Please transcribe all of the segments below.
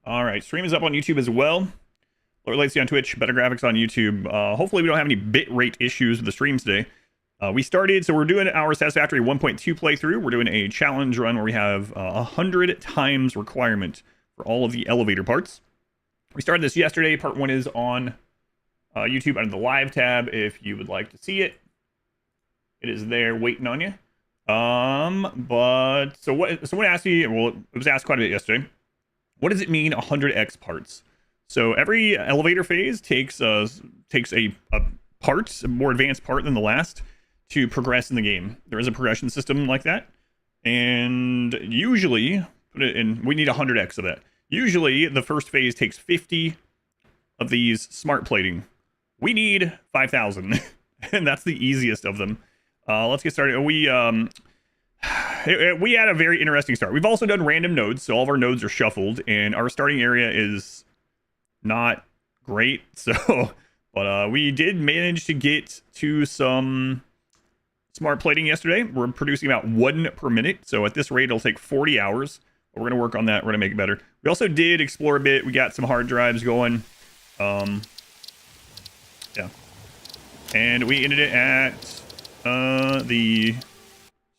All right, stream is up on YouTube as well. Lower latency on Twitch, better graphics on YouTube. Hopefully we don't have any bitrate issues with the stream today. So we're doing our Satisfactory 1.2 playthrough. We're doing a challenge run where we have 100 times requirement for all of the elevator parts. We started this yesterday. Part 1 is on YouTube under the live tab if you would like to see it. It is there waiting on you. But someone asked me, well, it was asked quite a bit yesterday. What does it mean 100x parts? So every elevator phase takes a part, a more advanced part than the last, to progress in the game. There is a progression system like that. And usually, we need 100x of that. Usually, the first phase takes 50 of these smart plating. We need 5,000, and that's the easiest of them. Let's get started. We had a very interesting start. We've also done random nodes, so all of our nodes are shuffled, and our starting area is not great. So, but we did manage to get to some smart plating yesterday. We're producing about 1 per minute, so at this rate, it'll take 40 hours. But we're gonna work on that. We're gonna make it better. We also did explore a bit. We got some hard drives going. Yeah, and we ended it at the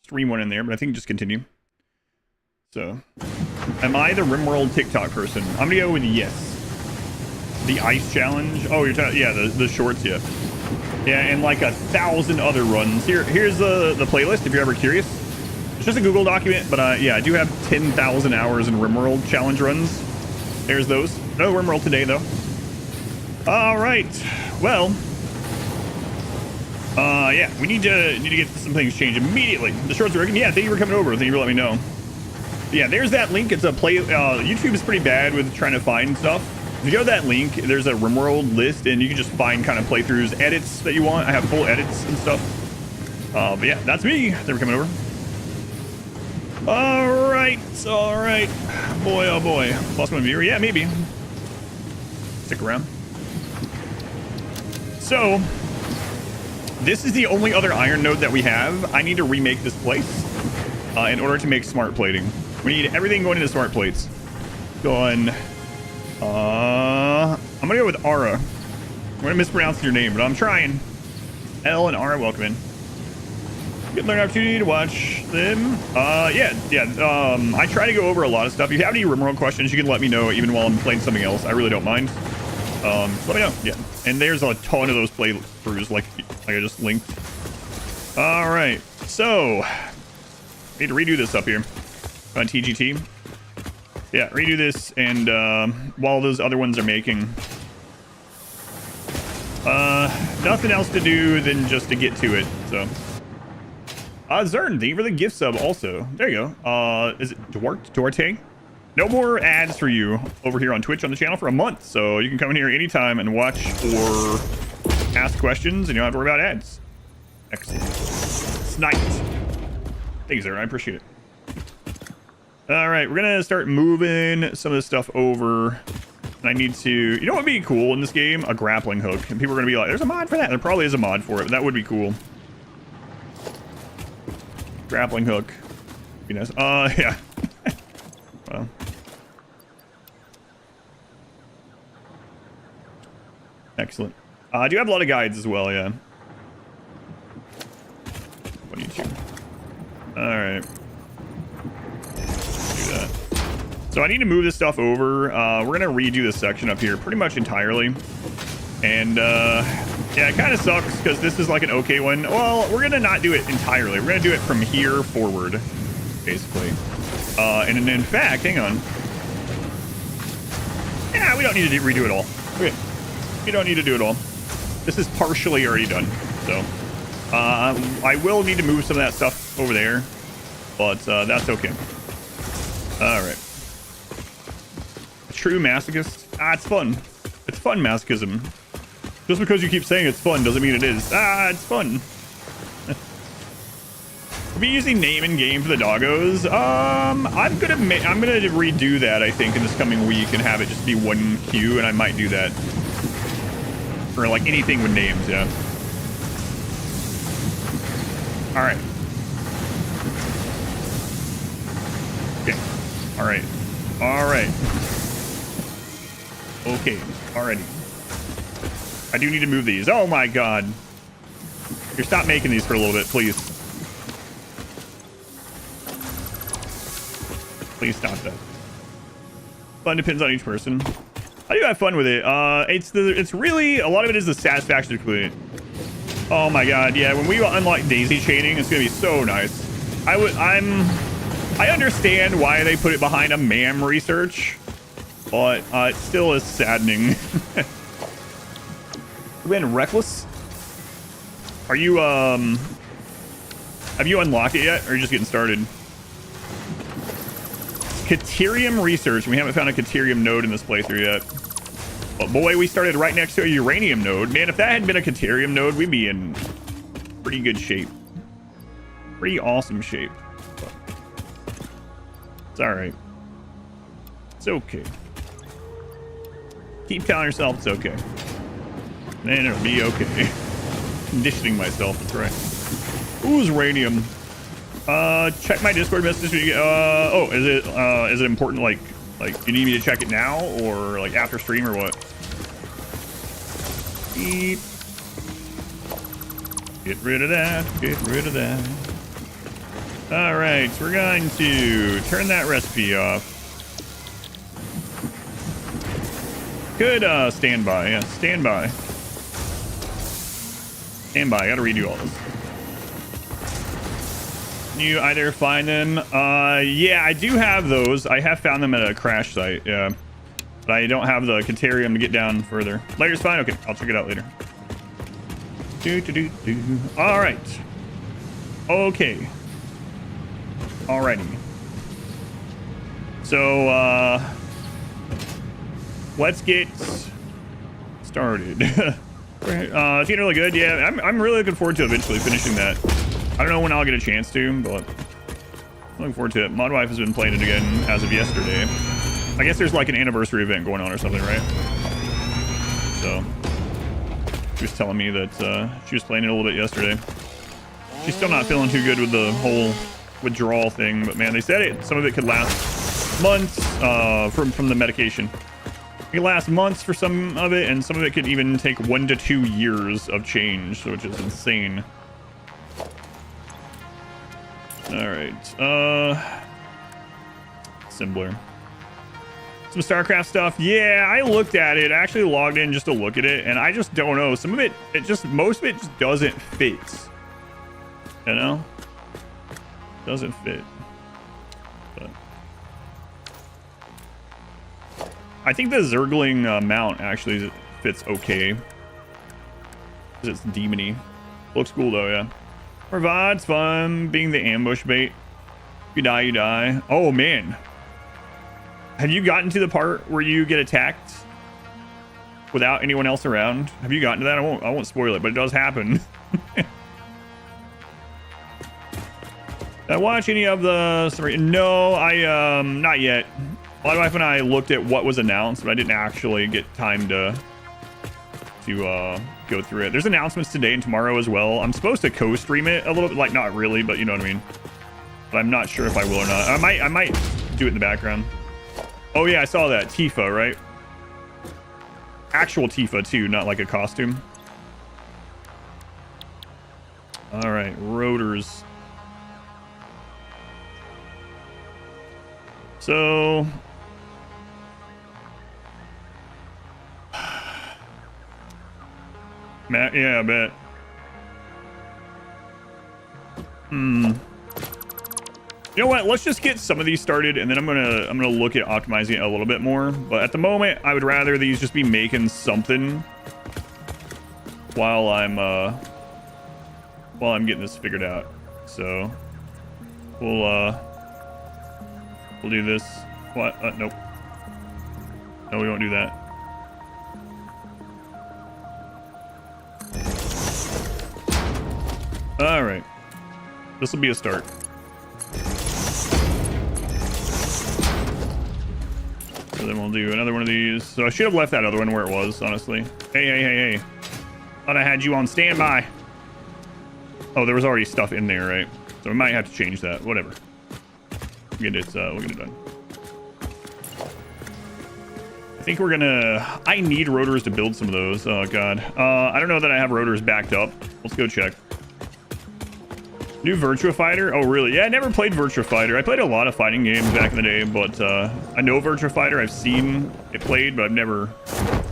stream one in there, but I think just continue. So, am I the RimWorld TikTok person? I'm gonna go with yes. The ice challenge. Oh, you're talking, yeah, the shorts, yeah. Yeah, and like 1,000 other runs. Here's the playlist if you're ever curious. It's just a Google document, but yeah, I do have 10,000 hours in RimWorld challenge runs. There's those. No RimWorld today though. All right. Well, yeah, we need to get some things changed immediately. The shorts are working. Yeah, thank you for coming over. Thank you for letting me know. Yeah, there's that link. It's a YouTube is pretty bad with trying to find stuff. If you go to that link, there's a RimWorld list, and you can just find kind of playthroughs, edits that you want. I have full edits and stuff. But yeah, that's me. They were coming over. All right. Boy, oh boy. Lost my viewer. Yeah, maybe. Stick around. So, this is the only other iron node that we have. I need to remake this place in order to make smart plating. We need everything going into smart plates. Going. I'm gonna go with Ara. I'm gonna mispronounce your name, but I'm trying. L and Ara, welcome in. Good learning opportunity to watch them. Yeah. I try to go over a lot of stuff. If you have any RimWorld questions, you can let me know even while I'm playing something else. I really don't mind. Let me know. Yeah. And there's a ton of those playthroughs, like I just linked. All right. So, need to redo this up here on TGT. Yeah, redo this, and while those other ones are making, nothing else to do than just to get to it. So, Zern, thank you for the gift sub. Also, there you go. Is it Duarte? No more ads for you over here on Twitch on the channel for a month, so you can come in here anytime and watch or ask questions, and you don't have to worry about ads. Excellent. Sniped. Thanks, Zern. I appreciate it. All right, we're gonna start moving some of this stuff over. And I need to, you know what would be cool in this game? A grappling hook. And people are gonna be like, there's a mod for that. There probably is a mod for it, but that would be cool. Grappling hook. Be nice. Yeah. Well. Excellent. I do have a lot of guides as well, yeah. 22. All right. So I need to move this stuff over. We're gonna redo this section up here pretty much entirely. And yeah, it kind of sucks because this is like an okay one. Well, we're gonna not do it entirely. We're gonna do it from here forward, basically. And in fact, hang on. Yeah, we don't need to redo it all. Okay. We don't need to do it all. This is partially already done. So I will need to move some of that stuff over there, but that's okay. All right. True masochist. It's fun. It's fun masochism. Just because you keep saying it's fun doesn't mean it is. It's fun. We'll be using name in game for the doggos. I'm gonna redo that, I think, in this coming week and have it just be one queue, and I might do that for like anything with names. Yeah. All right. Okay. All right. Okay, alrighty. I do need to move these. Oh my god. Here, stop making these for a little bit, please. Please stop that. Fun depends on each person. I do have fun with it. It's really, a lot of it is the satisfaction to complete it. Oh my god, yeah, when we unlock daisy chaining, it's gonna be so nice. I understand why they put it behind a MAM research, but it still is saddening. You've been reckless? Are you, have you unlocked it yet, or are you just getting started? Caterium research. We haven't found a Caterium node in this playthrough yet. But boy, we started right next to a uranium node. Man, if that had been a Caterium node, we'd be in pretty good shape. Pretty awesome shape. But it's alright. It's okay. Keep telling yourself it's okay. Then it'll be okay. Conditioning myself, that's right. Ooh, uranium. Check my Discord message. Oh, is it important? Like, you need me to check it now or like after stream or what? Beep. Get rid of that. Get rid of that. All right, so we're going to turn that recipe off. Good standby. Yeah, standby. Standby. Gotta redo all this. You either find them, yeah, I do have those. I have found them at a crash site, yeah, but I don't have the Caterium to get down further. Later's fine. Okay, I'll check it out later. All right. Okay. Alrighty. So let's get started. It's getting really good. Yeah, I'm really looking forward to eventually finishing that. I don't know when I'll get a chance to, but I'm looking forward to it. Modwife has been playing it again as of yesterday. I guess there's like an anniversary event going on or something, right? So she was telling me that she was playing it a little bit yesterday. She's still not feeling too good with the whole withdrawal thing, but man, they said it. Some of it could last months from the medication. It could last months for some of it, and some of it could even take 1 to 2 years of change, which is insane. All right, Assembler. Some StarCraft stuff. Yeah, I looked at it. I actually logged in just to look at it, and I just don't know. Some of it, most of it just doesn't fit. You know? Doesn't fit. But I think the Zergling mount actually fits okay. Because it's demony. Looks cool though, yeah. Provides fun being the ambush bait. If you die, you die. Oh man. Have you gotten to the part where you get attacked without anyone else around? Have you gotten to that? I won't spoil it, but it does happen. Did I watch any of the story? No, I not yet. My wife and I looked at what was announced, but I didn't actually get time to go through it. There's announcements today and tomorrow as well. I'm supposed to co-stream it a little bit, like not really, but you know what I mean. But I'm not sure if I will or not. I might do it in the background. Oh yeah, I saw that Tifa, right? Actual Tifa too, not like a costume. All right, rotors. So Matt, yeah, I bet. You know what? Let's just get some of these started, and then I'm gonna look at optimizing it a little bit more. But at the moment, I would rather these just be making something while I'm getting this figured out. So we'll do this. What? Nope. No, we won't do that. All right. This will be a start. So then we'll do another one of these. So I should have left that other one where it was, honestly. Hey. Thought I had you on standby. Oh, there was already stuff in there, right? So we might have to change that. Whatever. We'll get it done. I think we're gonna... I need rotors to build some of those. Oh, God. I don't know that I have rotors backed up. Let's go check. New Virtua Fighter? Oh, really? Yeah, I never played Virtua Fighter. I played a lot of fighting games back in the day, but I know Virtua Fighter. I've seen it played, but I've never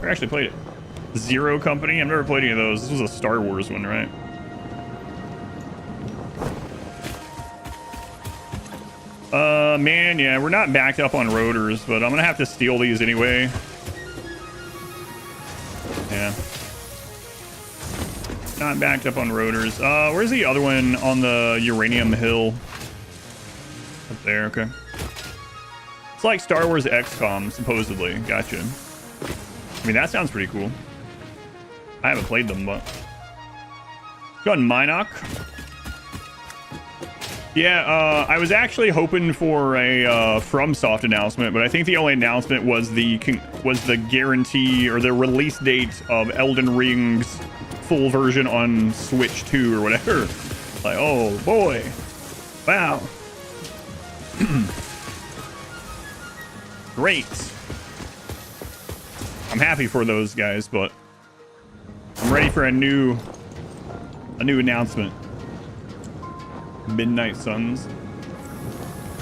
actually played it. Zero Company? I've never played any of those. This was a Star Wars one, right? Man, yeah, we're not backed up on rotors, but I'm gonna have to steal these anyway. Yeah. Not backed up on rotors. Where's the other one on the uranium hill? Up there, okay. It's like Star Wars XCOM, supposedly. Gotcha. I mean, that sounds pretty cool. I haven't played them, but... Go on, Minoc. Yeah, I was actually hoping for a FromSoft announcement, but I think the only announcement was the guarantee or the release date of Elden Ring's full version on Switch 2 or whatever. Like, oh boy, wow. Great. I'm happy for those guys, but I'm ready for a new announcement. Midnight Suns.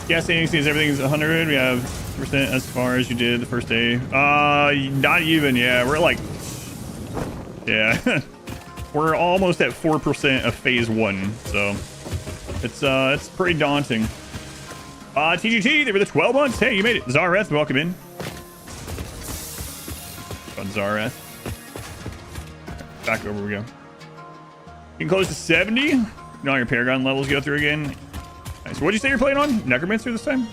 Gas standing sees everything's 100. We have percent as far as you did the first day. Not even. Yeah, we're like, yeah, we're almost at 4% of phase 1. So it's pretty daunting. TGT, they were the 12 months. Hey, you made it. Zareth, welcome in. On Zareth. Back over we go. Getting close to 70. You know how your Paragon levels go through again. Nice. What'd you say you're playing on? Necromancer this time?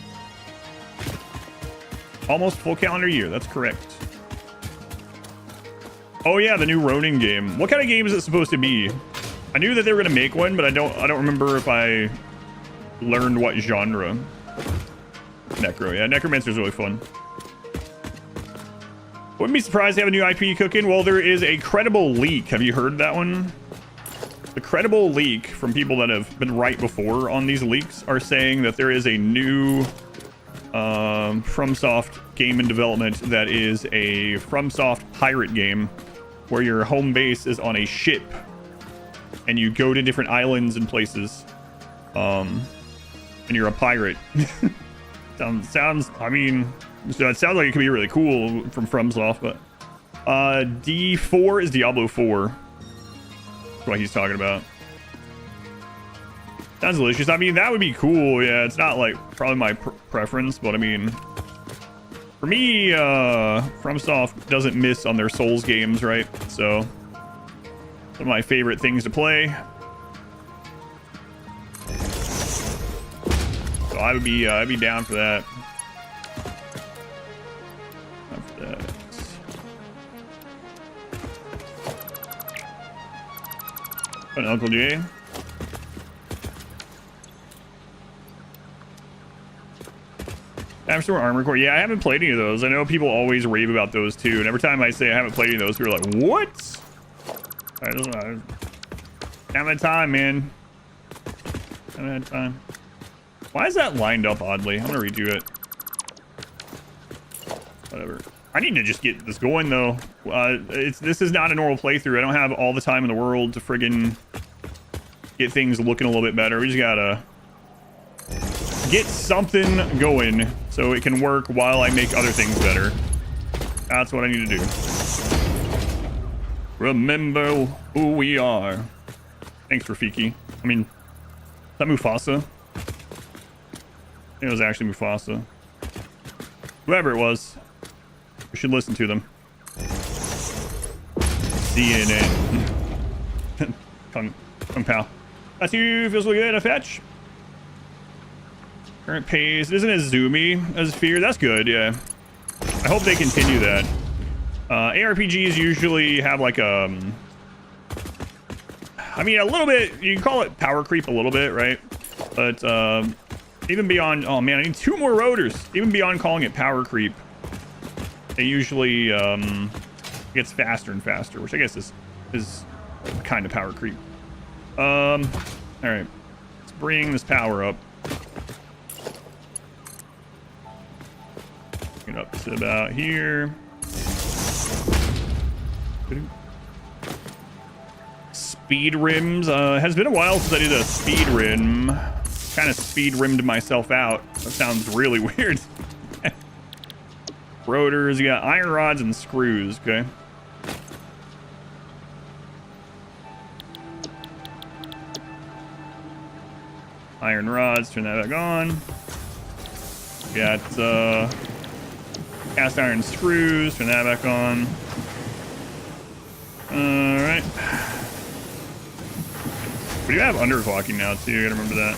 Almost full calendar year. That's correct. Oh yeah, the new Ronin game. What kind of game is it supposed to be? I knew that they were gonna make one, but I don't remember if I learned what genre. Necro, yeah, Necromancer's really fun. Wouldn't be surprised to have a new IP cooking. Well, there is a credible leak. Have you heard that one? The credible leak from people that have been right before on these leaks are saying that there is a new FromSoft game in development that is a FromSoft pirate game where your home base is on a ship and you go to different islands and places and you're a pirate. sounds I mean, so it sounds like it could be really cool from FromSoft, but D4 is Diablo 4. That's what he's talking about. Sounds delicious. I mean, that would be cool. Yeah, it's not like probably my preference, but I mean, for me, FromSoft doesn't miss on their Souls games, right? So, some of my favorite things to play. So I'd be down for that. And Uncle Jay. After Armor Core. Yeah, I haven't played any of those. I know people always rave about those too. And every time I say I haven't played any of those, people are like, what? I don't know. Haven't had time, man. Haven't had time. Why is that lined up oddly? I'm gonna redo it. Whatever. I need to just get this going though. This is not a normal playthrough. I don't have all the time in the world to friggin' get things looking a little bit better. We just gotta get something going so it can work while I make other things better. That's what I need to do. Remember who we are. Thanks, Rafiki. I mean, is that Mufasa? I think it was actually Mufasa. Whoever it was. We should listen to them. CNN. Kung Pao. That's you. Feels really good. A fetch. Current pace isn't as zoomy as Fear. That's good. Yeah. I hope they continue that. ARPGs usually have like I mean, a little bit. You can call it power creep a little bit, right? But even beyond. Oh man, I need 2 more rotors. Even beyond calling it power creep. It usually gets faster and faster, which I guess is kind of power creep. All right, let's bring this power up. Get up to about here. Speed rims. Has been a while since I did a speed rim. Kind of speed rimmed myself out. That sounds really weird. Rotors. You got iron rods and screws. Okay. Iron rods. Turn that back on. Got cast iron screws. Turn that back on. All right. We do have underclocking now too. You gotta remember that.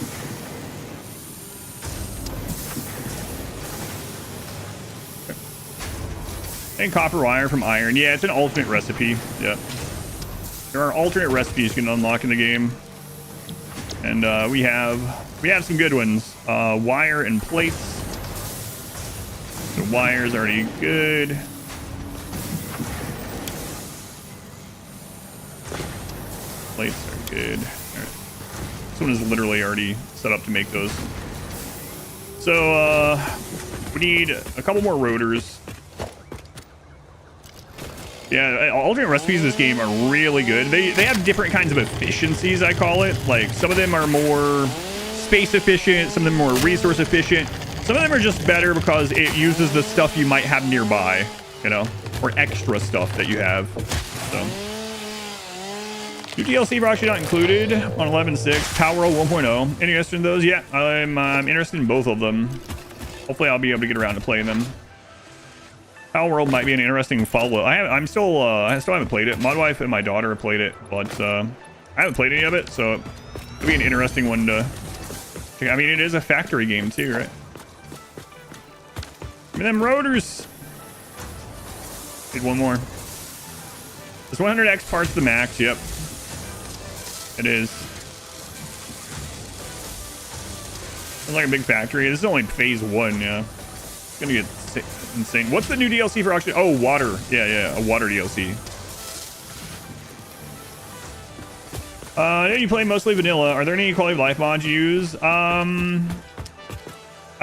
Okay. And copper wire from iron. Yeah, it's an alternate recipe. Yeah. There are alternate recipes you can unlock in the game, and we have some good ones. Wire and plates. The wire's already good. Plates are good. All right. This one is literally already set up to make those. So we need a couple more rotors. Yeah, alternate recipes in this game are really good. They have different kinds of efficiencies, I call it. Like, some of them are more space efficient, some of them more resource efficient. Some of them are just better because it uses the stuff you might have nearby, you know, or extra stuff that you have. So, new DLC are actually not included on 11.6. Power World 1.0. Any interested in those? Yeah, I'm interested in both of them. Hopefully, I'll be able to get around to playing them. Power World might be an interesting follow-up. I still haven't played it. My wife and my daughter have played it, but I haven't played any of it, so it'll be an interesting one to check. I mean, it is a factory game too, right? Give me them rotors. Need one more. This 100x parts the max. Yep, it is. It's like a big factory. This is only phase 1. Yeah, it's gonna get insane. What's the new DLC for auction? Oh, water. Yeah, a water DLC. You play mostly vanilla. Are there any quality of life mods you use? I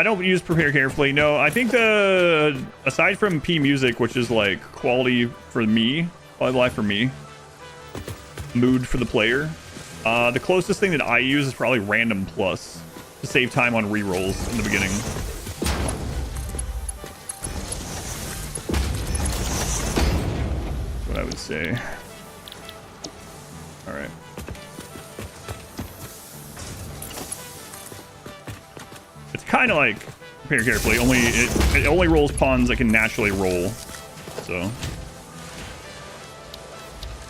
don't use prepare carefully. No, I think aside from P music, which is like quality for me, quality of life for me, mood for the player, the closest thing that I use is probably random plus to save time on rerolls in the beginning. What I would say. All right. It's kind of like prepare carefully. Only it only rolls pawns that can naturally roll. So.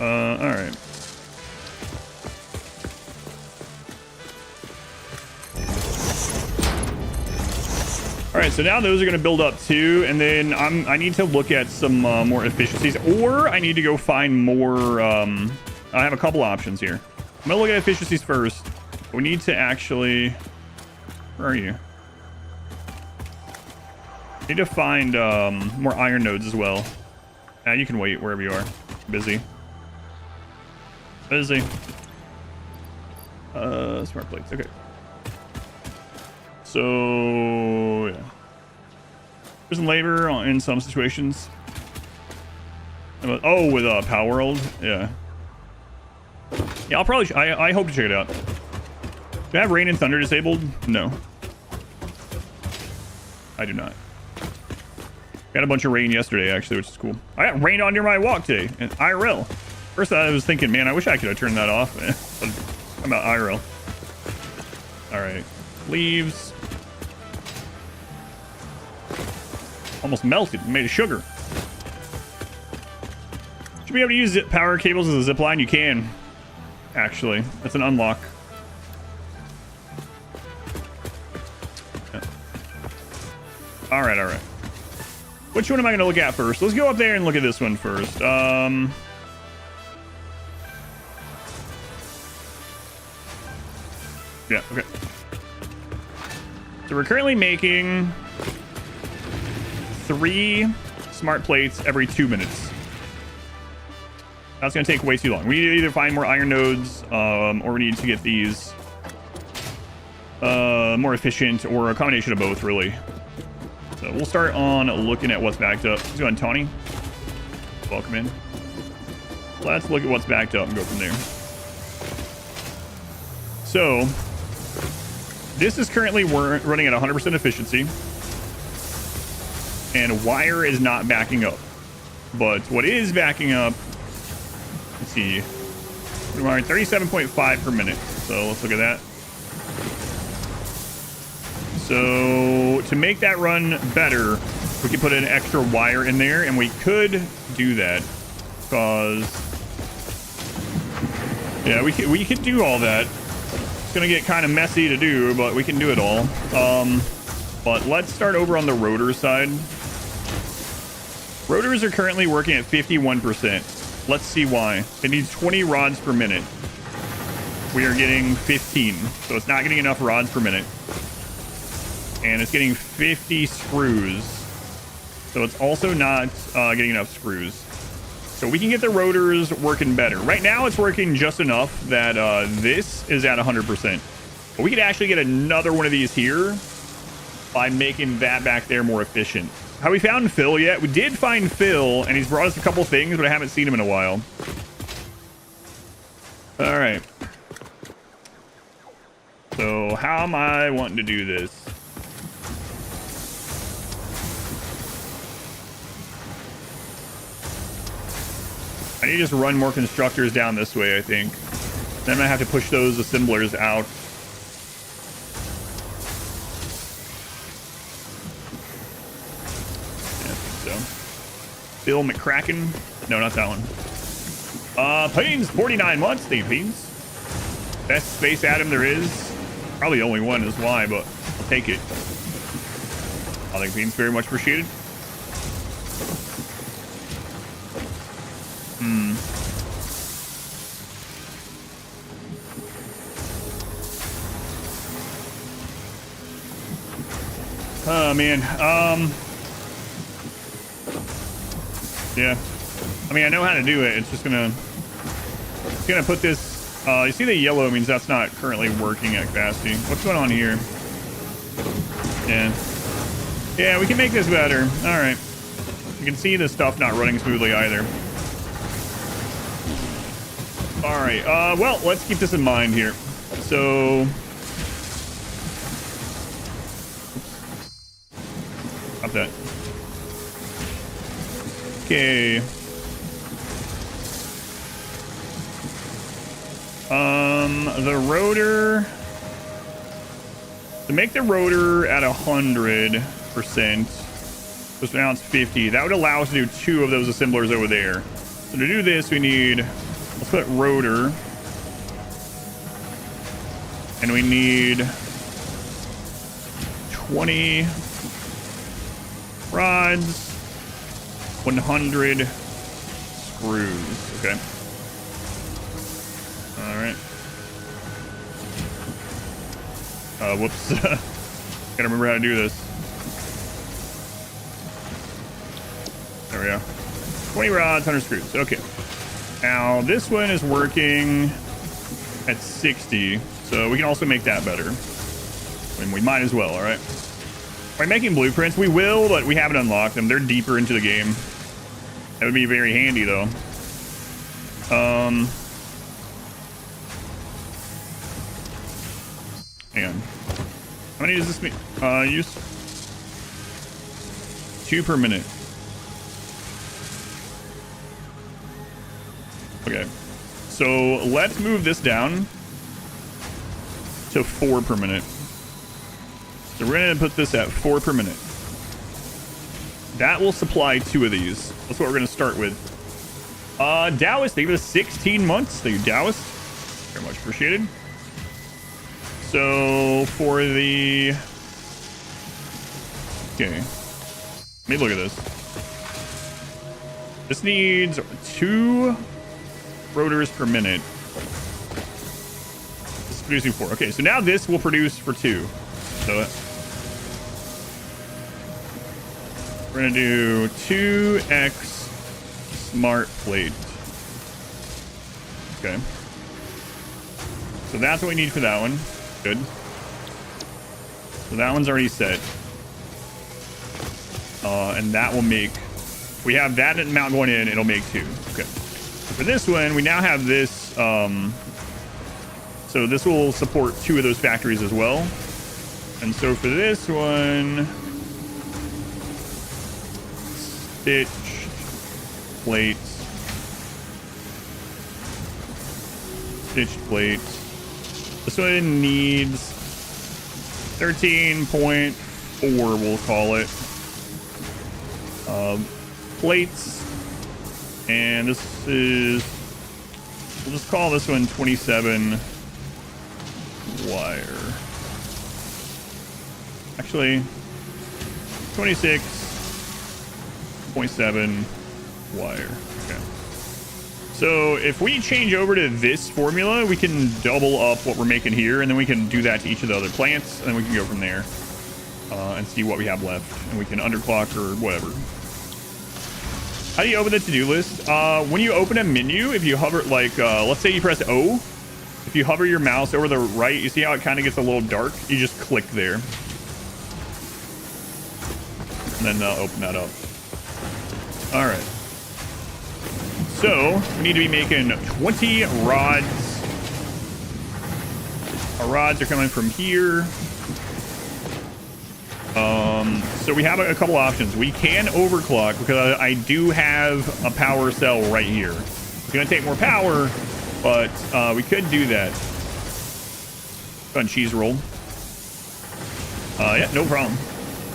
All right. All right, so now those are going to build up too, and then I need to look at some more efficiencies, or I need to go find more. I have a couple options here. I'm going to look at efficiencies first. We need to actually. Where are you? Need to find more iron nodes as well. You can wait wherever you are. Busy. Smart plates. Okay. So yeah, prison labor in some situations. Oh, with Power World, yeah. I'll probably. I hope to check it out. Do I have rain and thunder disabled? No, I do not. Got a bunch of rain yesterday, actually, which is cool. I got rain on near my walk today in IRL. First, I was thinking, man, I wish I could have turned that off. How about IRL? All right, leaves. Almost melted, made of sugar. Should be able to use power cables as a zip line. You can, actually. That's an unlock. Yeah. All right. Which one am I going to look at first? Let's go up there and look at this one first. Yeah, okay. So we're currently making 3 smart plates every 2 minutes. That's going to take way too long. We need to either find more iron nodes, or we need to get these more efficient, or a combination of both, really. So we'll start on looking at what's backed up. Let's go on Tawny. Welcome in. Let's look at what's backed up and go from there. So, this is currently running at 100% efficiency. And wire is not backing up. But what is backing up, let's see, we're 37.5 per minute. So let's look at that. So to make that run better, we can put an extra wire in there, and we could do that because, yeah, we could do all that. It's gonna get kind of messy to do, but we can do it all. But let's start over on the rotor side. Rotors are currently working at 51%. Let's see why. It needs 20 rods per minute. We are getting 15, so it's not getting enough rods per minute. And it's getting 50 screws. So it's also not getting enough screws. So we can get the rotors working better. Right now it's working just enough that this is at 100%. But we could actually get another one of these here by making that back there more efficient. Have we found Phil yet? We did find Phil, and he's brought us a couple things, but I haven't seen him in a while. All right. So how am I wanting to do this? I need to just run more constructors down this way, I think. Then I have to push those assemblers out. So, Bill McCracken. No, not that one. Pains, 49 months. Thank you, Pains. Best space atom there is. Probably the only one is why, but I'll take it. I think Pains very much appreciated. Oh man. Yeah. I mean, I know how to do it. It's just gonna put this. You see the yellow means that's not currently working at capacity. What's going on here? Yeah. Yeah, we can make this better. All right. You can see the stuff not running smoothly either. All right. Well, let's keep this in mind here. So. Stop that. Okay. The rotor. To make the rotor at 100%, so now it's 50. That would allow us to do 2 of those assemblers over there. So to do this, we need. Let's put rotor, and we need 20 rods, 100 screws. Okay. All right. Whoops. Gotta remember how to do this. There we go. 20 rods, 100 screws. Okay. Now this one is working at 60, so we can also make that better. And we might as well. All right. By making blueprints, we will, but we haven't unlocked them. They're deeper into the game. That would be very handy, though. Hang on. How many does this mean? Use 2 per minute. Okay. So let's move this down to 4 per minute. So we're going to put this at 4 per minute. That will supply 2 of these. That's what we're going to start with. Taoist, thank you for 16 months. Thank you, Taoist. Very much appreciated. So for the... Okay. Let me look at this. This needs 2 rotors per minute. This is producing 4. Okay, so now this will produce for 2. So we're gonna do 2x smart plate. Okay. So that's what we need for that one. Good. So that one's already set. And that will make We have that amount going in, it'll make 2. Okay. For this one, we now have this. So this will support 2 of those factories as well. And so for this one, stitch, plates, stitched plates. This one needs 13.4, we'll call it. Plates. And this is, we'll just call this one 27 wire. Actually, 26.7 wire. Okay. So if we change over to this formula, we can double up what we're making here, and then we can do that to each of the other plants, and then we can go from there and see what we have left, and we can underclock or whatever. How do you open the to-do list? When you open a menu, if you hover, like, let's say you press O, if you hover your mouse over the right, you see how it kind of gets a little dark? You just click there. And then open that up. All right. So we need to be making 20 rods. Our rods are coming from here. So we have a couple options. We can overclock because I do have a power cell right here. It's going to take more power, but we could do that. Fun cheese roll. Yeah, no problem.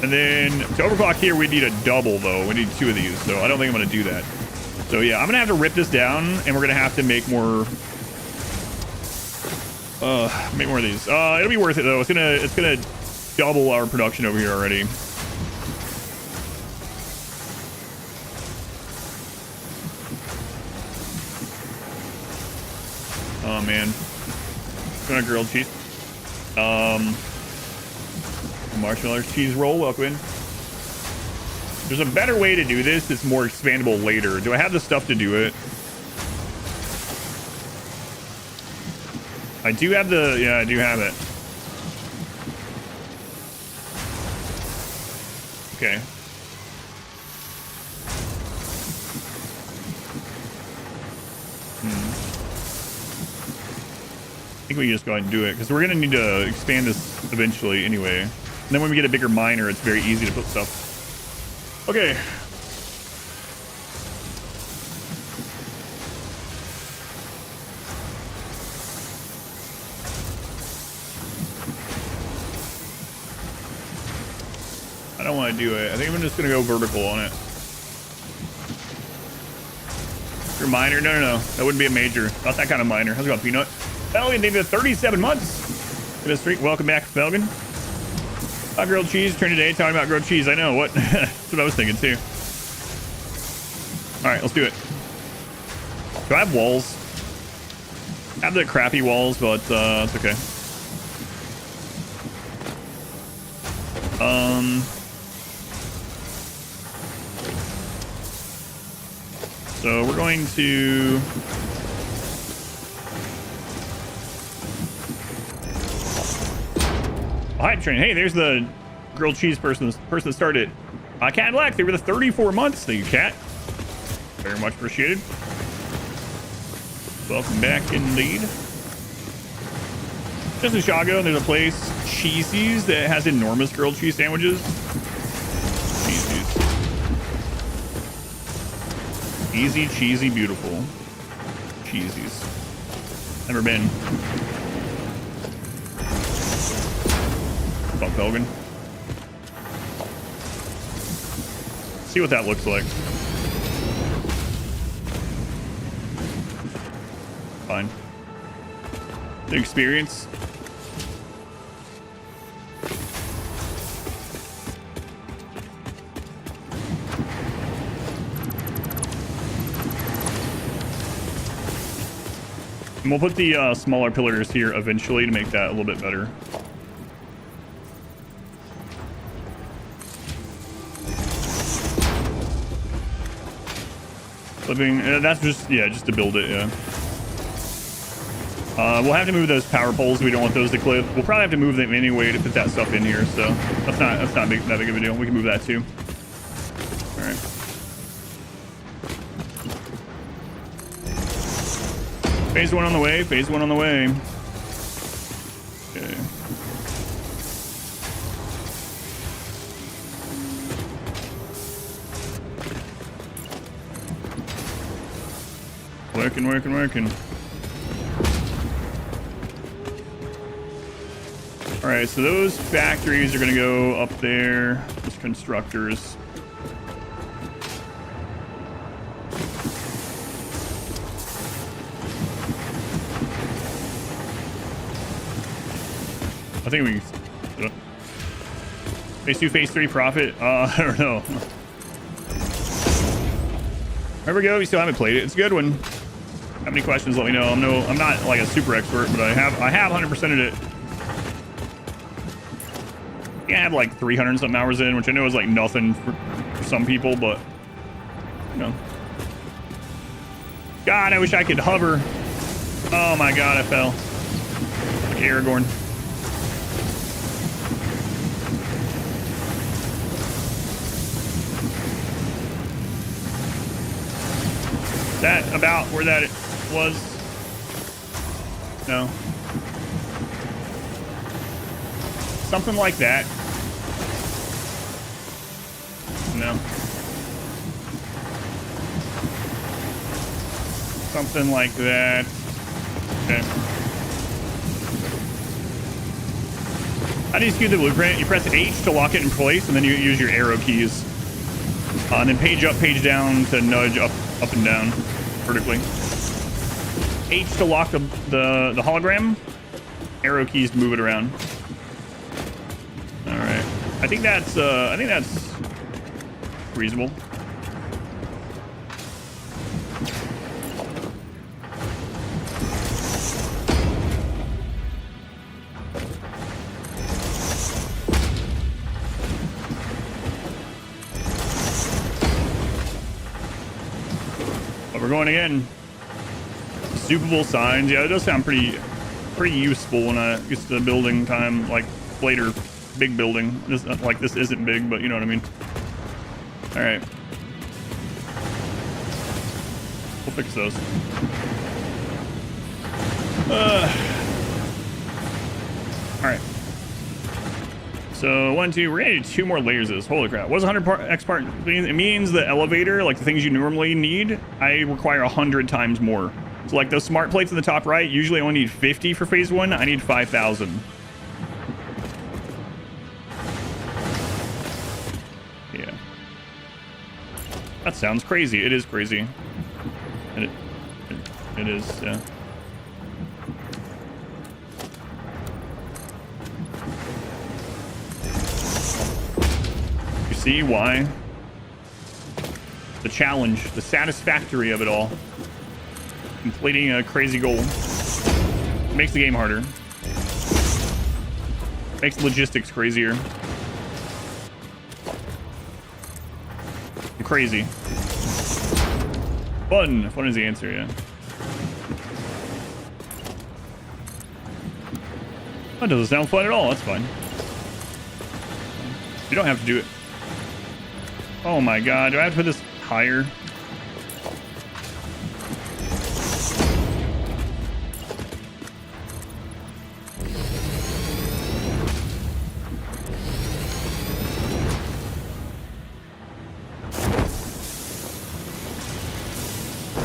And then to overclock here, we need a double, though. We need 2 of these, so I don't think I'm going to do that. So, yeah, I'm going to have to rip this down, and we're going to have to make more of these. It'll be worth it, though. It's gonna double our production over here already. Oh, man. Going to grilled cheese. Marshmallows cheese roll, welcome in. There's a better way to do this that's more expandable later. Do I have the stuff to do it? I do have the, yeah, I do have it. Okay. I think we just go ahead and do it because we're going to need to expand this eventually anyway. And then when we get a bigger miner, it's very easy to put stuff. Okay. I don't want to do it. I think I'm just going to go vertical on it. Your miner? No. That wouldn't be a major. Not that kind of miner. How's it going, Peanut? Felgen, thank you for 37 months. Good streak. Welcome back, Felgen. Grilled cheese. Turn today talking about grilled cheese. I know. What? That's what I was thinking, too. All right, let's do it. Do I have walls? I have the crappy walls, but it's okay. So we're going to... Hype train. Hey, there's the grilled cheese person that started. Cat Black, they were the 34 months. Thank you, Cat. Very much appreciated. Welcome back, indeed. Just in Chicago, there's a place, Cheesy's, that has enormous grilled cheese sandwiches. Cheesy's. Easy, cheesy, beautiful. Cheesy's. Never been. What's up, Felgen? See what that looks like. Fine. The experience. And we'll put the smaller pillars here eventually to make that a little bit better. That's just, yeah, just to build it, yeah. We'll have to move those power poles. We don't want those to clip. We'll probably have to move them anyway to put that stuff in here, so that's not that big of a deal. We can move that too. All right. Phase 1 on the way. Phase 1 on the way. Okay. Working. All right, so those factories are going to go up there. Those constructors. I think we can... Phase 2, Phase 3 profit? I don't know. There we go. We still haven't played it. It's a good one. Have any questions, let me know. I'm not like a super expert, but I have 100%ed it. Yeah, I have like 300 and something hours in, which I know is like nothing for some people, but you know. God, I wish I could hover. Oh my God, I fell. Like Aragorn. Is that about where that was? No. Something like that. No. Something like that. Okay. How do you skew the blueprint? You press H to lock it in place, and then you use your arrow keys. And then page up, page down to nudge up and down vertically. H to lock the hologram. Arrow keys to move it around. All right. I think that's reasonable. But we're going again. Supable signs. Yeah, it does sound pretty useful when I get to the building time, like later. Big building. This isn't big, but you know what I mean. All right. We'll fix those. All right. So 1, 2, we're gonna do 2 more layers of this. Holy crap. What's 100 X part? It means the elevator, like the things you normally need, I require 100 times more. So like those smart plates in the top right, usually I only need 50 for phase 1. I need 5,000. Yeah. That sounds crazy. It is crazy. And it is, yeah. You see why? The challenge, the satisfactory of it all. Completing a crazy goal. Makes the game harder. Makes logistics crazier. Crazy. Fun. Fun is the answer, yeah. That doesn't sound fun at all. That's fine. You don't have to do it. Oh my god. Do I have to put this higher?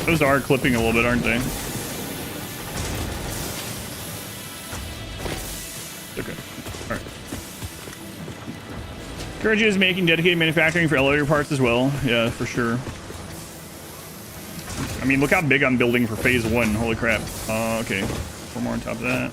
Those are clipping a little bit, aren't they? Okay. All right. Courage is making dedicated manufacturing for elevator parts as well. Yeah, for sure. I mean, look how big I'm building for phase 1. Holy crap. Okay. 4 more on top of that.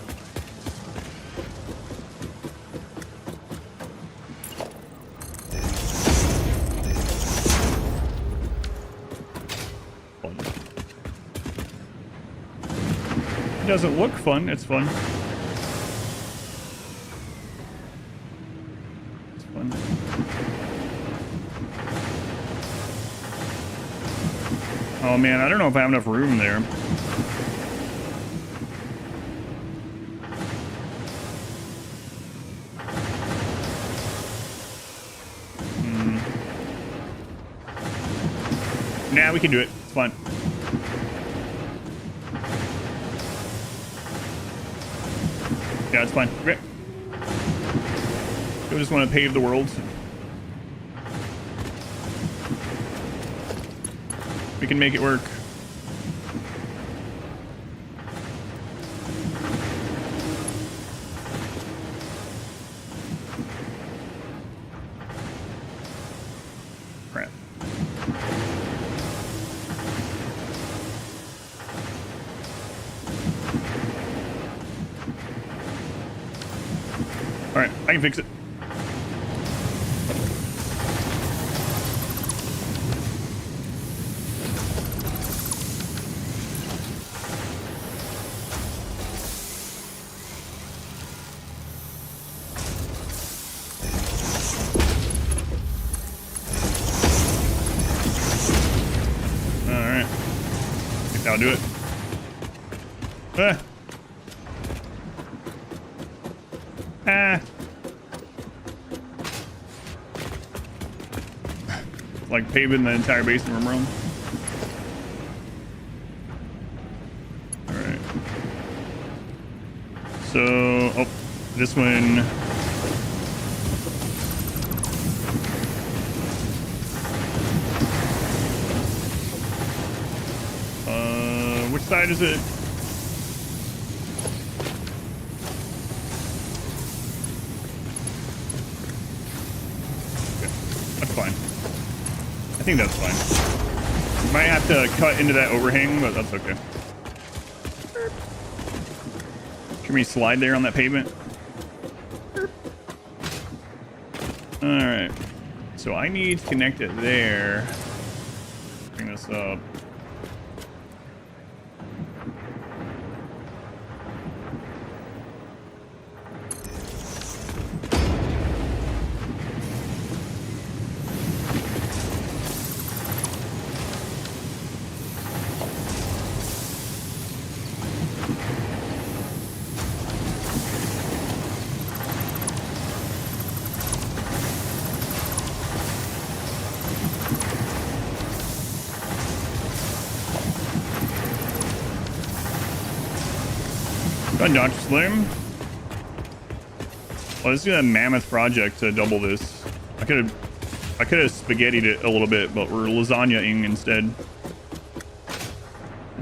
It doesn't look fun. It's fun. It's fun. Oh man, I don't know if I have enough room there. Nah, we can do it. It's fine. Yeah, it's fine. Okay. We just want to pave the world. We can make it work. Crap. All right, I can fix it. I'll do it. Ah. Ah. Like paving the entire basement room. Alright. So, oh, this one. Which side is it? Okay, that's fine. I think that's fine. Might have to cut into that overhang, but that's okay. Can we slide there on that pavement? Alright. So I need to connect it there. Bring this up. Dr. Slim. Well, this is a mammoth project to double this. I could have spaghettied it a little bit, but we're lasagna-ing instead.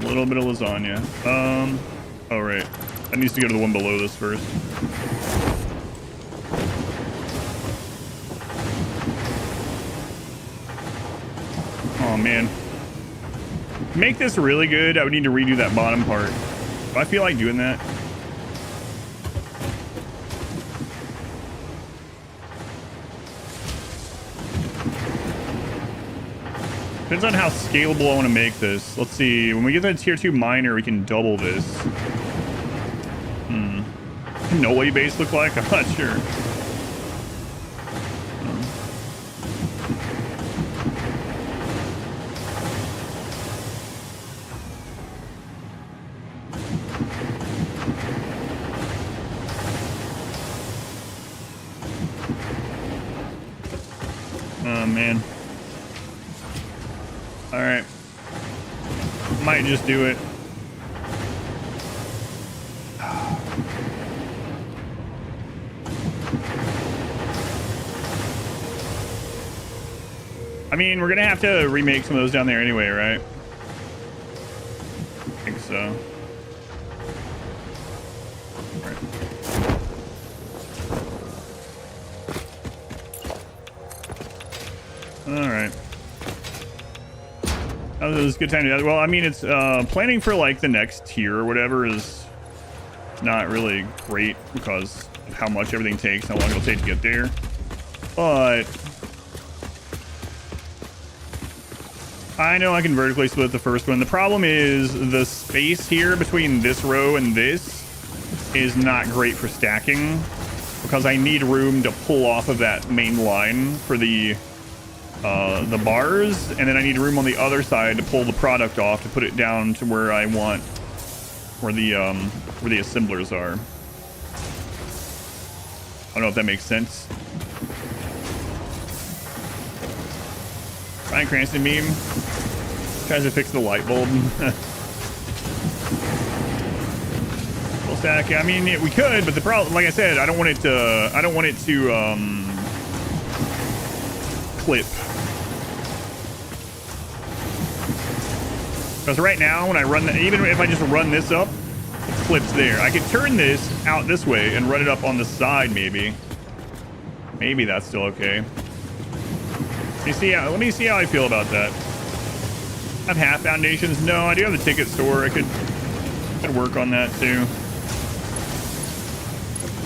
A little bit of lasagna. Oh right. That needs to go to the one below this first. Oh man. To make this really good, I would need to redo that bottom part. Do I feel like doing that? Depends on how scalable I want to make this. Let's see. When we get that tier 2 miner, we can double this. Noli base look like? I'm not sure. Oh man. All right. Might just do it. I mean, we're gonna have to remake some of those down there anyway, right? I think so. All right. That was a good time to do that. Well, I mean, it's planning for like the next tier or whatever is not really great because of how much everything takes, how long it'll take to get there. But I know I can vertically split the first one. The problem is the space here between this row and this is not great for stacking because I need room to pull off of that main line for the bars, and then I need room on the other side to pull the product off to put it down to where I want, where the assemblers are. I don't know if that makes sense. Bryan Cranston meme tries to fix the light bulb. We'll stack. I mean, we could, but the problem, like I said, I don't want it to clip. Because right now, when I run that, even if I just run this up, it clips there. I could turn this out this way and run it up on the side, maybe. Maybe that's still okay. Let me see how I feel about that. I have half foundations. No, I do have the ticket store. I could work on that too.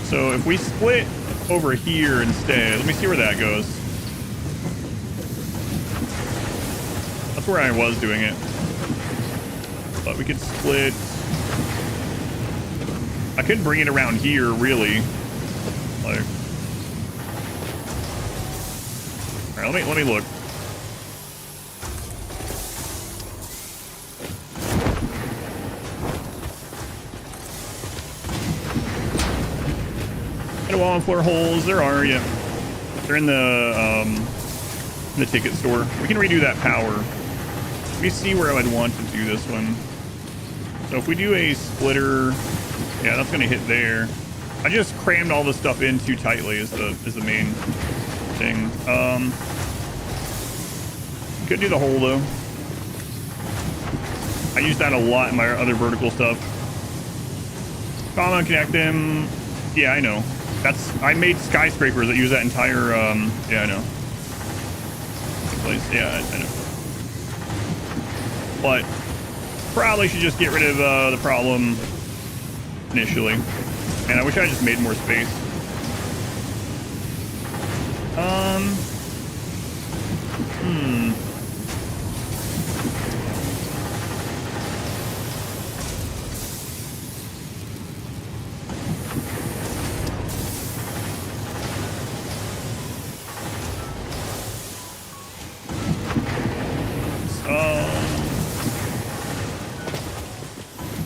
So if we split over here instead, let me see where that goes. That's where I was doing it. But we could split. I could bring it around here, really. Like, all right, let me look. Wall and floor holes, there are, yeah. They're in the ticket store. We can redo that power. Let me see where I would want to do this one. So if we do a splitter, yeah, that's gonna hit there. I just crammed all this stuff in too tightly is the main thing. Could do the hole though. I use that a lot in my other vertical stuff. Comma, connect them. Yeah, I know. I made skyscrapers that use that entire, yeah, I know. Place, yeah, I know. But probably should just get rid of the problem initially. And I wish I just made more space.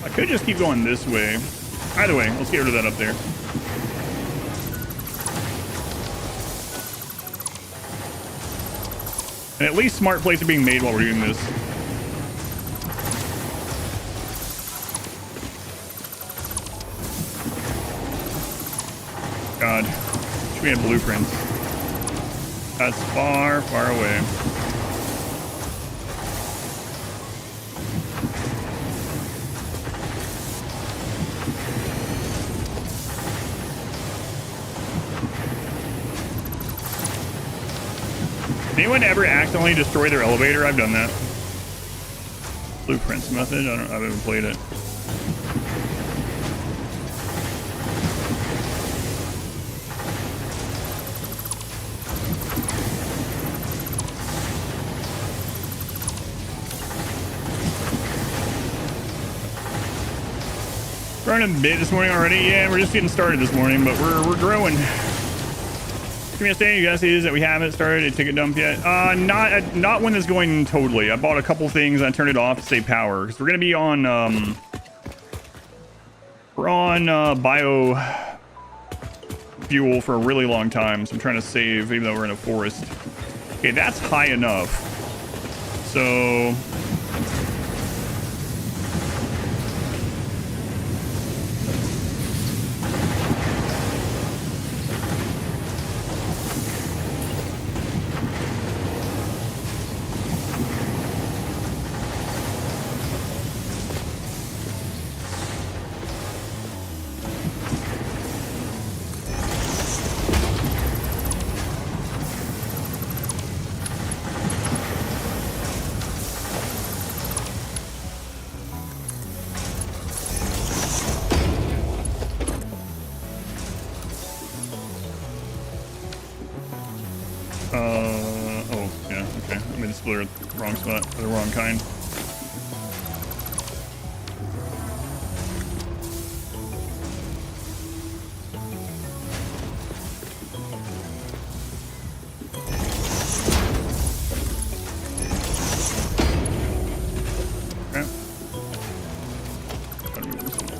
I could just keep going this way. Either way, let's get rid of that up there. And at least smart plates are being made while we're doing this. God. Should we have blueprints? That's far, far away. Anyone ever accidentally destroy their elevator? I've done that. Blueprints method? I haven't played it. Running a bit this morning already. Yeah, we're just getting started this morning, but we're growing. Give me a stand, you guys see that we haven't started a ticket dump yet. Not when it's going totally. I bought a couple things and I turned it off to save power because we're gonna be on bio fuel for a really long time, so I'm trying to save even though we're in a forest. Okay, that's high enough. So oh, yeah, okay. I made the splitter the wrong spot, or the wrong kind. Okay. Gotta move this one.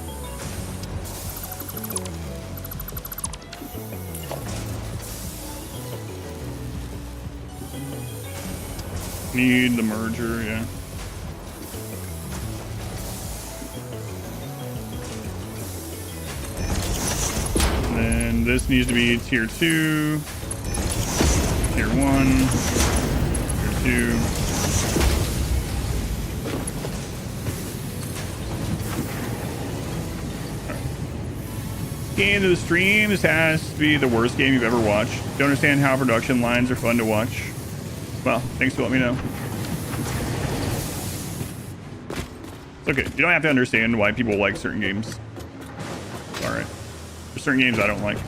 Need the merger, yeah. This needs to be tier 2, tier 1, tier 2. Game of the stream. This has to be the worst game you've ever watched. Don't understand how production lines are fun to watch. Well, thanks for letting me know. It's okay. You don't have to understand why people like certain games. Alright. There's certain games I don't like.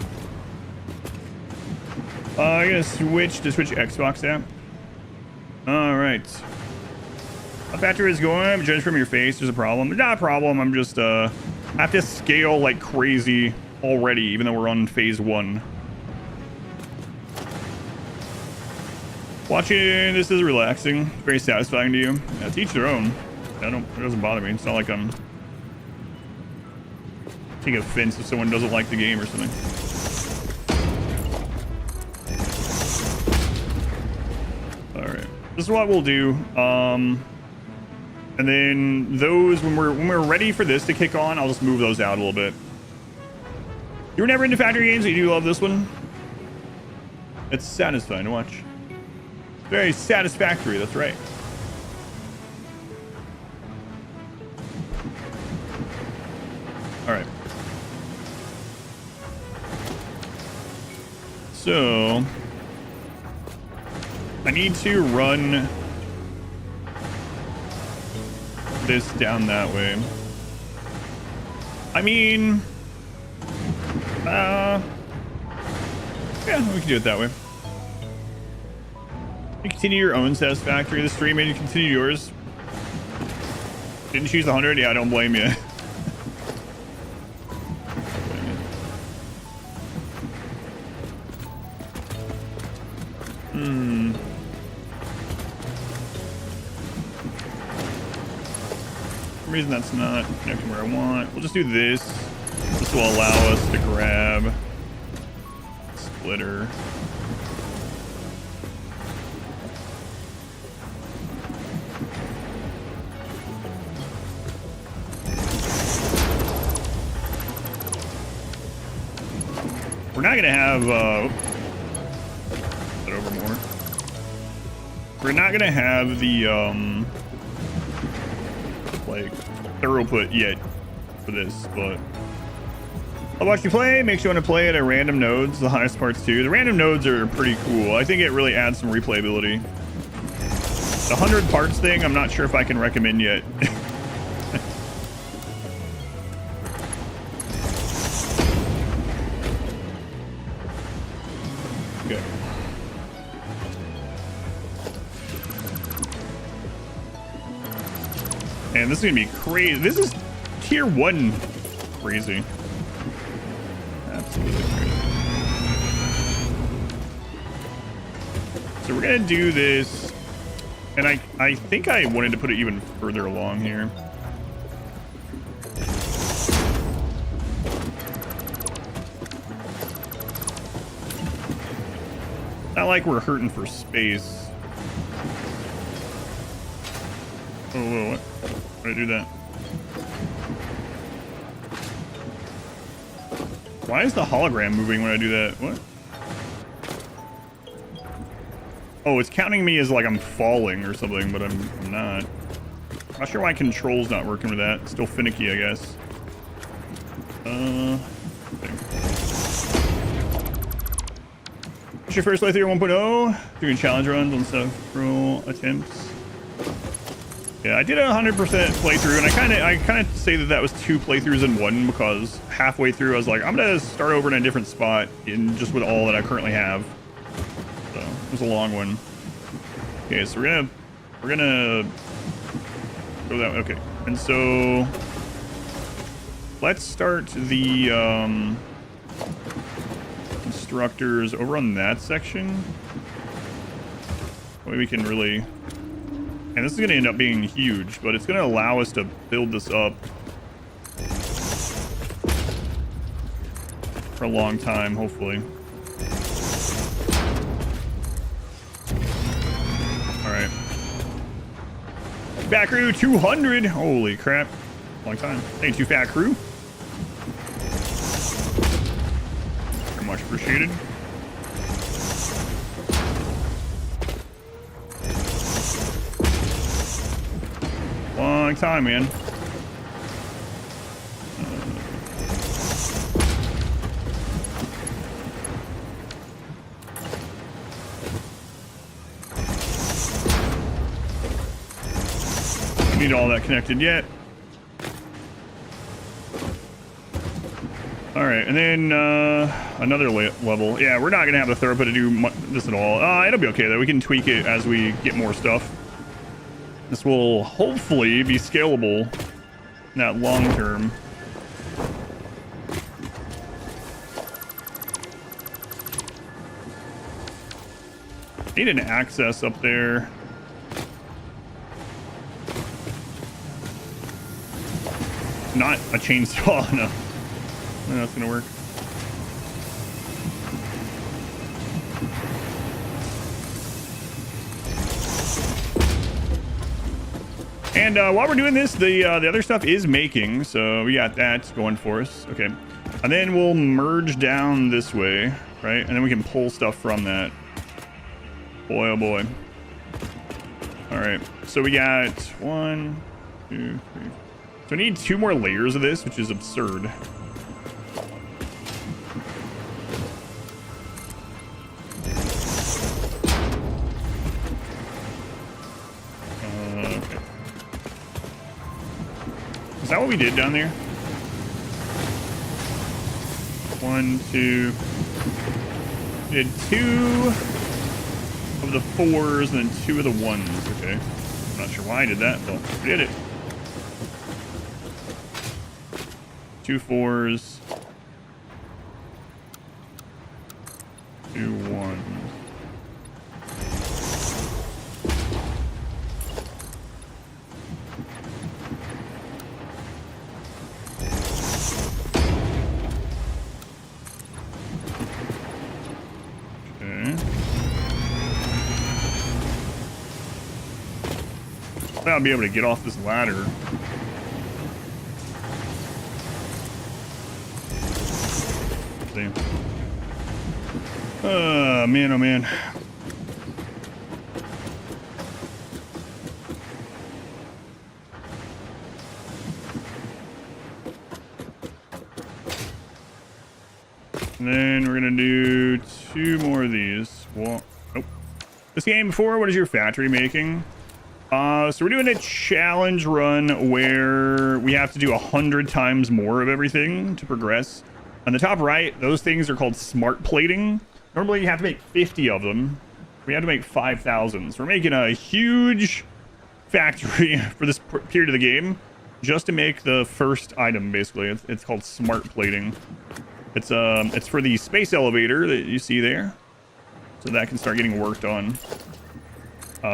I gotta switch to Switch Xbox app. Alright. How factory is going? Judge from your face, there's a problem. There's not a problem. I'm just, I have to scale like crazy already, even though we're on phase 1. Watching this is relaxing, very satisfying to you. Yeah, to each their own. It doesn't bother me. It's not like I'm taking offense if someone doesn't like the game or something. All right, this is what we'll do. And then those when we're ready for this to kick on, I'll just move those out a little bit. You were never into factory games, but you do love this one. It's satisfying to watch. Very satisfactory, that's right. All right. So I need to run this down that way. I mean, yeah, we can do it that way. You continue your own Satisfactory. The stream made you continue yours. Didn't choose the 100? Yeah, I don't blame you. For some reason that's not connecting where I want. We'll just do this. This will allow us to grab splitter. We're not gonna have put over more. We're not gonna have the like throughput yet for this, but I'll watch you play. Makes you want to play it at random nodes. The highest parts too. The random nodes are pretty cool. I think it really adds some replayability. The 100 parts thing, I'm not sure if I can recommend yet. Okay. And this is gonna be crazy. This is tier 1 crazy. Absolutely crazy. So we're gonna do this, and I think I wanted to put it even further along here. Not like we're hurting for space. Oh, whoa, what? Why did I do that? Why is the hologram moving when I do that? What? Oh, it's counting me as like I'm falling or something, but I'm not. I'm not sure why control's not working with that. It's still finicky, I guess. Okay. It's your first playthrough 1.0, doing challenge runs on several attempts. Yeah, I did a 100% playthrough, and I kind of say that was 2 playthroughs in one, because halfway through I was like, I'm gonna start over in a different spot in just with all that I currently have. So it was a long one. Okay, so we're gonna go that way. Okay, and so let's start the constructors over on that section. That way we can really. And this is going to end up being huge, but it's going to allow us to build this up for a long time, hopefully. All right. Fat crew 200. Holy crap. Long time. Thank you, fat crew. Much appreciated. Long time, man. Need all that connected yet. All right, and then another level. Yeah, we're not gonna have the throughput to do this at all. It'll be okay though. We can tweak it as we get more stuff. This will hopefully be scalable in that long term. Need an access up there. Not a chainsaw, no. No, that's gonna work. And while we're doing this, the other stuff is making, so we got that going for us. Okay, and then we'll merge down this way, right? And then we can pull stuff from that. Boy, oh boy. All right, so we got 1, 2, 3. So we need 2 more layers of this, which is absurd. Okay. Is that what we did down there? 1, 2. We did 2 of the 4s and then 2 of the 1s. Okay. I'm not sure why I did that, but we did it. 2 4s. 2 1s. Okay. I'll be able to get off this ladder. Man, oh man. And then we're gonna do 2 more of these. Well, nope. This game before, what is your factory making? So we're doing a challenge run where we have to do 100 times more of everything to progress. On the top right, those things are called smart plating. Normally you have to make 50 of them. We have to make 5,000. So we're making a huge factory for this period of the game just to make the first item, basically. It's called smart plating. It's for the space elevator that you see there. So that can start getting worked on.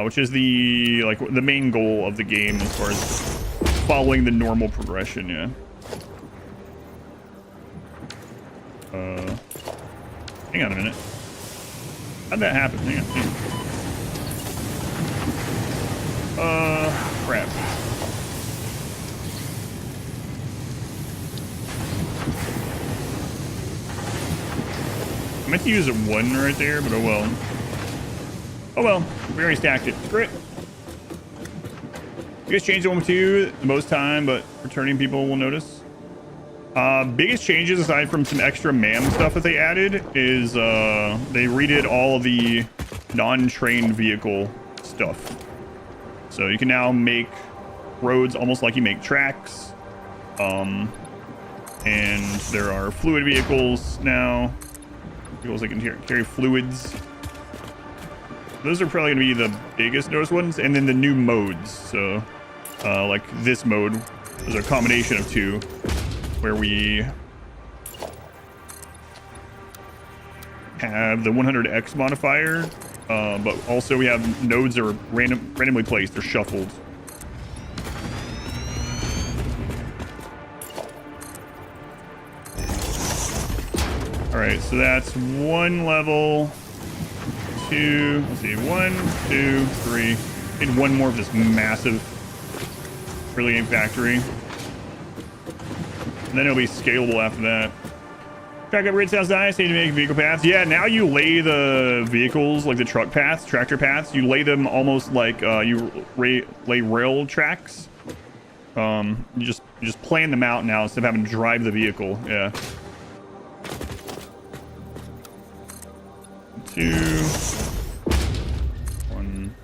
Which is the main goal of the game as far as following the normal progression, yeah. Hang on a minute. How'd that happen? Hang on. Crap. I meant to use a 1 right there, but oh well. Oh well, we already stacked it. Screw it. You guys changed the 1.2 the most time, but returning people will notice. Biggest changes aside from some extra MAM stuff that they added is they redid all of the non-trained vehicle stuff. So you can now make roads almost like you make tracks. And there are fluid vehicles now. Vehicles that can carry fluids. Those are probably going to be the biggest notice ones. And then the new modes. So like this mode is a combination of 2. Where we have the 100x modifier, but also we have nodes that are randomly placed. They're shuffled. All right, so that's 1 level, 2. Let's see, 1, 2, 3. Need 1 more of this massive early game factory. And then it'll be scalable after that. Track upgrade sounds nice. Need to make vehicle paths. Yeah, now you lay the vehicles, like the truck paths, tractor paths, you lay them almost like you lay rail tracks. You just plan them out now instead of having to drive the vehicle. Yeah. 2, 1.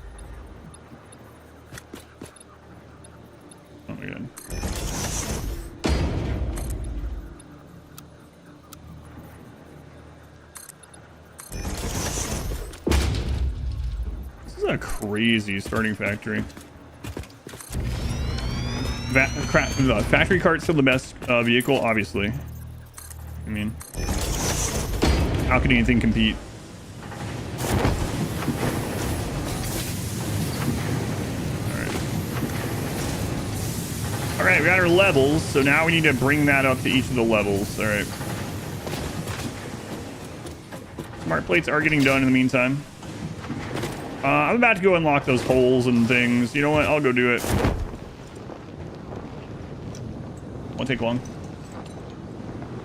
Oh my god. This is a crazy starting factory. Factory cart's still the best vehicle, obviously. I mean, how can anything compete? All right, we got our levels, so now we need to bring that up to each of the levels. All right. Smart plates are getting done in the meantime. I'm about to go unlock those holes and things. You know what? I'll go do it. Won't take long.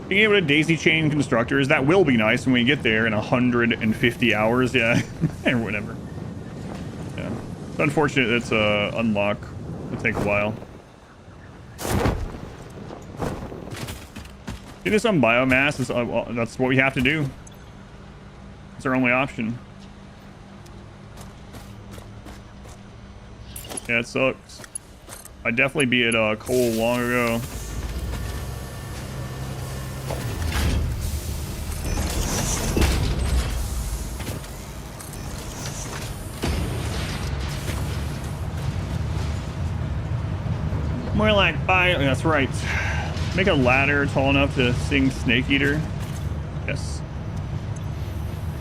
Being able to daisy chain constructors, that will be nice when we get there in 150 hours. Yeah, or whatever. Yeah, it's unfortunate it's unlock. It'll take a while. Do this on biomass. That's what we have to do. It's our only option. Yeah, it sucks. I'd definitely be at coal long ago. More like that's right. Make a ladder tall enough to sing Snake Eater. Yes.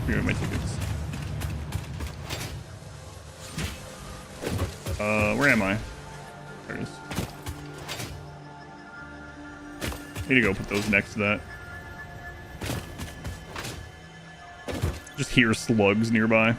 Here are my tickets. Where am I? There it is. Need to go put those next to that. Just hear slugs nearby.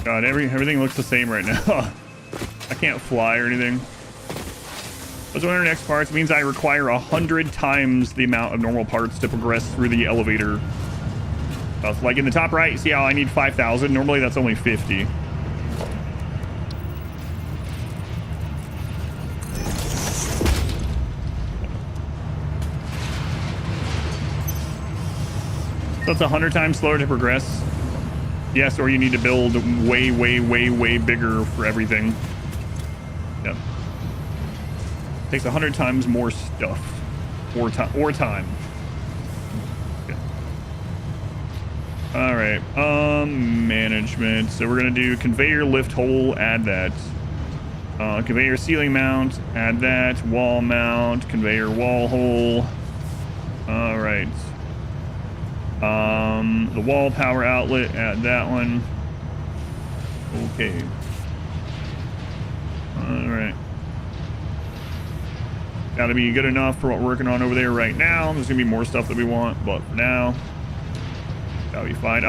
God, everything looks the same right now. I can't fly or anything. What's one of our next parts? It means I require 100 times the amount of normal parts to progress through the elevator. Like in the top right, you see how I need 5,000? Normally that's only 50. So it's 100 times slower to progress. Yes, or you need to build way, way, way, way bigger for everything. Yep. Takes 100 times more stuff. Or time. Yeah. Alright. Management. So we're gonna do conveyor lift hole, add that. Conveyor ceiling mount, add that. Wall mount, conveyor wall hole. Alright. The wall power outlet, add that one. Okay. Alright. Gotta be good enough for what we're working on over there right now. There's gonna be more stuff that we want, but for now, that'll be fine.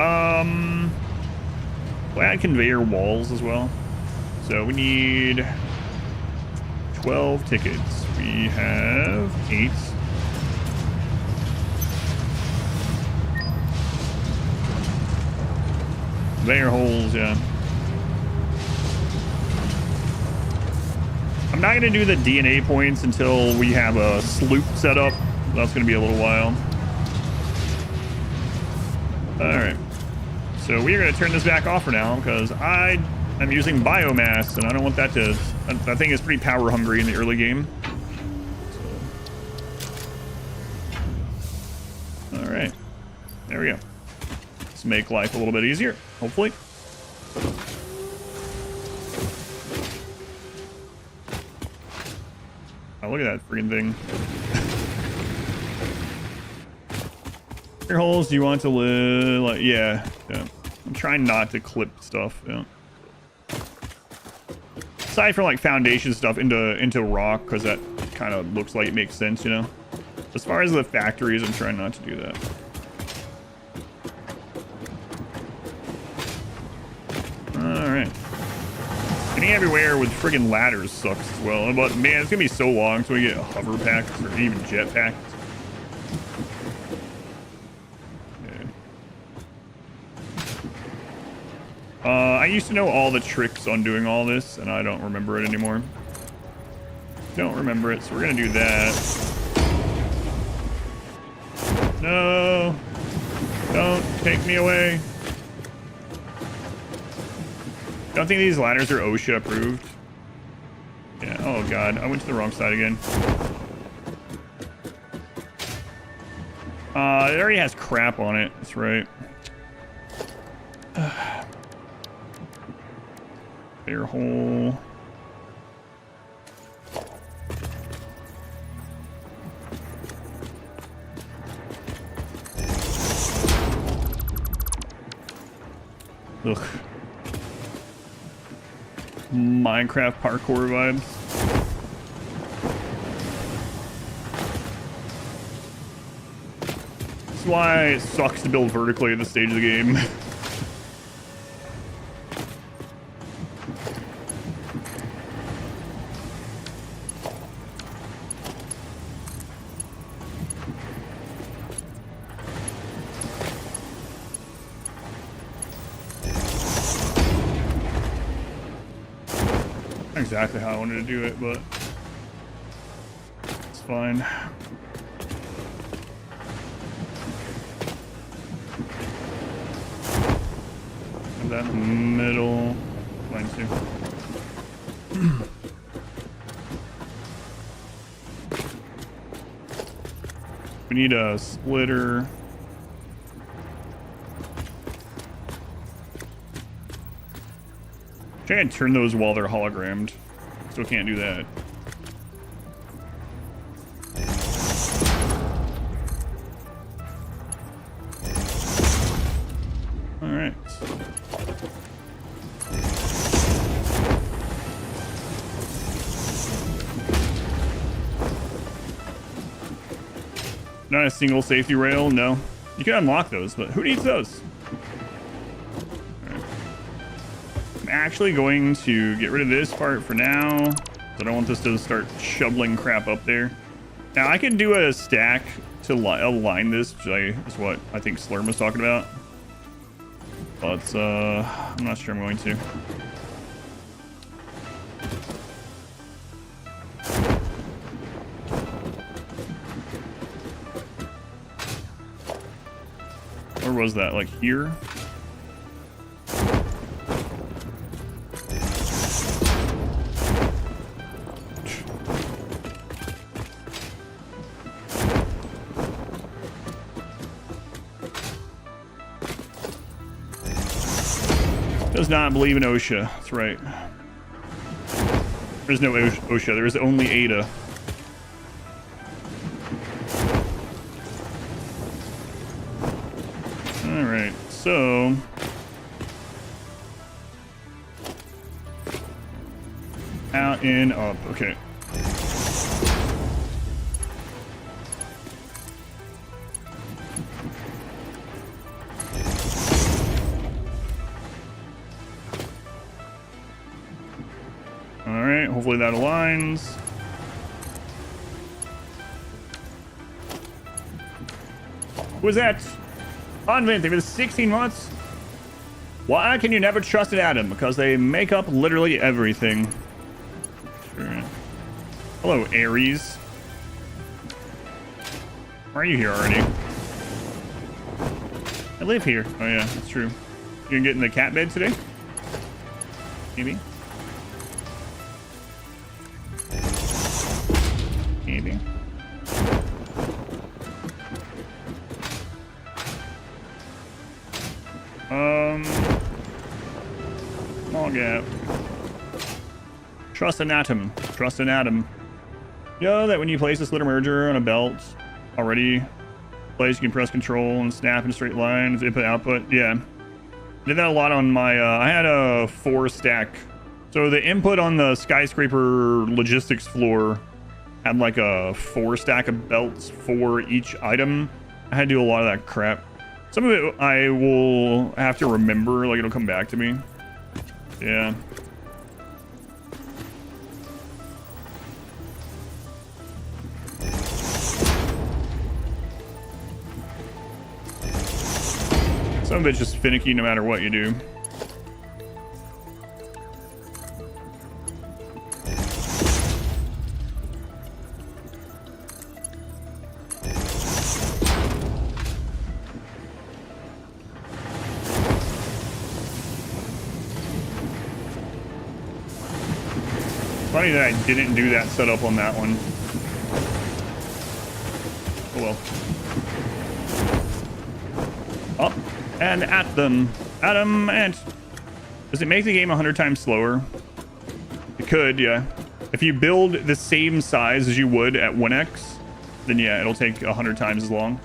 We'll add conveyor walls as well. So we need 12 tickets. We have 8. Conveyor holes, yeah. I'm not going to do the DNA points until we have a sloop set up. That's going to be a little while. Alright. So we are going to turn this back off for now because I am using biomass and I don't want that to... That thing is pretty power hungry in the early game. So. Alright. There we go. Let's make life a little bit easier, hopefully. Oh, look at that freaking thing. Your holes, do you want to live? Like, yeah. I'm trying not to clip stuff. Yeah. Aside from like foundation stuff into rock, because that kind of looks like it makes sense, you know. As far as the factories, I'm trying not to do that. Alright. Getting everywhere with friggin' ladders sucks as well. But man, it's gonna be so long until we get hover packs or even jet packs. I used to know all the tricks on doing all this, and I don't remember it anymore. Don't remember it, so we're gonna do that. No! Don't take me away. Don't think these ladders are OSHA approved. Yeah, oh god, I went to the wrong side again. It already has crap on it, that's right. Air hole. Ugh. Minecraft parkour vibes. That's why it sucks to build vertically at this stage of the game. Exactly how I wanted to do it, but it's fine. Have that in the middle. Mine too. We need a splitter. I can turn those while they're hologrammed. Still can't do that. All right. Not a single safety rail, no. You can unlock those, but who needs those? Actually going to get rid of this part for now. I don't want this to start shoveling crap up there. Now I can do a stack to align this, which is what I think Slurm was talking about. But I'm not sure I'm going to. Where was that? Like here? Does not believe in OSHA. That's right. There's no OSHA. There is only ADA. All right. So out and up. Okay. Hopefully that aligns. Who is that? Convent, they've been 16 months. Why can you never trust an atom? Because they make up literally everything. Sure. Hello, Aries. Why are you here already? I live here. Oh yeah, that's true. You gonna get in the cat bed today? Maybe. Maybe. Small gap. Trust an atom. Trust an atom. You know that when you place a slitter merger on a belt already placed, you can press control and snap in straight lines, input output. Yeah. Did that a lot on my I had a 4 stack. So the input on the skyscraper logistics floor had like a 4 stack of belts for each item. I had to do a lot of that crap. Some of it I will have to remember, like it'll come back to me. Yeah. Some of it's just finicky no matter what you do. Funny that I didn't do that setup on that one. Oh well. Up and at them. At them and... Does it make the game 100 times slower? It could, yeah. If you build the same size as you would at 1x, then yeah, it'll take 100 times as long.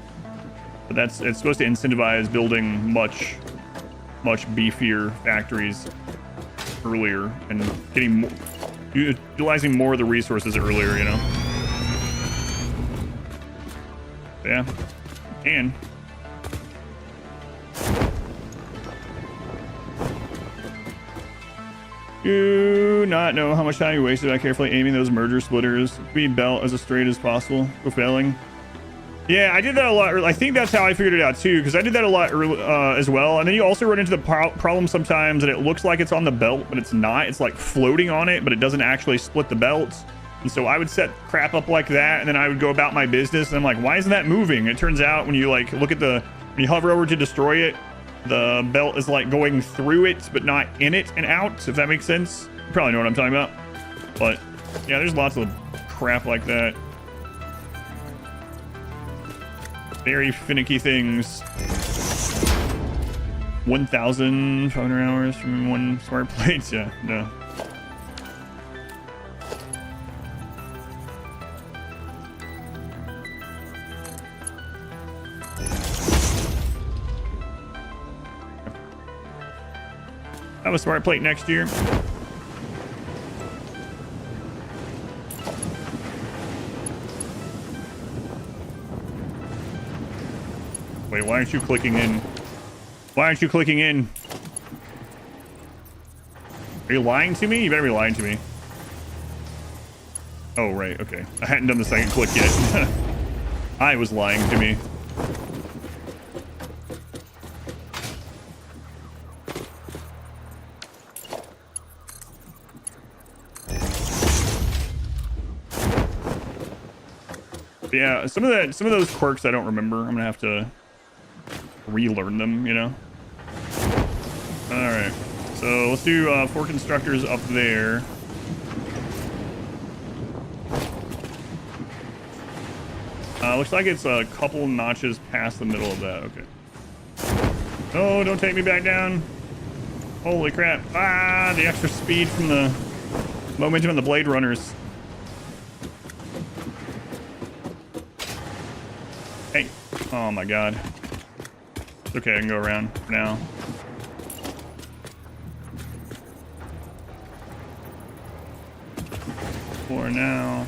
But it's supposed to incentivize building much beefier factories earlier and getting more... utilizing more of the resources earlier, you know. Yeah, and do not know how much time you wasted by carefully aiming those merger splitters. Be belt as straight as possible for failing. Yeah, I did that a lot. I think that's how I figured it out too, because I did that a lot as well. And then you also run into the problem sometimes that it looks like it's on the belt, but it's not. It's like floating on it, but it doesn't actually split the belts. And so I would set crap up like that, and then I would go about my business. And I'm like, why isn't that moving? It turns out when you like look at when you hover over to destroy it, the belt is like going through it, but not in it and out, if that makes sense. You probably know what I'm talking about. But yeah, there's lots of crap like that. Very finicky things. 1,500 hours from one smart plate. Yeah, no. I have a smart plate next year. Wait, why aren't you clicking in? Why aren't you clicking in? Are you lying to me? You better be lying to me. Oh, right. Okay. I hadn't done the second click yet. I was lying to me. But yeah, some of those quirks I don't remember. I'm gonna have to relearn them, you know. All right, so let's do 4 constructors up there. Looks like it's a couple notches past the middle of that. Okay. Oh, don't take me back down. Holy crap. Ah, the extra speed from the momentum of the Blade Runners. Hey. Oh my god. It's okay, I can go around for now. For now.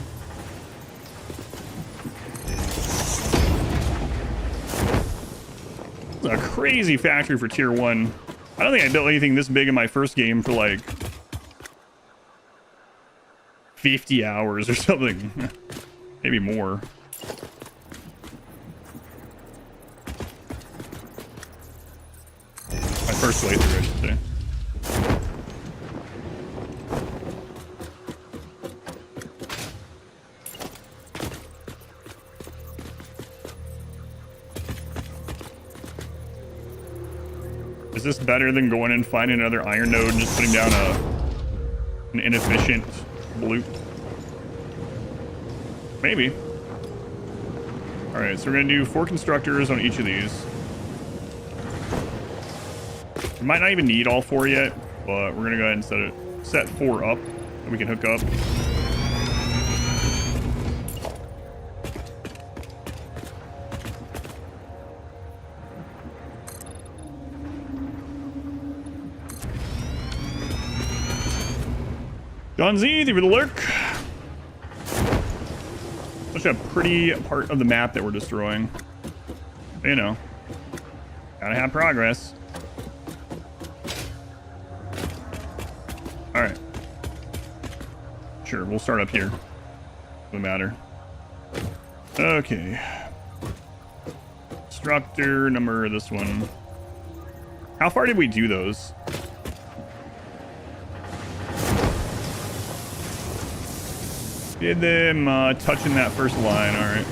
It's a crazy factory for tier 1. I don't think I built anything this big in my first game for like 50 hours or something. Maybe more. My first playthrough, I should say. Is this better than going and finding another iron node and just putting down an inefficient loop? Maybe. All right, so we're gonna do 4 constructors on each of these. We might not even need all 4 yet, but we're gonna go ahead and set 4 up that we can hook up. John Z, thank you for the lurk. Such a pretty part of the map that we're destroying. You know, gotta have progress. All right. Sure, we'll start up here. Doesn't matter. Okay. Constructor number, this one. How far did we do those? Did them touching that first line, all right.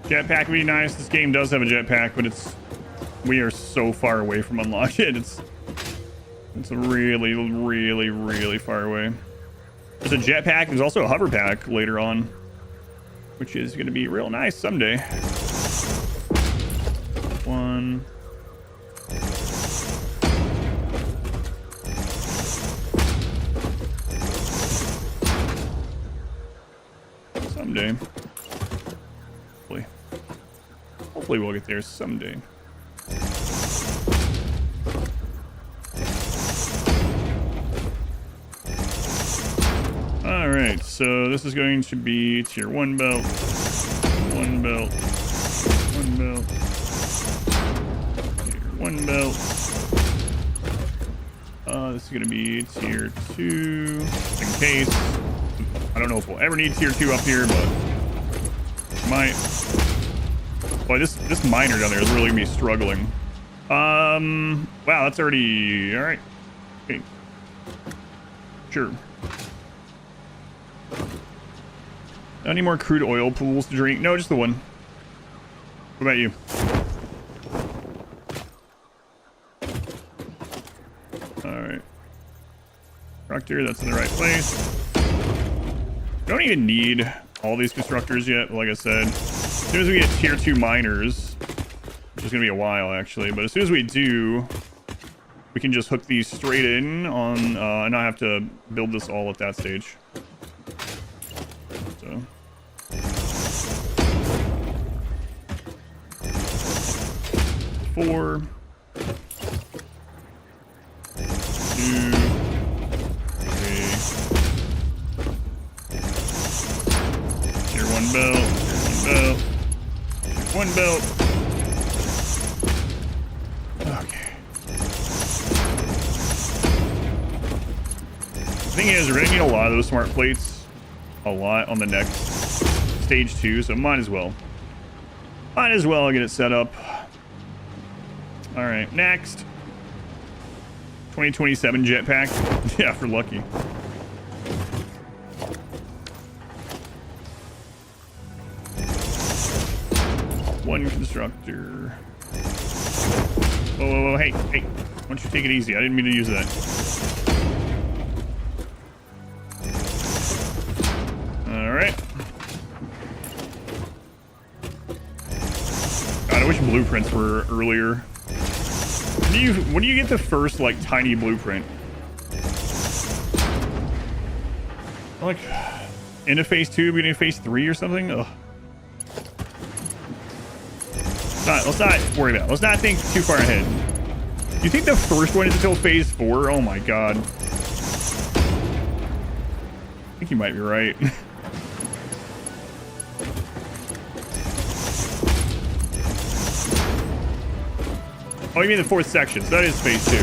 Jetpack would be nice. This game does have a jetpack, but we are so far away from unlocking it. It's really, really, really far away. There's a jetpack. There's also a hover pack later on, which is going to be real nice someday. One. Someday. Hopefully we'll get there someday. All right, so this is going to be tier 1 belt, 1 belt, 1 belt, tier 1 belt. This is going to be tier 2, just in case. I don't know if we'll ever need tier 2 up here, but might. Boy, this miner down there is really gonna be struggling. Wow, that's already all right. Okay, sure. Any more crude oil pools to drink? No, just the one. What about you? All right. Constructor, that's in the right place. Don't even need all these constructors yet, like I said. As soon as we get tier 2 miners, which is going to be a while actually, but as soon as we do, we can just hook these straight in on and not have to build this all at that stage. So. Four. 2. 3. Tier 1 belt. Tier 1 belt. 1 belt. Okay. The thing is, we're gonna need a lot of those smart plates. A lot on the next stage 2, so might as well. Might as well get it set up. Alright, next. 2027 jetpack. Yeah, if we're lucky. One constructor. Whoa, whoa, whoa, hey, hey. Why don't you take it easy? I didn't mean to use that. Alright. God, I wish blueprints were earlier. When do you get the first, like, tiny blueprint? Like, into phase 2, beginning of phase 3 or something? Ugh. Let's not worry about it. Let's not think too far ahead. Do you think the first one is until phase 4? Oh my god. I think you might be right. Oh, you mean the 4th section? So that is phase 2.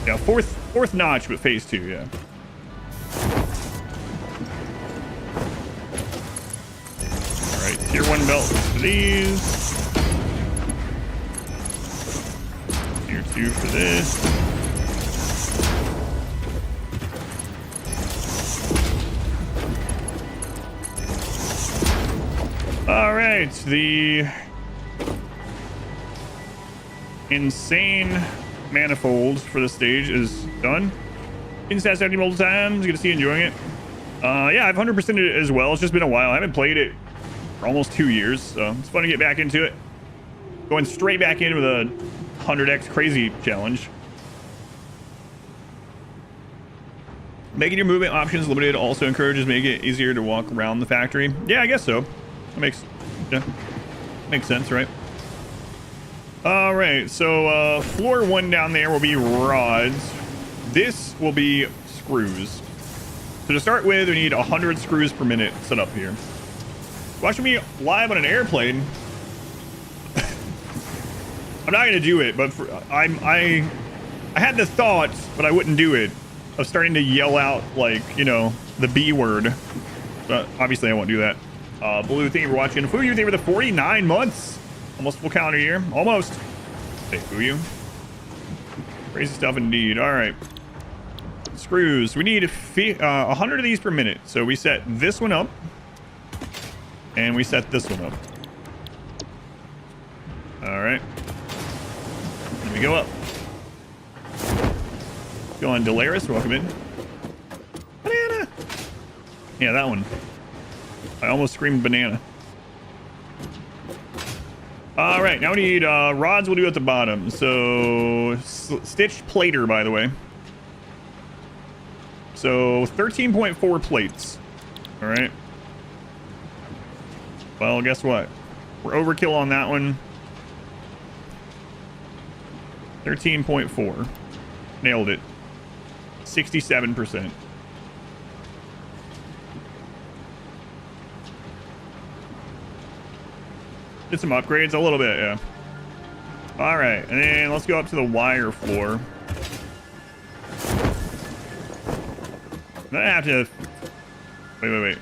Yeah, fourth notch, but phase 2, yeah. Tier 1 belt for these. Tier 2 for this. All right, the insane manifold for the stage is done. In Satisfactory multiple times. Good to see you enjoying it. Yeah, I've 100%ed it as well. It's just been a while. I haven't played it for almost 2 years, so it's fun to get back into it. Going straight back in with a 100x crazy challenge. Making your movement options limited also encourages making it easier to walk around the factory. Yeah, I guess so. That makes sense, right? All right, so floor 1 down there will be rods. This will be screws. So to start with, we need 100 screws per minute set up here. Watching me live on an airplane. I'm not gonna do it, but I had the thought, but I wouldn't do it, of starting to yell out, like, you know, the B word. But obviously I won't do that. Blue, thank you for watching. Fuyu, thank you for the 49 months. Almost full calendar year. Almost. Hey, Fuyu. Crazy stuff indeed. All right. Screws. We need 100 of these per minute. So we set this one up. And we set this one up. All right. Let me go up. Go on, Delaris. Welcome in. Banana. Yeah, that one. I almost screamed banana. All right, now we need rods. We'll do at the bottom. So stitched plater, by the way. So 13.4 plates. All right. Well, guess what? We're overkill on that one. 13.4. Nailed it. 67%. Did some upgrades, a little bit, yeah. All right, and then let's go up to the wire floor. Then I have to... Wait.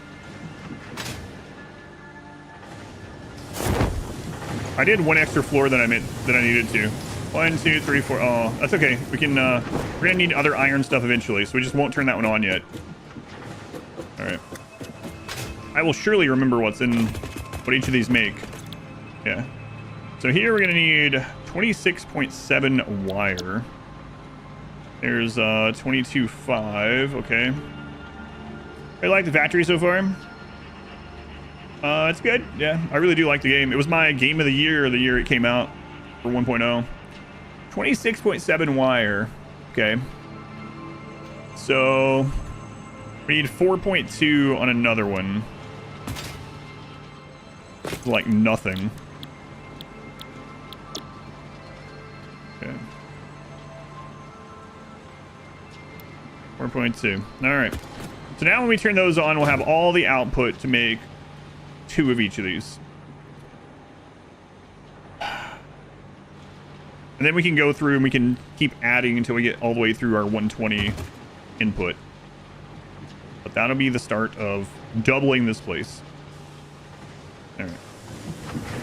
I did one extra floor than I needed to. 1, 2, 3, 4. Oh, that's okay. We can. We're gonna need other iron stuff eventually, so we just won't turn that one on yet. All right. I will surely remember what each of these make. Yeah. So here we're gonna need 26.7 wire. There's 22.5. Okay. I like the factory so far. It's good. Yeah, I really do like the game. It was my game of the year it came out for 1.0. 26.7 wire. Okay. So we need 4.2 on another one. Like nothing. Okay. 4.2. All right. So now when we turn those on, we'll have all the output to make 2 of each of these. And then we can go through and we can keep adding until we get all the way through our 120 input. But that'll be the start of doubling this place. All right.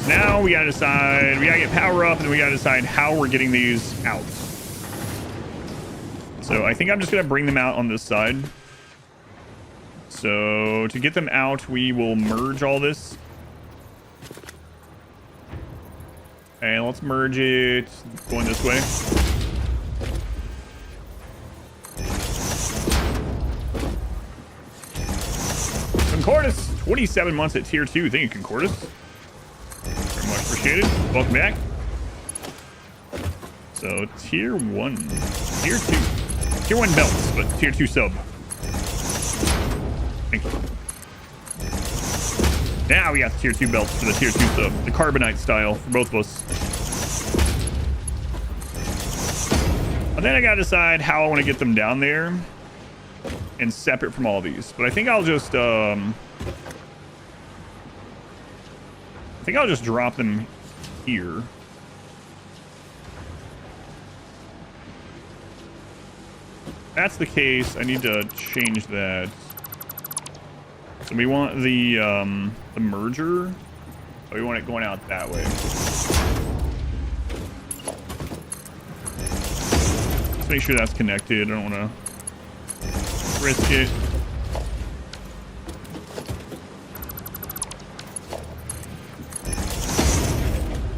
So now we gotta decide, we gotta get power up, and then we gotta decide how we're getting these out. So I think I'm just gonna bring them out on this side. So to get them out, we will merge all this. And let's merge it going this way. Concordus, 27 months at tier 2. Thank you, Concordus. Very much appreciated. Welcome back. So tier 1. Tier 2. Tier 1 belts, but tier 2 sub. Thank you. Now we got the tier 2 belts for the tier 2 sub. The carbonite style for both of us. And then I gotta decide how I want to get them down there and separate from all these. But I think I'll just drop them here. If that's the case, I need to change that. So we want the merger. Oh, we want it going out that way. Let's make sure that's connected. I don't want to risk it.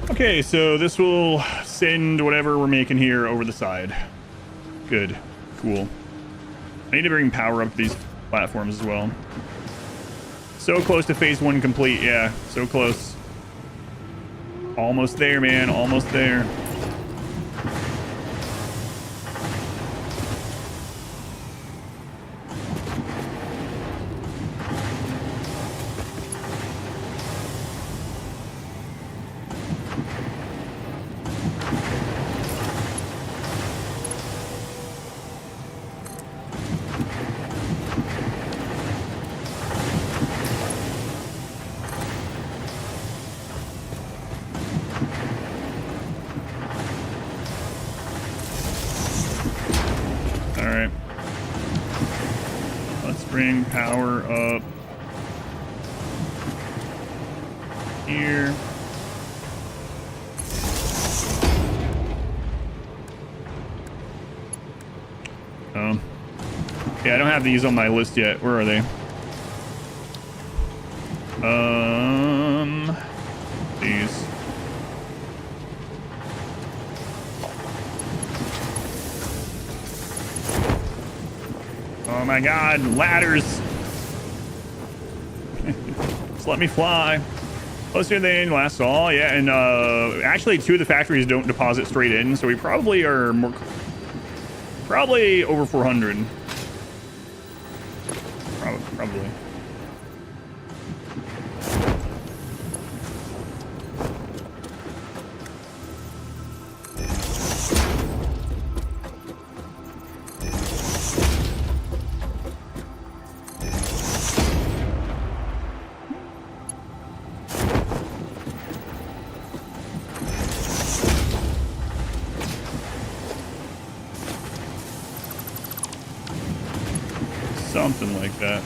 Okay, so this will send whatever we're making here over the side. Good. Cool. I need to bring power up to these platforms as well. So close to phase 1 complete. Yeah, so close. Almost there, man. Almost there. Alright. Let's bring power up here. Yeah, I don't have these on my list yet. Where are they? These. Oh my god, ladders! Just let me fly. Closer than last saw, yeah, and actually 2 of the factories don't deposit straight in, so we probably are more... Probably over 400. Probably. Something like that.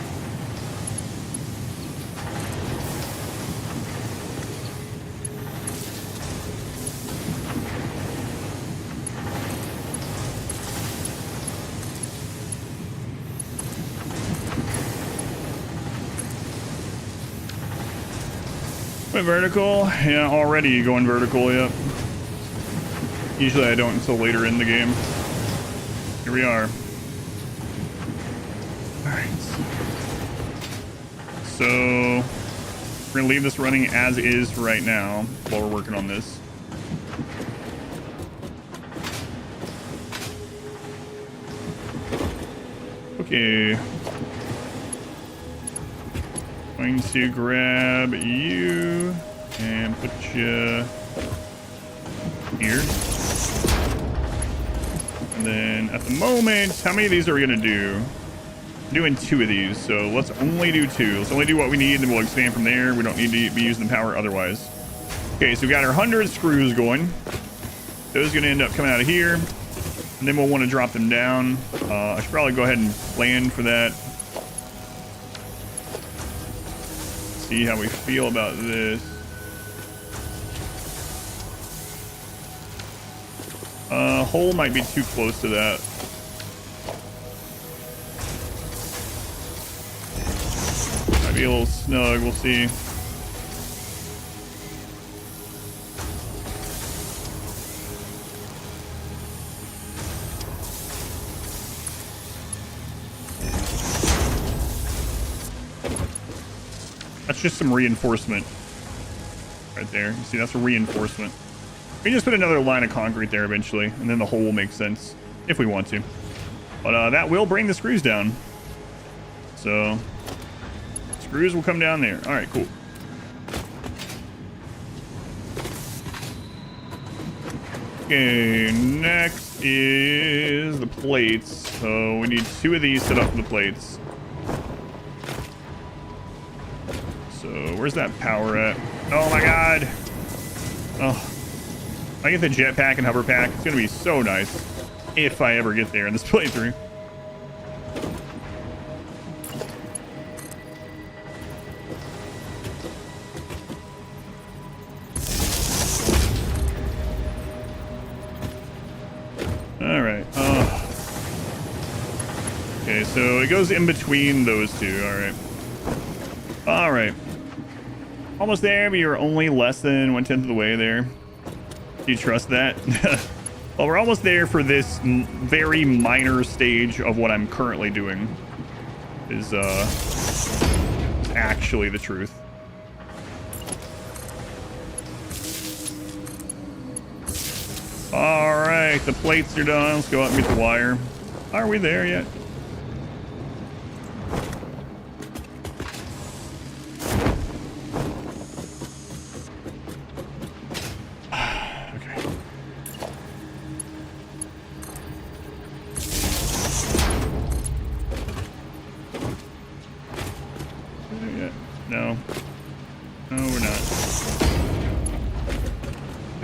Went vertical? Yeah, already going vertical, yep. Usually I don't until later in the game. Here we are. Alright. So, we're gonna leave this running as is right now while we're working on this. Okay. Going to grab you and put you here. And then at the moment, how many of these are we gonna do? I'm doing 2 of these, so let's only do 2. Let's only do what we need, then we'll expand from there. We don't need to be using the power otherwise. Okay, so we've got our 100 screws going. Those are gonna end up coming out of here. And then we'll want to drop them down. I should probably go ahead and plan for that. See how we feel about this. Hole might be too close to that. Might be a little snug, we'll see. That's just some reinforcement right there. You see, that's a reinforcement. We can just put another line of concrete there eventually, and then the hole will make sense if we want to. But that will bring the screws down. So, screws will come down there. All right, cool. Okay, next is the plates. So we need 2 of these set up for the plates. So where's that power at? Oh my god. Oh, I get the jetpack and hover pack. It's gonna be so nice if I ever get there in this playthrough. All right. Okay, so it goes in between those 2. All right. All right. Almost there, but you're only less than 1/10 of the way there. Do you trust that? Well, we're almost there for this very minor stage of what I'm currently doing. Is actually the truth. All right, the plates are done. Let's go out and get the wire. Are we there yet?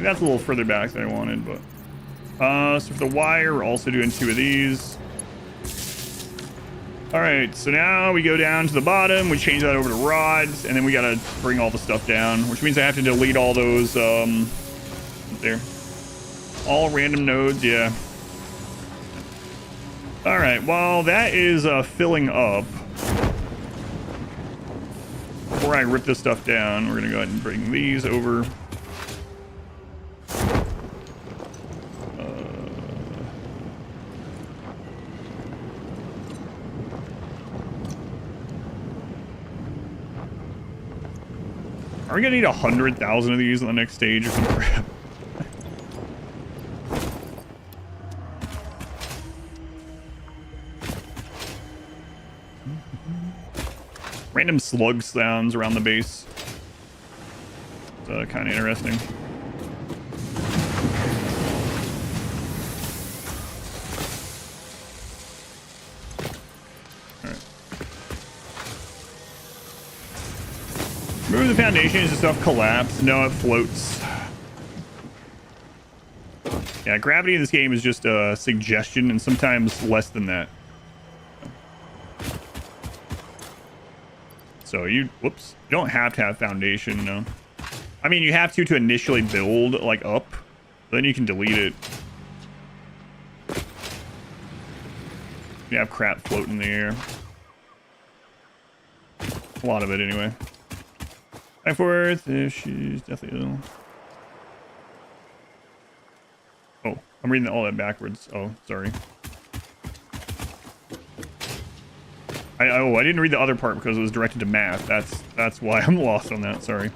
that's a little further back than I wanted, but so for the wire, we're also doing 2 of these. All right, so now we go down to the bottom, we change that over to rods, and then we gotta bring all the stuff down, which means I have to delete all those there, all random nodes. Yeah. All right, while that is filling up, before I rip this stuff down, we're gonna go ahead and bring these over. Are we gonna need 100,000 of these on the next stage or some crap? Random slug sounds around the base. It's kind of interesting. Remove the foundation. Does the stuff collapse? No, it floats. Yeah, gravity in this game is just a suggestion and sometimes less than that. So you don't have to have foundation, no. I mean, you have to initially build like up, then you can delete it. You have crap floating in the air. A lot of it anyway. Back forth if she's deathly ill. Oh, I'm reading all that backwards. Oh, sorry. I didn't read the other part because it was directed to math. That's why I'm lost on that. Sorry.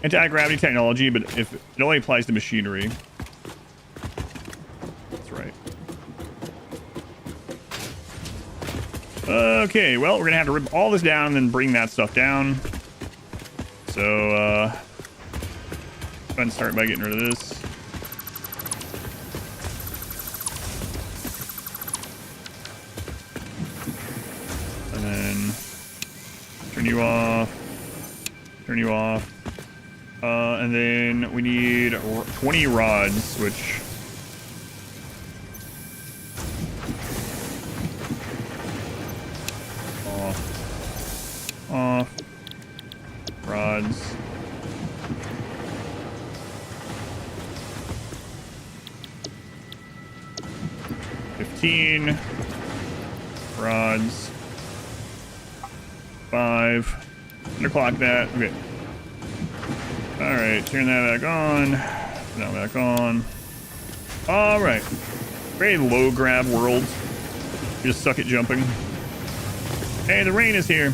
Anti-gravity technology, but if it only applies to machinery. That's right. Okay, well, we're gonna have to rip all this down and then bring that stuff down. So, go ahead and start by getting rid of this. And then turn you off. Turn you off. And then we need 20 rods, which... Off. Rods. $15 rods. 5. Underclock that. Okay. All right, turn that back on. Turn that back on. All right. Very low grab world. You just suck at jumping. Hey, the rain is here.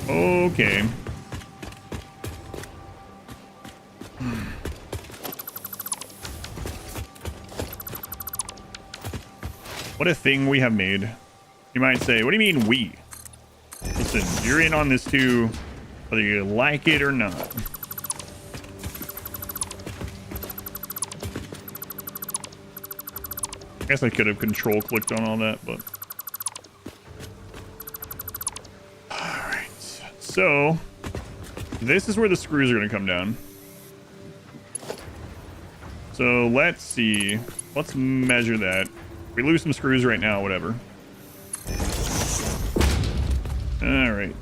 Okay. What a thing we have made. You might say, what do you mean we? Listen, you're in on this too, whether you like it or not. I guess I could have control clicked on all that, but... Alright, so... This is where the screws are going to come down. So let's see. Let's measure that. We lose some screws right now, whatever. All right.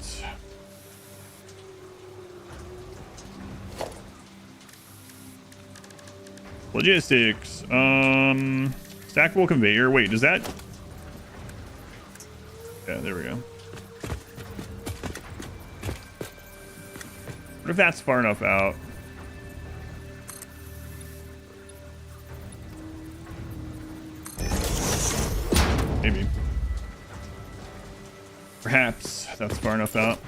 Logistics. Stackable conveyor. Wait, does that... Yeah, there we go. What if that's far enough out? Maybe. Perhaps that's far enough out.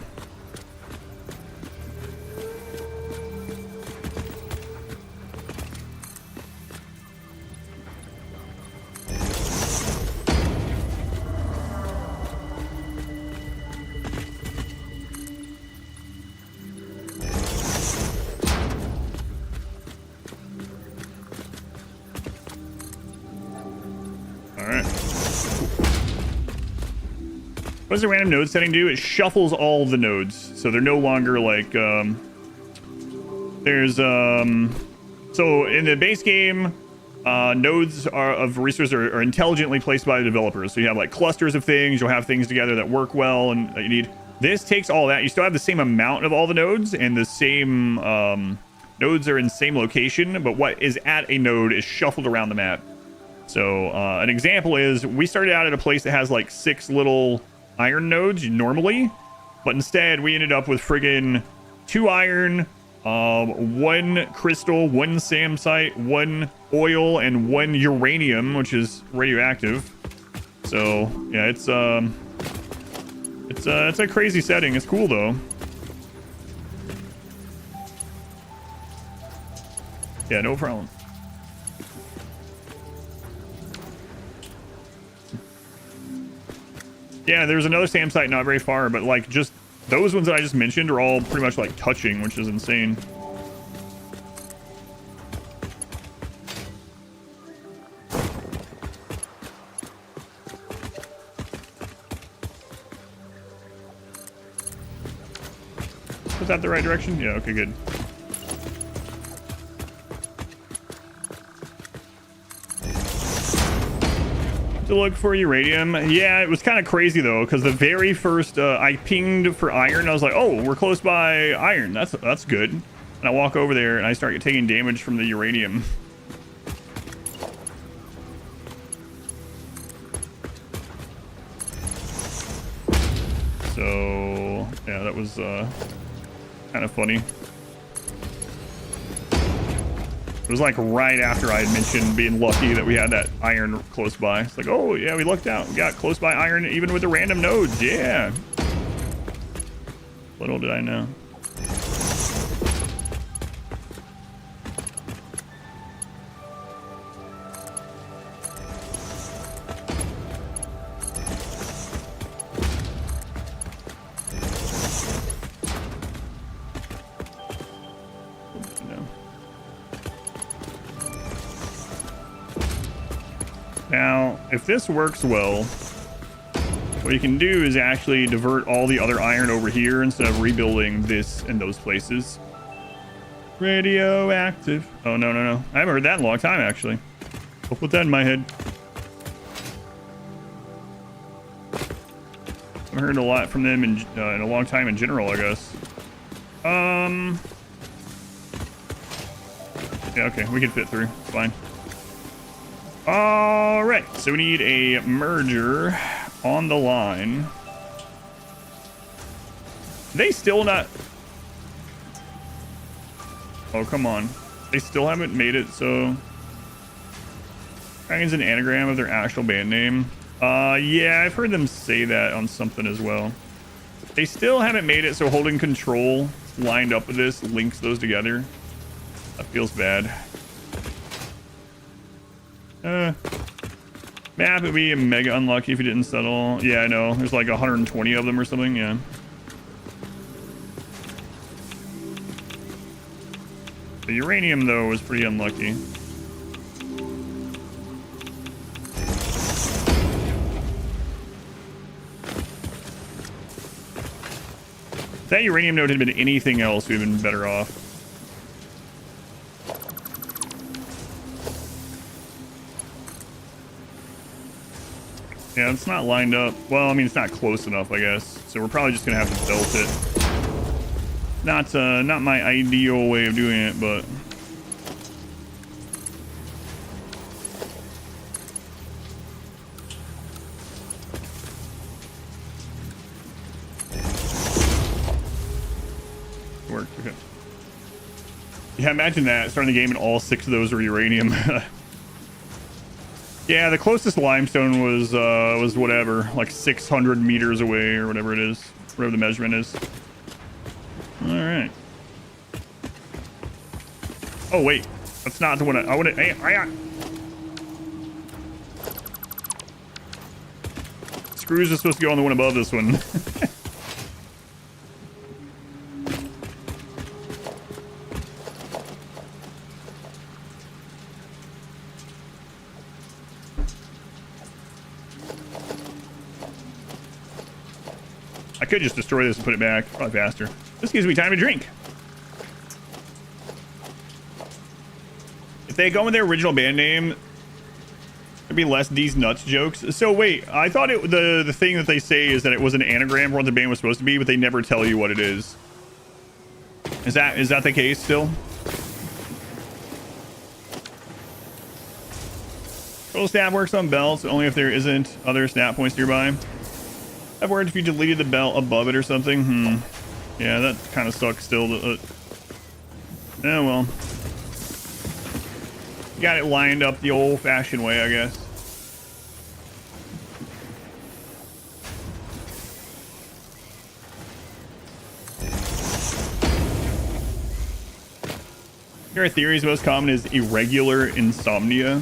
What does the random node setting do? It shuffles all of the nodes, so they're no longer like there's so in the base game, nodes of resources are intelligently placed by the developers. So you have like clusters of things, you'll have things together that work well and that you need. This takes all that. You still have the same amount of all the nodes, and the same nodes are in the same location, but what is at a node is shuffled around the map. So an example is we started out at a place that has like 6 little iron nodes normally, but instead we ended up with friggin' 2 iron, 1 crystal, 1 samsite, 1 oil, and 1 uranium, which is radioactive. So yeah, it's a crazy setting. It's cool though. Yeah, no problem. Yeah, there's another SAM site not very far, but like just those ones that I just mentioned are all pretty much like touching, which is insane. Was that the right direction? Yeah, okay, good. To look for uranium. Yeah, it was kind of crazy though, because the very first I pinged for iron. I was like, oh, we're close by iron. That's good. And I walk over there and I start taking damage from the uranium. So yeah, that was kind of funny. It was like right after I had mentioned being lucky that we had that iron close by. It's like, oh yeah, we lucked out. We got close by iron even with the random nodes. Yeah. Little did I know. Now, if this works well, what you can do is actually divert all the other iron over here instead of rebuilding this in those places. Radioactive. Oh, no, no, no. I haven't heard that in a long time, actually. I'll put that in my head. I haven't heard a lot from them in a long time in general, I guess. Yeah, okay. We can fit through. It's fine. All right, so we need a merger on the line. They still not... Oh, come on. They still haven't made it, so... Dragon's an anagram of their actual band name. Yeah, I've heard them say that on something as well. They still haven't made it, so holding control lined up with this links those together. That feels bad. Map would be mega unlucky if you didn't settle. Yeah, I know. There's like 120 of them or something. Yeah. The uranium, though, was pretty unlucky. If that uranium node had been anything else, we'd have been better off. Yeah, it's not lined up. Well, I mean, it's not close enough, I guess. So we're probably just gonna have to belt it. Not my ideal way of doing it, but it worked. Okay. Yeah, imagine that starting the game and all 6 of those are uranium. Yeah, the closest limestone was whatever, like 600 meters away or whatever it is, whatever the measurement is. All right. Oh wait, that's not the one I want to. Hey, screws are supposed to go on the one above this one. I could just destroy this and put it back. Probably faster. This gives me time to drink. If they go with their original band name, there'd be less these nuts jokes. So wait, I thought the thing that they say is that it was an anagram for what the band was supposed to be, but they never tell you what it is. Is that the case still? Total snap works on belts only if there isn't other snap points nearby. I've worried if you deleted the belt above it or something. Yeah, that kind of sucks still. Oh well. Got it lined up the old-fashioned way, I guess. Here are theories. Most common is irregular insomnia.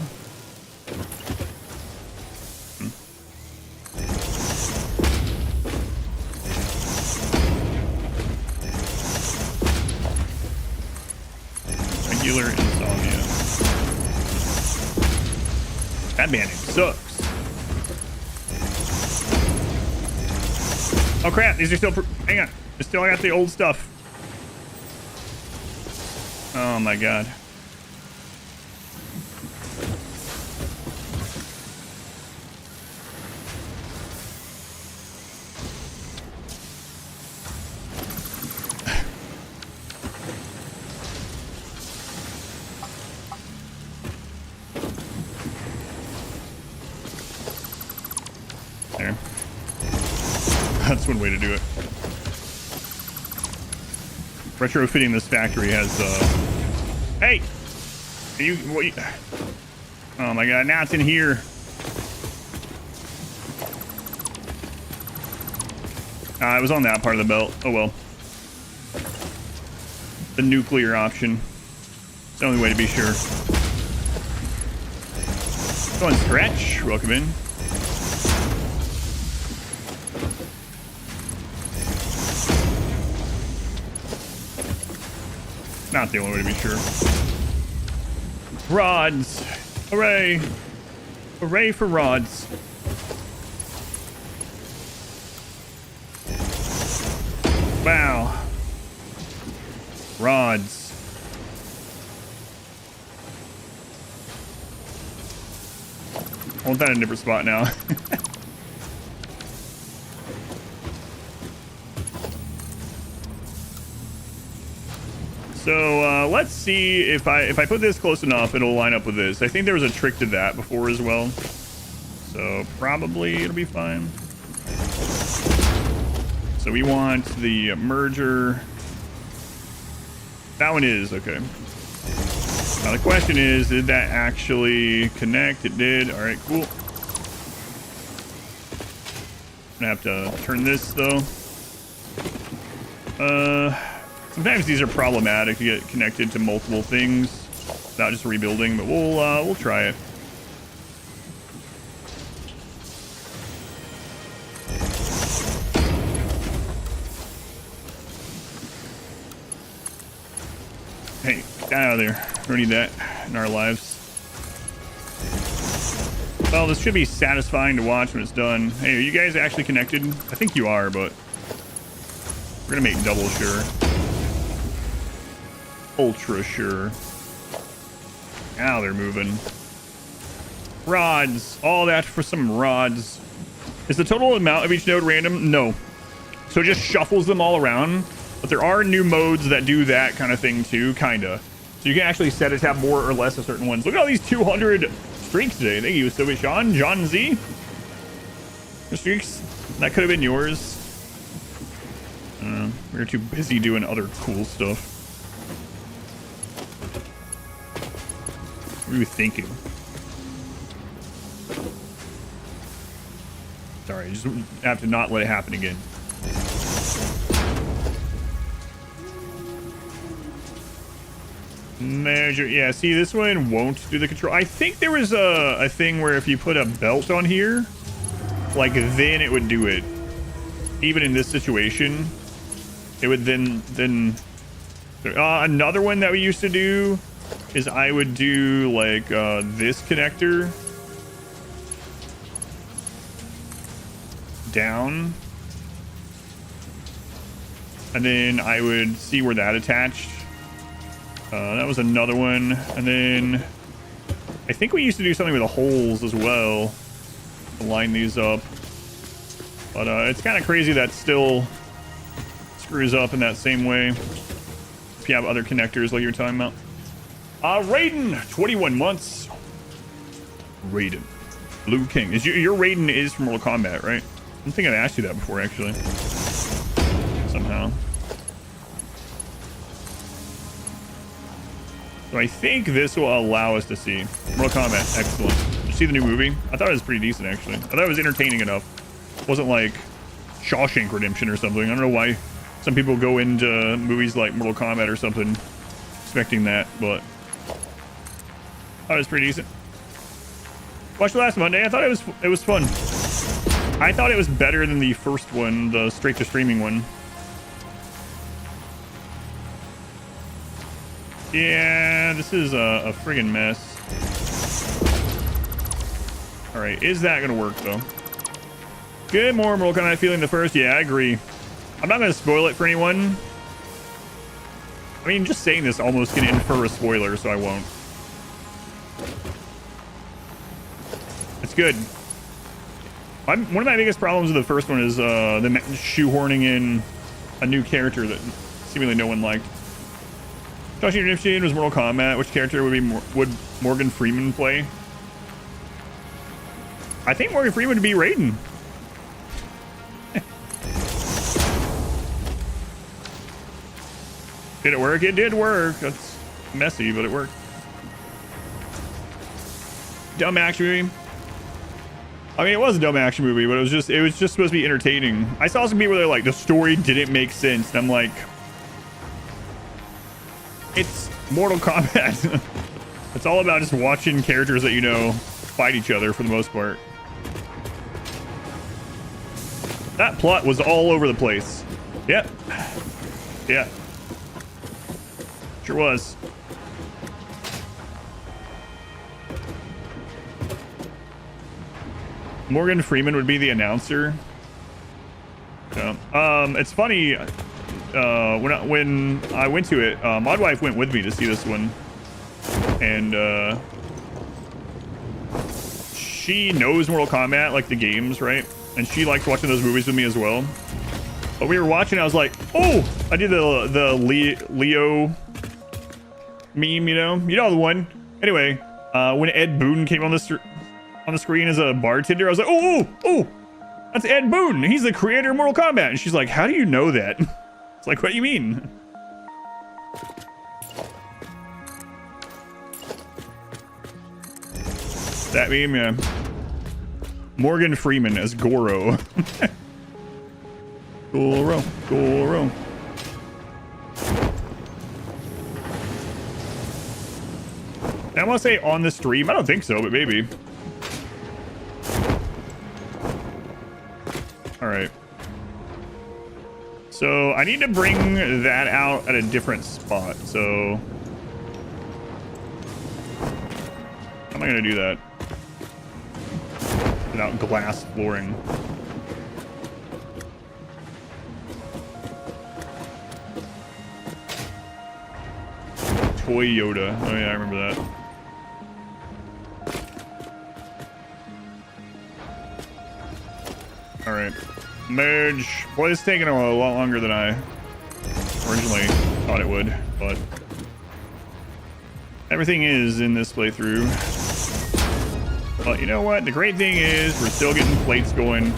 Regular insomnia. That band sucks. Oh crap! These are still. Hang on. I still got the old stuff. Oh my god. There. That's one way to do it. Retrofitting this factory has hey, are you what? Oh my god, now it's in here. It was on that part of the belt. Oh well. The nuclear option. It's the only way to be sure. Go on, Stretch. Welcome in. Not the only way to be sure. Rods. Hooray. Hooray for rods. Wow. Rods. I want that in a different spot now. So let's see if I put this close enough, it'll line up with this. I think there was a trick to that before as well. So probably it'll be fine. So we want the merger. That one is okay. Now the question is, did that actually connect? It did. All right, cool. I'm gonna have to turn this though. Sometimes these are problematic to get connected to multiple things without just rebuilding, but we'll try it. Hey, get out of there. We don't need that in our lives. Well, this should be satisfying to watch when it's done. Hey, are you guys actually connected? I think you are, but we're gonna make double sure. Ultra sure. Now they're moving. Rods. All that for some rods. Is the total amount of each node random? No. So it just shuffles them all around. But there are new modes that do that kind of thing too, kinda. So you can actually set it to have more or less of certain ones. Look at all these 200 streaks today. Thank you, so Sean. John Z. The streaks. That could have been yours. We were too busy doing other cool stuff. What were you thinking? Sorry, just have to not let it happen again. Measure, yeah, see, this one won't do the control. I think there was a thing where if you put a belt on here, like, then it would do it. Even in this situation, it would then another one that we used to do is I would do like this connector down And then I would see where that attached. That was another one. And then I think we used to do something with the holes as well to line these up. But it's kind of crazy that still screws up in that same way if you have other connectors like you were talking about. Raiden, 21 months. Raiden. Blue King. Your Raiden is from Mortal Kombat, right? I don't think I've asked you that before, actually. Somehow. So I think this will allow us to see Mortal Kombat. Excellent. Did you see the new movie? I thought it was pretty decent, actually. I thought it was entertaining enough. It wasn't like Shawshank Redemption or something. I don't know why some people go into movies like Mortal Kombat or something expecting that, but I thought it was pretty decent. Watched it last Monday. I thought it was fun. I thought it was better than the first one, the straight to streaming one. Yeah, this is a friggin' mess. All right, is that gonna work though? Good, more Mortal Kombat feeling the first. Yeah, I agree. I'm not gonna spoil it for anyone. I mean, just saying this almost can infer a spoiler, so I won't. It's good. One of my biggest problems with the first one is them shoehorning in a new character that seemingly no one liked. Shawshank Redemption was Mortal Kombat. Which character would Morgan Freeman play? I think Morgan Freeman would be Raiden. Did it work? It did work. That's messy, but it worked. Dumb action movie. I mean, it was a dumb action movie, but it was just supposed to be entertaining. I saw some people that are like, the story didn't make sense. And I'm like, it's Mortal Kombat. It's all about just watching characters that you know fight each other for the most part. That plot was all over the place. Yep. Yeah. Sure was. Morgan Freeman would be the announcer. Yeah. It's funny. When I went to it, my wife went with me to see this one, and she knows Mortal Kombat, like the games, right? And she likes watching those movies with me as well. But we were watching, I was like, oh, I did the Leo meme, you know the one. Anyway, when Ed Boon came on the screen as a bartender, I was like, oh, that's Ed Boon. He's the creator of Mortal Kombat. And she's like, how do you know that? It's like, what do you mean? That meme, yeah. Morgan Freeman as Goro. Goro. I want to say on the stream. I don't think so, but maybe. All right. So I need to bring that out at a different spot. So how am I going to do that without glass flooring? Toy Yoda. Oh yeah, I remember that. All right. Merge. Boy, this is taking a lot longer than I originally thought it would, but everything is in this playthrough. But you know what? The great thing is we're still getting plates going.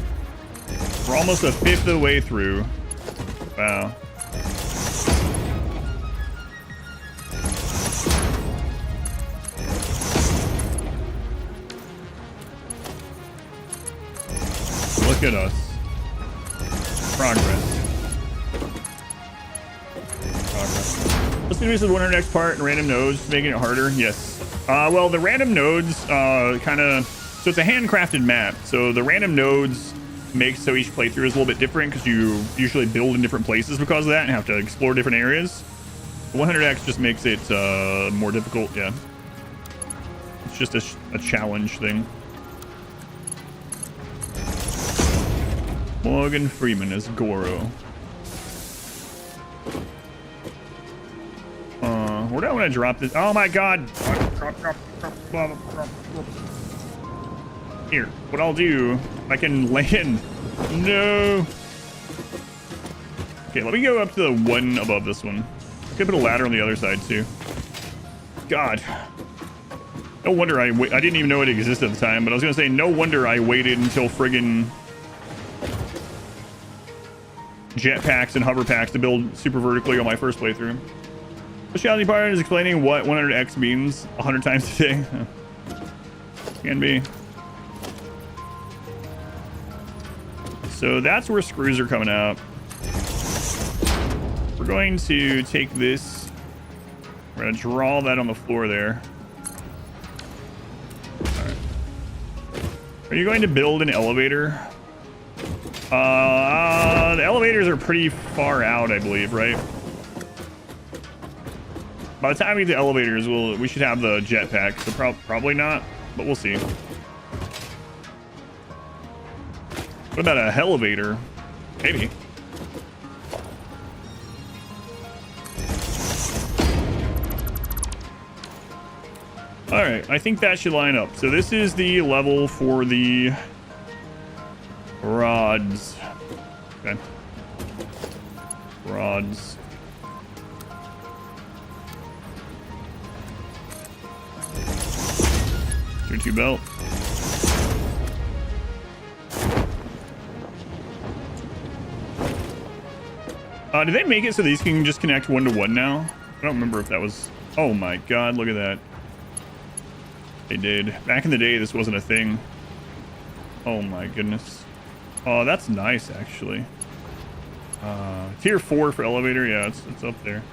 We're almost a fifth of the way through. Wow. Look at us. Progress. Let's do this with 100x part and random nodes, making it harder. Yes. Well, the random nodes kind of... So it's a handcrafted map. So the random nodes make so each playthrough is a little bit different because you usually build in different places because of that and have to explore different areas. 100x just makes it more difficult, yeah. It's just a challenge thing. Morgan Freeman as Goro. Where do I want to drop this? Oh my god. Here, what I'll do, I can land. No. Okay, let me go up to the one above this one. I could put a ladder on the other side too. God. No wonder I didn't even know it existed at the time, but I was gonna say no wonder I waited until friggin' jetpacks and hover packs to build super vertically on my first playthrough. The challenging part is explaining what 100x means 100 times a day. Can be. So that's where screws are coming out. We're going to take this. We're going to draw that on the floor there. All right. Are you going to build an elevator? The elevators are pretty far out, I believe, right? By the time we get the elevators, we should have the jetpack. So probably not, but we'll see. What about a elevator? Maybe. All right, I think that should line up. So this is the level for the rods. Okay. Rods. Tier 2 belt. Did they make it so these can just connect 1-to-1 now? I don't remember if that was... Oh my god, look at that. They did. Back in the day, this wasn't a thing. Oh my goodness. Oh, that's nice, actually. Tier 4 for elevator. Yeah, it's up there.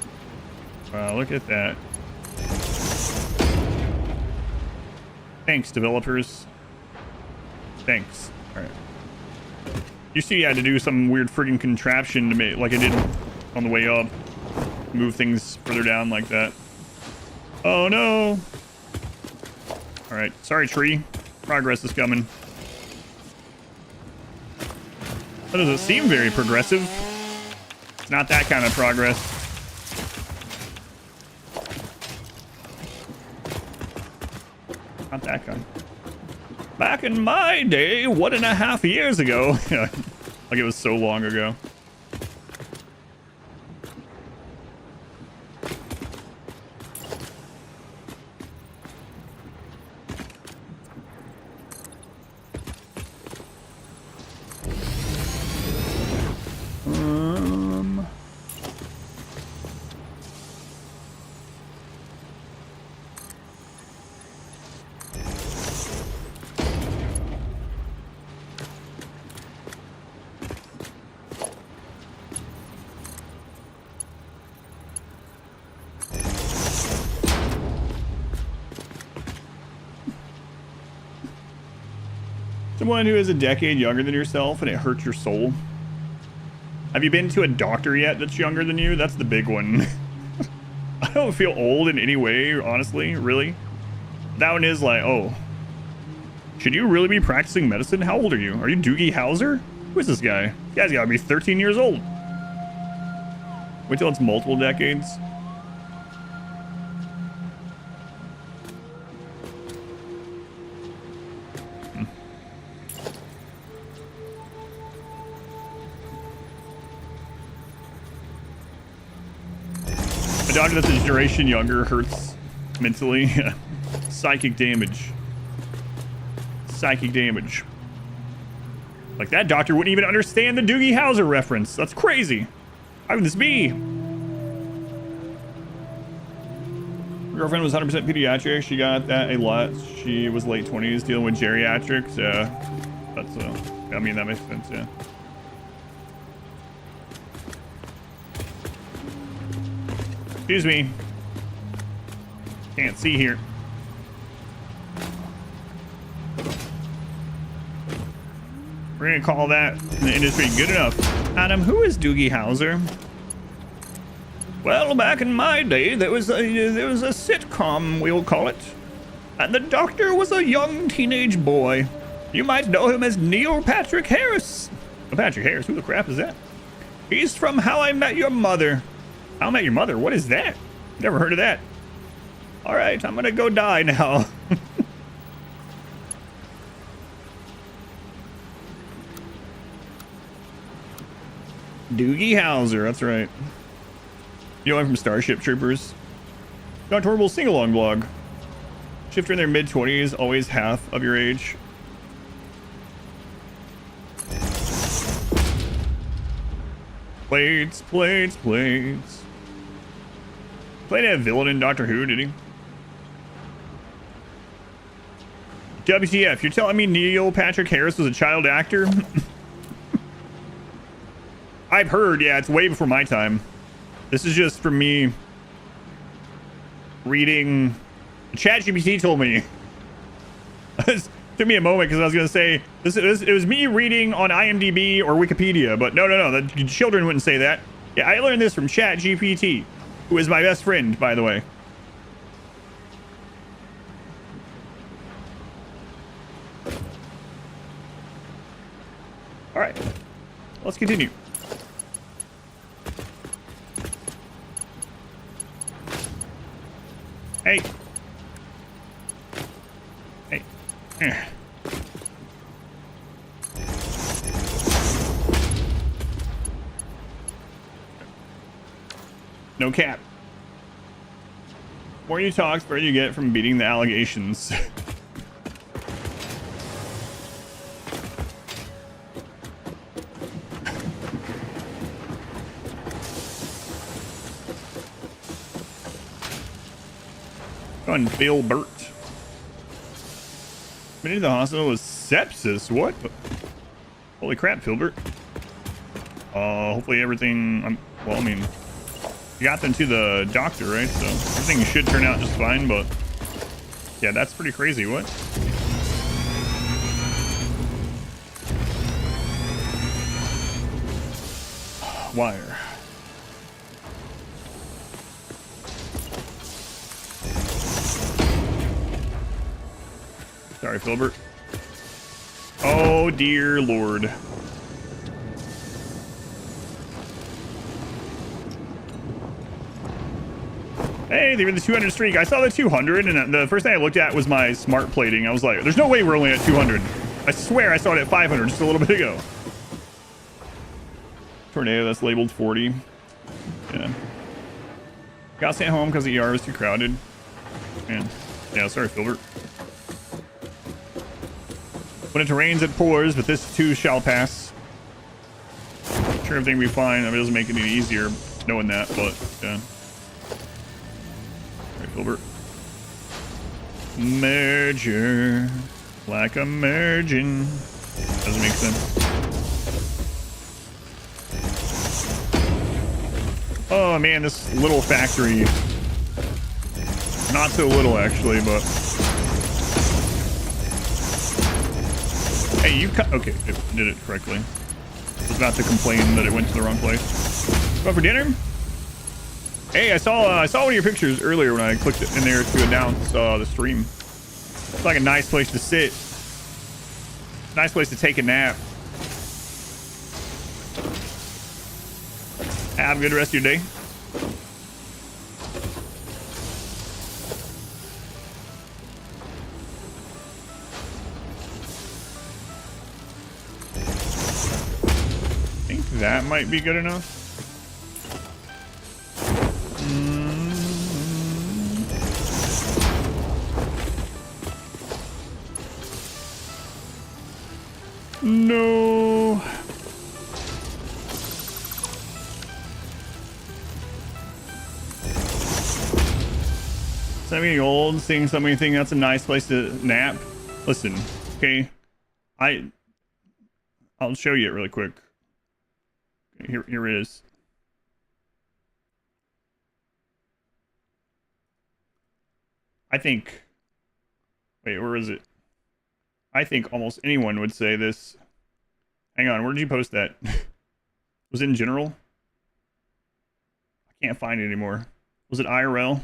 Wow, look at that. Thanks, developers. Thanks. All right. You see, you had to do some weird friggin' contraption to make, like I did on the way up. Move things further down like that. Oh no. All right, sorry, tree. Progress is coming. That doesn't seem very progressive. It's not that kind of progress. Not that kind. Back in my day, 1.5 years ago. Like it was so long ago. Someone who is a decade younger than yourself and it hurts your soul. Have you been to a doctor yet that's younger than you? That's the big one. I don't feel old in any way, honestly, really. That one is like, oh. Should you really be practicing medicine? How old are you? Are you Doogie Howser? Who is this guy? This guy's gotta be 13 years old. Wait till it's multiple decades. A doctor that's a generation younger hurts mentally. Psychic damage. Psychic damage. Like that doctor wouldn't even understand the Doogie Howser reference. That's crazy. How could this be? My girlfriend was 100% pediatric. She got that a lot. She was late 20s dealing with geriatrics. Yeah, that's I mean, that makes sense, yeah. Excuse me. Can't see here. We're gonna call that in the industry good enough. Adam, who is Doogie Howser? Well, back in my day, there was a sitcom, we'll call it, and the doctor was a young teenage boy. You might know him as Neil Patrick Harris. Oh, Patrick Harris, who the crap is that? He's from How I Met Your Mother. How I Met Your Mother? What is that? Never heard of that. All right, I'm gonna go die now. Doogie Howser, that's right. You know, I'm from Starship Troopers. Dr. Horrible sing-along blog. Shifter in their mid-20s, always half of your age. Plates, plates, plates. Played a villain in Doctor Who, did he? WTF, you're telling me Neil Patrick Harris was a child actor? I've heard, yeah, it's way before my time. This is just from me reading. ChatGPT told me. It took me a moment because I was going to say it was me reading on IMDb or Wikipedia, but no, the children wouldn't say that. Yeah, I learned this from ChatGPT, who is my best friend, by the way. All right, let's continue. Hey. Hey. No cap. The more you talk, the further you get from beating the allegations. On Bill Burt. Been into the hospital with sepsis. What? Holy crap, Filbert. Hopefully everything. Well, I mean, you got them to the doctor, right? So everything should turn out just fine. But yeah, that's pretty crazy. What? Wire. Sorry, Filbert. Oh, dear Lord. Hey, they were the 200 streak. I saw the 200, and the first thing I looked at was my smart plating. I was like, there's no way we're only at 200. I swear I saw it at 500 just a little bit ago. Tornado, that's labeled 40. Yeah. Got sent home because the ER was too crowded. Man. Yeah, sorry, Filbert. When it rains, it pours, but this too shall pass. Sure, everything will be fine. It doesn't make it any easier knowing that, but yeah. Alright, Filbert. Merger. Like a merging. Doesn't make sense. Oh man, this little factory. Not so little, actually, but. Hey, you cut. Okay, it did it correctly. I was about to complain that it went to the wrong place. Go for dinner? Hey, I saw one of your pictures earlier when I clicked in there to announce the stream. It's like a nice place to sit. Nice place to take a nap. Have a good rest of your day. That might be good enough. No. Something old, seeing something, think that's a nice place to nap. Listen, okay, I'll show you it really quick. Here it is. I think. Wait, where is it? I think almost anyone would say this. Hang on, where did you post that? Was it in general? I can't find it anymore. Was it IRL?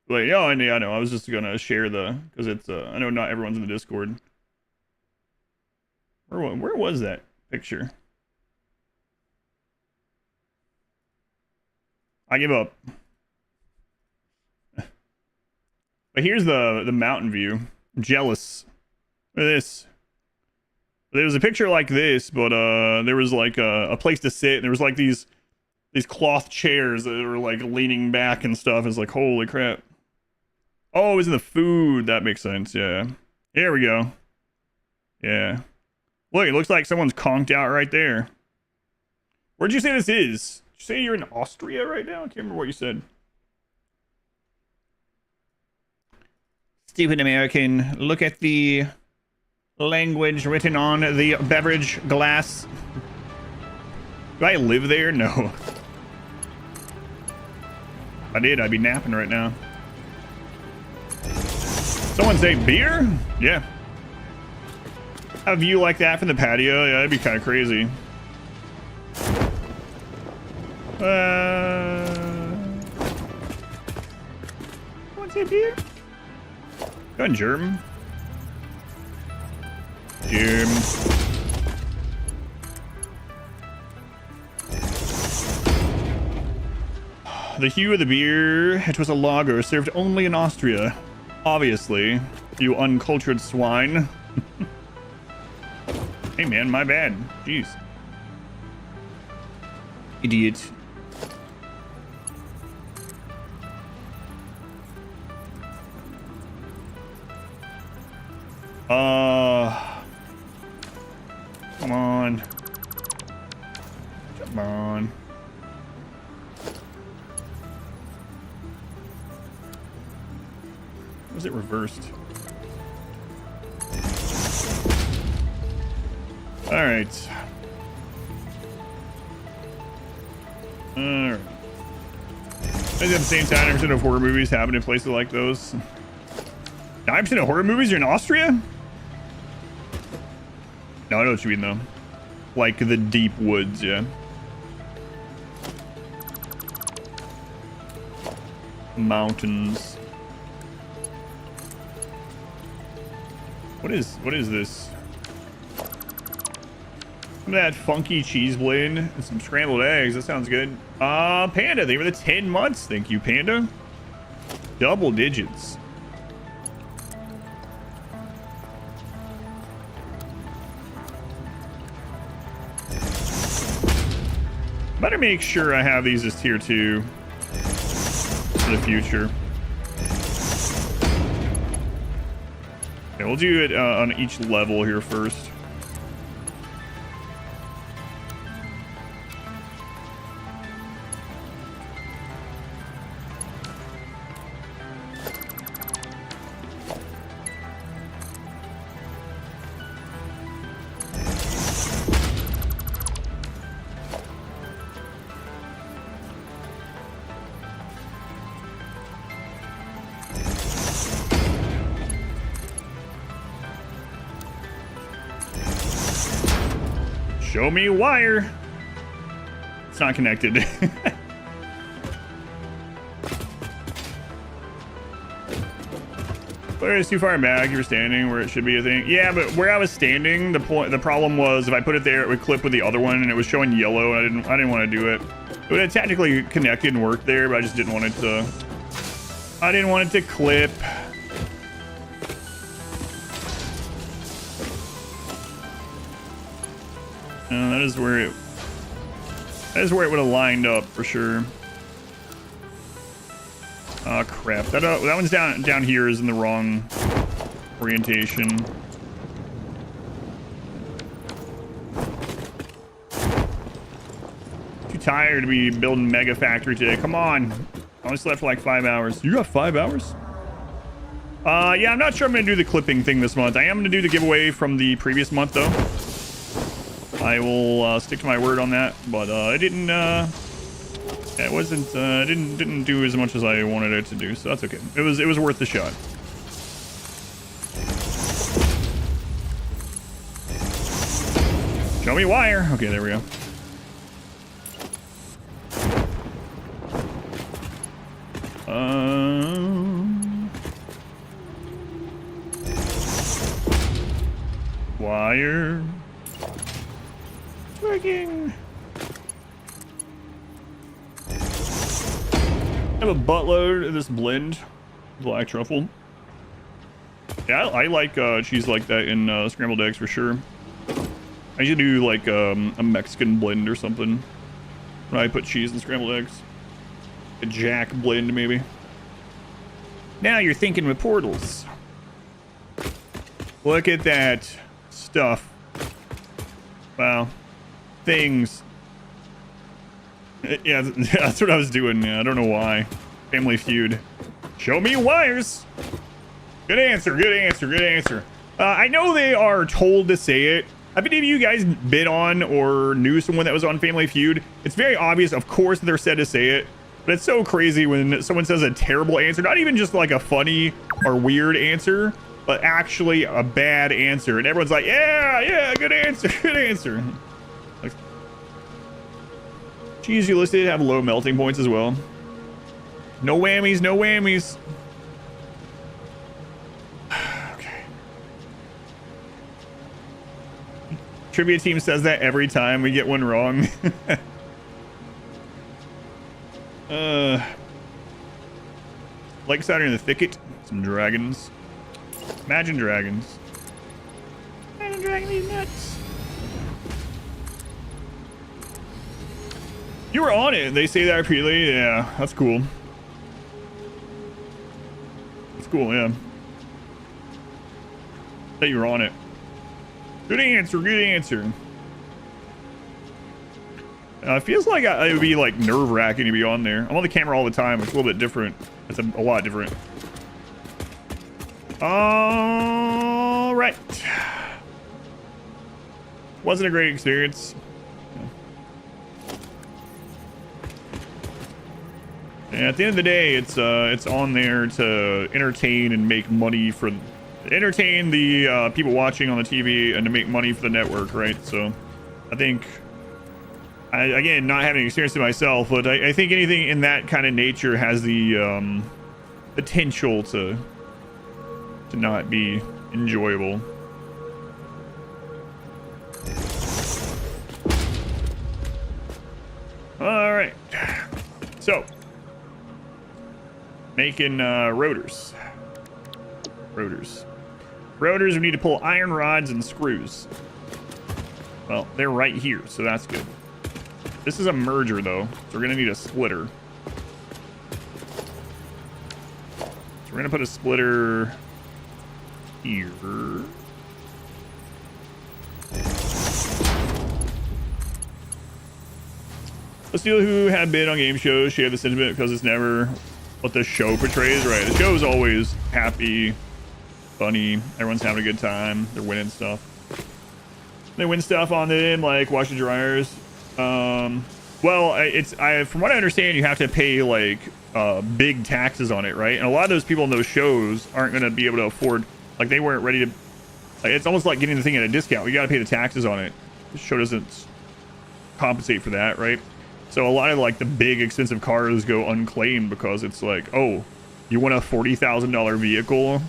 Wait, yeah, I know. I was just gonna share because it's. I know not everyone's in the Discord. Where was that picture? I give up. But here's the mountain view. I'm jealous. Look at this. There was a picture like this, but there was like a place to sit. And there was like these cloth chairs that were like leaning back and stuff. It's like, holy crap. Oh, it was in the food. That makes sense. Yeah. Here we go. Yeah. Look, it looks like someone's conked out right there. Where'd you say this is? Did you say you're in Austria right now? I can't remember what you said. Stupid American. Look at the language written on the beverage glass. Do I live there? No. If I did, I'd be napping right now. Someone say beer? Yeah. A view like that from the patio? Yeah, that'd be kind of crazy. Someone say beer? Go on, Germ. Germ. The hue of the beer, it was a lager served only in Austria. Obviously, you uncultured swine. Hey man, my bad. Jeez. Idiot. Come on. Come on. Was it reversed? All right. All right. At the same time, 9% of horror movies happen in places like those. 9% of horror movies are in Austria? No, I know what you mean though. Like the deep woods, yeah. Mountains. What is this? Some of that funky cheese blend and some scrambled eggs. That sounds good. Panda, they were the 10 months. Thank you, Panda. Double digits. Better make sure I have these as tier 2 for the future. Okay, we'll do it on each level here first. Show me wire. It's not connected. But it's too far back. You're standing where it should be, I think. Yeah, but where I was standing, the problem was if I put it there, it would clip with the other one, and it was showing yellow, and I didn't want to do it. It would have technically connected and worked there, but I just didn't want it to. I didn't want it to clip. That is where it would have lined up for sure. Oh crap! That one's down here is in the wrong orientation. Too tired to be building Mega Factory today. Come on! I only slept for like 5 hours. You got 5 hours? Yeah, I'm not sure I'm gonna do the clipping thing this month. I am gonna do the giveaway from the previous month though. I will stick to my word on that, but I didn't. It wasn't. Didn't do as much as I wanted it to do, so that's okay. It was worth the shot. Show me wire. Okay, there we go. Wire. Working. I have a buttload of this blend, black truffle. Yeah, I like cheese like that in scrambled eggs for sure. I usually do like a Mexican blend or something when I put cheese in scrambled eggs. A Jack blend, maybe. Now you're thinking with portals. Look at that stuff. Wow. Things. Yeah, that's what I was doing. Yeah, I don't know why. Family Feud. Show me wires. Good answer, good answer, good answer. I know they are told to say it. Have any of you guys been on or knew someone that was on Family Feud? It's very obvious, of course, they're said to say it. But it's so crazy when someone says a terrible answer. Not even just like a funny or weird answer, but actually a bad answer. And everyone's like, yeah, good answer, good answer. Like, cheese you listed have low melting points as well. No whammies, no whammies. Okay. Trivia team says that every time we get one wrong. Lakeside in the thicket. Some dragons. Imagine dragons. Imagine dragging these nuts. You were on it. They say that repeatedly. Yeah, that's cool. That's cool, yeah. That you were on it. Good answer, good answer. It feels like it would be like nerve-wracking to be on there. I'm on the camera all the time. It's a little bit different. It's a lot different. All right. Wasn't a great experience. And at the end of the day, it's on there to entertain and make money for, entertain the people watching on the TV and to make money for the network, right? So, I think. Again, not having experienced it myself, but I think anything in that kind of nature has the potential to not be enjoyable. All right, so making rotors. Rotors, we need to pull iron rods and screws. Well, they're right here, so that's good. This is a merger, though, so we're going to need a splitter. So we're going to put a splitter here. Let's see who had been on game shows. She had the sentiment because it's never what the show portrays, right? The show is always happy, funny, everyone's having a good time, they're winning stuff. They win stuff on them, like washer dryers. Well, from what I understand, you have to pay like big taxes on it, right? And a lot of those people in those shows aren't going to be able to afford, like they weren't ready to, like, it's almost like getting the thing at a discount. You got to pay the taxes on it. The show doesn't compensate for that, right? So a lot of like the big expensive cars go unclaimed because it's like, oh, you want a $40,000 vehicle?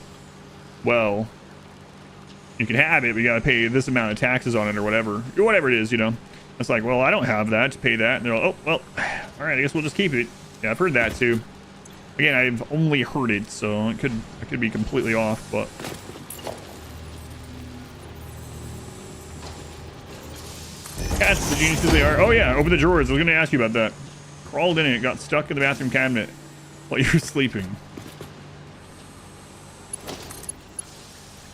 Well, you can have it, but you got to pay this amount of taxes on it or whatever it is, you know? It's like, well, I don't have that to pay that. And they're like, oh, well, all right, I guess we'll just keep it. Yeah, I've heard that too. Again, I've only heard it, so I could be completely off, but. Cats, the geniuses they are. Oh yeah, open the drawers. I was gonna ask you about that. Crawled in it, got stuck in the bathroom cabinet while you were sleeping.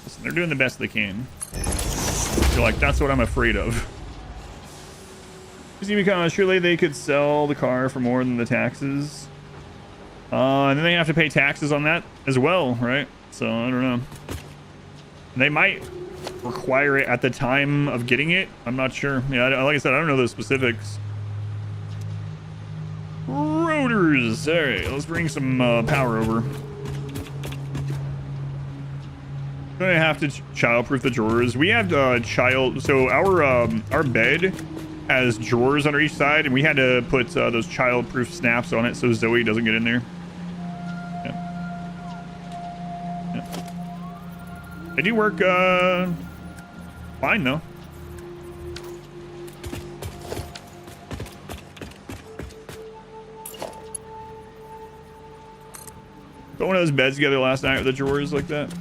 Listen, they're doing the best they can. You're like, that's what I'm afraid of. Because surely they could sell the car for more than the taxes. And then they have to pay taxes on that as well, right? So, I don't know. They might require it at the time of getting it. I'm not sure. Yeah, like I said, I don't know the specifics. Rotors. All right, let's bring some power over. Gonna have to child-proof the drawers. We have so our bed has drawers on each side, and we had to put those child-proof snaps on it so Zoe doesn't get in there. Yeah. They do work fine though. Put one of those beds together last night with the drawers like that.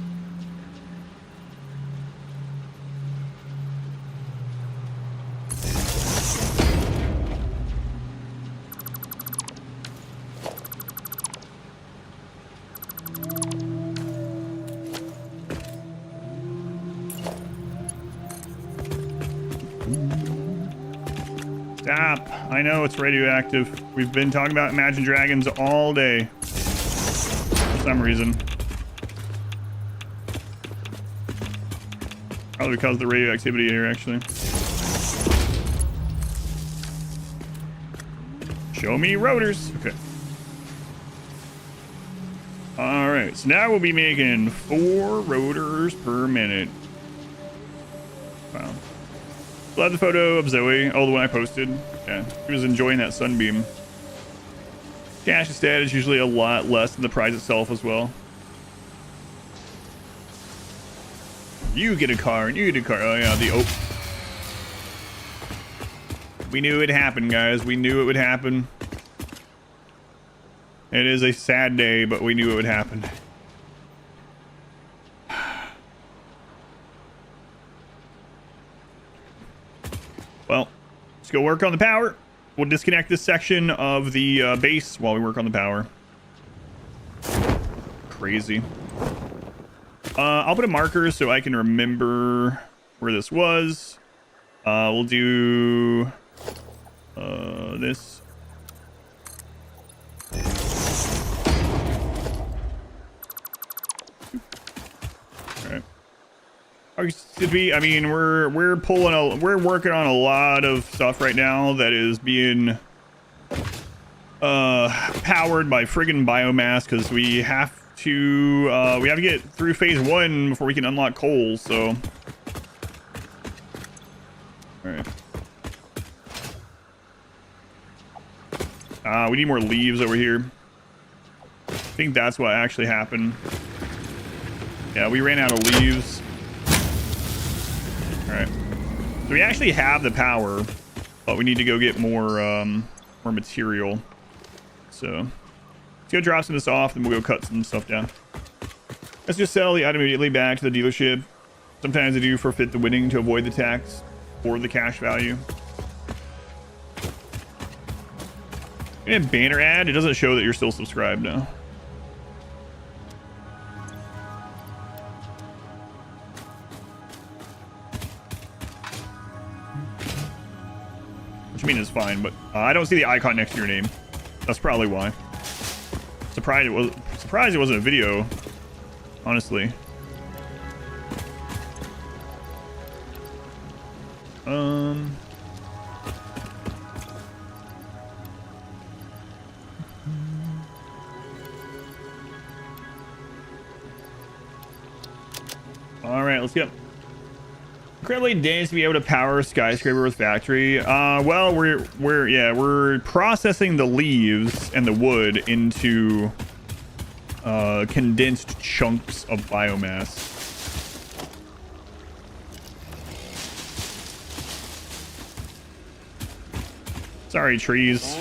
Stop. I know it's radioactive. We've been talking about Imagine Dragons all day. For some reason. Probably because of the radioactivity here, actually. Show me rotors. Okay. All right. So now we'll be making 4 rotors per minute. Wow. Love the photo of Zoe. Oh, the one I posted. Yeah. He was enjoying that sunbeam. Cash instead is usually a lot less than the prize itself as well. You get a car and you get a car. Oh, yeah. We knew it happened, guys. We knew it would happen. It is a sad day, but we knew it would happen. Well, let's go work on the power. We'll disconnect this section of the base while we work on the power. Crazy. I'll put a marker so I can remember where this was. We'll do this. I mean, we're working on a lot of stuff right now that is being powered by friggin' biomass because we have to get through phase 1 before we can unlock coal. So, all right. We need more leaves over here. I think that's what actually happened. Yeah, we ran out of leaves. All right, so we actually have the power, but we need to go get more material. So let's go drop some of this off, then we'll go cut some stuff down. Let's just sell the item immediately back to the dealership. Sometimes I do forfeit the winning to avoid the tax or the cash value. And banner ad, it doesn't show that you're still subscribed now. I mean, it's fine, but I don't see the icon next to your name. That's probably why. Surprised it wasn't a video, honestly. All right, let's go. Incredibly dense to be able to power a skyscraper with factory. Well, we're processing the leaves and the wood into condensed chunks of biomass. Sorry, trees.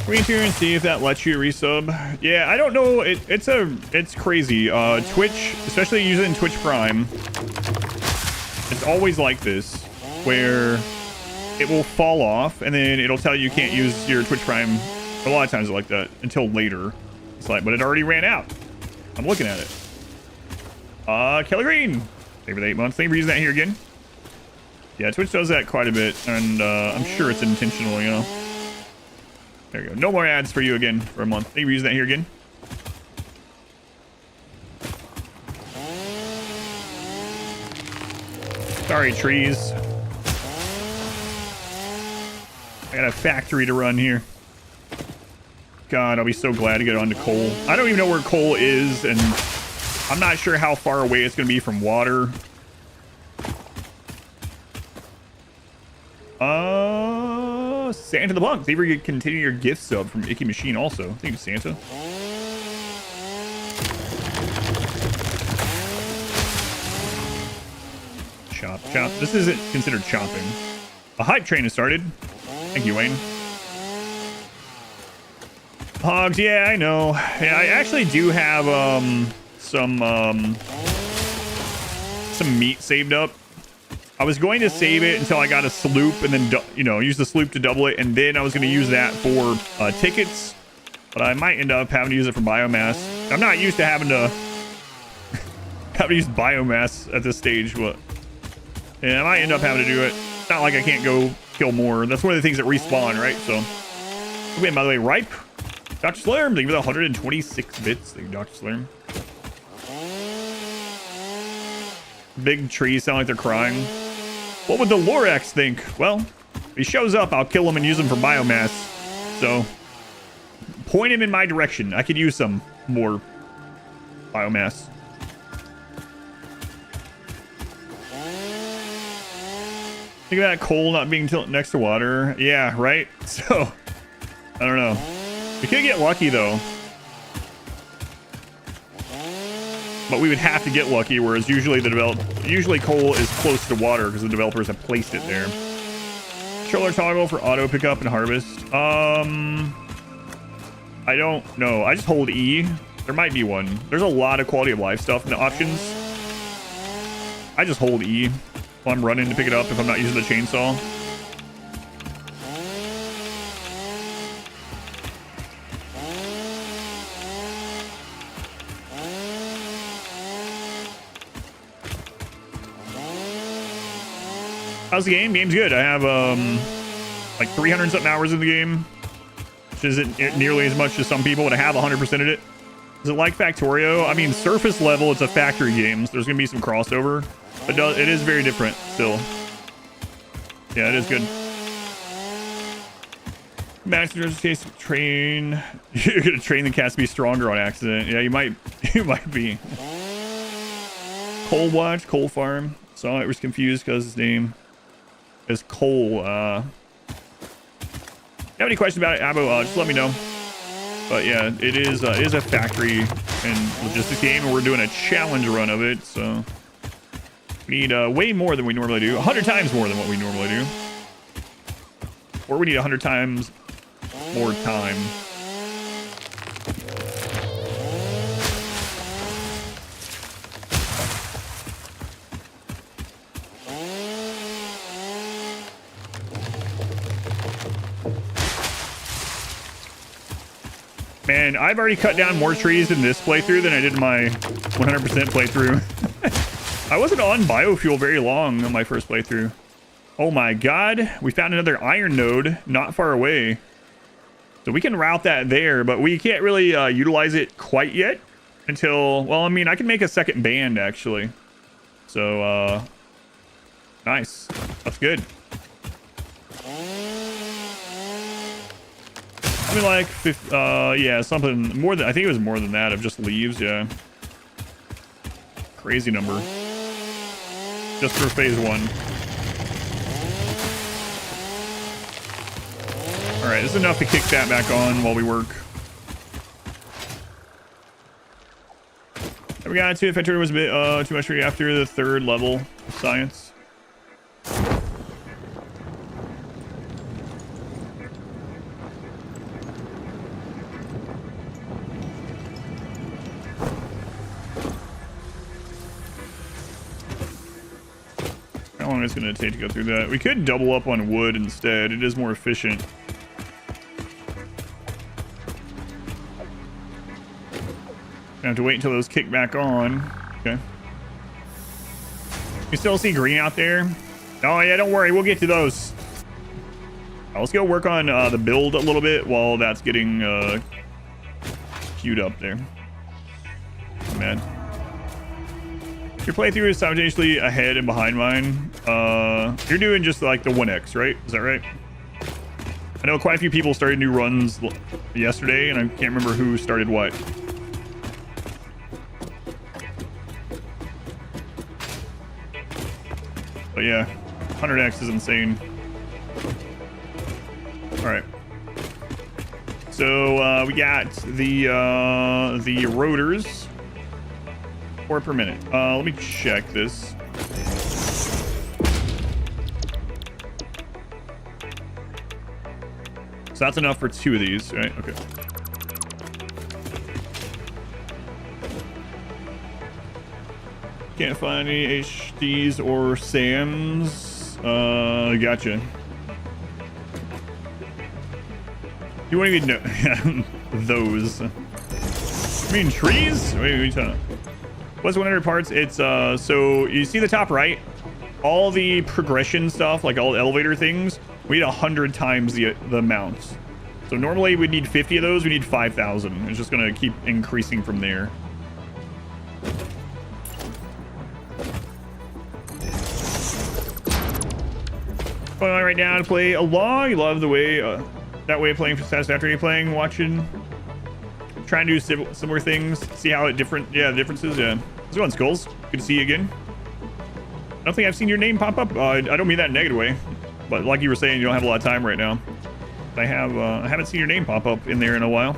Reach here and see if that lets you resub. Yeah, I don't know. It's crazy. Twitch, especially using Twitch Prime, it's always like this, where it will fall off and then it'll tell you can't use your Twitch Prime. A lot of times it's like that until later. It's like, but it already ran out. I'm looking at it. Kelly Green, maybe the 8 months. Thank you for using that here again. Yeah, Twitch does that quite a bit, and I'm sure it's intentional, you know. There you go. No more ads for you again for a month. Thank you for using that here again. Sorry, trees. I got a factory to run here. God, I'll be so glad to get onto coal. I don't even know where coal is, and I'm not sure how far away it's going to be from water. Santa the Punk. See if we can continue your gift sub from Icky Machine also. Thank you, Santa. Chop, chop. This isn't considered chopping. A hype train has started. Thank you, Wayne. Hogs, yeah, I know. Yeah, I actually do have some meat saved up. I was going to save it until I got a sloop and then, use the sloop to double it. And then I was going to use that for tickets. But I might end up having to use it for biomass. I'm not used to having to use biomass at this stage, but yeah, I might end up having to do it. not like I can't go kill more. That's one of the things that respawn, right? So, okay, by the way, Ripe. Dr. Slurm, thank you for the 126 bits. Thank you, Dr. Slurm. Big trees sound like they're crying. What would the Lorax think? Well, if he shows up, I'll kill him and use him for biomass. So, point him in my direction. I could use some more biomass. Think of that coal not being next to water. Yeah, right? So, I don't know. We could get lucky, though. But we would have to get lucky, whereas usually coal is close to water because the developers have placed it there. Controller toggle for auto pickup and harvest. I don't know. I just hold E. There might be one. There's a lot of quality of life stuff in the options. I just hold E while I'm running to pick it up if I'm not using the chainsaw. How's the game? Game's good. I have like 300 something hours in the game, which isn't nearly as much as some people, but I have 100% of it. Is it like Factorio? I mean, surface level, it's a factory game, so there's gonna be some crossover, but it is very different still. Yeah, it is good. Master's case train. You're gonna train the cats to be stronger on accident. Yeah, you might. You might be. Coal watch, coal farm. So I was confused because his name is Cole. If you have any questions about it, Abo, just let me know. But yeah, it is a factory and logistics game, and we're doing a challenge run of it. So we need way more than we normally do, 100 times more than what we normally do, or we need 100 times more time. Man, I've already cut down more trees in this playthrough than I did in my 100% playthrough. I wasn't on biofuel very long on my first playthrough. Oh my god, we found another iron node not far away. So we can route that there, but we can't really utilize it quite yet until, well, I mean, I can make a second band actually. So, nice. That's good. I mean, like, yeah, something more than, I think it was more than that of just leaves, yeah. Crazy number. Just for phase 1. Alright, this is enough to kick that back on while we work. We got to Factory was a bit too much for you after the 3rd level of science. How long is it going to take to go through that? We could double up on wood instead. It is more efficient. I have to wait until those kick back on. Okay. You still see green out there? Oh yeah, don't worry. We'll get to those. Let's go work on the build a little bit while that's getting queued up there. Man. Your playthrough is simultaneously ahead and behind mine. You're doing just like the 1x, right? Is that right? I know quite a few people started new runs yesterday, and I can't remember who started what. But yeah, 100x is insane. All right. So we got the rotors. 4 per minute. Let me check this. So that's enough for 2 of these, right? Okay. Can't find any HDs or SAMs. Gotcha. You won't even know those. I mean trees? Wait, what's 100 parts? It's so you see the top right? all the progression stuff, like all the elevator things, we need 100 times the amounts. So normally we need 50 of those, we need 5,000. It's just gonna keep increasing from there. Fun right now to play along. You love the way that way of playing for Satisfactory, playing, watching, trying to do similar things, see how it different. Yeah, the differences. Yeah, how's it going, Skulls? Good to see you again. I don't think I've seen your name pop up. I don't mean that in a negative way, but like you were saying, you don't have a lot of time right now. I haven't seen your name pop up in there in a while.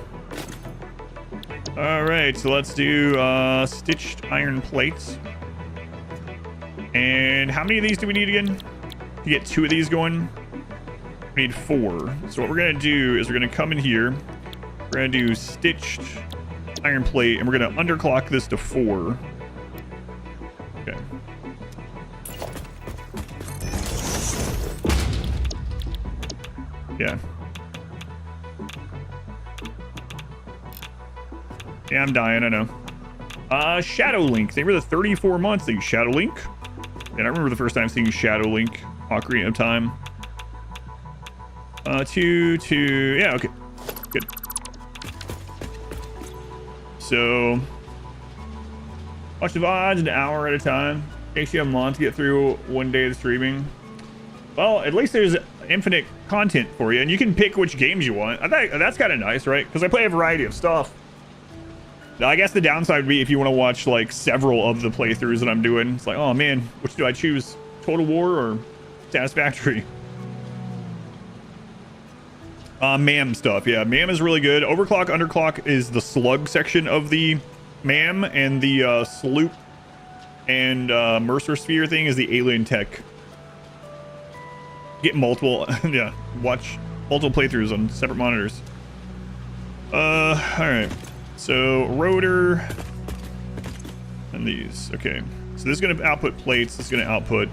All right, so let's do stitched iron plates. And how many of these do we need again? To get 2 of these going, we need 4. So what we're gonna do is we're gonna come in here. We're gonna do stitched iron plate, and we're gonna underclock this to 4. Okay. Yeah. Yeah, I'm dying, I know. Shadow Link. They were the 34 months thing. Shadow Link? And I remember the first time seeing Shadow Link. Ocarina of Time. 2, yeah, okay. Good. So, watch the VODs an hour at a time. Takes you a month to get through one day of streaming. Well, at least there's infinite content for you, and you can pick which games you want. I think that's kind of nice, right? Because I play a variety of stuff. I guess the downside would be if you want to watch like several of the playthroughs that I'm doing. It's like, oh man, which do I choose? Total War or Satisfactory? MAM stuff. Yeah, MAM is really good. Overclock, underclock is the slug section of the MAM, and the sloop and Mercer Sphere thing is the alien tech. Get multiple, yeah, watch multiple playthroughs on separate monitors. All right. So rotor and these. Okay. So this is going to output plates. This is going to output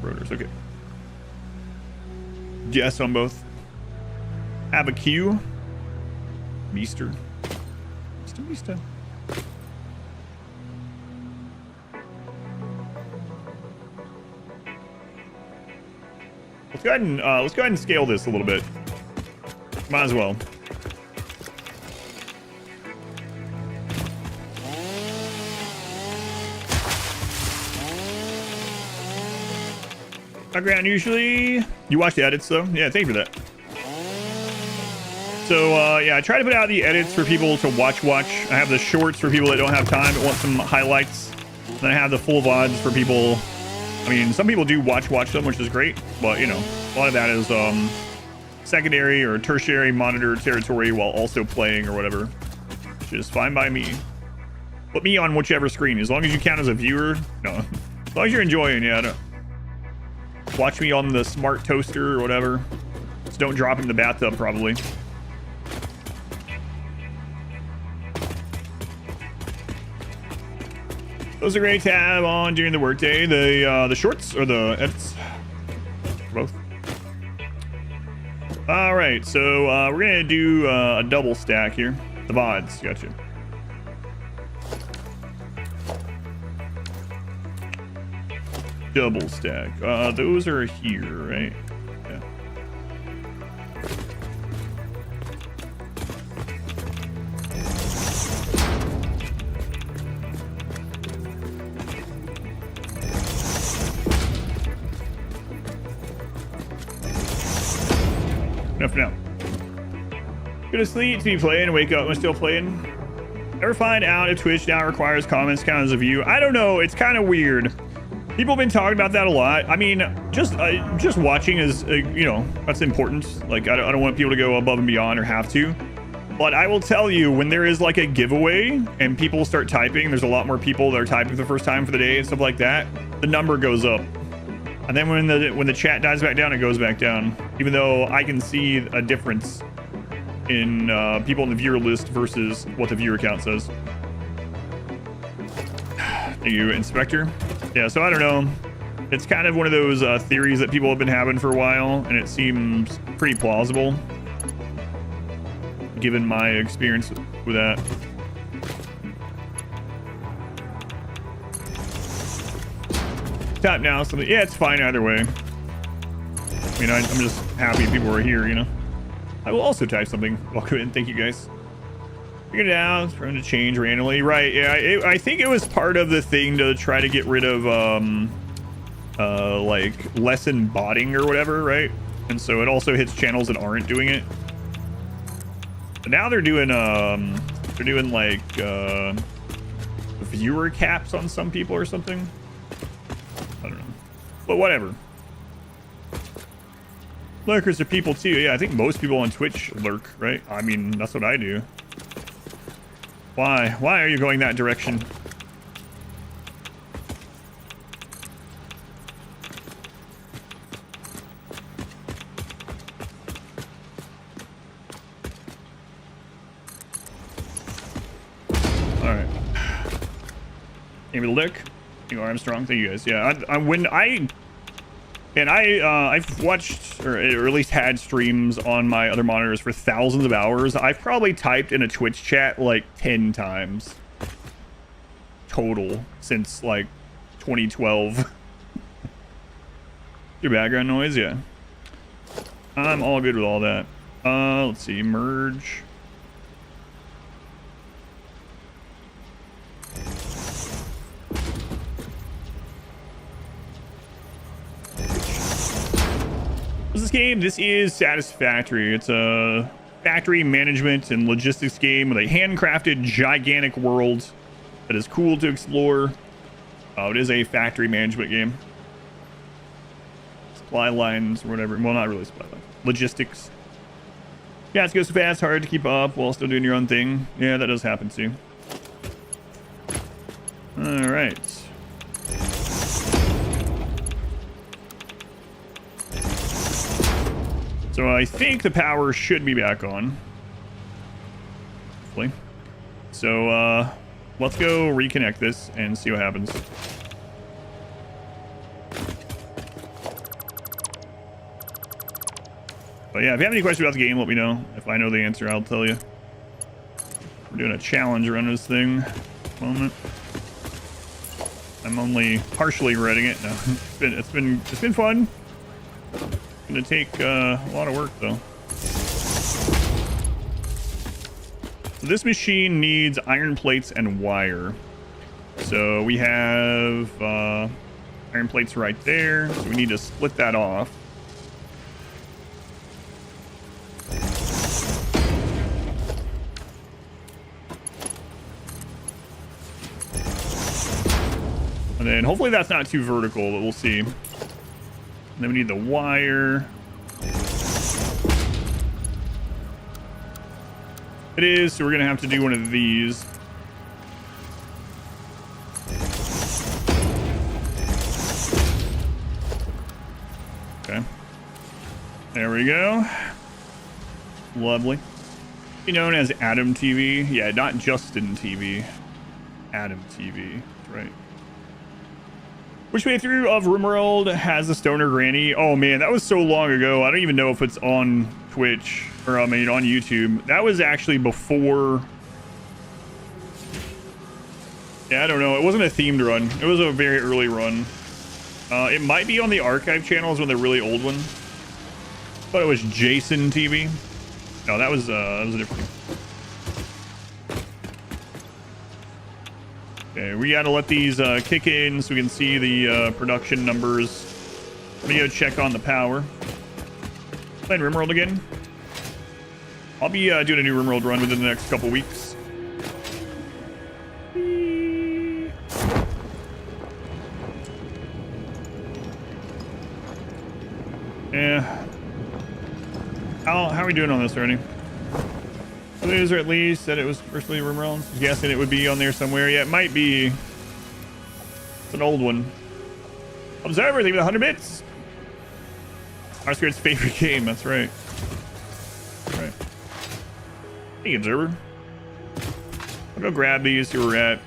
rotors. Okay. Yes on both. Have a Q. Meester. Meester. Let's go ahead and scale this a little bit. Might as well. Background usually. You watch the edits though? Yeah, thank you for that. So yeah, I try to put out the edits for people to watch. I have the shorts for people that don't have time but want some highlights. Then I have the full VODs for people. I mean, some people do watch them, which is great, but you know, a lot of that is secondary or tertiary monitor territory while also playing or whatever, which is fine by me. Put me on whichever screen, as long as you count as a viewer. No, as long as you're enjoying, yeah. No. Watch me on the smart toaster or whatever. Just don't drop in the bathtub, probably. Those are great to have on during the workday. The shorts or the edits, both. All right, so we're gonna do a double stack here. The VODs, gotcha. Double stack. Those are here, right? Yeah. Enough now. Go to sleep to be playing and wake up when still playing. Ever find out if Twitch now requires comments count as a view? I don't know. It's kind of weird. People have been talking about that a lot. I mean, just watching is, you know, that's important. Like, I don't want people to go above and beyond or have to. But I will tell you, when there is like a giveaway and people start typing, there's a lot more people that are typing for the first time for the day and stuff like that. The number goes up. And then when the chat dies back down, it goes back down. Even though I can see a difference in people in the viewer list versus what the viewer count says. Thank you, Inspector. Yeah, so I don't know. It's kind of one of those theories that people have been having for a while, and it seems pretty plausible, given my experience with that. Tap now. Something. Yeah, it's fine either way. I mean, I'm just happy people are here, you know. I will also type something. Welcome in. Thank you, guys. Figure it out. It's trying to change randomly. Right. Yeah. I think it was part of the thing to try to get rid of, like lesson botting or whatever, right? And so it also hits channels that aren't doing it. But now they're doing like, viewer caps on some people or something. I don't know. But whatever. Lurkers are people too. Yeah, I think most people on Twitch lurk, right? I mean, that's what I do. Why? Why are you going that direction? All right. Amy Lick. You Armstrong. Thank you guys. Yeah, I've watched or at least had streams on my other monitors for thousands of hours. I've probably typed in a Twitch chat like 10 times total since like 2012. Your background noise, yeah. I'm all good with all that. Let's see, merge. This game, this is Satisfactory. It's a factory management and logistics game with a handcrafted gigantic world that is cool to explore. It is a factory management game. Supply lines or whatever. Well, not really supply lines. Logistics. Yeah, it goes so fast, hard to keep up while still doing your own thing. Yeah, that does happen too. All right. So I think the power should be back on. Hopefully. So let's go reconnect this and see what happens. But yeah, if you have any questions about the game, let me know. If I know the answer, I'll tell you. We're doing a challenge around this thing at the moment. I'm only partially reading it. No, it's been fun. Gonna take a lot of work though. So this machine needs iron plates and wire. So we have iron plates right there. So we need to split that off. And then hopefully that's not too vertical, but we'll see. And then we need the wire. It is, so we're gonna have to do one of these. Okay. There we go. Lovely. Be known as Adam TV. Yeah, not Justin TV. Adam TV. That's right. Which playthrough of RimWorld has the Stoner Granny? Oh man, that was so long ago. I don't even know if it's on Twitch or I mean on YouTube. That was actually before. Yeah, I don't know. It wasn't a themed run. It was a very early run. It might be on the archive channels when they're really old one. But it was Jason TV. No, that was a different. Okay, we gotta let these kick in so we can see the production numbers. Let me go check on the power. Playing RimWorld again. I'll be doing a new RimWorld run within the next couple weeks. Yeah. How are we doing on this already? Loser at least said it was firstly RimWorld. I'm guessing it would be on there somewhere. Yeah, it might be. It's an old one. Observer, leave it 100 bits. R-Squared's favorite game. That's right. That's right. Hey, Observer. I'll go grab these. See where we're at.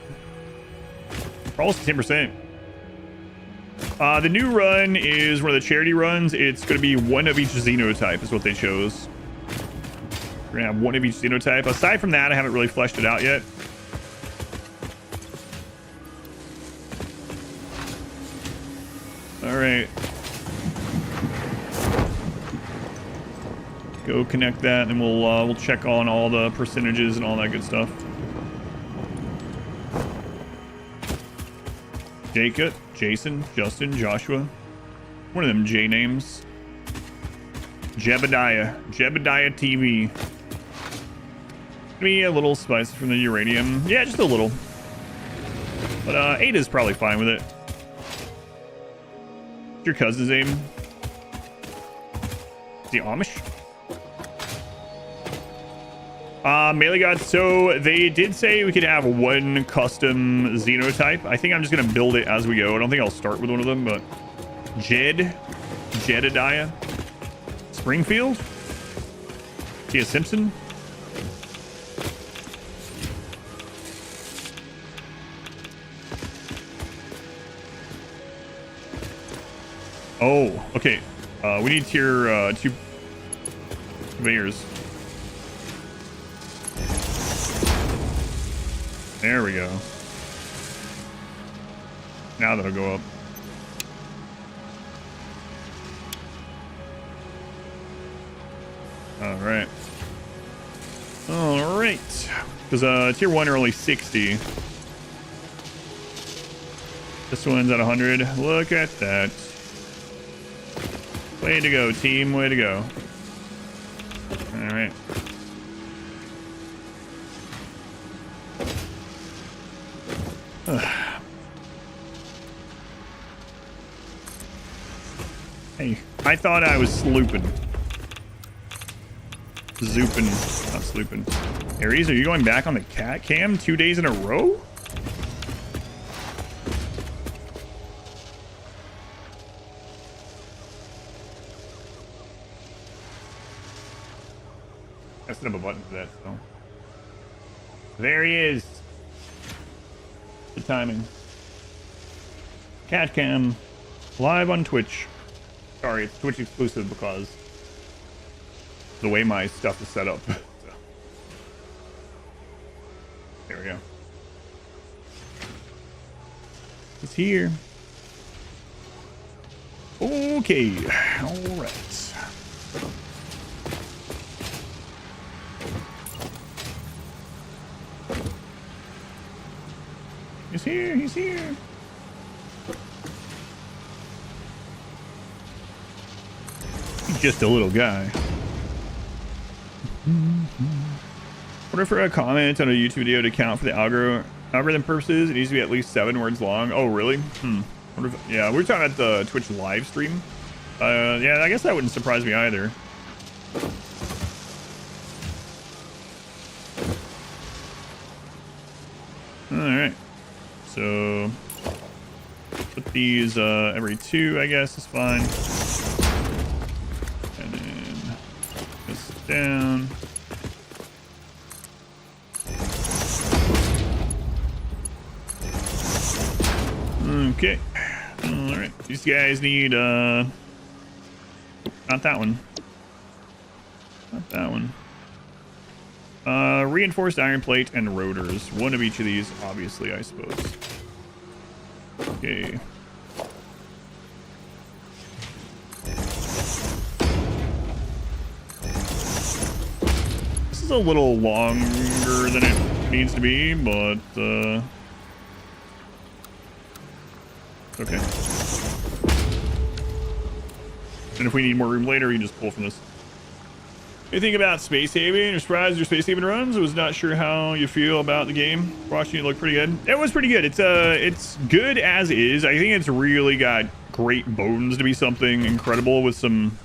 We're almost 10%. The new run is one of the charity runs. It's going to be one of each xenotype is what they chose. We're going to have one of each xenotype. Aside from that, I haven't really fleshed it out yet. right. Go connect that, and we'll check on all the percentages and all that good stuff. Jacob, Jason, Justin, Joshua. One of them J names. Jebediah TV. Maybe a little spice from the uranium. Yeah, just a little. But Ada's probably fine with it. What's your cousin's name? Is he Amish? Melee gods. So they did say we could have one custom xenotype. I think I'm just gonna build it as we go. I don't think I'll start with one of them, but Jedediah, Springfield, Tia Simpson. Oh, okay. We need tier 2 conveyors. There we go. Now that'll go up. All right. All right. Because tier 1 are only 60. This one's at 100. Look at that. Way to go, team. Way to go. All right. Hey, I thought I was slooping. Zooping, not slooping. Aries, are you going back on the cat cam 2 days in a row? I set up a button for that, so. There he is. The timing. Cat cam live on Twitch. Sorry, it's Twitch exclusive because the way my stuff is set up. So. There we go. It's here. Okay. All right. He's here. He's here. He's just a little guy. Order for a comment on a YouTube video to count for the algorithm purposes. It needs to be at least 7 words long. Oh, really? Yeah, we're talking about the Twitch live stream. Yeah, I guess that wouldn't surprise me either. All right. So put these every 2, I guess is fine. And then this down. Okay. All right. These guys need not that one. Not that one. Reinforced iron plate and rotors. One of each of these, obviously, I suppose. Okay. This is a little longer than it needs to be, but okay. And if we need more room later, you can just pull from this. What do you think about Space Haven? You're surprised your Space Haven runs? I was not sure how you feel about the game. Watching it look pretty good. It was pretty good. It's good as is. I think it's really got great bones to be something incredible with some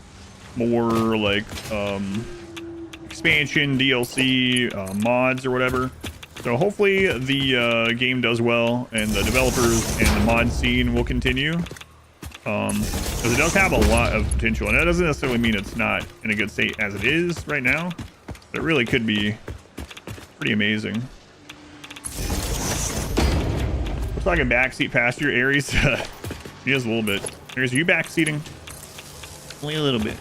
more like expansion, DLC, mods or whatever. So hopefully the game does well and the developers and the mod scene will continue. Because it does have a lot of potential, and that doesn't necessarily mean it's not in a good state as it is right now, but it really could be pretty amazing. Looks like a backseat passenger. Aries, he is a little bit. Aries, are you backseating? Only a little bit.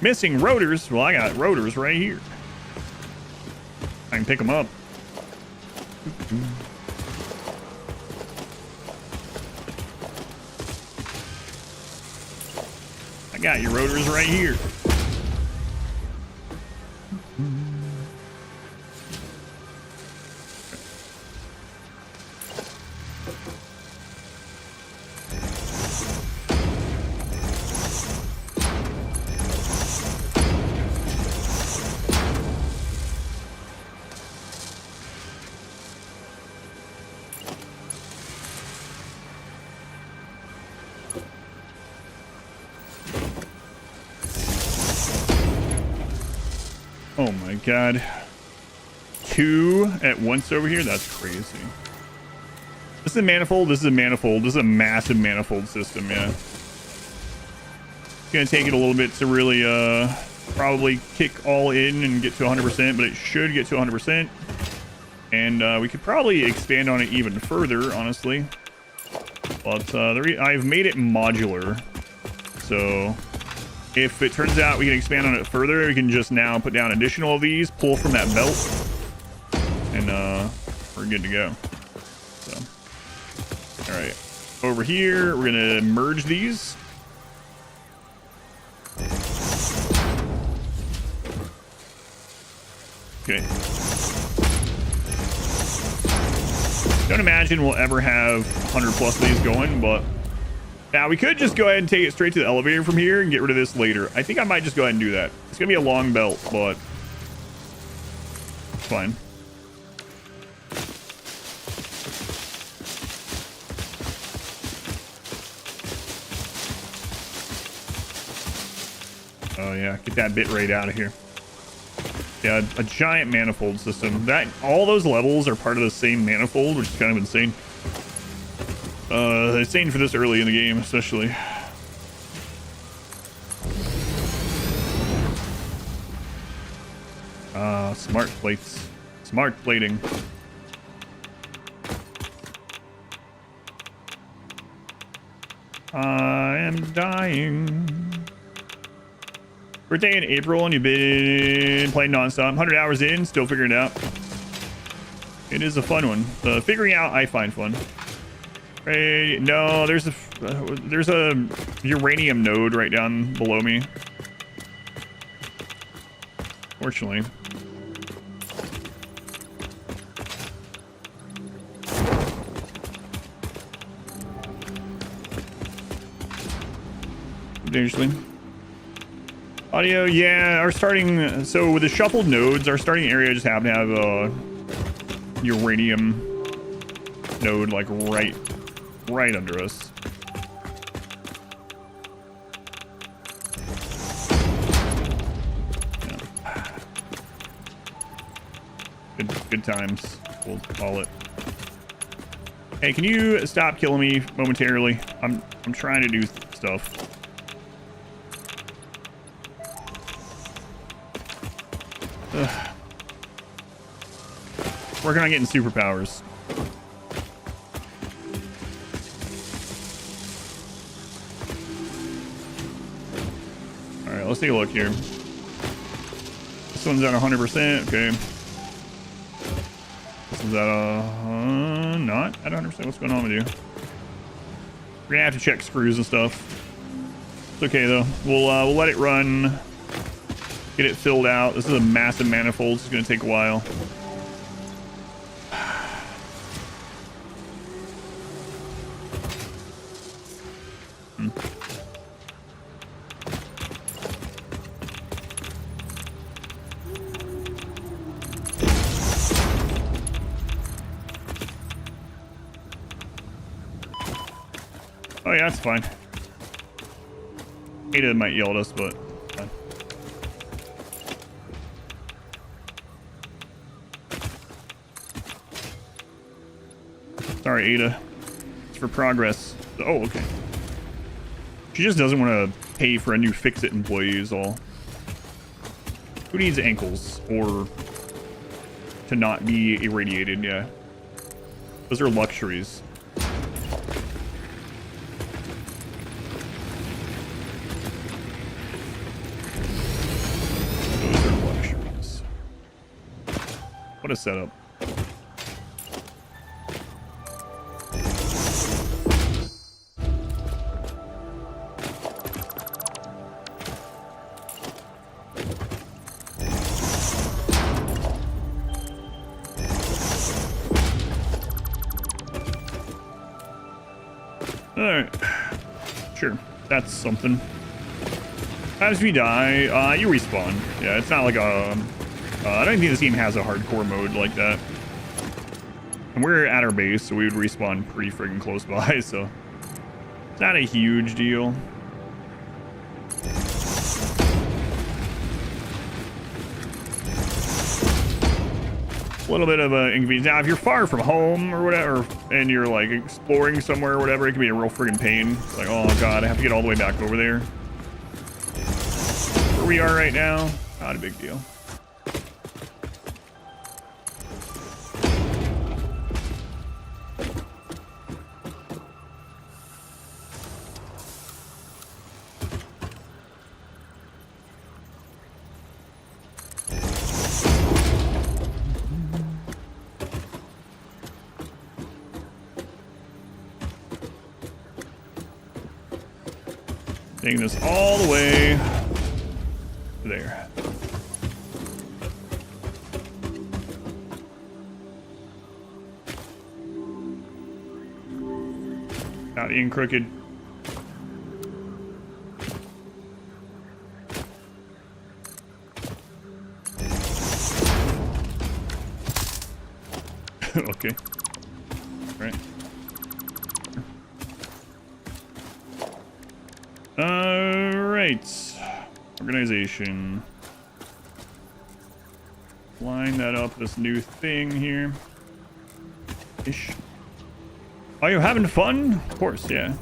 Missing rotors. Well, I got rotors right here. I can pick them up. got your rotors right here. Oh my god. 2 at once over here? That's crazy. This is a manifold, this is a manifold, this is a massive manifold system, yeah. It's gonna take it a little bit to really probably kick all in and get to 100%, but it should get to 100%. And we could probably expand on it even further, honestly. But I've made it modular, so if it turns out we can expand on it further, we can just now put down additional of these, pull from that belt, and we're good to go. So, all right, over here, we're gonna merge these. Okay. Don't imagine we'll ever have 100 plus of these going, but now we could just go ahead and take it straight to the elevator from here and get rid of this later. I think I might just go ahead and do that. It's gonna be a long belt, but it's fine. Oh yeah, get that bit rate out of here. Yeah, a giant manifold system. That all those levels are part of the same manifold, which is kind of insane. Insane for this early in the game, especially. Smart plates. Smart plating. I am dying. Birthday in April and you've been playing nonstop. 100 hours in, still figuring it out. It is a fun one. The figuring out I find fun. Hey, no, there's a uranium node right down below me. Fortunately. Dangerously. Audio, yeah, our starting, so with the shuffled nodes, our starting area just happened to have a uranium node like right under us. Yeah. Good times, we'll call it. Hey, can you stop killing me momentarily? I'm trying to do stuff. Ugh. Working on getting superpowers. All right, let's take a look here. This one's at 100%. Okay. This one's at not at 100%. What's going on with you? We're gonna have to check screws and stuff. It's okay though. We'll let it run. Get it filled out. This is a massive manifold. It's going to take a while. Oh yeah, that's fine. Ada might yell at us, but fine. Sorry, Ada. It's for progress. Oh, okay. She just doesn't want to pay for a new fix-it employee is all. Who needs ankles or to not be irradiated? Yeah. Those are luxuries. Those are luxuries. What a setup. Alright. Sure. That's something. As we die, you respawn. Yeah, it's not like a... I don't think this game has a hardcore mode like that. And we're at our base, so we would respawn pretty friggin' close by, so... It's not a huge deal. A little bit of an inconvenience. Now, if you're far from home or whatever, and you're like exploring somewhere or whatever, it can be a real friggin' pain. It's like, oh god, I have to get all the way back over there. Where we are right now, not a big deal. Taking this all the way there. Not being crooked. Okay. All right. Alright. Organization. Line that up, this new thing here. Ish. Are you having fun? Of course, yeah.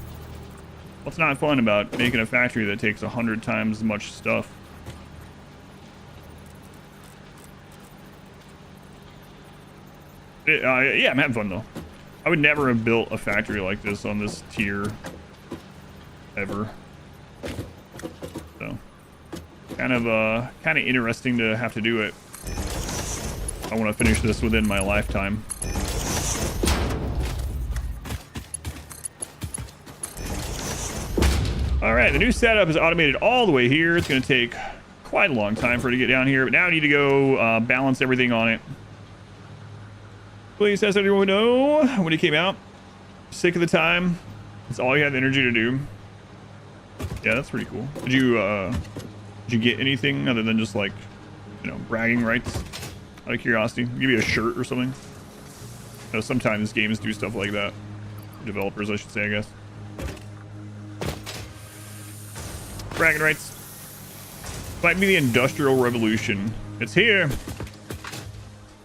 What's not fun about making a factory that takes 100 times as much stuff? Yeah, I'm having fun though. I would never have built a factory like this on this tier ever. So kind of interesting to have to do it. I want to finish this within my lifetime. All right, the new setup is automated all the way here. It's going to take quite a long time for it to get down here, but now I need to go balance everything on it. Please, as everyone know, when it came out, sick of the time. It's all you had the energy to do. Yeah, that's pretty cool. Did you get anything other than just like, you know, bragging rights? Out of curiosity, give you a shirt or something. You know, sometimes games do stuff like that. Developers, I should say, I guess. Bragging rights. Might be the Industrial Revolution. It's here.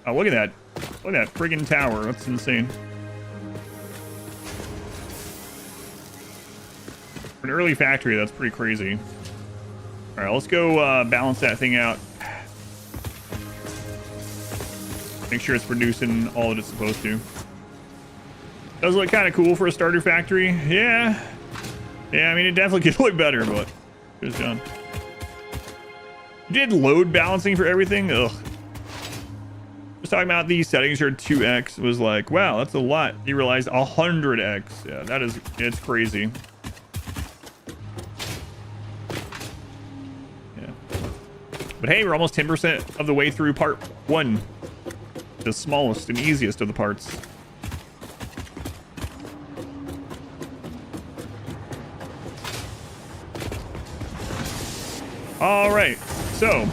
Oh, look at that. Look at that friggin' tower. That's insane. For an early factory, that's pretty crazy. All right, let's go balance that thing out. Make sure it's producing all that it's supposed to. Does look kind of cool for a starter factory. Yeah. Yeah, I mean, it definitely could look better, but it was done. You did load balancing for everything? Ugh. Just talking about these settings here, 2x was like, wow, that's a lot. You realize 100x. Yeah, that is, it's crazy. Yeah. But hey, we're almost 10% of the way through part 1. The smallest and easiest of the parts. All right, so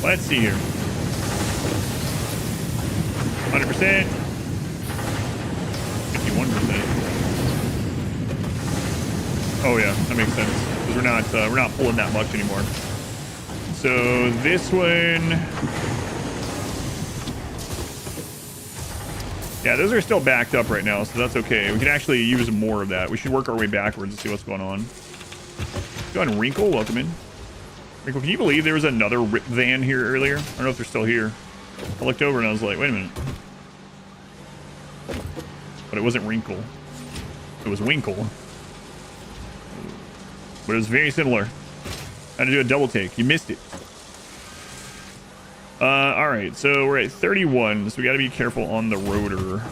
let's see here. 100%, 51%. Oh yeah, that makes sense because we're not pulling that much anymore. So this one, yeah, those are still backed up right now, so that's okay. We can actually use more of that. We should work our way backwards and see what's going on. Go ahead and Wrinkle, welcome in. Wrinkle, can you believe there was another Rip van here earlier? I don't know if they're still here. I looked over and I was like, wait a minute. But it wasn't Wrinkle. It was Winkle. But it was very similar. I had to do a double take. You missed it. All right, so we're at 31, so we got to be careful on the rotor.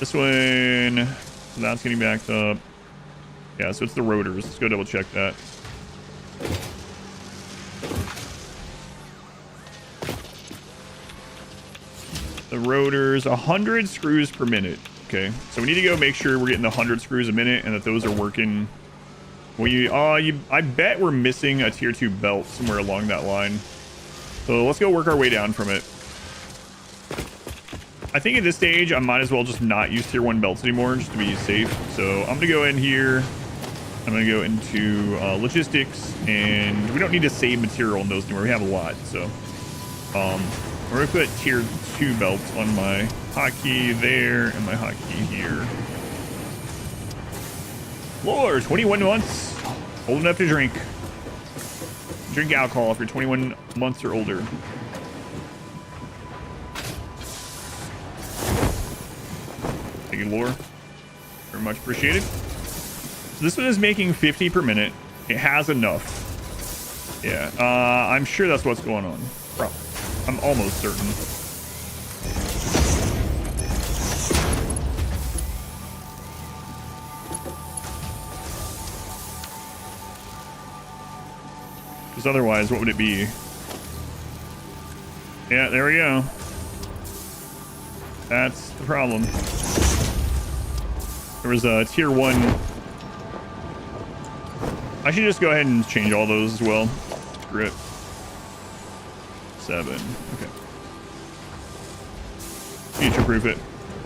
This one, that's getting backed up. Yeah, so it's the rotors. Let's go double check that. rotors, 100 screws per minute. Okay, so we need to go make sure we're getting the 100 screws a minute and that those are working. I bet we're missing a tier 2 belt somewhere along that line. So let's go work our way down from it. I think at this stage, I might as well just not use tier 1 belts anymore just to be safe. So I'm going to go in here. I'm going to go into logistics, and we don't need to save material in those anymore. We have a lot. So we're going to put tier 2 belts on my hotkey there and my hotkey here. Floor, 21 months, old enough to drink. Drink alcohol if you're 21 months or older. Thank you, Lore. Very much appreciated. So this one is making 50 per minute. It has enough. Yeah, I'm sure that's what's going on. Probably. I'm almost certain. Because otherwise, what would it be? Yeah, there we go. That's the problem. There was a tier 1. I should just go ahead and change all those as well. Grip. 7. Okay. Future-proof it.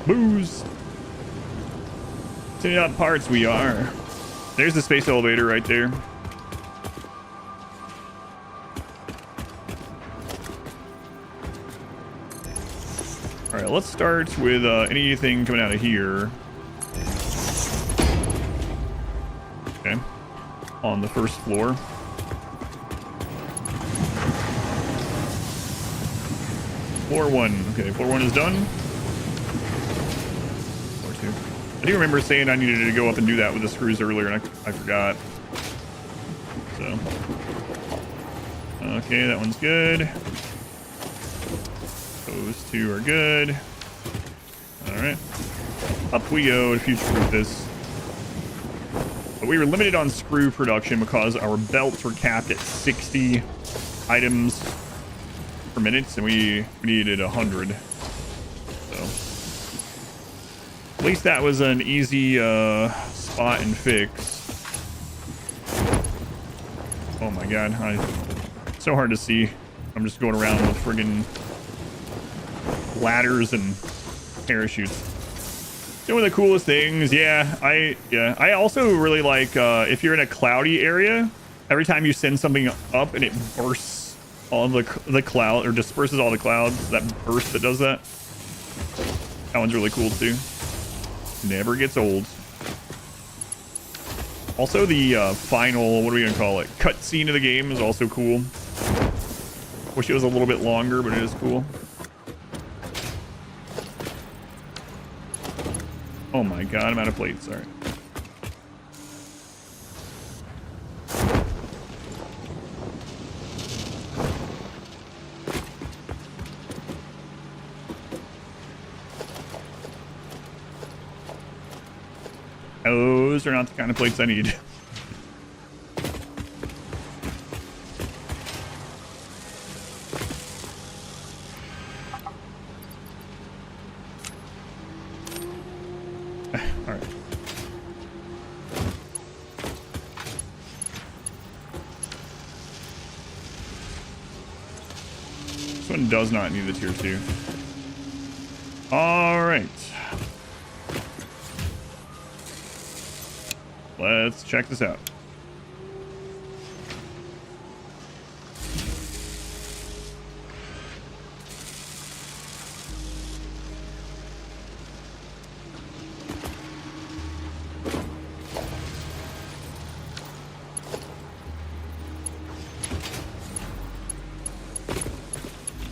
Booze. Sending out parts we are. There's the space elevator right there. All right, let's start with anything coming out of here. Okay, on the first floor. Floor 1. Okay, floor 1 is done. Floor 2. I do remember saying I needed to go up and do that with the screws earlier, and I forgot. So, okay, that one's good. Those 2 are good. All right, up we go to future-proof this. But we were limited on screw production because our belts were capped at 60 items per minute, and we needed 100. So at least that was an easy spot and fix. Oh my god, so hard to see. I'm just going around with friggin' ladders and parachutes. Doing the coolest things. I also really like if you're in a cloudy area, every time you send something up and it bursts all the cloud or disperses all the clouds, that burst that does that. That one's really cool too. Never gets old. Also the final, what are we gonna call it, cutscene of the game is also cool. Wish it was a little bit longer, but it is cool. Oh my god, I'm out of plates. All right. Those are not the kind of plates I need. Alright. This one does not need the tier 2. Alright. Let's check this out.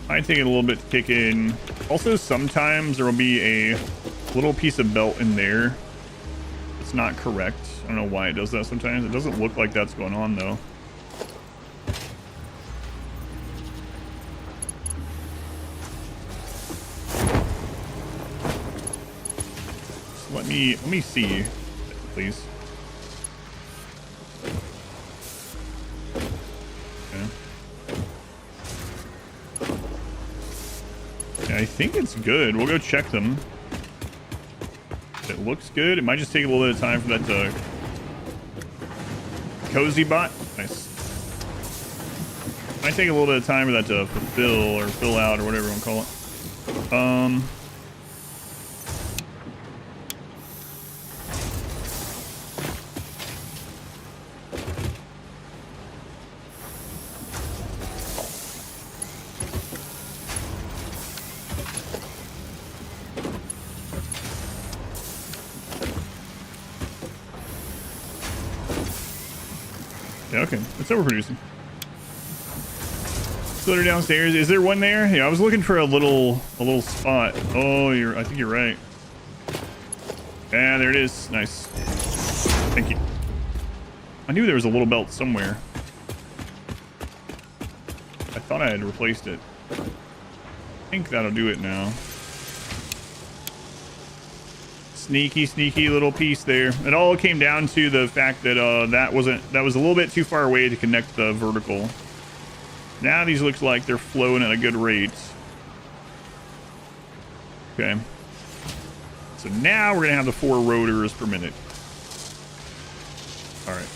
Might take it a little bit to kick in. Also, sometimes there will be a little piece of belt in there. It's not correct. I don't know why it does that sometimes. It doesn't look like that's going on though. So let me see, please. Okay. Yeah, I think it's good. We'll go check them. It looks good. It might just take a little bit of time for that to... Cozy bot. Nice. Might take a little bit of time for that to fulfill or fill out or whatever you want to call it. Yeah, okay. It's overproducing. Splitter downstairs. Is there one there? Yeah, I was looking for a little spot. Oh, I think you're right. Yeah, there it is. Nice. Thank you. I knew there was a little belt somewhere. I thought I had replaced it. I think that'll do it now. Sneaky little piece there. It all came down to the fact that that was a little bit too far away to connect the vertical. Now these looks like they're flowing at a good rate. Okay. So now we're gonna have the 4 rotors per minute. All right.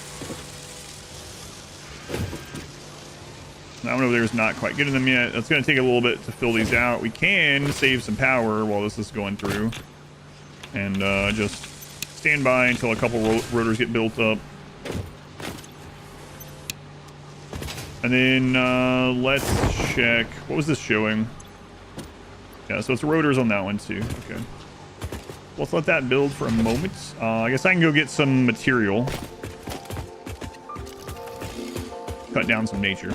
That one over there is not quite getting them yet. That's gonna take a little bit to fill these out. We can save some power while this is going through. And just stand by until a couple rotors get built up. And then let's check. What was this showing? Yeah, so it's rotors on that one too. Okay. Let's let that build for a moment. I guess I can go get some material. Cut down some nature.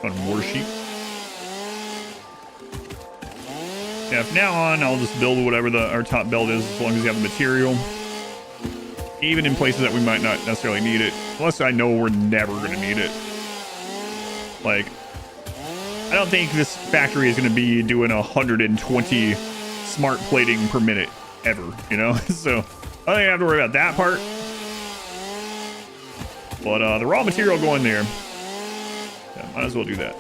Got more sheep. Yeah, from now on, I'll just build whatever our top belt is as long as you have the material. Even in places that we might not necessarily need it. Unless I know we're never going to need it. Like, I don't think this factory is going to be doing 120 smart plating per minute ever, you know? So, I don't think I have to worry about that part. But the raw material going there. Yeah, might as well do that.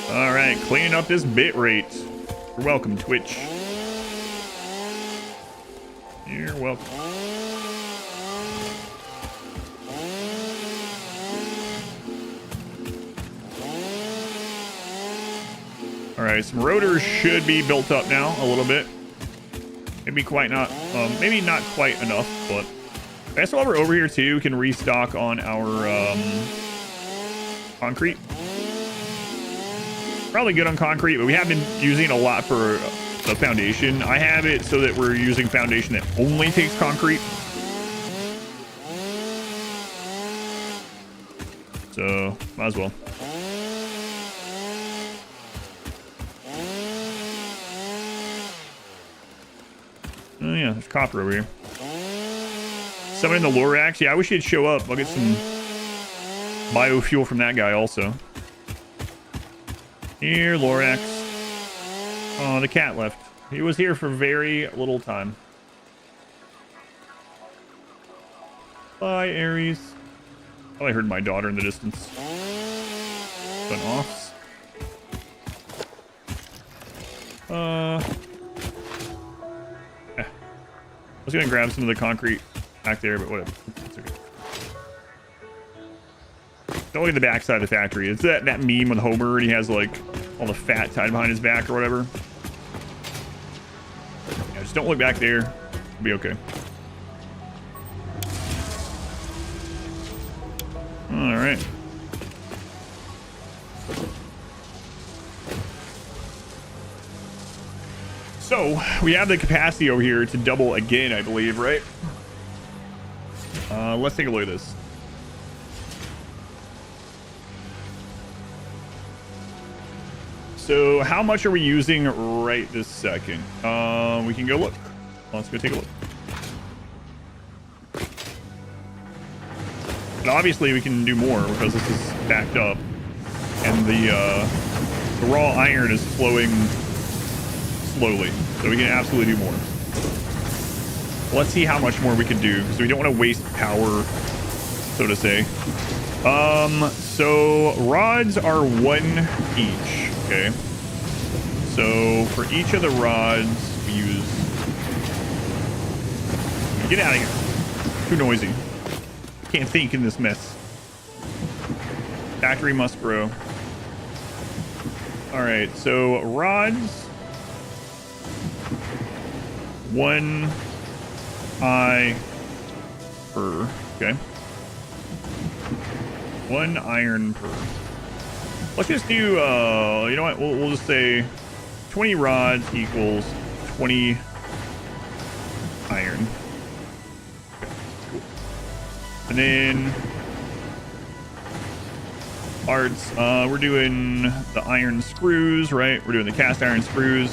All right, cleaning up this bit rate. You're welcome, Twitch. You're welcome. All right, some rotors should be built up now a little bit. Maybe not quite enough, but I guess while we're over here too, we can restock on our concrete. Probably good on concrete, but we have been using it a lot for the foundation. I have it so that we're using foundation that only takes concrete. So, might as well. Oh yeah, there's copper over here. Summoning the Lorax. Yeah, I wish he'd show up. I'll get some biofuel from that guy also. Here, Lorax. Oh, the cat left. He was here for very little time. Bye, Aries. Oh, I heard my daughter in the distance. Been offs. I was gonna grab some of the concrete back there, but whatever. It's okay. Don't look at the backside of the factory. It's that meme with Homer, and he has like all the fat tied behind his back or whatever. Yeah, just don't look back there. It'll be okay. All right. So we have the capacity over here to double again, I believe, right? Let's take a look at this. So how much are we using right this second? We can go look. Let's go take a look. But obviously we can do more because this is backed up, and the raw iron is flowing slowly, so we can absolutely do more. Let's see how much more we can do, because we don't want to waste power, so to say. So rods are 1 each. Okay. So for each of the rods, we use. Get out of here. Too noisy. Can't think in this mess. Factory must grow. All right. So rods. 1 eye per. Okay. 1 iron per. Let's just do, you know what? We'll just say 20 rods equals 20 iron. Okay, cool. And then parts, we're doing the iron screws, right? We're doing the cast iron screws.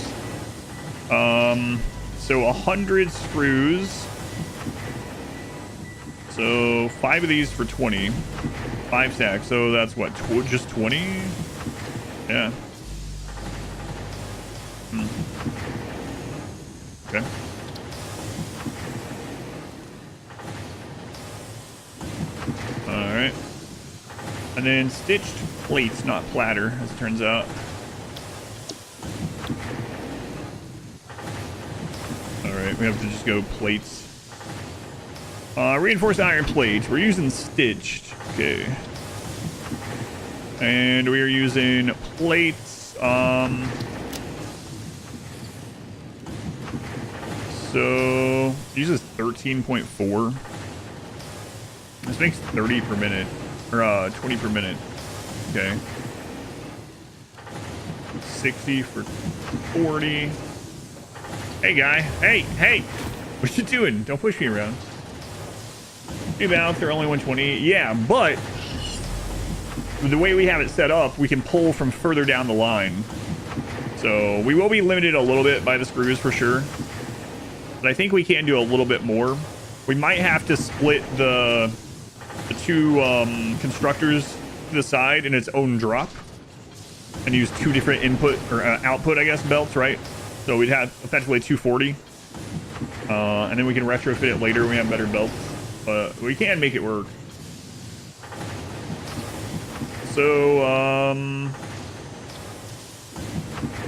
So 100 screws. So 5 of these for 20. 5 stacks. So that's what? Just 20? Yeah. Okay. All right. And then stitched plates, not platter, as it turns out. All right, we have to just go plates. Reinforced iron plates. We're using stitched. Okay. And we are using plates. So it uses 13.4. This makes 30 per minute, or 20 per minute. Okay. 60 for 40. Hey, guy. Hey. What you doing? Don't push me around. New balance, they're only 120. Yeah, but the way we have it set up, we can pull from further down the line. So we will be limited a little bit by the screws for sure. But I think we can do a little bit more. We might have to split the 2 constructors to the side in its own drop and use 2 different input or output, I guess, belts, right? So we'd have effectively 240. And then we can retrofit it later when we have better belts. But we can make it work. So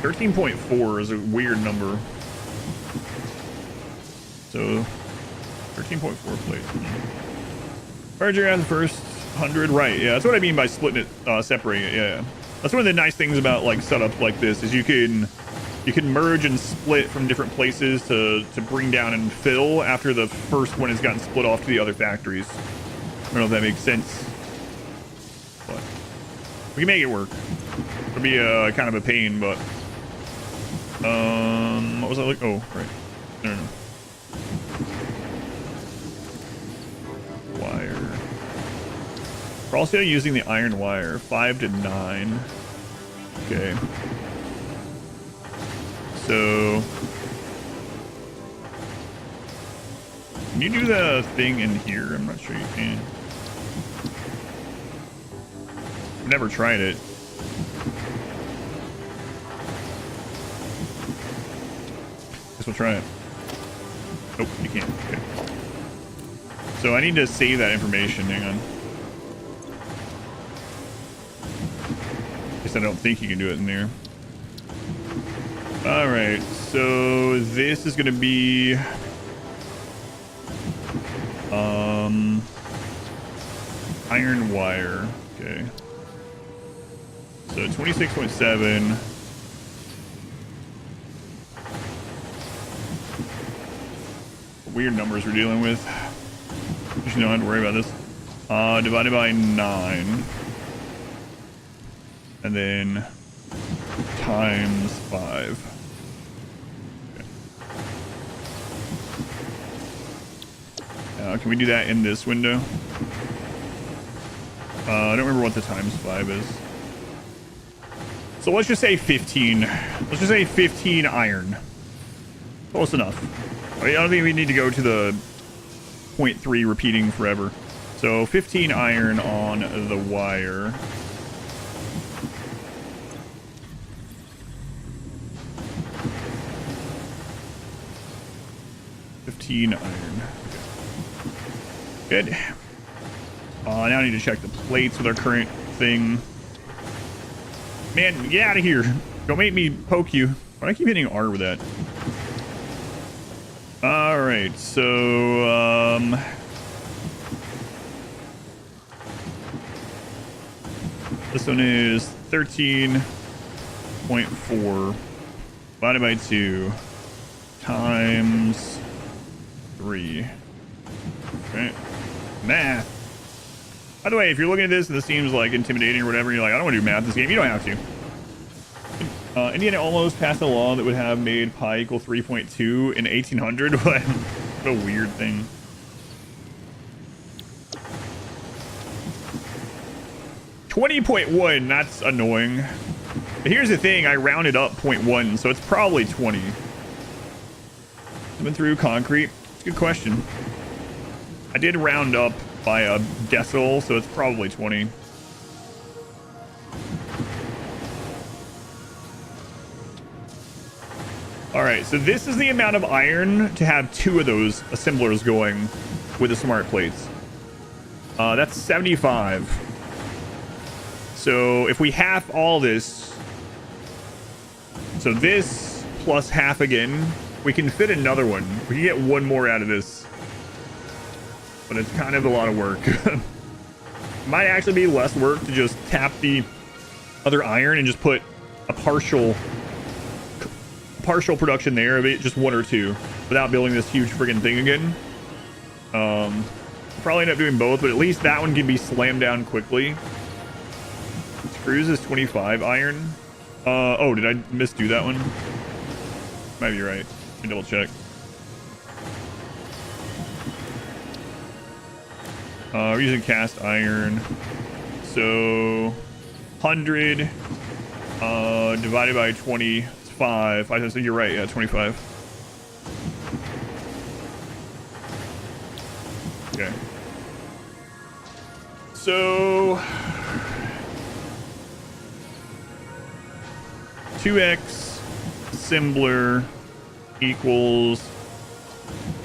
13.4 is a weird number. So 13.4 plates. Merging around the first 100, right? Yeah, that's what I mean by splitting it, separating it. Yeah. That's one of the nice things about like setups like this is you can merge and split from different places to bring down and fill after the first one has gotten split off to the other factories. I don't know if that makes sense, but we can make it work. It'll be kind of a pain, but what was I like? Oh, right. No. Wire. We're also using the iron wire, 5 to 9. Okay. So, can you do the thing in here? I'm not sure you can. I've never tried it. Guess we'll try it. Nope, you can't. Okay. So I need to save that information. Hang on. Guess I don't think you can do it in there. All right, so this is going to be iron wire. Okay. So 26.7. Weird numbers we're dealing with. You should know how to worry about this. Divided by 9. And then times 5. Can we do that in this window? I don't remember what the times 5 is. So let's just say 15. Let's just say 15 iron. Close enough. I don't think we need to go to the 0.3 repeating forever. So 15 iron on the wire. Iron. Good. Now I need to check the plates with our current thing. Man, get out of here. Don't make me poke you. Why do I keep hitting R with that? All right, so, this one is 13.4 divided by 2 times 3. Okay. Math. By the way, if you're looking at this and this seems like intimidating or whatever, you're like, I don't want to do math this game. You don't have to. Indiana almost passed a law that would have made pi equal 3.2 in 1800. What a weird thing. $20.1, that's annoying. But here's the thing, I rounded up 0.1, so it's probably 20. Coming through concrete. It's a good question. I did round up by a decimal, so it's probably 20. All right, so this is the amount of iron to have 2 of those assemblers going with the smart plates. That's 75. So if we half all this, so this plus half again, we can fit another one. We can get one more out of this. But it's kind of a lot of work. Might actually be less work to just tap the other iron and just put a partial production there of it, just 1 or 2, without building this huge friggin' thing again. Probably end up doing both, but at least that one can be slammed down quickly. Screws is 25 iron. Oh, did I misdo that one? Might be right. Let me double check. We're using cast iron. So 100 divided by 25. I think you're right. Yeah, 25. Okay. So 2x assembler equals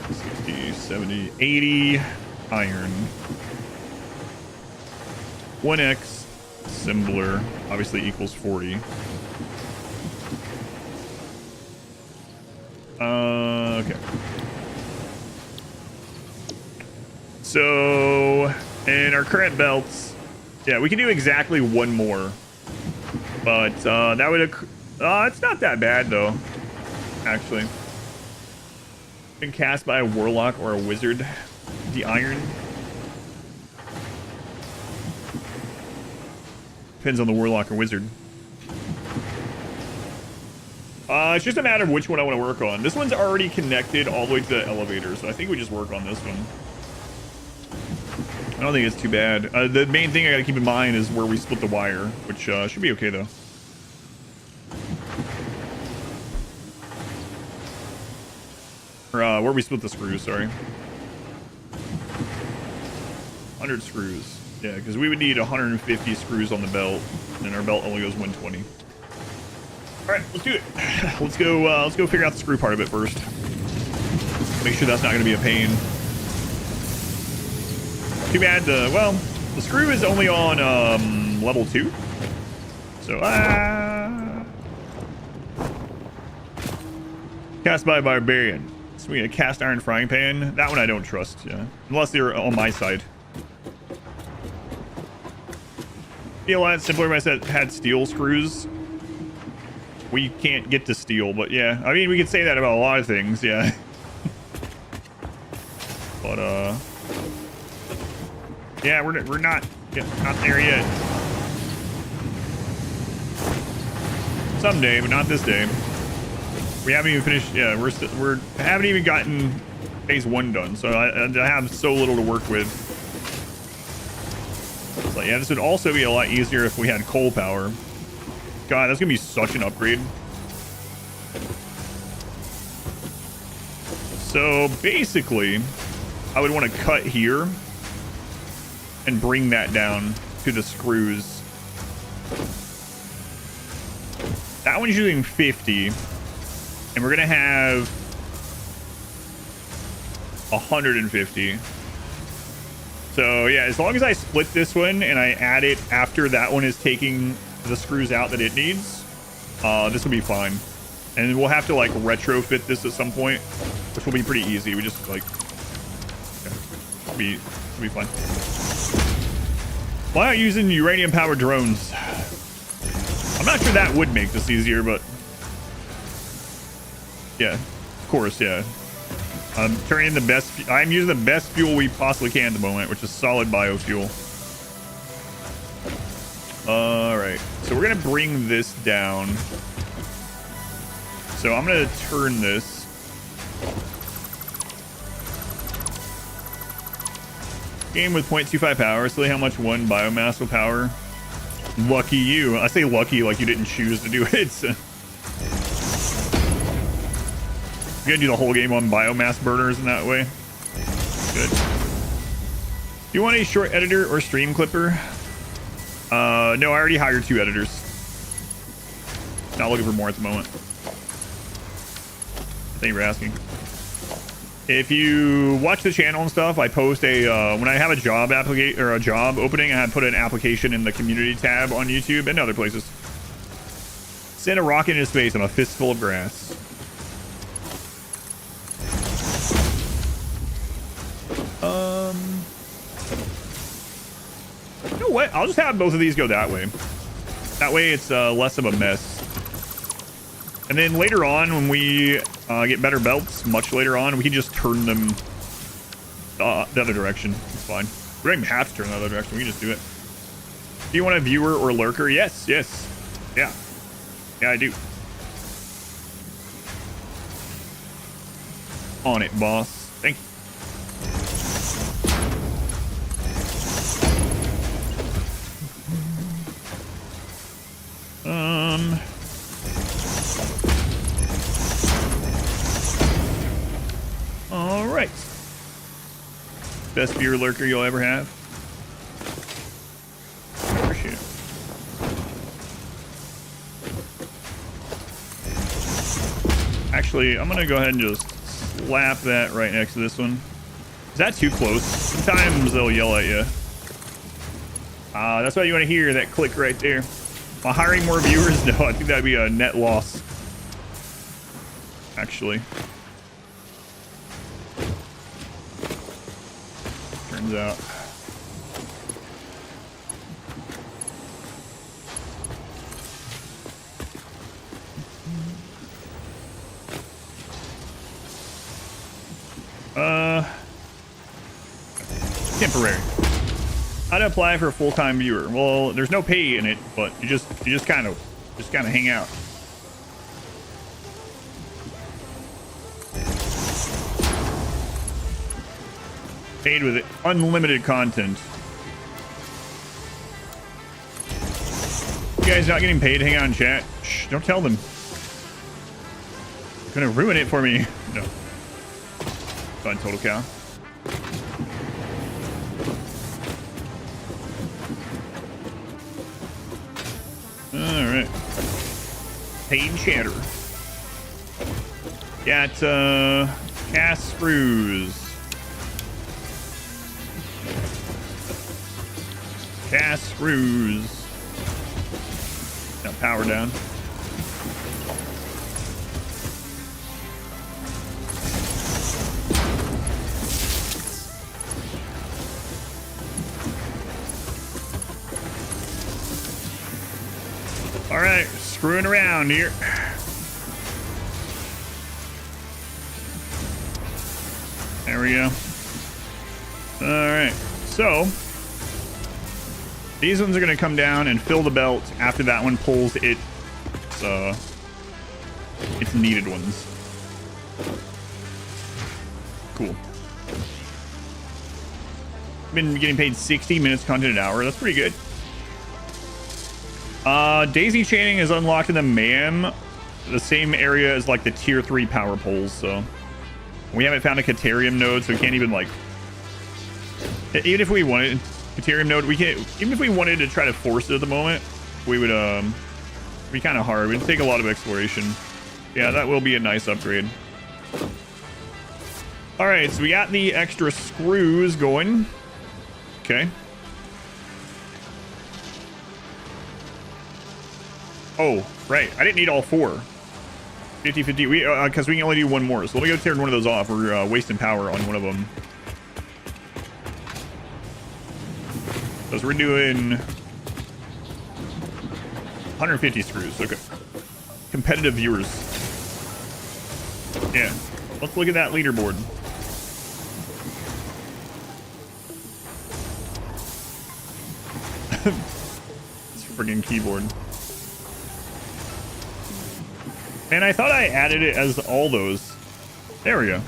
60, 70, 80 iron. 1x assembler obviously equals 40. Okay. So in our current belts, yeah, we can do exactly 1 more, but that would it's not that bad though, actually. Been cast by a warlock or a wizard. The iron depends on the warlock or wizard. It's just a matter of which one I want to work on. This one's already connected all the way to the elevator, so I think we just work on this one. I don't think it's too bad. The main thing I gotta keep in mind is where we split the wire, which should be okay though. Or where we split the screws, sorry. 100 screws. Yeah, because we would need 150 screws on the belt, and our belt only goes 120. All right, let's do it. Let's go figure out the screw part of it first. Make sure that's not going to be a pain. Too bad well, the screw is only on level 2. So cast by barbarian. So we get a cast iron frying pan. That one I don't trust, yeah. Unless they're on my side. Be a lot simpler if I had steel screws. We can't get to steel, but yeah. I mean, we could say that about a lot of things, yeah. But yeah, we're not there yet. Someday, but not this day. We haven't even finished. Yeah, we haven't even gotten phase 1 done, so I have so little to work with. So yeah, this would also be a lot easier if we had coal power. God, that's gonna be such an upgrade. So basically, I would want to cut here and bring that down to the screws. That one's using 50, and we're gonna have 150. So yeah, as long as I split this one and I add it after that one is taking the screws out that it needs, this will be fine. And we'll have to like retrofit this at some point, which will be pretty easy. We just like, yeah, it'll be fun. Why not using uranium powered drones? I'm not sure that would make this easier, but yeah, of course, yeah. I'm using the best fuel we possibly can at the moment, which is solid biofuel. All right, so we're gonna bring this down. So I'm gonna turn this. Game with 0.25 power. See how much one biomass will power. Lucky you. I say lucky like you didn't choose to do it. So. You're gonna do the whole game on biomass burners in that way. Good. Do you want a short editor or stream clipper? No, I already hired 2 editors. Not looking for more at the moment. Thank you for asking. If you watch the channel and stuff, I post a when I have a job application or a job opening, I put an application in the community tab on YouTube and other places. Send a rocket into space on a fistful of grass. You know what? I'll just have both of these go that way. That way it's less of a mess. And then later on, when we get better belts, much later on, we can just turn them the other direction. It's fine. We don't even have to turn the other direction. We can just do it. Do you want a viewer or lurker? Yes, yes. Yeah. Yeah, I do. On it, boss. Thank you. All right. Best viewer lurker you'll ever have. Appreciate it. Actually, I'm gonna go ahead and just slap that right next to this one. Is that too close? Sometimes they'll yell at you. That's what you want to hear, that click right there. Am I hiring more viewers? No, I think that'd be a net loss. Actually. Turns out. Temporary. How to apply for a full-time viewer? Well, there's no pay in it, but you just kind of hang out. Paid with unlimited content. You guys not getting paid? Hang on, chat. Shh, don't tell them. You're gonna ruin it for me. No. Fun, total cow. Alright. Paid chatter. Got cast screws. Cast screws. Now power down. All right, screwing around here. There we go. All right, so these ones are going to come down and fill the belt after that one pulls its needed ones. Cool. Been getting paid 60 minutes content an hour. That's pretty good. Daisy chaining is unlocked in the MAM, the same area as like the tier 3 power poles. So we haven't found a Caterium node, so we can't even like, even if we wanted Caterium node, we can't, even if we wanted to try to force it at the moment, we would be kind of hard. It would take a lot of exploration. Yeah, that will be a nice upgrade. All right, so we got the extra screws going. Okay. Oh, right. I didn't need all 4. 50-50. Because we can only do one more. So let me go turn one of those off. We're wasting power on one of them. Because we're doing 150 screws. Okay. Competitive viewers. Yeah. Let's look at that leaderboard. This friggin' keyboard. And I thought I added it as all those. There we go.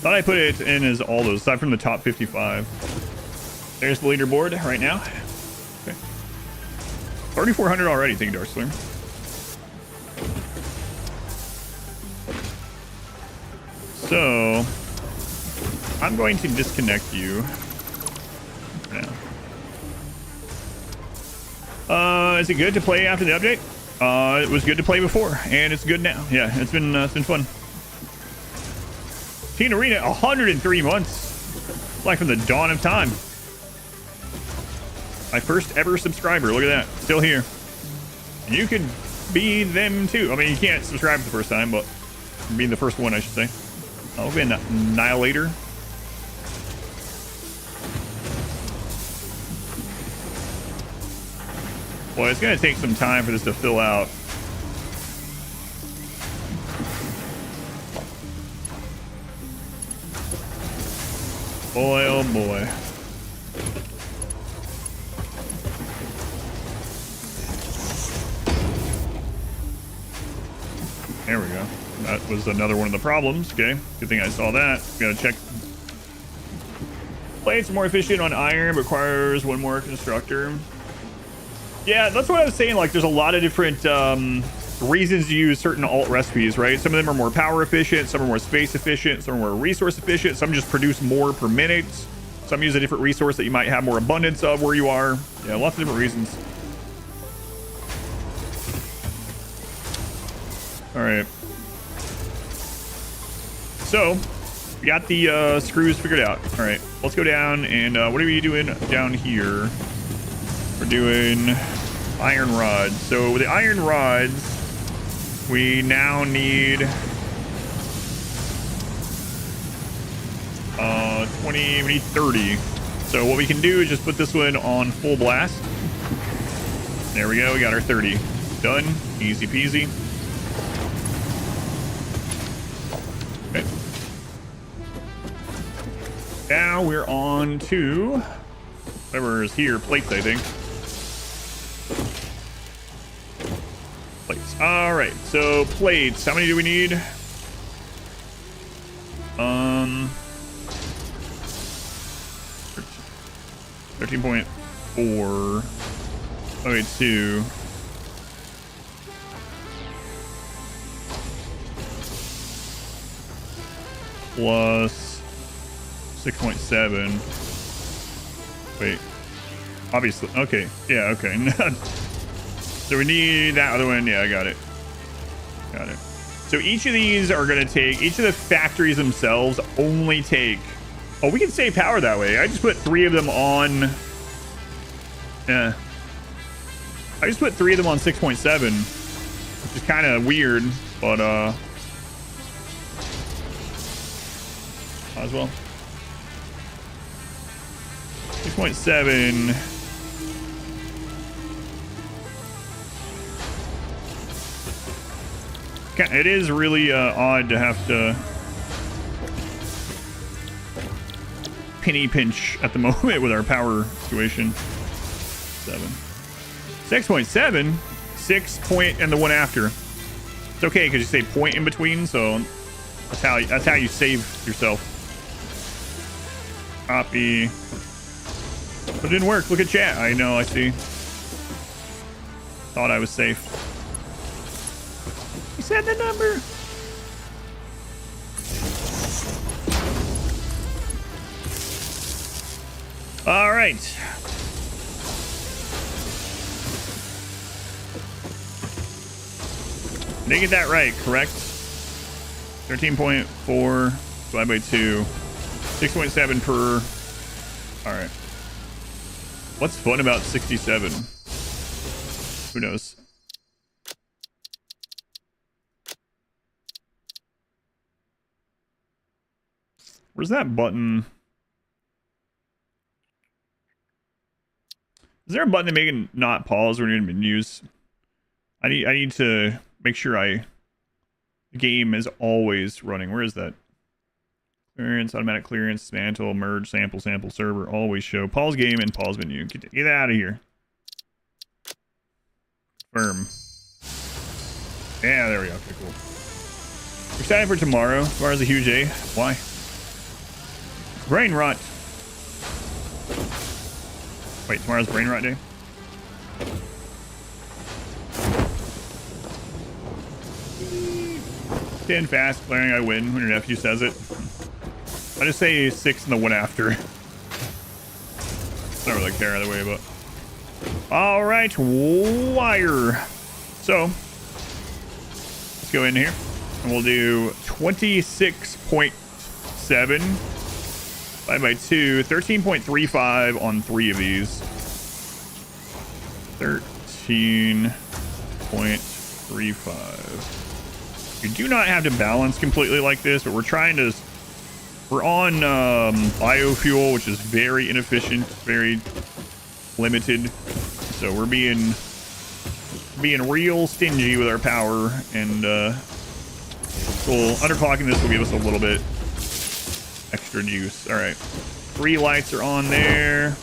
Thought I put it in as all those, aside from the top 55. There's the leaderboard right now. Okay. 3,400 already, thank you, Darkslam. So, I'm going to disconnect you now. Is it good to play after the update? It was good to play before, and it's good now. Yeah, it's been fun. Teen Arena, 103 months. Like from the dawn of time. My first ever subscriber. Look at that. Still here. You could be them too. I mean, you can't subscribe for the first time, but being the first one, I should say. Oh, been Annihilator. Boy, it's going to take some time for this to fill out. Boy, oh boy. There we go. That was another one of the problems. Okay, good thing I saw that. Gotta check. Plates more efficient on iron, requires one more constructor. Yeah, that's what I was saying. Like, there's a lot of different reasons to use certain alt recipes, right? Some of them are more power efficient, some are more space efficient, some are more resource efficient, some just produce more per minute, some use a different resource that you might have more abundance of where you are. Yeah, lots of different reasons. All right. So, we got the screws figured out. All right, let's go down and what are we doing down here? We're doing iron rods. So with the iron rods, we now need 20, we need 30. So what we can do is just put this one on full blast. There we go, we got our 30. Done, easy peasy. Okay. Now we're on to whatever is here, plates, I think. Plates. All right, so plates. How many do we need? 13.4. Oh wait, 2. Plus 6.7. Wait. Obviously. Okay. Yeah, okay. So we need that other one. Yeah, I got it. Got it. So each of these are going to take, each of the factories themselves only take, oh, we can save power that way. I just put 3 of them on, I just put 3 of them on 6.7, which is kind of weird, but, as well. 6.7. It is really odd to have to penny pinch at the moment with our power situation. 6.7, 6 point, and the one after. It's okay because you say point in between, so that's how you save yourself. Copy. But it didn't work. Look at chat. I know. I see. Thought I was safe. You said the number. All right. Did I get that right? Correct. 13.4 divided by 2. 6.7 per All right. What's fun about 67? Who knows? Where's that button? Is there a button to make it not pause when you're in menus? I need to make sure the game is always running. Where is that? Clearance, automatic clearance, dismantle, merge, sample, server, always show. Pause game and pause menu. Get out of here. Confirm. Yeah, there we go. Okay, cool. Excited for tomorrow. Tomorrow's a huge day. Why? Brain rot. Wait, tomorrow's brain rot day? Ten fast, declaring I win when your nephew says it. I just say 6 and the one after. I don't really care either way, but. Alright, wire. So, let's go in here. And we'll do 26.7 divided by 2, 13.35 on 3 of these. 13.35. You do not have to balance completely like this, but we're on biofuel, which is very inefficient, very limited. So we're being real stingy with our power, and underclocking this will give us a little bit extra juice. All right, 3 lights are on there.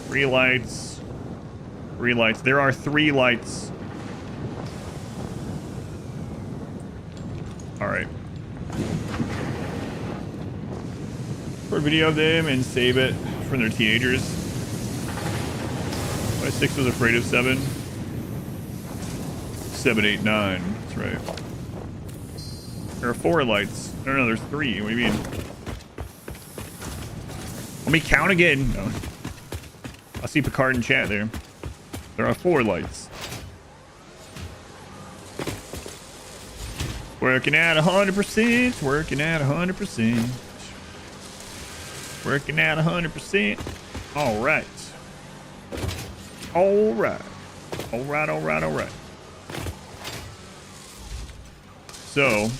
3 lights. 3 lights. There are 3 lights. All right. For a video of them and save it from their teenagers. Why 6 was afraid of 7. 7, 8, 9. That's right. There are 4 lights. No, there's 3. What do you mean? Let me count again. No. I see Picard in chat there. There are 4 lights. Working at 100%. Working at 100%. Working at 100%. All right. All right. All right, all right, all right. So.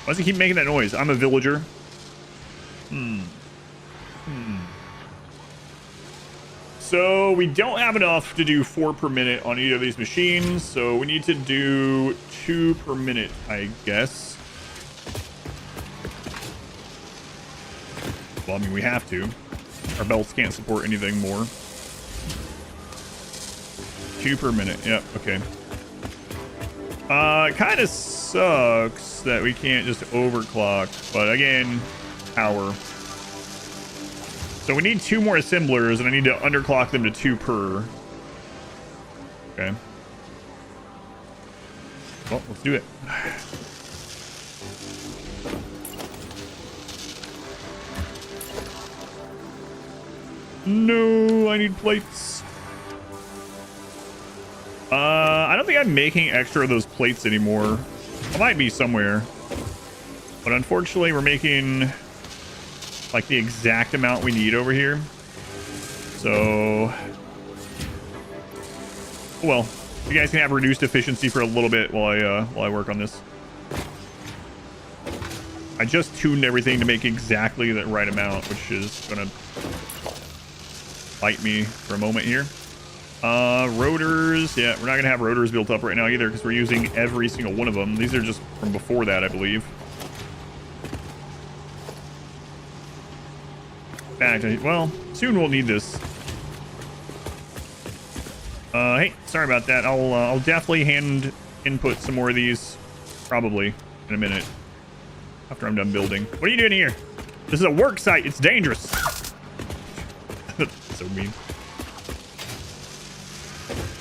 Why does he keep making that noise? I'm a villager. So we don't have enough to do 4 per minute on either of these machines, so we need to do 2 per minute, I guess. Well, I mean, we have to. Our belts can't support anything more. 2 per minute. Yep, okay. It kind of sucks that we can't just overclock, but again, power. So we need 2 more assemblers, and I need to underclock them to 2 per. Okay. Well, let's do it. No, I need plates. I don't think I'm making extra of those plates anymore. I might be somewhere. But unfortunately, we're making like the exact amount we need over here. So, well, you guys can have reduced efficiency for a little bit while I work on this. I just tuned everything to make exactly the right amount, which is gonna bite me for a moment here. Rotors, yeah, we're not gonna have rotors built up right now either because we're using every single one of them. These are just from before that, I believe. In fact, well, soon we'll need this. Hey, sorry about that. I'll definitely hand input some more of these, probably in a minute after I'm done building. What are you doing here? This is a work site. It's dangerous. So mean.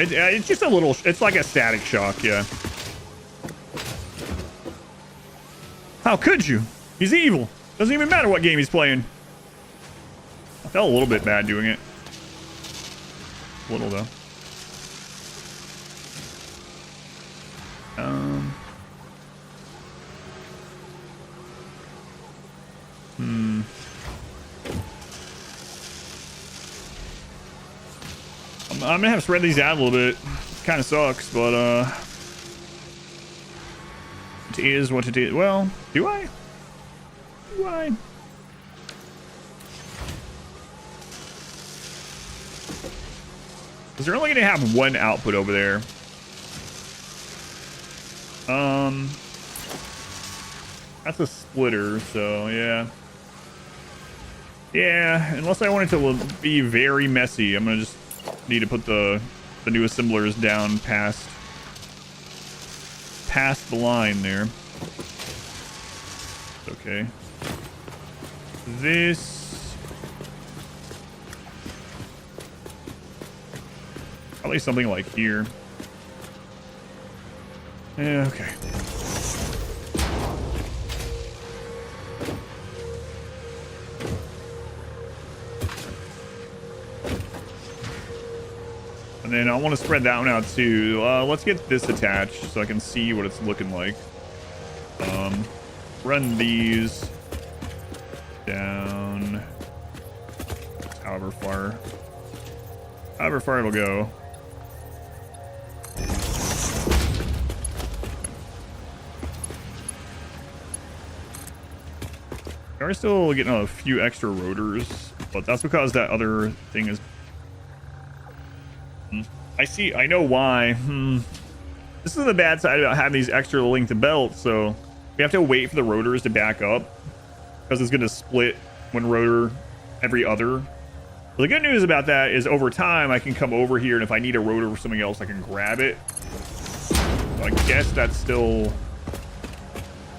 It's just a little. It's like a static shock, yeah. How could you? He's evil. Doesn't even matter what game he's playing. I felt a little bit bad doing it. A little, though. I'm gonna have to spread these out a little bit. Kind of sucks, but it is what it is. Well, do I? Do I? Because they're only gonna have one output over there. That's a splitter, so yeah. Yeah, unless I want it to be very messy, I'm gonna just need to put the new assemblers down past the line there. Okay. This probably something like here. Yeah, okay. And then I want to spread that one out too. Let's get this attached so I can see what it's looking like. Run these down however far it'll go. We are still getting a few extra rotors, but that's because that other thing is... I know why. This is the bad side about having these extra linked belts, so we have to wait for the rotors to back up because it's going to split one rotor every other. But the good news about that is over time I can come over here, and if I need a rotor for something else I can grab it. So I guess that's still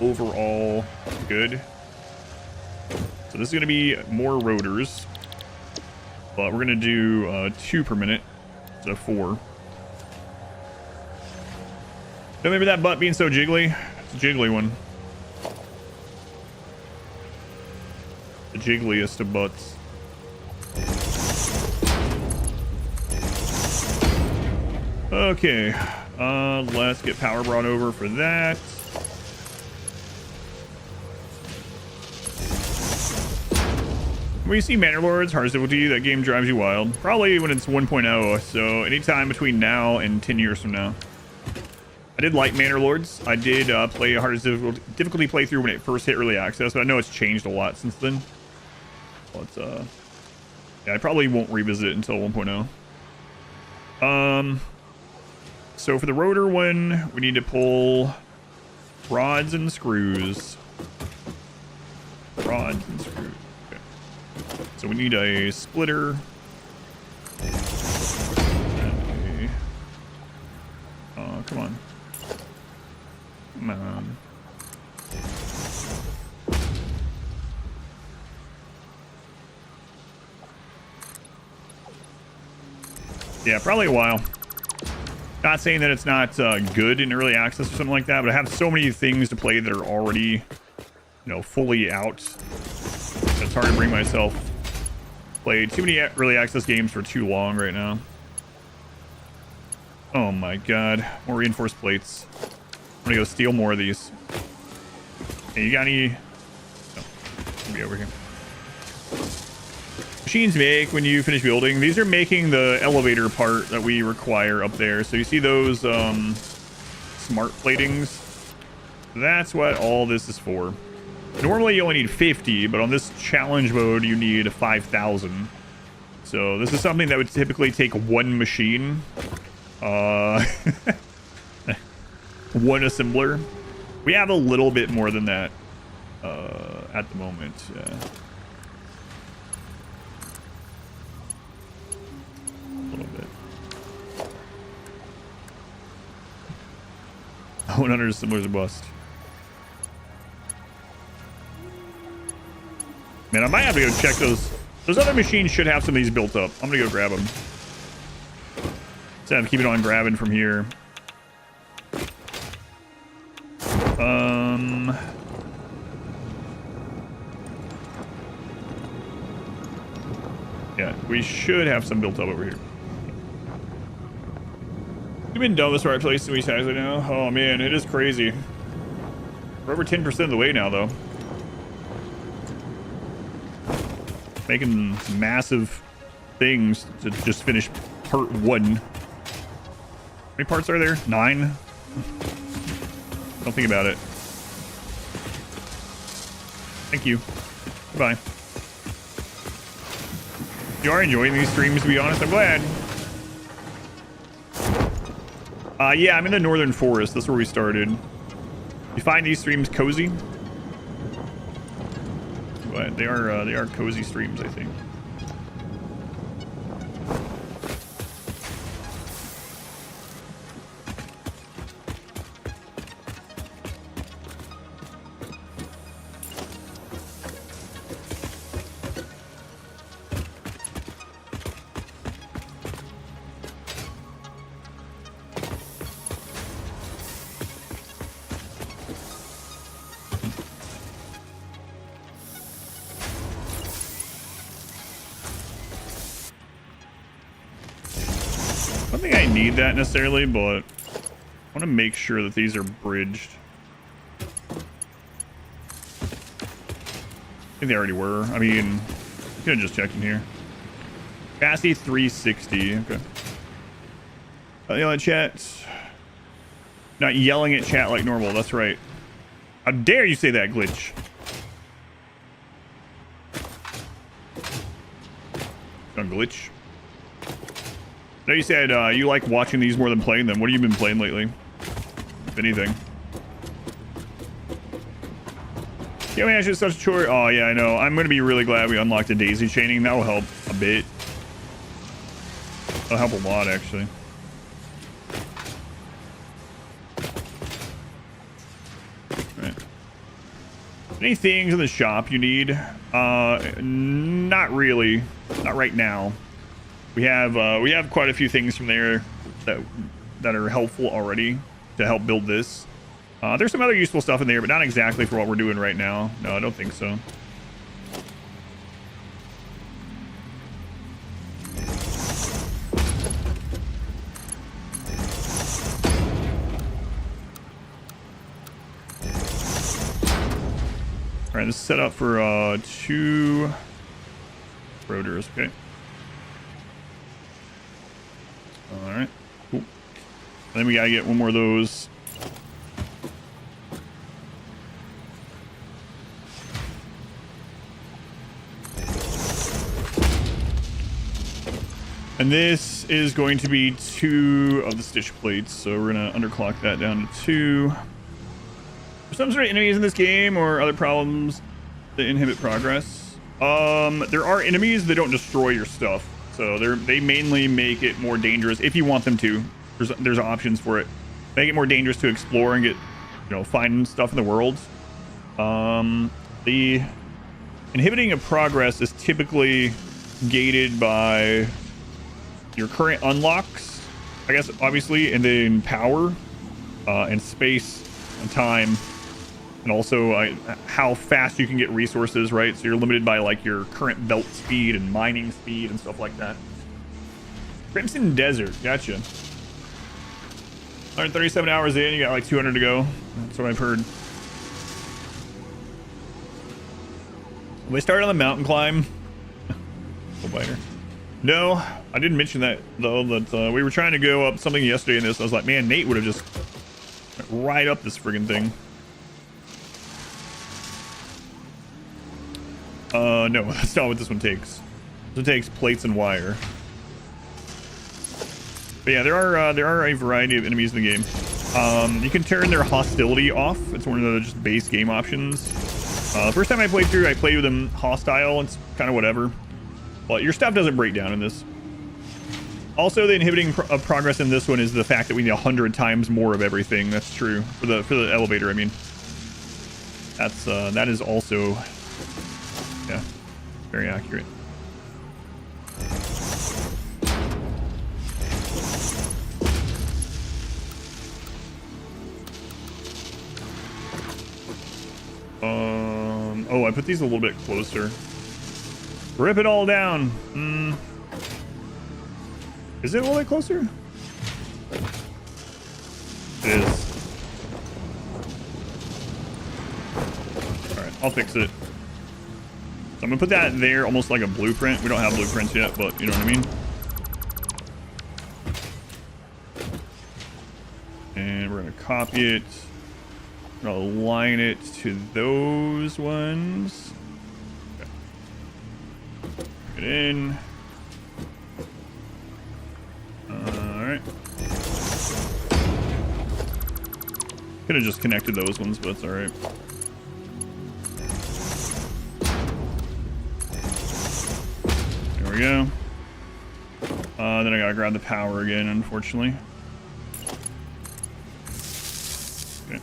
overall good. So this is going to be more rotors, but we're going to do 2 per minute. So 4. Don't remember that butt being so jiggly? It's a jiggly one. The jiggliest of butts. Okay. Let's get power brought over for that. When you see Manor Lords, hardest difficulty, that game drives you wild. Probably when it's 1.0, so anytime between now and 10 years from now. I did like Manor Lords. I did play a hardest difficulty playthrough when it first hit early access, but I know it's changed a lot since then. But, yeah, I probably won't revisit it until 1.0. So for the rotor one, we need to pull rods and screws. Rods and screws. So we need a splitter. Oh, come on. Come on. Yeah, probably a while. Not saying that it's not good in early access or something like that, but I have so many things to play that are already, you know, fully out. It's hard to bring myself play too many early access games for too long right now. Oh my god, more reinforced plates. I'm gonna go steal more of these. Hey, you got any? No, I'll be over here. Machines make when you finish building. These are making the elevator part that we require up there. So you see those smart platings? That's what all this is for. Normally you only need 50, but on this challenge mode you need 5,000. So this is something that would typically take one machine. One assembler. We have a little bit more than that at the moment. A little bit. 100 assemblers a bust. Man, I might have to go check those. Those other machines should have some of these built up. I'm gonna go grab them. Instead of keeping on grabbing from here. Yeah, we should have some built up over here. We've been done this right place 3 times right now. Oh man, it is crazy. We're over 10% of the way now, though. Making massive things to just finish part 1. How many parts are there? 9? Don't think about it. Thank you. Goodbye. You are enjoying these streams, to be honest. I'm glad. Yeah, I'm in the northern forest. That's where we started. You find these streams cozy? But they are cozy streams, I think. I don't think I need that necessarily, but I want to make sure that these are bridged. I think they already were. I mean, could have just checked in here. Cassie 360. Okay. Yell at chat. Not yelling at chat like normal. That's right. How dare you say that, Glitch? Glitch. No, you said you like watching these more than playing them. What have you been playing lately? If anything. Yeah, man, it's just such a chore. Oh, yeah, I know. I'm going to be really glad we unlocked the daisy chaining. That will help a bit. That'll help a lot, actually. Right. Any things in the shop you need? Not really. Not right now. We have quite a few things from there that are helpful already to help build this. There's some other useful stuff in there, but not exactly for what we're doing right now. No, I don't think so. All right, this is set up for 2 rotors. Okay. All right, cool. Then we gotta get one more of those. And this is going to be 2 of the stitch plates, so we're gonna underclock that down to 2. There's some sort of enemies in this game or other problems that inhibit progress. There are enemies that don't destroy your stuff. So they mainly make it more dangerous if you want them to. There's options for it. Make it more dangerous to explore and get, find stuff in the world. The inhibiting of progress is typically gated by your current unlocks, I guess, obviously, and then power, and space and time, and also how fast you can get resources, right? So you're limited by like your current belt speed and mining speed and stuff like that. Crimson Desert, gotcha. 137 hours in, you got like 200 to go. That's what I've heard. We started on the mountain climb. Biter. No, I didn't mention that though. That we were trying to go up something yesterday in this. I was like, man, Nate would have just went right up this friggin' thing. No, that's not what this one takes. This one takes plates and wire. But yeah, there are a variety of enemies in the game. You can turn their hostility off. It's one of the just base game options. The first time I played through, I played with them hostile. It's kind of whatever. But your stuff doesn't break down in this. Also, the inhibiting of progress in this one is the fact that we need 100 times more of everything. That's true for the elevator. I mean, that is also, yeah, very accurate. Oh, I put these a little bit closer. Rip it all down. Is it a little bit closer? It is. Alright, I'll fix it. So I'm gonna put that there almost like a blueprint. We don't have blueprints yet, but you know what I mean. And we're gonna copy it. We're gonna align it to those ones. Okay. Put it in. Alright. Could have just connected those ones, but it's alright. There we go. Then I gotta grab the power again, unfortunately. Okay.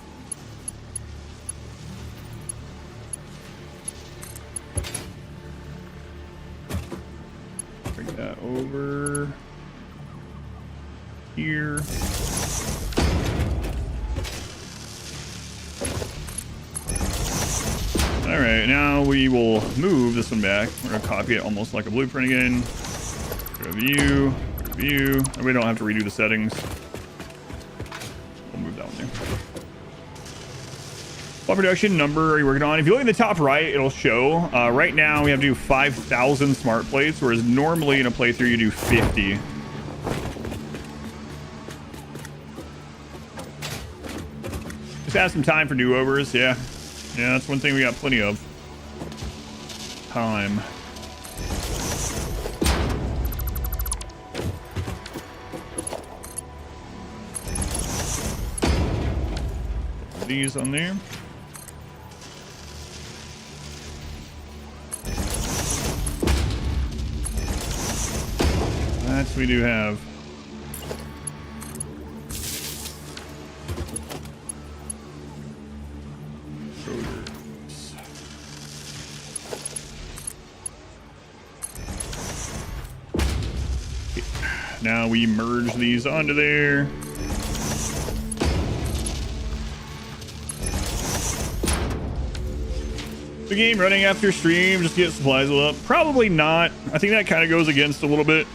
Bring that over here. All right, now we will move this one back. We're gonna copy it almost like a blueprint again. Go to view, view. And we don't have to redo the settings. We'll move that one there. What production number are you working on? If you look at the top right, it'll show. Right now we have to do 5,000 smart plates, whereas normally in a playthrough you do 50. Just have some time for do-overs, yeah. Yeah, that's one thing we got plenty of. Time. Put these on there. That we do have. Now we merge these onto there. The game running after stream, just get supplies up. Probably not. I think that kind of goes against a little bit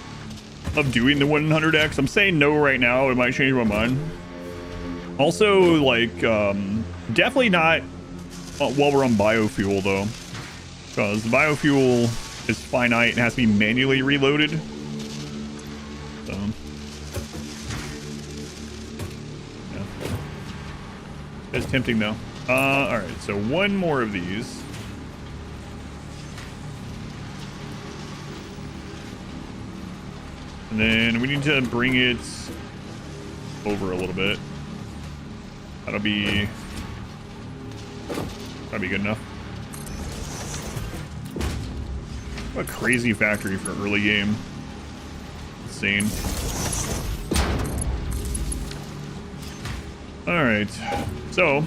of doing the 100x. I'm saying no right now. It might change my mind. Also, like, definitely not while we're on biofuel, though. Because the biofuel is finite and has to be manually reloaded. So, yeah. It's tempting, though. Alright, so one more of these. And then we need to bring it over a little bit. That'll be good enough. What a crazy factory for early game. Insane. All right, so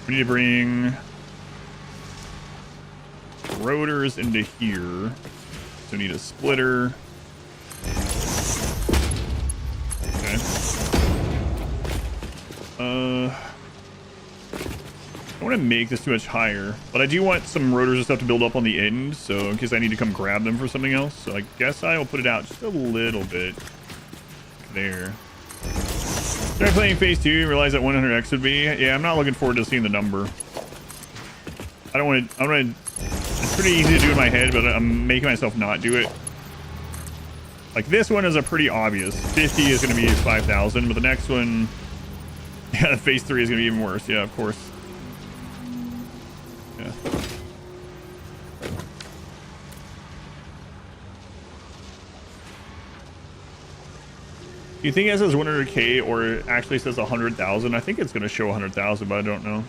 we need to bring rotors into here. So we need a splitter. Okay. I don't want to make this too much higher, but I do want some rotors and stuff to build up on the end, so in case I need to come grab them for something else. So I guess I will put it out just a little bit there. Started playing phase 2 and realized that 100x would be. Yeah, I'm not looking forward to seeing the number. I don't want to. It's pretty easy to do in my head, but I'm making myself not do it. Like this one is a pretty obvious. 50 is going to be 5,000, but the next one, yeah, phase 3 is going to be even worse. Yeah, of course. Yeah. Do you think it says 100k or it actually says 100,000? I think it's going to show 100,000, but I don't know.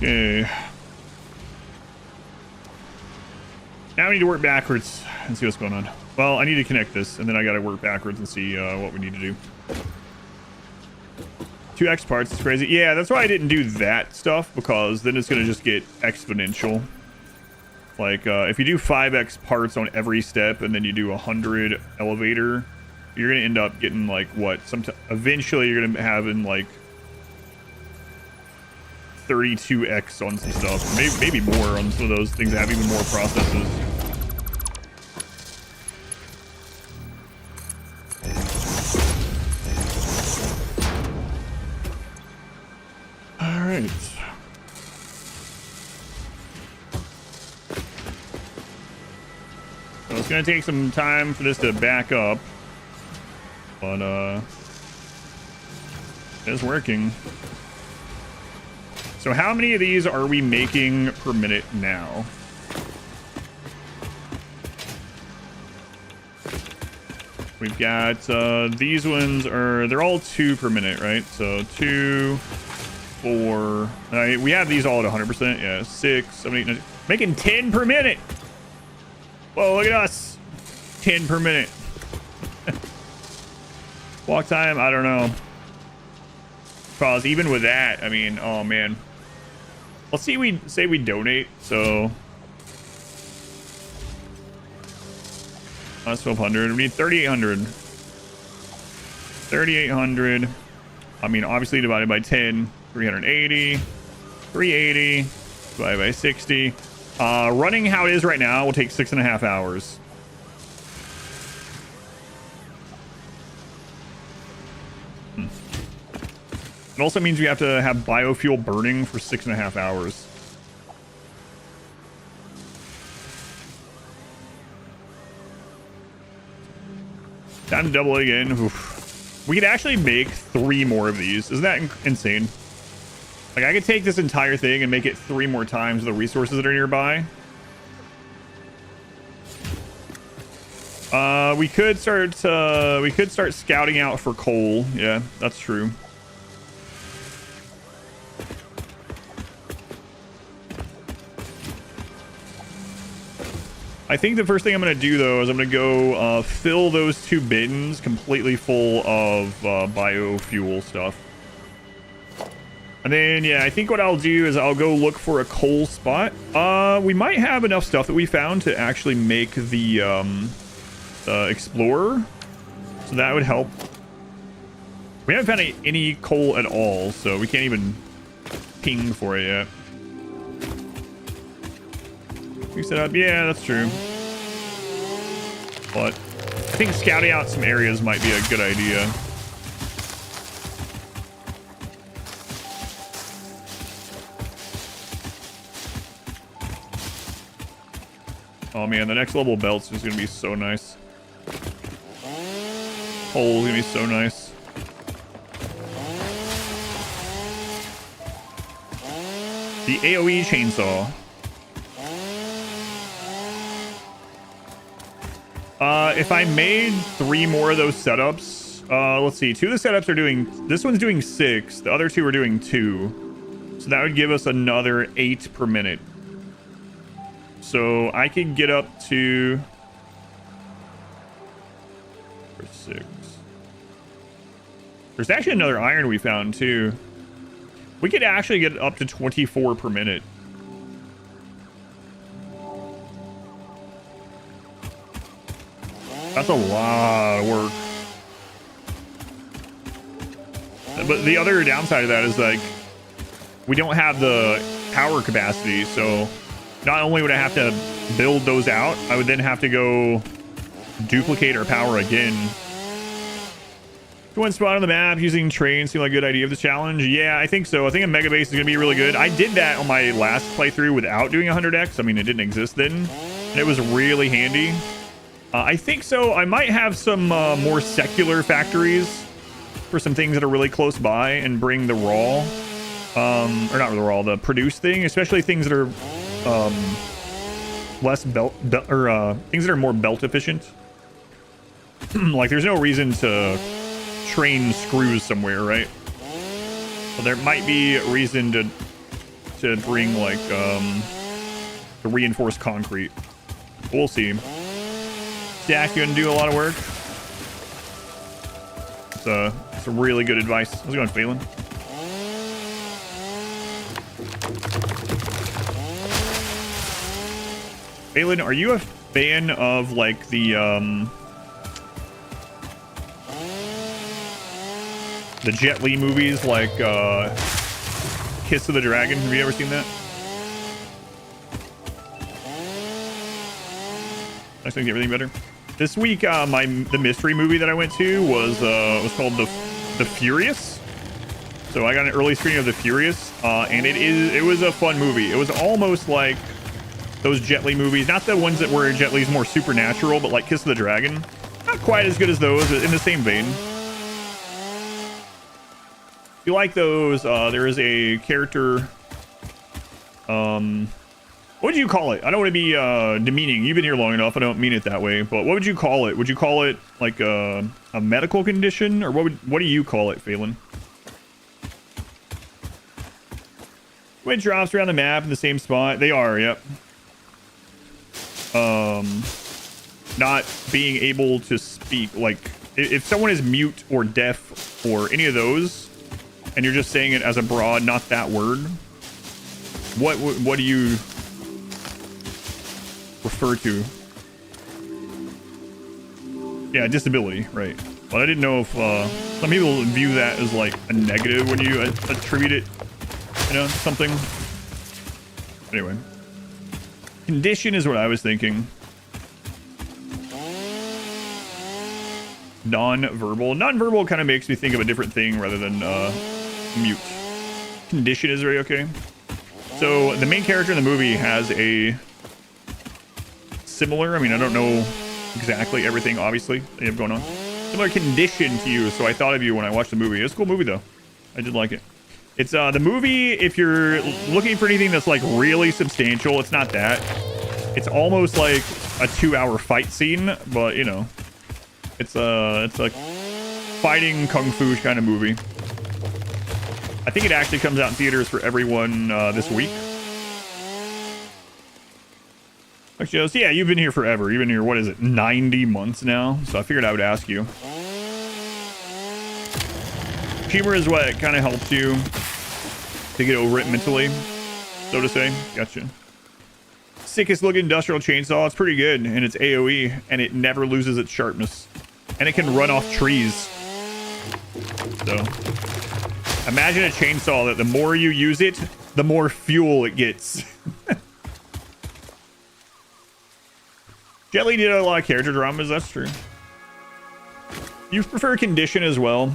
Okay. we need to work backwards and see what's going on. Well, I need to connect this, and then I got to work backwards and see what we need to do. 2x parts is crazy. Yeah, that's why I didn't do that stuff, because then it's going to just get exponential. Like, if you do 5x parts on every step, and then you do 100 elevator, you're going to end up getting, like, what? Eventually, you're going to have in, like, 32x on some stuff. Maybe more on some of those things that have even more processes. All right. So it's going to take some time for this to back up, but it's working. So how many of these are we making per minute now? We've got these ones they're all 2 per minute, right? So 2, 4. We have these all at 100%. Yeah, 6, 7, 8, 9, making 10 per minute. Whoa, look at us. 10 per minute. Walk time, I don't know. Because even with that, I mean, oh man. Let's say we donate, so that's 1,200. We need 3,800. 3,800. I mean, obviously divided by 10, 380. 380 divided by 60. Running how it is right now will take 6.5 hours. It also means we have to have biofuel burning for 6.5 hours. Time to double it again. Oof. We could actually make 3 more of these. Isn't that insane? Like, I could take this entire thing and make it 3 more times the resources that are nearby. We could start scouting out for coal. Yeah, that's true. I think the first thing I'm going to do, though, is I'm going to go fill those 2 bins completely full of biofuel stuff. And then, yeah, I think what I'll do is I'll go look for a coal spot. We might have enough stuff that we found to actually make the Explorer. So that would help. We haven't found any coal at all, so we can't even ping for it yet. Fix it up. Yeah, that's true. But I think scouting out some areas might be a good idea. Oh man, the next level belts is gonna be so nice. Coal's gonna be so nice. The AoE chainsaw. If I made 3 more of those setups, let's see, 2 of the setups are doing, this one's doing 6, the other 2 are doing 2. So that would give us another 8 per minute. So I could get up to 6. There's actually another iron we found too. We could actually get up to 24 per minute. That's a lot of work. But the other downside of that is, like, we don't have the power capacity, so not only would I have to build those out, I would then have to go duplicate our power again. One spot on the map using trains seemed like a good idea of the challenge. Yeah, I think so. I think a mega base is going to be really good. I did that on my last playthrough without doing 100x. I mean, it didn't exist then, and it was really handy. I think so. I might have some more secular factories for some things that are really close by and bring the raw, or not the raw, the produced thing, especially things that are less belt, or things that are more belt efficient. Like, there's no reason to train screws somewhere, right? But there might be a reason to bring, like, the reinforced concrete. We'll see. Stack, you gonna do a lot of work. It's a really good advice. How's it going, Phelan? Phelan, are you a fan of like the Jet Li movies, like Kiss of the Dragon? Have you ever seen that? I think everything better. This week, the mystery movie that I went to was called The Furious. So I got an early screening of The Furious, and it was a fun movie. It was almost like those Jet Li movies, not the ones that were Jet Li's more supernatural, but like Kiss of the Dragon. Not quite as good as those, in the same vein. If you like those, there is a character. What would you call it? I don't want to be demeaning. You've been here long enough. I don't mean it that way. But what would you call it? Would you call it like a medical condition, or what do you call it, Phelan? When it drops around the map in the same spot, they are. Yep. Not being able to speak. Like if someone is mute or deaf or any of those, and you're just saying it as a broad, not that word. What do you refer to? Yeah, disability, right? But I didn't know if some people view that as like a negative when you attribute it, to something. Anyway, condition is what I was thinking. Non-verbal kind of makes me think of a different thing rather than mute. Condition is very okay. So the main character in the movie has a similar, I don't know exactly everything, obviously, that you have going on. Similar condition to you, so I thought of you when I watched the movie. It's a cool movie, though. I did like it. It's the movie, if you're looking for anything that's like really substantial, it's not that. It's almost like a 2-hour fight scene, but it's a fighting kung fu kind of movie. I think it actually comes out in theaters for everyone this week. Actually, yeah, you've been here forever. You've been here, what is it, 90 months now? So I figured I would ask you. Humor is what kind of helps you to get over it mentally, so to say. Gotcha. Sickest looking industrial chainsaw. It's pretty good, and it's AoE, and it never loses its sharpness. And it can run off trees. So imagine a chainsaw that the more you use it, the more fuel it gets. Jet Li did a lot of character dramas, that's true. You prefer condition as well.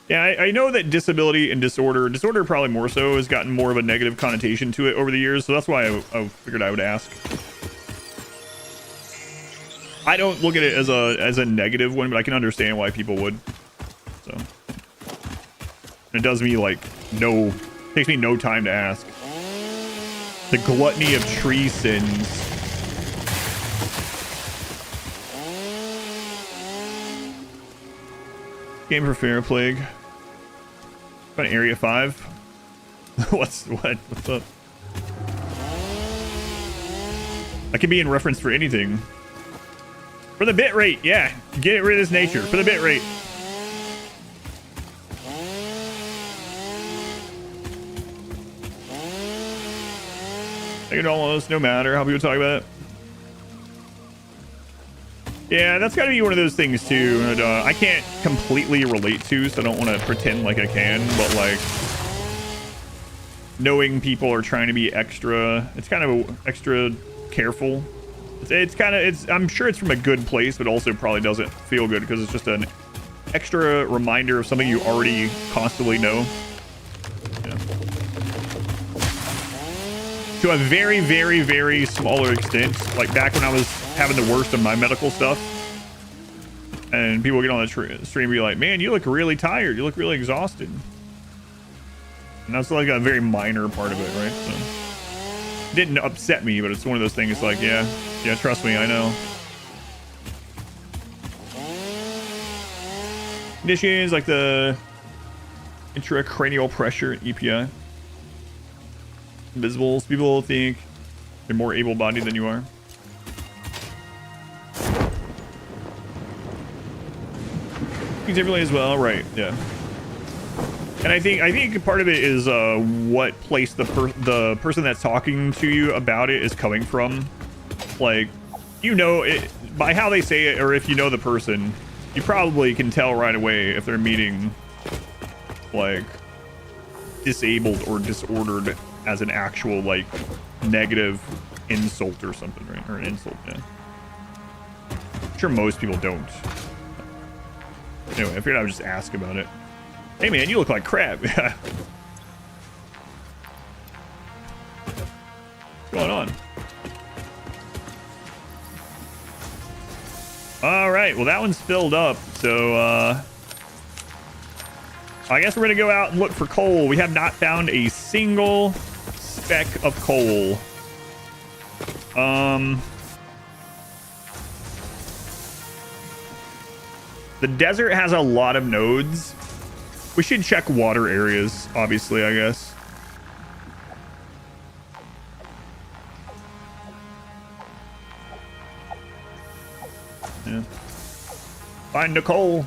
Yeah, I know that disability and disorder probably more so, has gotten more of a negative connotation to it over the years, so that's why I figured I would ask. I don't look at it as a negative one, but I can understand why people would. So it does me takes me no time to ask. The gluttony of tree sins. Game for Fair Plague. About Area 5. What's up? That can be in reference for anything. For the bit rate, yeah. Get rid of this nature. For the bit rate. Take it almost, no matter how people talk about it. Yeah, that's got to be one of those things too. And, I can't completely relate to, so I don't want to pretend like I can. But like, knowing people are trying to be extra, it's kind of extra careful. I'm sure it's from a good place, but also probably doesn't feel good because it's just an extra reminder of something you already constantly know. Yeah. To a very, very, very smaller extent, like back when I was having the worst of my medical stuff, and people get on the stream and be like, man, you look really tired, you look really exhausted, and that's like a very minor part of it, right? So it didn't upset me, but it's one of those things like, yeah, trust me, I know. Conditions like the intracranial pressure and EPI. Invisibles, people think they're more able-bodied than you are. differently as well, right? Yeah. And I think part of it is what place the person that's talking to you about it is coming from. Like, you know it by how they say it, or if you know the person, you probably can tell right away if they're meaning like disabled or disordered as an actual like negative insult or something, right? Or an insult, yeah. I'm sure most people don't. Anyway, I figured I would just ask about it. Hey man, you look like crap. What's going on? All right, well that one's filled up, so I guess we're gonna go out and look for coal. We have not found a single speck of coal. The desert has a lot of nodes. We should check water areas, obviously, I guess. Yeah. Find a coal.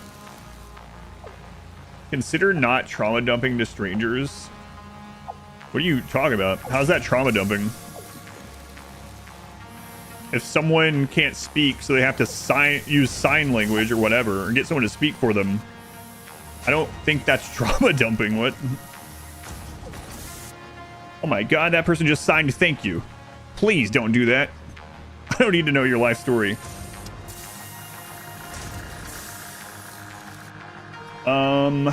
Consider not trauma dumping to strangers. What are you talking about? How's that trauma dumping? If someone can't speak, so they have to use sign language or whatever, or get someone to speak for them, I don't think that's trauma dumping. What? Oh my god, that person just signed thank you. Please don't do that. I don't need to know your life story. I'm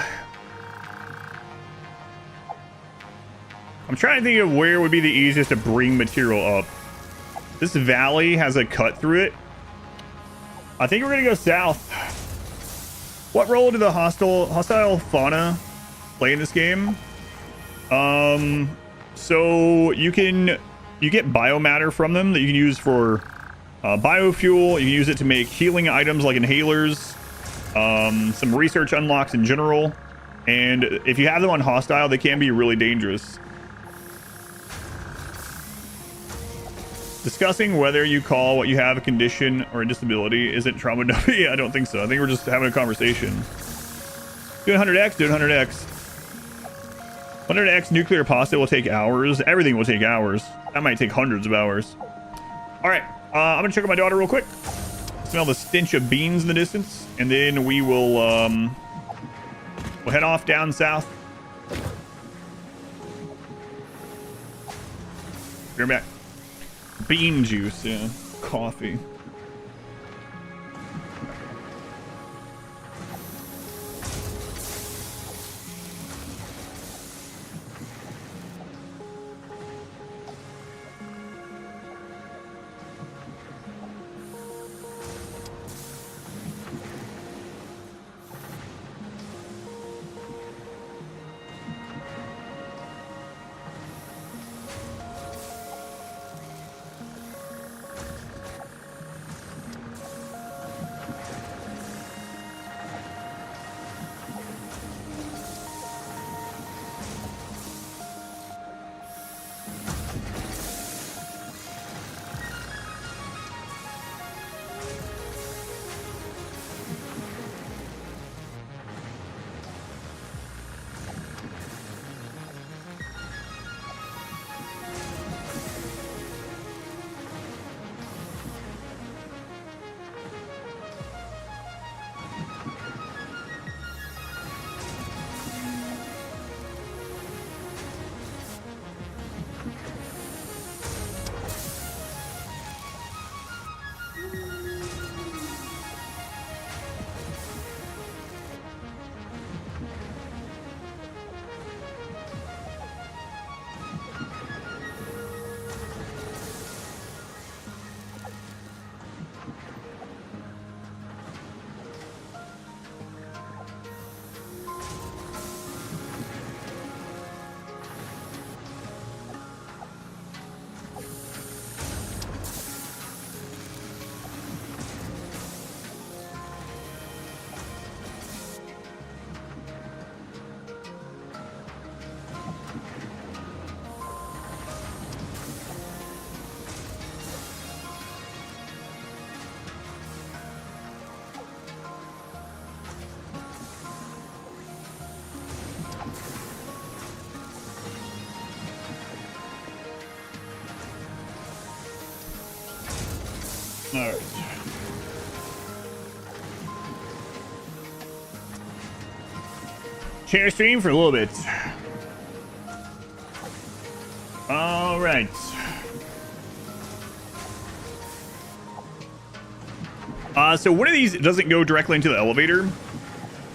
trying to think of where would be the easiest to bring material up. This valley has a cut through it. I think we're gonna go south. What role do the hostile fauna play in this game? So you get biomatter from them that you can use for biofuel. You can use it to make healing items like inhalers, some research unlocks in general, and if you have them on hostile, they can be really dangerous. Discussing whether you call what you have a condition or a disability isn't trauma dumping. I don't think so. I think we're just having a conversation. Doing 100x, doing 100x. 100x nuclear pasta will take hours. Everything will take hours. That might take hundreds of hours. All right, I'm gonna check on my daughter real quick. Smell the stench of beans in the distance, and then we will we'll head off down south. Be right back. Bean juice, yeah. Coffee. All right. Share stream for a little bit. All right. So one of these doesn't go directly into the elevator.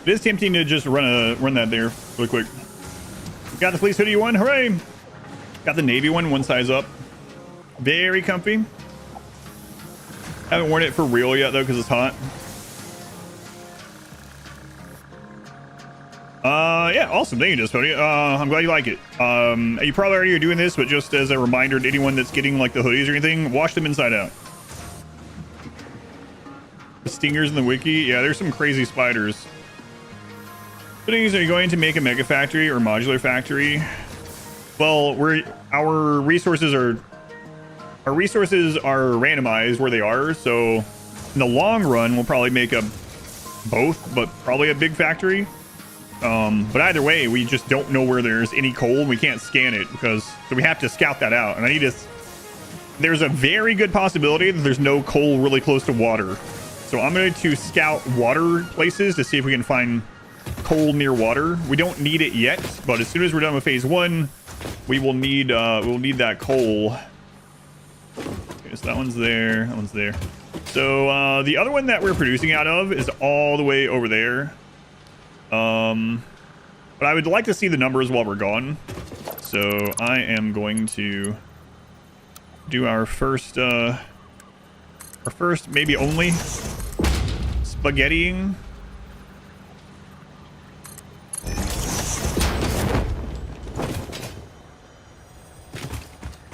It is tempting to just run that there really quick. Got the fleece hoodie one, hooray! Got the navy one size up. Very comfy. Haven't worn it for real yet though because it's hot. Yeah, awesome. Thank you, Just Hoodie. I'm glad you like it. You probably already are doing this, but just as a reminder to anyone that's getting like the hoodies or anything, wash them inside out. The stingers in the wiki, yeah, there's some crazy spiders. Hoodies, are you going to make a mega factory or modular factory? Well, our resources are randomized where they are, so in the long run, we'll probably make both, but probably a big factory. But either way, we just don't know where there's any coal and we can't scan it so we have to scout that out. And there's a very good possibility that there's no coal really close to water. So I'm going to scout water places to see if we can find coal near water. We don't need it yet, but as soon as we're done with phase 1, we'll need that coal. Okay, so that one's there. That one's there. So the other one that we're producing out of is all the way over there. But I would like to see the numbers while we're gone. So I am going to do our first maybe only spaghettiing.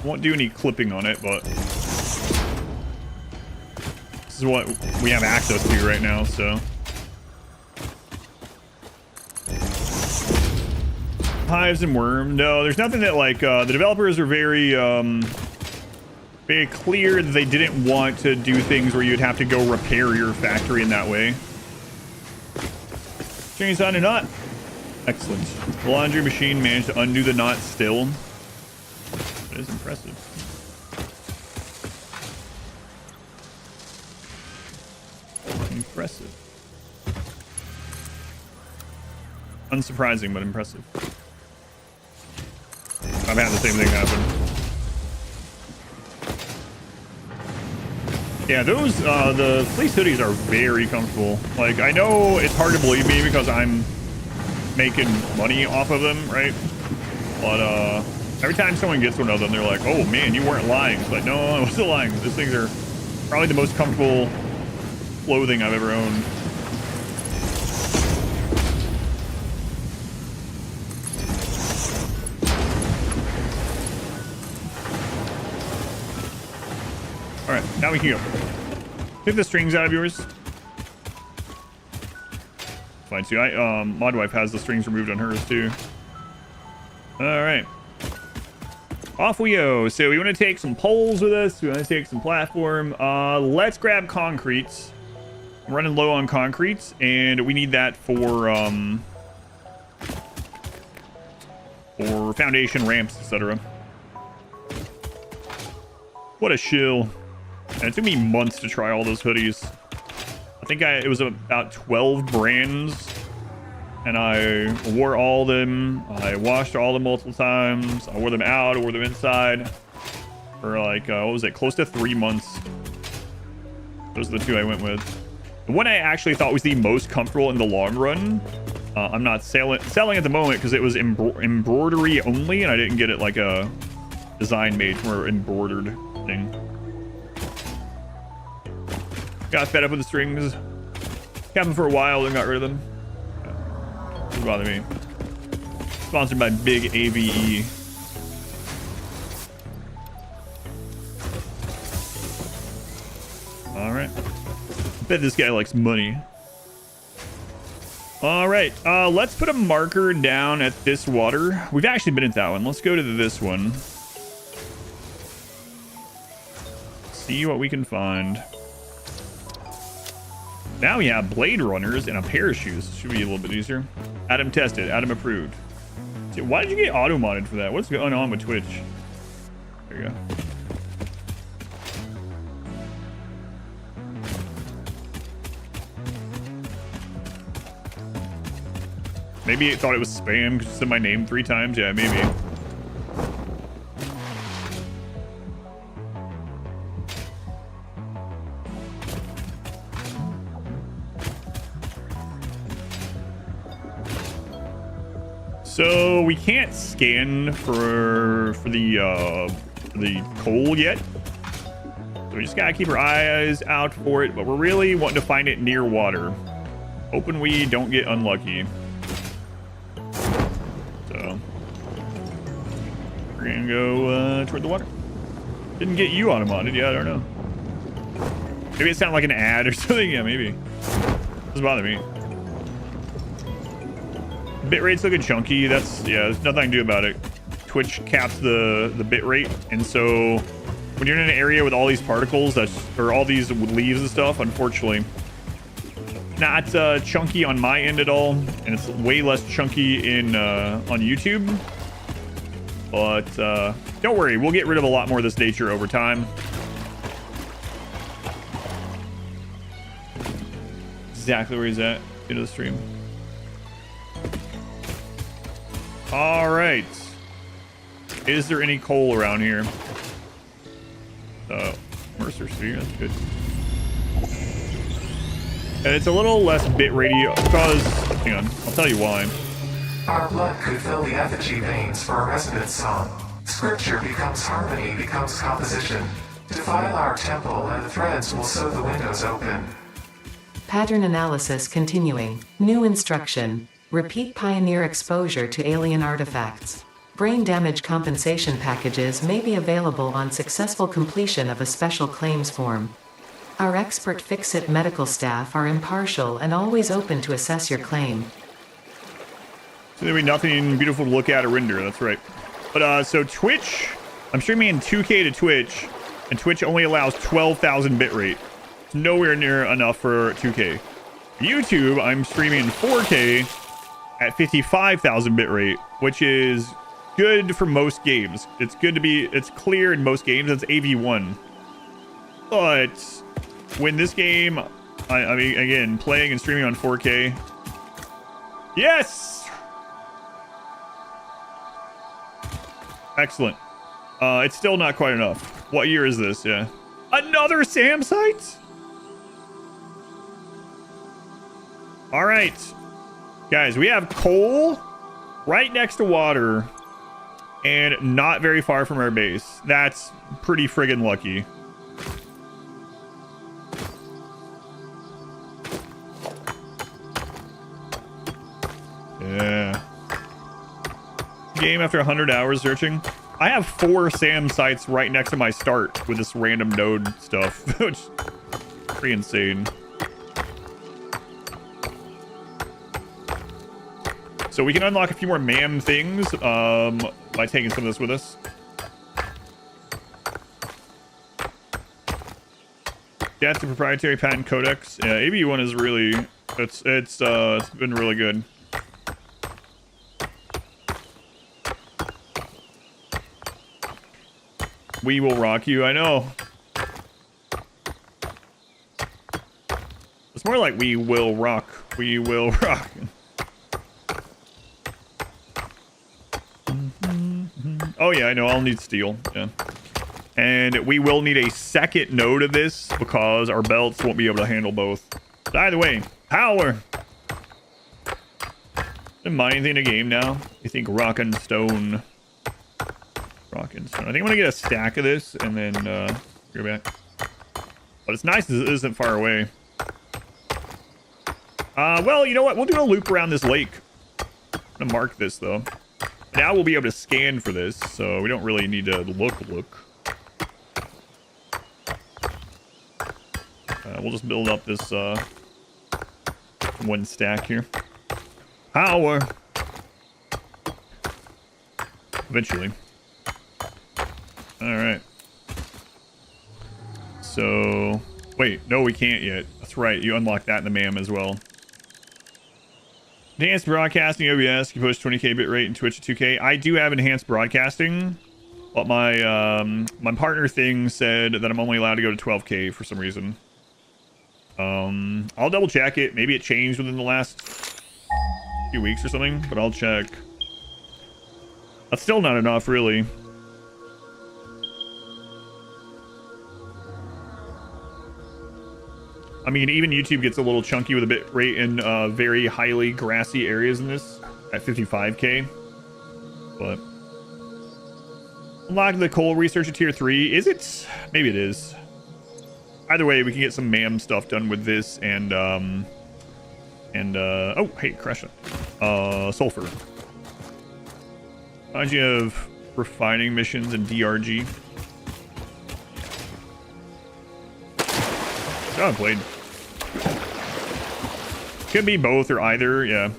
Won't do any clipping on it, but this is what we have access to right now, so. Hives and worm. No, there's nothing that like the developers are very clear that they didn't want to do things where you'd have to go repair your factory in that way. Change on a knot. Excellent. The laundry machine managed to undo the knot still. That is impressive. Impressive. Unsurprising, but impressive. I've had the same thing happen. Yeah, those, the fleece hoodies are very comfortable. Like, I know it's hard to believe me because I'm making money off of them, right? But, every time someone gets one of them, they're like, oh man, you weren't lying. It's like, no, I wasn't lying. These things are probably the most comfortable clothing I've ever owned. All right, now we can go. Take the strings out of yours. Fine, too. Mod wife has the strings removed on hers too. All right, off we go. So we want to take some poles with us. We want to take some platform. Let's grab concrete. I'm running low on concrete, and we need that for foundation, ramps, etc. What a shill. And it took me months to try all those hoodies. I think it was about 12 brands, and I wore all of them. I washed all of them multiple times. I wore them out, I wore them inside for like, what was it? Close to 3 months. Those are the two I went with. The one I actually thought was the most comfortable in the long run. I'm not selling at the moment because it was embroidery only, and I didn't get it like a design made for embroidered thing. Got fed up with the strings. Kept them for a while, then got rid of them. Doesn't bother me. Sponsored by Big AVE. All right. Bet this guy likes money. All right. Let's put a marker down at this water. We've actually been at that one. Let's go to this one. See what we can find. Now we have blade runners and a pair of shoes. Should be a little bit easier. Adam tested. Adam approved. See, why did you get auto modded for that? What's going on with Twitch? There you go. Maybe it thought it was spam because it said my name 3 times. Yeah, maybe. So we can't scan for the coal yet. So we just gotta keep our eyes out for it, but we're really wanting to find it near water. Hoping we don't get unlucky. So we're gonna go toward the water. Didn't get you automated yet, I don't know. Maybe it sounded like an ad or something. Yeah, maybe. Doesn't bother me. Bitrate's looking chunky. That's, yeah, there's nothing I can do about it. Twitch caps the bitrate, and so when you're in an area with all these particles, or all these leaves and stuff, unfortunately, not chunky on my end at all, and it's way less chunky in on YouTube. But don't worry, we'll get rid of a lot more of this nature over time. Exactly where he's at into the stream. All right. Is there any coal around here? Mercer Sphere, that's good. And it's a little less bit radio because, hang on, I'll tell you why. Our blood could fill the effigy veins for a resonance song. Scripture becomes harmony, becomes composition. Defile our temple and the threads will sew the windows open. Pattern analysis continuing. New instruction. Repeat pioneer exposure to alien artifacts. Brain damage compensation packages may be available on successful completion of a special claims form. Our expert Fix-It medical staff are impartial and always open to assess your claim. So there'll be nothing beautiful to look at or render, that's right. But so Twitch, I'm streaming in 2K to Twitch, and Twitch only allows 12,000 bitrate. It's nowhere near enough for 2K. YouTube, I'm streaming in 4K at 55,000 bitrate, which is good for most games. It's good to be, it's clear in most games. It's AV1. But when this game, I mean, again, playing and streaming on 4K. Yes! Excellent. It's still not quite enough. What year is this? Yeah. Another SAM site? All right. Guys, we have coal right next to water and not very far from our base. That's pretty friggin' lucky. Yeah. Game after 100 hours searching. I have 4 SAM sites right next to my start with this random node stuff, which is pretty insane. So we can unlock a few more MAM things by taking some of this with us. That's the proprietary patent codex. Yeah, AV1 is really, it's been really good. We will rock you. I know. It's more like we will rock. We will rock. Oh yeah, I know. I'll need steel. Yeah. And we will need a second node of this because our belts won't be able to handle both. But either way, power. Am mining thing in the game now? You think rock and stone? Rock and stone. I think I'm gonna get a stack of this and then go back. But it's nice as it isn't far away. Well, you know what? We'll do a loop around this lake. I'm gonna mark this though. Now we'll be able to scan for this, so we don't really need to look. We'll just build up this one stack here. Power. Eventually. All right. So, wait, no, we can't yet. That's right. You unlock that in the MAM as well. Enhanced broadcasting OBS, you push 20k bitrate and Twitch at 2k. I do have enhanced broadcasting, but my my partner thing said that I'm only allowed to go to 12k for some reason. I'll double check it. Maybe it changed within the last few weeks or something, but I'll check. That's still not enough, really. I mean, even YouTube gets a little chunky with a bit rate in very highly grassy areas in this at 55k. But unlock the coal research at tier 3. Is it? Maybe it is. Either way, we can get some MAM stuff done with this and oh, hey, crash it. Sulfur. How'd you have refining missions and DRG? Oh, blade. Could be both or either, yeah.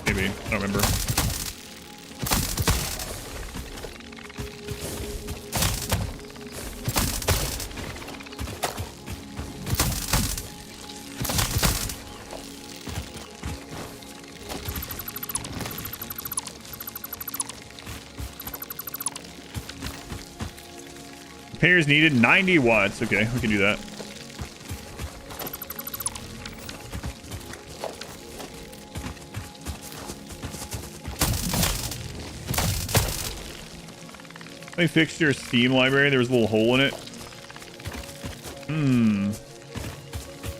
Maybe, I don't remember. Repairs needed 90 watts. Okay, we can do that. Let me fix your Steam library. There was a little hole in it.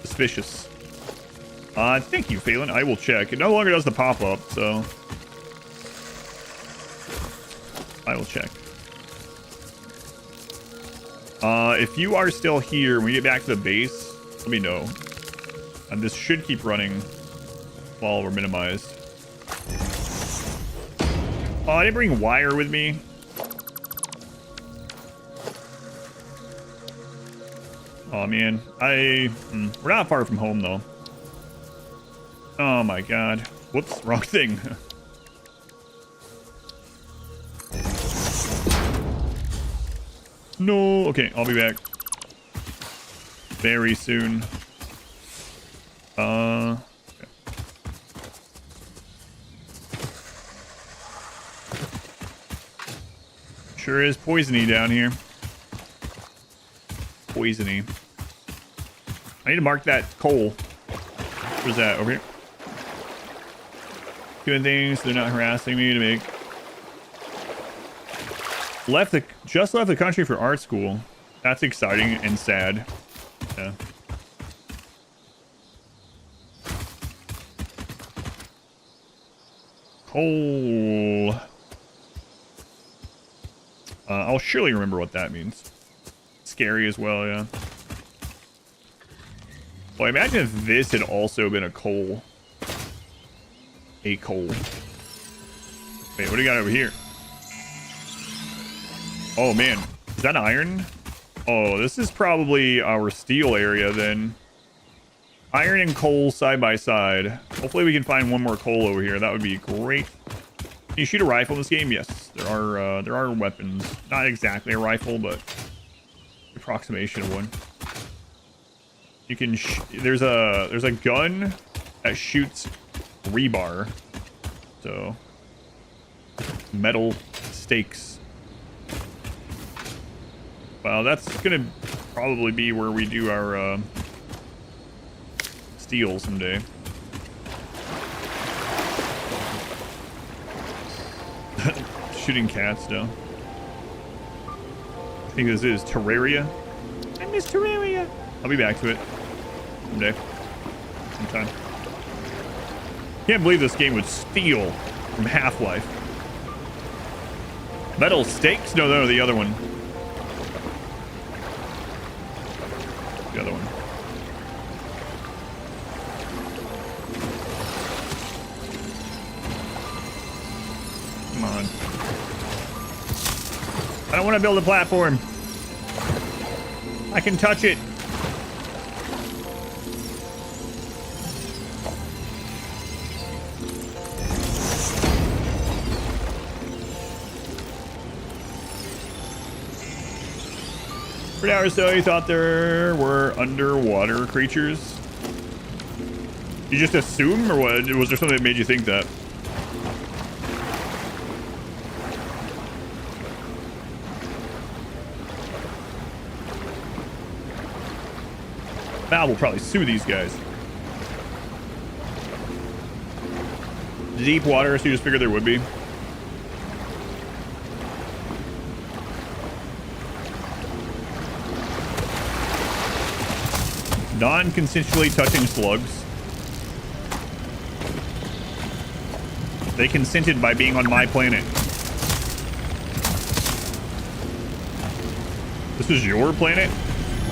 Suspicious. Thank you, Phelan. I will check. It no longer does the pop-up, so I will check. If you are still here, when we get back to the base, let me know. And this should keep running while we're minimized. Oh, I didn't bring wire with me. Oh man, we're not far from home though. Oh my god. Whoops, wrong thing. No, okay, I'll be back very soon. Okay. Sure is poisony down here. Poisony. I need to mark that coal. Where's that? Over here. Doing things. They're not harassing me to make. Just left the country for art school. That's exciting and sad. Yeah. Coal. I'll surely remember what that means. Scary as well, yeah. Well, imagine if this had also been a coal. A coal. Wait, what do you got over here? Oh, man. Is that iron? Oh, this is probably our steel area, then. Iron and coal side by side. Hopefully we can find one more coal over here. That would be great. Can you shoot a rifle in this game? Yes. There are weapons. Not exactly a rifle, but approximation of one. You can there's a gun that shoots rebar. So metal stakes. Well, that's gonna probably be where we do our steel someday. Shooting cats though. I think this is Terraria. I miss Terraria. I'll be back to it someday. Sometime. Can't believe this game would steal from Half-Life. Metal stakes? No, the other one. The other one. Come on. I don't want to build a platform. I can touch it. For an hour or so, you thought there were underwater creatures? You just assume, or what? Was there something that made you think that? Val will probably sue these guys. deep water, so you just figured there would be. Non-consensually touching slugs. They consented by being on my planet. This is your planet?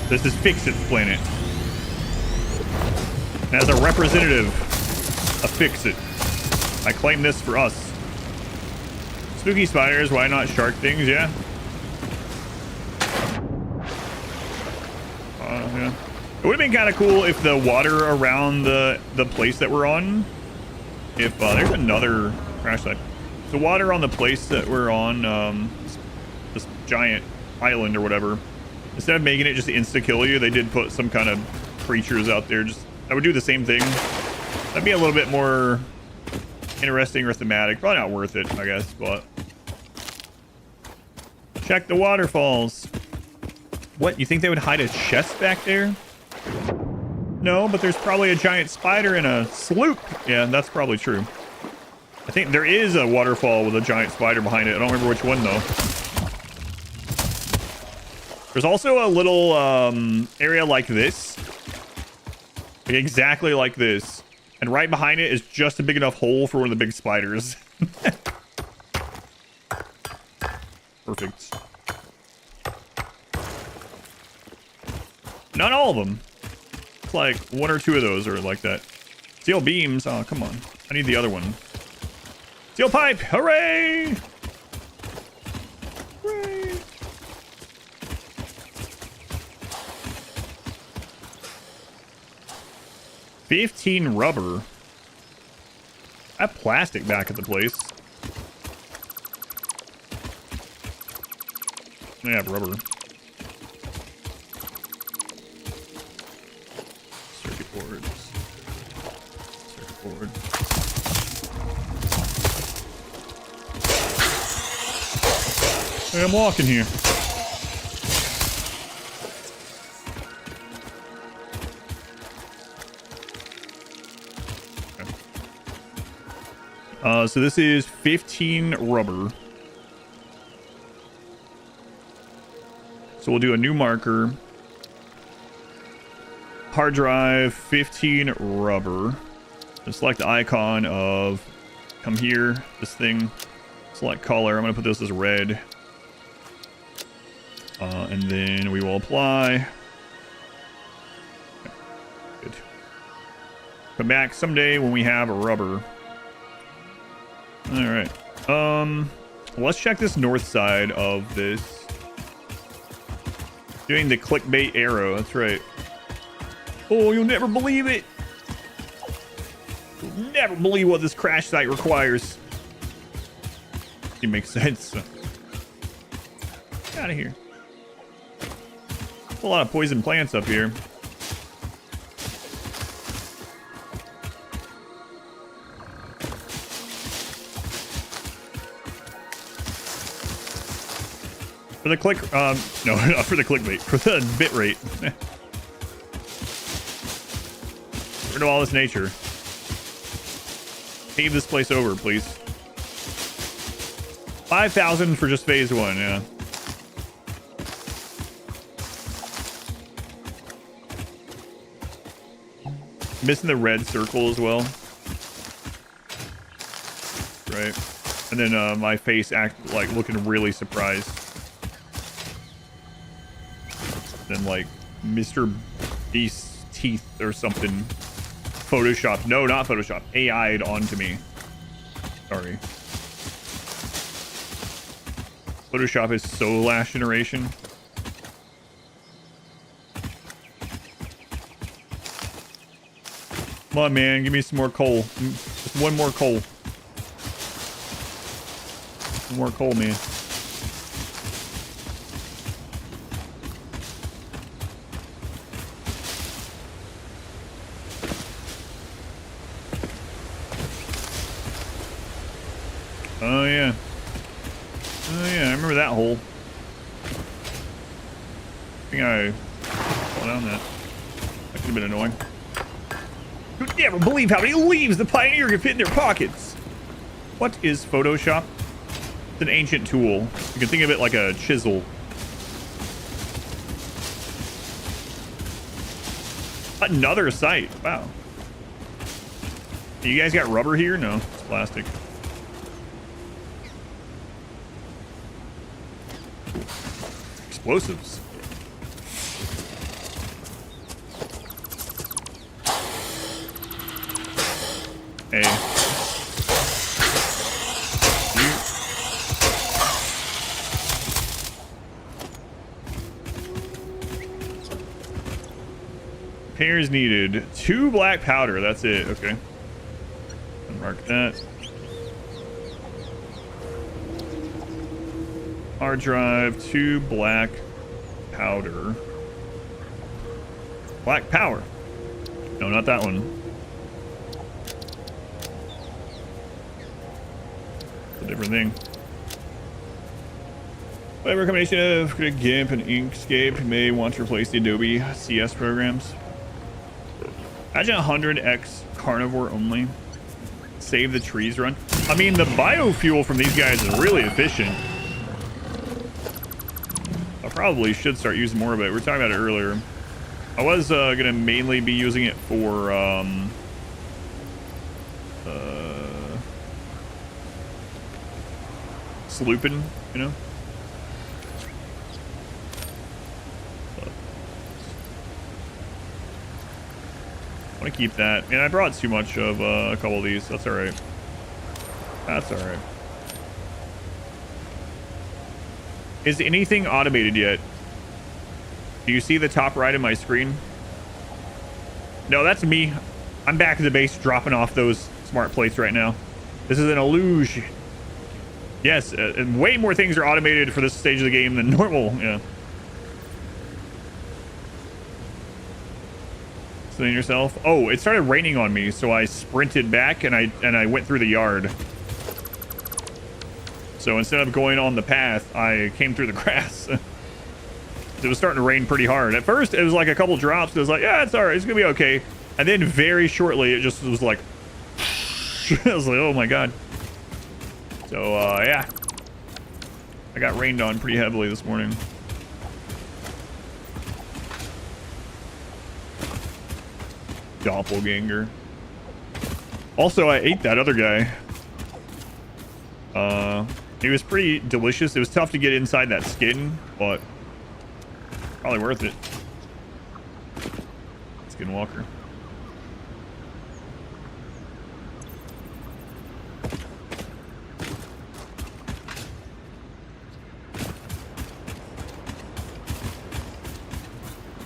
This is Fix-It's planet. And as a representative of Fix-It, I claim this for us. Spooky spiders, why not shark things? Yeah. Yeah. It would have been kind of cool if the water around the place that we're on, if there's another crash site. The water on the place that we're on, this giant island or whatever, instead of making it just insta-kill you, they did put some kind of creatures out there. Just I would do the same thing. That'd be a little bit more interesting or thematic. Probably not worth it, I guess, but check the waterfalls. What, you think they would hide a chest back there? No, but there's probably a giant spider in a sloop. Yeah, that's probably true. I think there is a waterfall with a giant spider behind it. I don't remember which one, though. There's also a little area like this. Like exactly like this. And right behind it is just a big enough hole for one of the big spiders. Perfect. Not all of them. It's like one or two of those are like that. Steel beams. Oh, come on. I need the other one. Steel pipe. Hooray! Hooray! $15 rubber. I have plastic back at the place. I have rubber. Circuit boards. Circuit board. Hey, I'm walking here. So this is 15 rubber. So we'll do a new marker. Hard drive, 15 rubber. And select the icon of, come here, this thing. Select color. I'm going to put this as red. And then we will apply. Okay. Good. Come back someday when we have a rubber. All right. Let's check this north side of this. Doing the clickbait arrow. That's right. Oh, you'll never believe it. You'll never believe what this crash site requires. It makes sense. Get out of here. A lot of poison plants up here. For the click, no, not for the clickbait, for the bit rate. Rid of all this nature. Pave this place over, please. 5,000 for just phase 1, yeah. Missing the red circle as well. Right. And then my face act like looking really surprised. Then like Mr. Beast's teeth or something. Photoshop. No, not Photoshop. AI'd onto me. Sorry. Photoshop is so last generation. Come on, man. Give me some more coal. Just one more coal. One more coal, man. Oh, yeah. Oh, yeah. I remember that hole. I think I fell down that. That could have been annoying. You'd never believe how many leaves the Pioneer could fit in their pockets. What is Photoshop? It's an ancient tool. You can think of it like a chisel. Another site. Wow. You guys got rubber here? No, it's plastic. Explosives. Hey. Repairs needed. 2 black powder. That's it. Okay. Mark that. Hard drive. 2 black powder. Black power. No, not that one. It's a different thing. Whatever combination of GIMP and Inkscape, you may want to replace the Adobe CS programs. Imagine 100x carnivore only. Save the trees run. I mean, the biofuel from these guys is really efficient. I probably should start using more of it. We were talking about it earlier. I was gonna mainly be using it for slooping, you know. I want to keep that. And I brought too much of a couple of these. That's all right. That's all right. Is anything automated yet? Do you see the top right of my screen? No, that's me. I'm back at the base dropping off those smart plates right now. This is an illusion. Yes, and way more things are automated for this stage of the game than normal. Yeah. Something yourself. Oh, it started raining on me, so I sprinted back and I went through the yard. So instead of going on the path, I came through the grass. It was starting to rain pretty hard. At first, it was like a couple drops. It was like, yeah, it's all right. It's gonna be okay. And then very shortly, it just was like, I was like, oh my god. So yeah, I got rained on pretty heavily this morning. Doppelganger. Also, I ate that other guy. He was pretty delicious. It was tough to get inside that skin, but probably worth it. Skinwalker.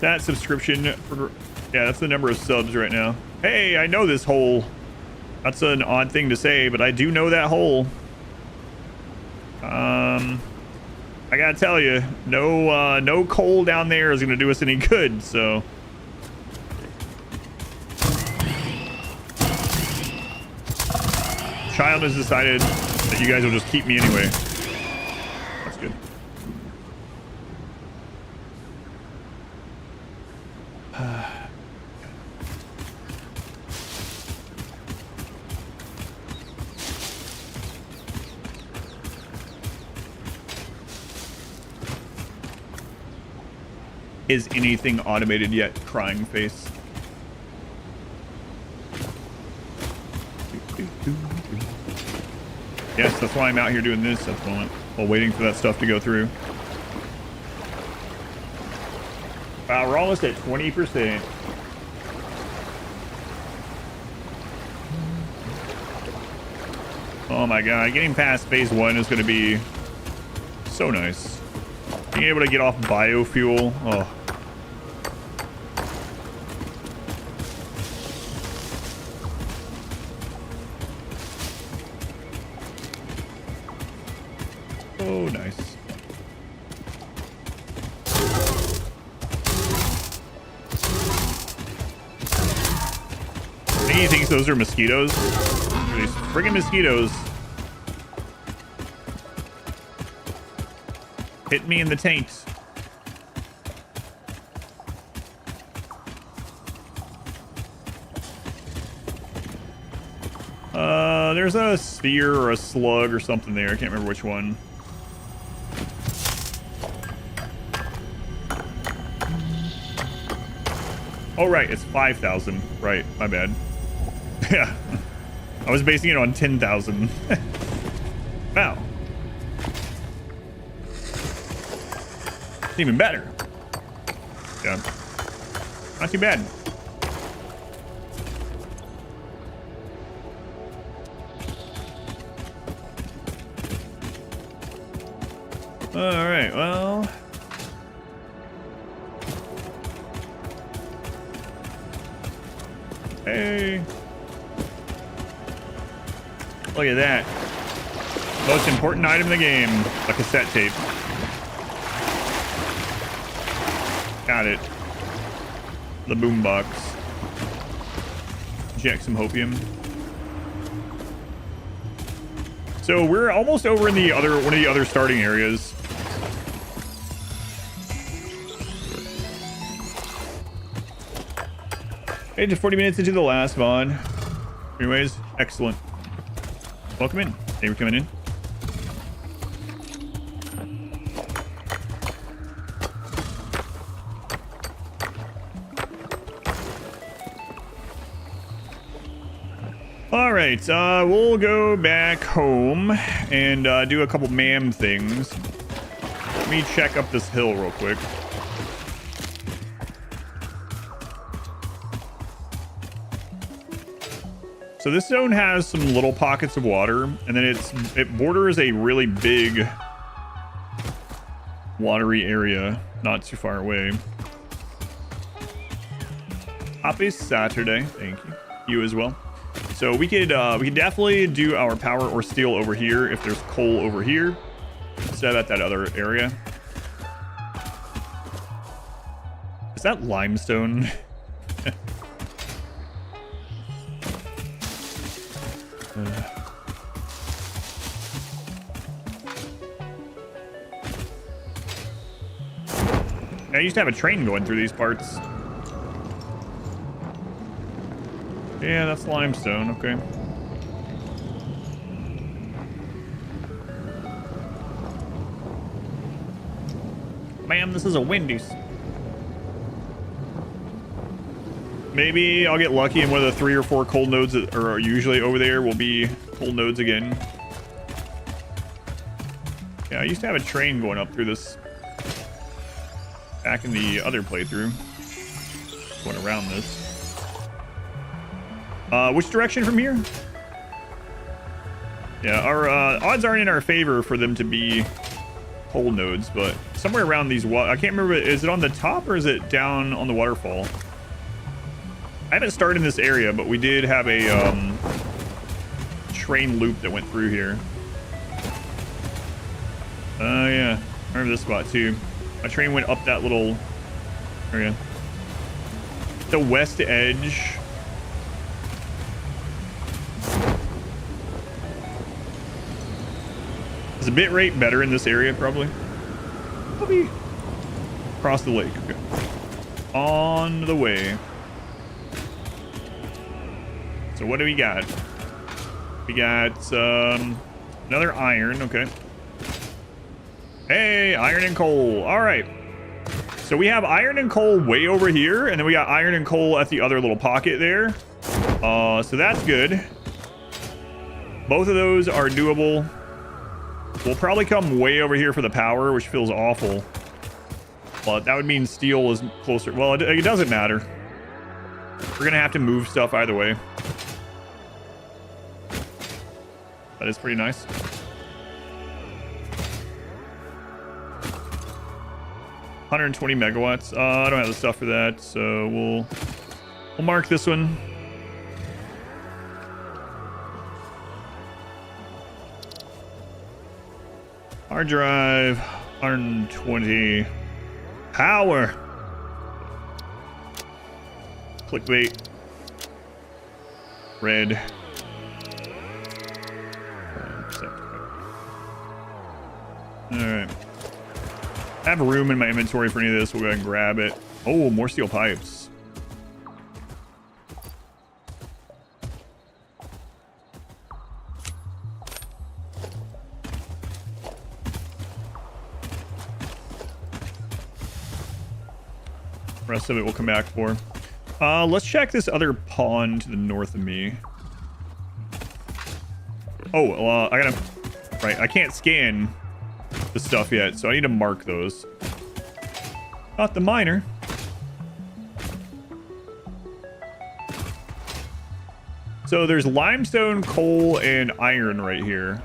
That subscription for, yeah, that's the number of subs right now. Hey, I know this hole. That's an odd thing to say, but I do know that hole. I gotta tell you, no coal down there is gonna do us any good, so. Child has decided that you guys will just keep me anyway. That's good. Is anything automated yet? Crying face. Yes, that's why I'm out here doing this at the moment, while waiting for that stuff to go through. Wow, we're almost at 20%. Oh my god, getting past phase 1 is going to be so nice. Being able to get off biofuel. Oh. Oh, nice. I think he thinks those are mosquitoes. These friggin' mosquitoes. Hit me in the taint. There's a sphere or a slug or something there. I can't remember which one. Oh, right. It's 5,000. Right. My bad. Yeah. I was basing it on 10,000. Wow. Even better. Yeah. Not too bad. All right, well. Hey. Look at that. Most important item in the game, a cassette tape. Got it. The boombox. Inject some hopium. So we're almost over in the other one of the other starting areas. Hey, just 40 minutes into the last VOD. Anyways, excellent. Welcome in. Thank you for coming in. All right, we'll go back home and do a couple ma'am things. Let me check up this hill real quick. So this zone has some little pockets of water, and then it borders a really big watery area not too far away. Happy Saturday. Thank you. You as well. So we could definitely do our power or steel over here if there's coal over here instead of at that other area. Is that limestone? I used to have a train going through these parts. Yeah, that's limestone. Okay. Ma'am, this is a Wendy's. Maybe I'll get lucky and one of the 3 or 4 coal nodes that are usually over there will be coal nodes again. Yeah, I used to have a train going up through this back in the other playthrough. Going around this. Which direction from here? Yeah, our odds aren't in our favor for them to be coal nodes, but somewhere around these I can't remember, is it on the top or is it down on the waterfall? I haven't started in this area, but we did have a train loop that went through here. Yeah, I remember this spot too. My train went up that little area. The west edge. Is the bit rate better in this area, probably? Probably. Across the lake. Okay. On the way. So what do we got? We got another iron. Okay. Hey, iron and coal. All right. So we have iron and coal way over here, and then we got iron and coal at the other little pocket there. So that's good. Both of those are doable. We'll probably come way over here for the power, which feels awful. But that would mean steel is closer. Well, it doesn't matter. We're gonna have to move stuff either way. That is pretty nice. $120 megawatts. I don't have the stuff for that, so we'll mark this one. Hard drive, 120 power. Clickbait. Red. Alright. I have room in my inventory for any of this. We'll go ahead and grab it. Oh, more steel pipes. Rest of it we'll come back for. Let's check this other pond to the north of me. Oh, I gotta... Right, I can't scan the stuff yet, so I need to mark those. Not the miner. So there's limestone, coal, and iron right here.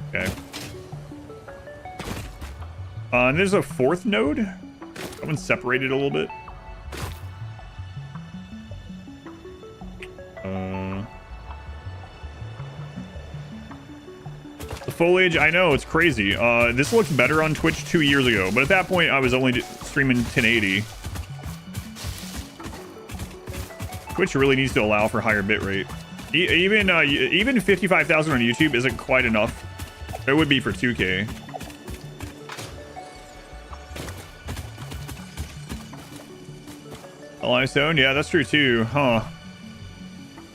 Okay. And there's a fourth node. That one's separated a little bit. The foliage, I know, it's crazy. This looked better on Twitch 2 years ago, but at that point I was only streaming 1080. Twitch really needs to allow for higher bitrate. Even 55,000 on YouTube isn't quite enough. It would be for 2K. Limestone, yeah, that's true too, huh?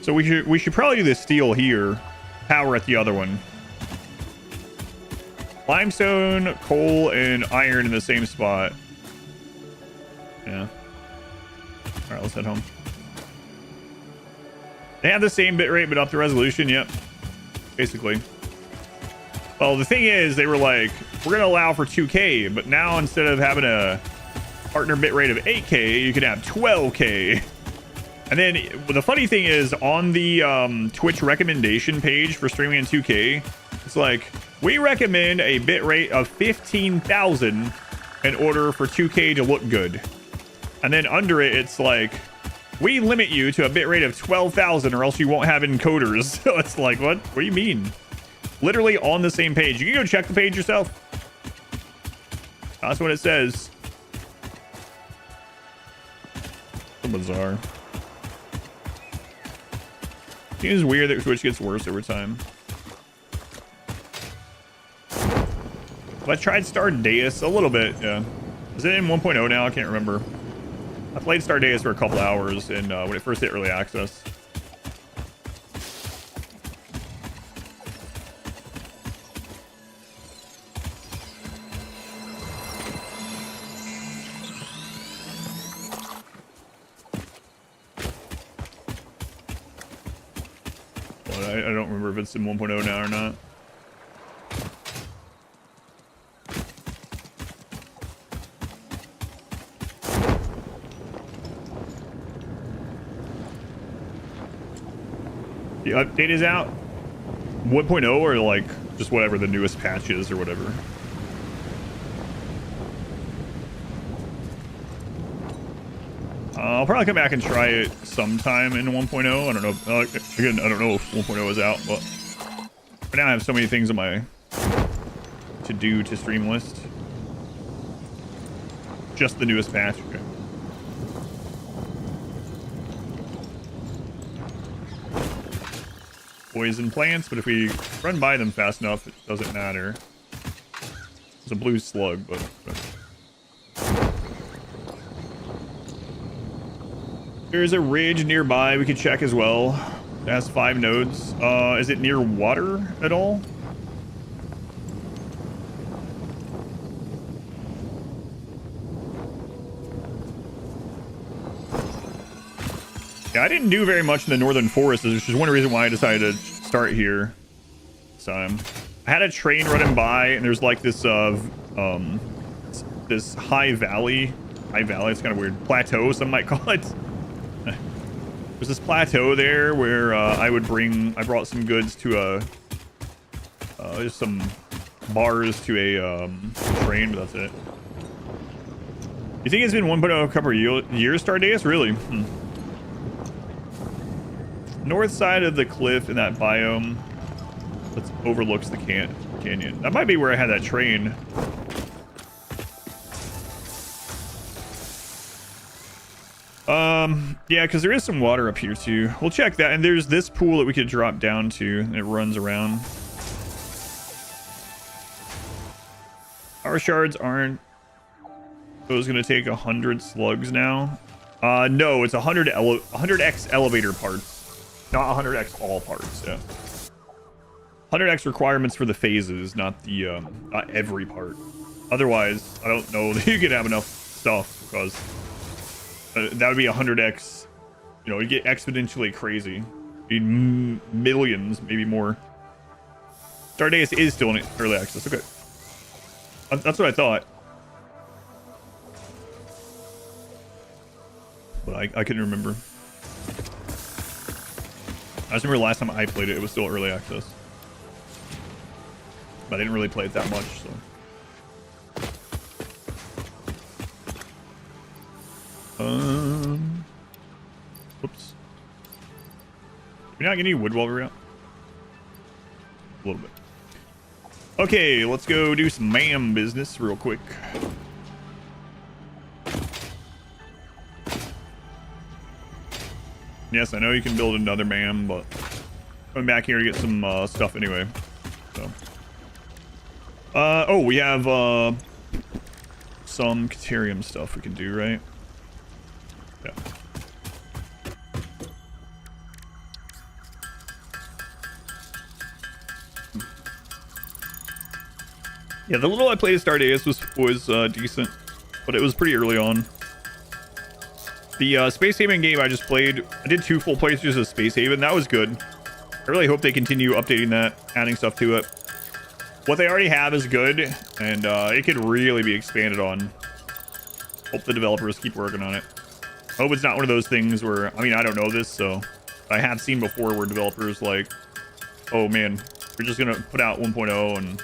So we should probably do the steel here, power at the other one. Limestone, coal, and iron in the same spot. Yeah. All right, let's head home. They have the same bitrate, but up the resolution. Yep. Basically. Well, the thing is, they were like, we're going to allow for 2K, but now instead of having a partner bitrate of 8K, you can have 12K. And then the funny thing is, on the Twitch recommendation page for streaming in 2K, it's like, we recommend a bitrate of 15,000 in order for 2K to look good. And then under it, it's like, we limit you to a bitrate of 12,000 or else you won't have encoders. So it's like, what? What do you mean? Literally on the same page. You can go check the page yourself. That's what it says. So bizarre. Seems weird that Twitch gets worse over time. I tried Stardeus a little bit, yeah. Is it in 1.0 now? I can't remember. I played Stardeus for a couple hours and when it first hit early access. But I don't remember if it's in 1.0 now or not. The update is out. 1.0 or like just whatever the newest patch is or whatever. I'll probably come back and try it sometime in 1.0. I don't know. Again, I don't know if 1.0 is out, but for now I have so many things on my to stream list. Just the newest patch. Okay. Poison plants, but if we run by them fast enough, it doesn't matter. It's a blue slug, but... There's a ridge nearby we could check as well. It has 5 nodes. Is it near water at all? Yeah, I didn't do very much in the northern forest, which is one reason why I decided to start here this time. I had a train running by, and there's like this this high valley, it's kind of weird, plateau, some might call it. There's this plateau there where I brought some goods to just some bars to a train, but that's it. You think it's been 1.0 a couple of years, Stardeus? Really? North side of the cliff in that biome that overlooks the canyon. That might be where I had that train. Yeah, because there is some water up here too. We'll check that. And there's this pool that we could drop down to, and it runs around. Our shards aren't those gonna take 100 slugs now? No, it's 100x elevator parts, not 100x all parts. Yeah, 100x requirements for the phases, not the not every part. Otherwise, I don't know that you could have enough stuff because that would be 100x. You know, it'd get exponentially crazy. You'd need millions, maybe more. Stardust is still in early access. Okay. That's what I thought. But I couldn't remember. I just remember last time I played it, it was still early access. But I didn't really play it that much, so. Whoops. Did we not get any wood while we were out? A little bit. Okay, let's go do some ma'am business real quick. Yes, I know you can build another ma'am, but coming back here to get some stuff anyway. So, oh, we have some Caterium stuff we can do, right? Yeah. Yeah, the little I played at Stardust was decent, but it was pretty early on. The Space Haven game I just played, I did 2 full playthroughs of Space Haven. That was good. I really hope they continue updating that, adding stuff to it. What they already have is good, and it could really be expanded on. Hope the developers keep working on it. Hope it's not one of those things where, I mean, I don't know this, so I have seen before where developers like, oh man, we're just gonna put out 1.0 and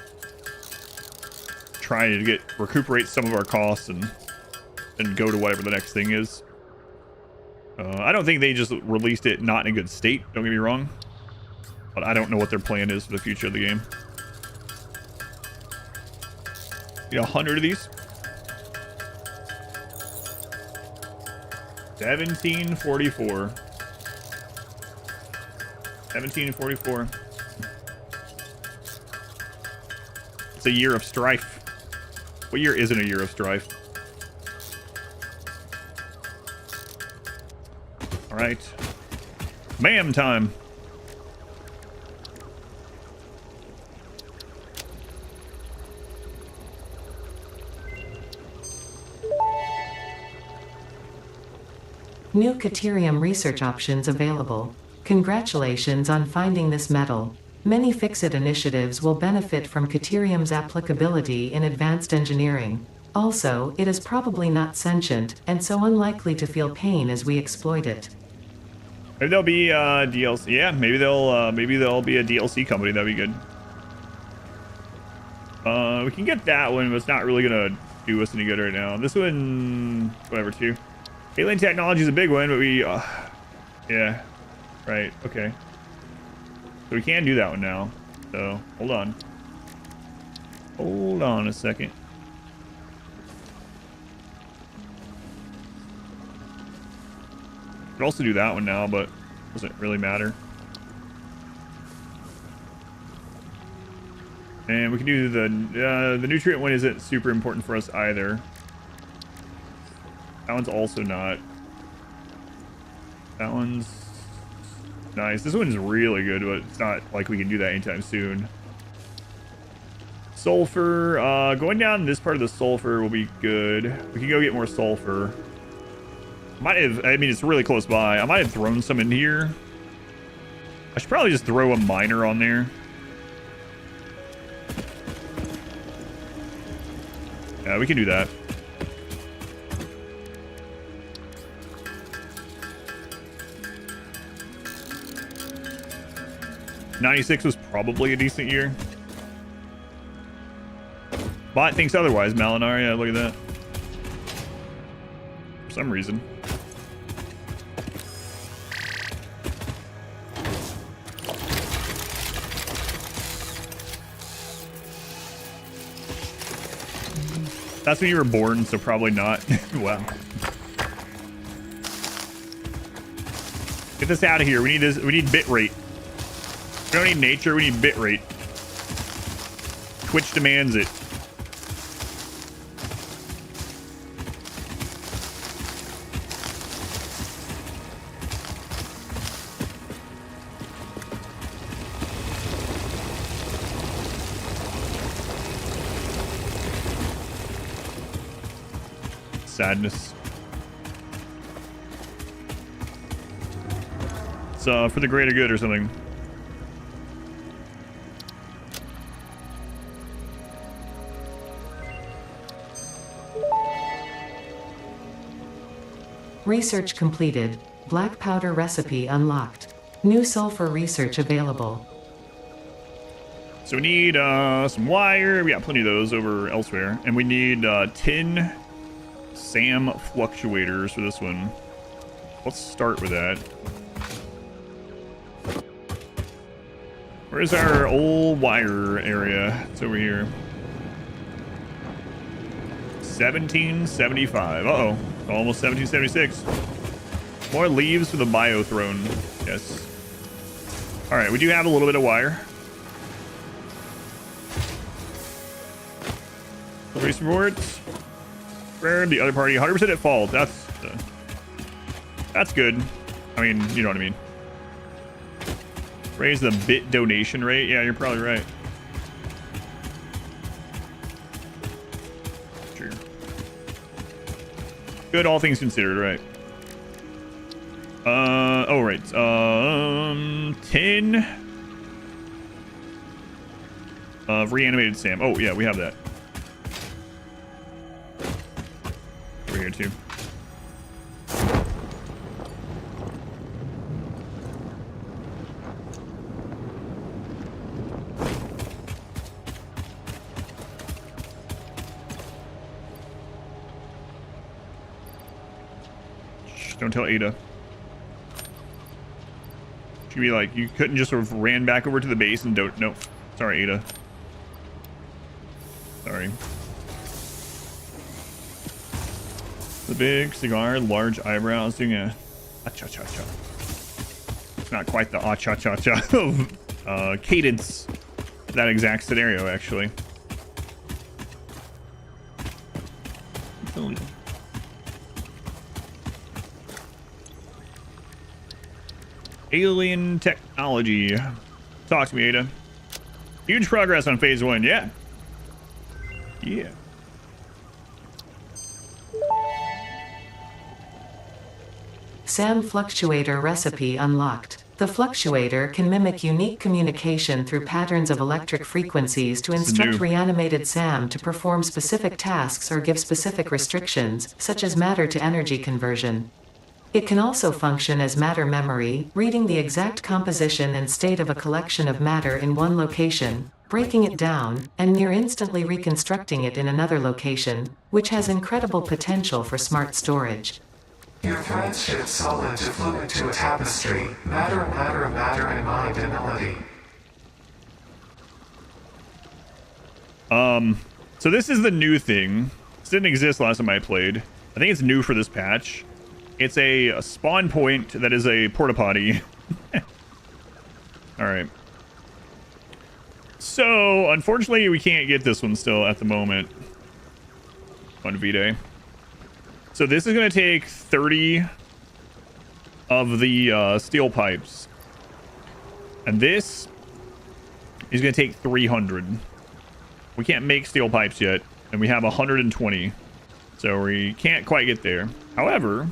try to recuperate some of our costs and go to whatever the next thing is. I don't think they just released it not in a good state, don't get me wrong, but I don't know what their plan is for the future of the game. Get 100 of these. 1744. 1744. It's a year of strife. What year isn't a year of strife? All right. Ma'am time. New Caterium research options available. Congratulations on finding this metal. Many Fix-It initiatives will benefit from Caterium's applicability in advanced engineering. Also, it is probably not sentient, and so unlikely to feel pain as we exploit it. Maybe there'll be DLC. Yeah, maybe they'll be a DLC company. That'd be good. We can get that one, but it's not really gonna do us any good right now. This one, whatever, too. Alien technology is a big one, but we, yeah, right, okay. So we can do that one now. So hold on. Hold on a second. Could also do that one now, but doesn't really matter. And we can do the nutrient one isn't super important for us either. That one's also not. That one's nice. This one's really good, but it's not like we can do that anytime soon. Sulfur. Going down this part of the sulfur will be good. We can go get more sulfur. Might have, I mean, it's really close by. I might have thrown some in here. I should probably just throw a miner on there. Yeah, we can do that. '96 was probably a decent year. Bot thinks otherwise, Malinar. Yeah, look at that. For some reason. That's when you were born, so probably not. Wow. Get this out of here. We need this. We need bit rate. We don't need nature. We need bit rate. Twitch demands it. sadness. It's for the greater good or something. Research completed. Black powder recipe unlocked. New sulfur research available. So we need some wire. We got plenty of those over elsewhere. And we need 10 SAM fluctuators for this one. Let's start with that. Where's our old wire area? It's over here. 1775. Uh-oh. Almost 1776. More leaves for the bio throne. Yes. All right, we do have a little bit of wire. Police reports. The other party 100% at fault. That's good. I mean, you know what I mean. Raise the bit donation rate. Yeah, you're probably right. Sure. Good, all things considered, right? Oh, right. 10 of reanimated Sam. Oh, yeah, we have that. Over here, too. Shh, don't tell Ada. She'd be like, you couldn't just sort of ran back over to the base and don't... No. Sorry, Ada. Sorry. The big cigar, large eyebrows, doing a cha-cha-cha. It's not quite the ah-cha-cha-cha cadence of that exact scenario, actually. Alien technology. Talk to me, Ada. Huge progress on phase 1, yeah. Yeah. SAM fluctuator recipe unlocked. The fluctuator can mimic unique communication through patterns of electric frequencies to instruct reanimated SAM to perform specific tasks or give specific restrictions, such as matter to energy conversion. It can also function as matter memory, reading the exact composition and state of a collection of matter in one location, breaking it down, and near instantly reconstructing it in another location, which has incredible potential for smart storage. Your threads shift solid to fluid to a tapestry, matter, matter, matter, and mind and melody. So this is the new thing. This didn't exist last time I played. I think it's new for this patch. It's a spawn point that is a porta potty. All right. So, unfortunately, we can't get this one still at the moment on V-Day. So this is going to take 30 of the steel pipes. And this is going to take 300. We can't make steel pipes yet, and we have 120. So we can't quite get there. However,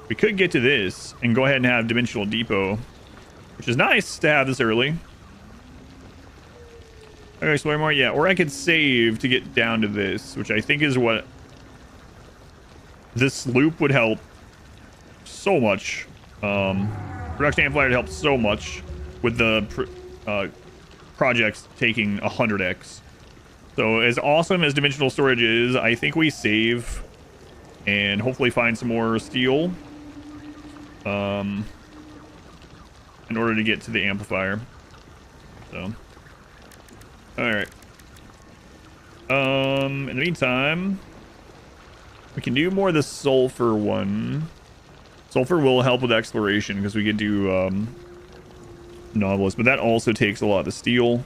we could get to this and go ahead and have Dimensional Depot, which is nice to have this early. Okay, explore more. Yeah, or I could save to get down to this, which I think is what this loop would help so much. Production amplifier would help so much with the projects taking 100x. So as awesome as dimensional storage is, I think we save and hopefully find some more steel in order to get to the amplifier. So all right. In the meantime, we can do more of the sulfur one. Sulfur will help with exploration because we could do novelist, but that also takes a lot of the steel.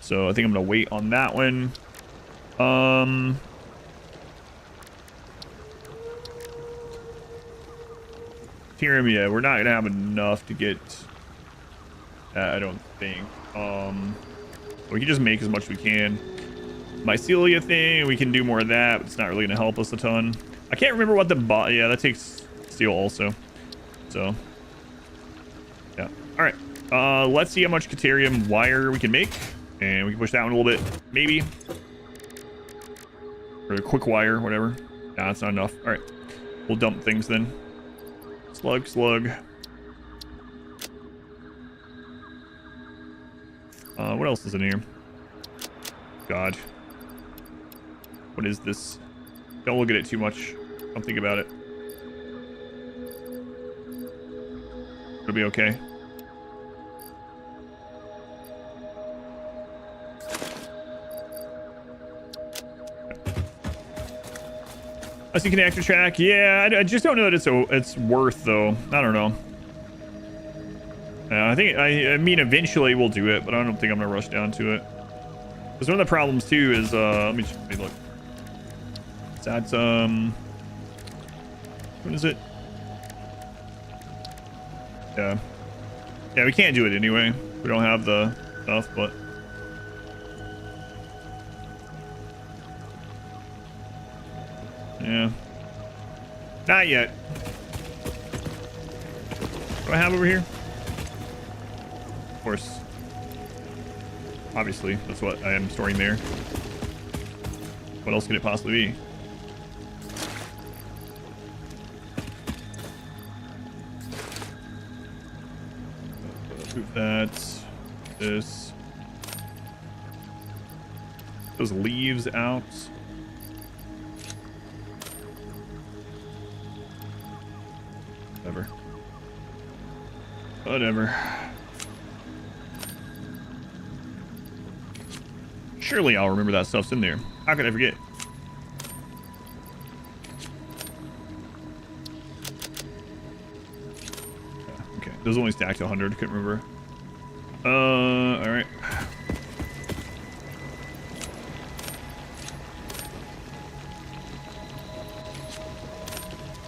So I think I'm gonna wait on that one. Tyrium, yeah, we're not gonna have enough to get. I don't think. We can just make as much as we can. Mycelia thing, we can do more of that, but it's not really gonna help us a ton. I can't remember what the yeah, that takes steel also. So yeah. All right. Let's see how much Caterium wire we can make, and we can push that one a little bit, maybe. Or a quick wire, whatever. Nah, that's not enough. All right. We'll dump things then. Slug, slug. What else is in here? God. What is this? Don't look at it too much. Don't think about it. It'll be okay. I see connector track. Yeah, I just don't know that it's worth though. I don't know. I mean, eventually we'll do it, but I don't think I'm gonna rush down to it. Because one of the problems too is let me look. That's what is it? Yeah, we can't do it anyway. We don't have the stuff, but. Yeah. Not yet. What do I have over here? Of course. Obviously, that's what I am storing there. What else could it possibly be? Move that. This. Those leaves out. Whatever. Surely I'll remember that stuff's in there. How could I forget? Okay, those only stacked to 100. Couldn't remember. All right.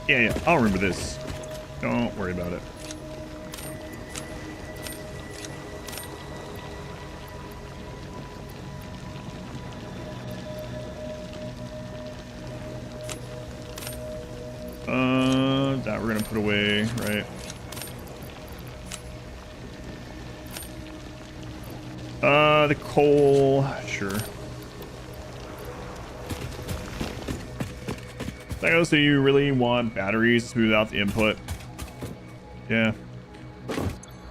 Yeah, I'll remember this. Don't worry about it. That we're gonna put away, right? The coal, sure. So you really want batteries to smooth out the input? Yeah.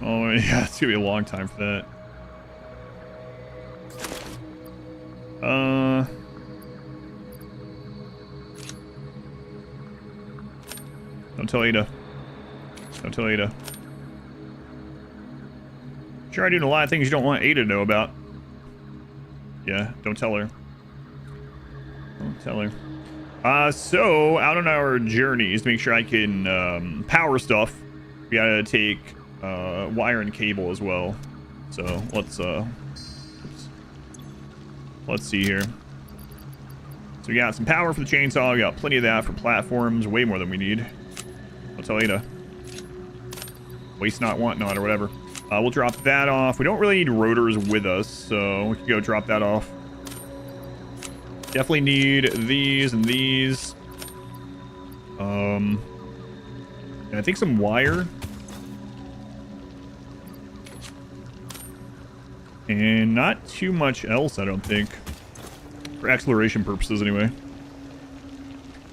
Oh yeah, it's gonna be a long time for that. Don't tell Ada. Don't tell Ada. Sure, I do a lot of things you don't want Ada to know about. Yeah, don't tell her. Don't tell her. So, out on our journeys, make sure I can power stuff. We gotta take wire and cable as well. So, let's see here. So we got some power for the chainsaw. We got plenty of that for platforms. Way more than we need. I'll tell you to waste not, want not, or whatever. We'll drop that off. We don't really need rotors with us, so we can go drop that off. Definitely need these and these. And I think some wire. And not too much else, I don't think. For exploration purposes, anyway.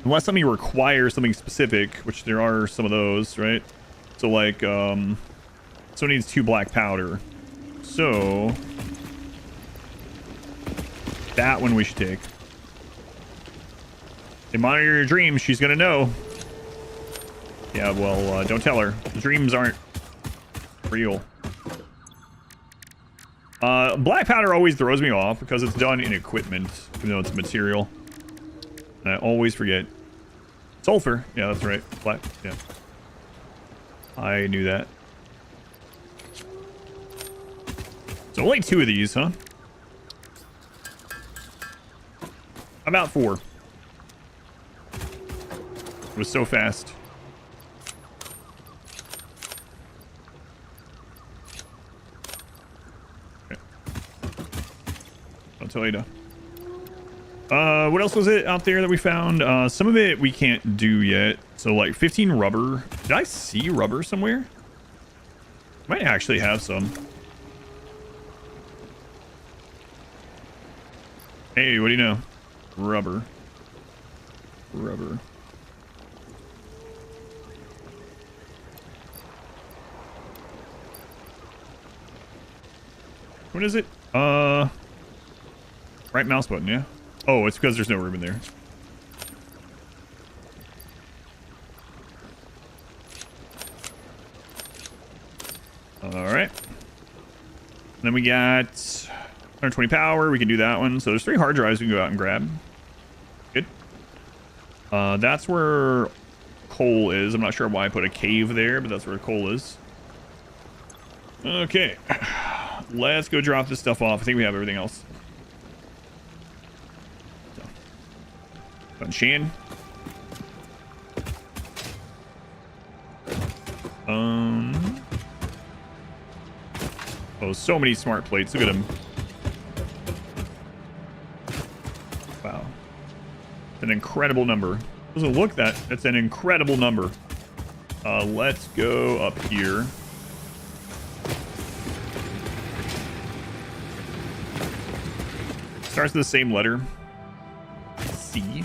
Unless something requires something specific, which there are some of those, right? So, like, so it needs 2 black powder. So, that one we should take. They monitor your dreams, she's gonna know. Yeah, well, don't tell her. The dreams aren't real. Black powder always throws me off because it's done in equipment, even though it's material. And I always forget. Sulfur. Yeah, that's right. Black. Yeah. I knew that. So only 2 of these, huh? About 4. It was so fast. Okay. I'll tell you to. What else was it out there that we found? Some of it we can't do yet. So like 15 rubber. Did I see rubber somewhere? Might actually have some. Hey, what do you know? Rubber. Rubber. What is it? Right mouse button, yeah. Oh, it's because there's no room in there. Alright. Then we got 120 power. We can do that one. So there's 3 hard drives we can go out and grab. Good. That's where coal is. I'm not sure why I put a cave there, but that's where coal is. Okay. Let's go drop this stuff off. I think we have everything else. Shan. Oh, so many smart plates. Look at them. Wow. It's an incredible number. Doesn't look that. It's an incredible number. Let's go up here. Starts with the same letter. C.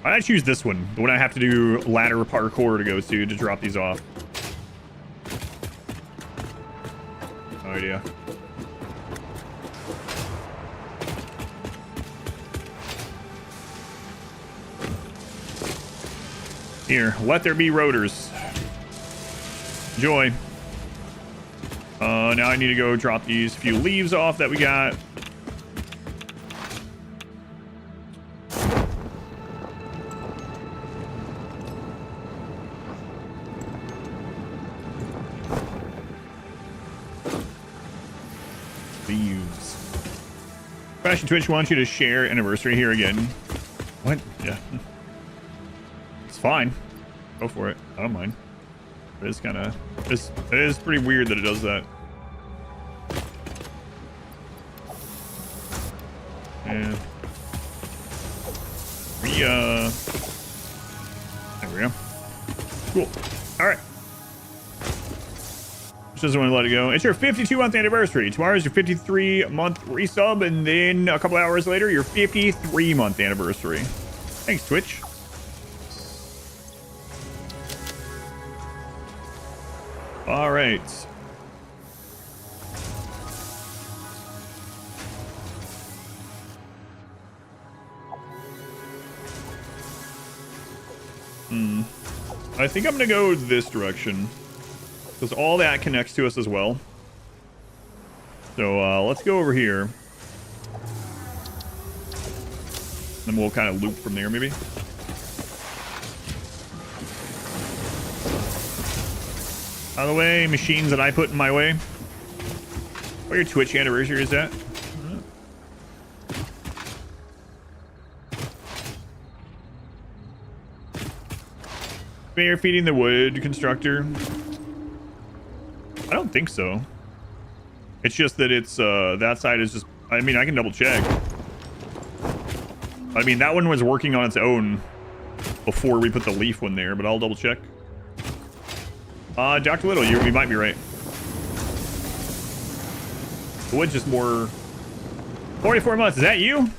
I choose this one, the one I have to do ladder parkour to go to drop these off. No idea. Here, let there be rotors. Enjoy. Now I need to go drop these few leaves off that we got. Leaves. Fashion Twitch wants you to share anniversary here again. What? Yeah. It's fine. Go for it. I don't mind. But it's kind of... it is pretty weird that it does that. Yeah. There we go. Cool. Alright. Just doesn't want to let it go. It's your 52-month anniversary. Tomorrow's your 53-month resub, and then a couple hours later, your 53-month anniversary. Thanks, Twitch. All right. I think I'm gonna go this direction because all that connects to us as well. So let's go over here. Then we'll kind of loop from there, maybe. By the way, machines that I put in my way. What your Twitch anniversary is that? You're feeding the wood constructor. I don't think so. It's just that it's that side is just, I mean, I can double check. I mean, that one was working on its own before we put the leaf one there, but I'll double check. Dr. Little, you might be right. The wood's just more... 44 months, is that you?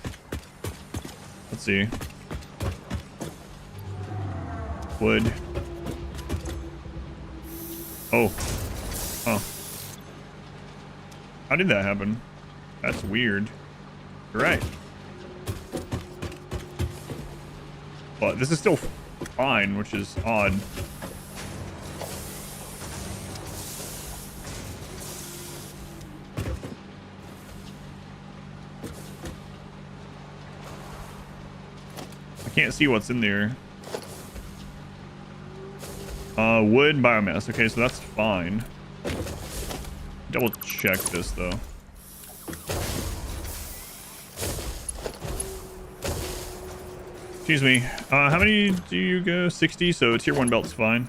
Let's see. Wood. Oh. Huh. How did that happen? That's weird. You're right. But this is still fine, which is odd. I can't see what's in there. Wood biomass. Okay, so that's fine. Double check this though. Excuse me. How many do you go? 60. So tier 1 belt's fine.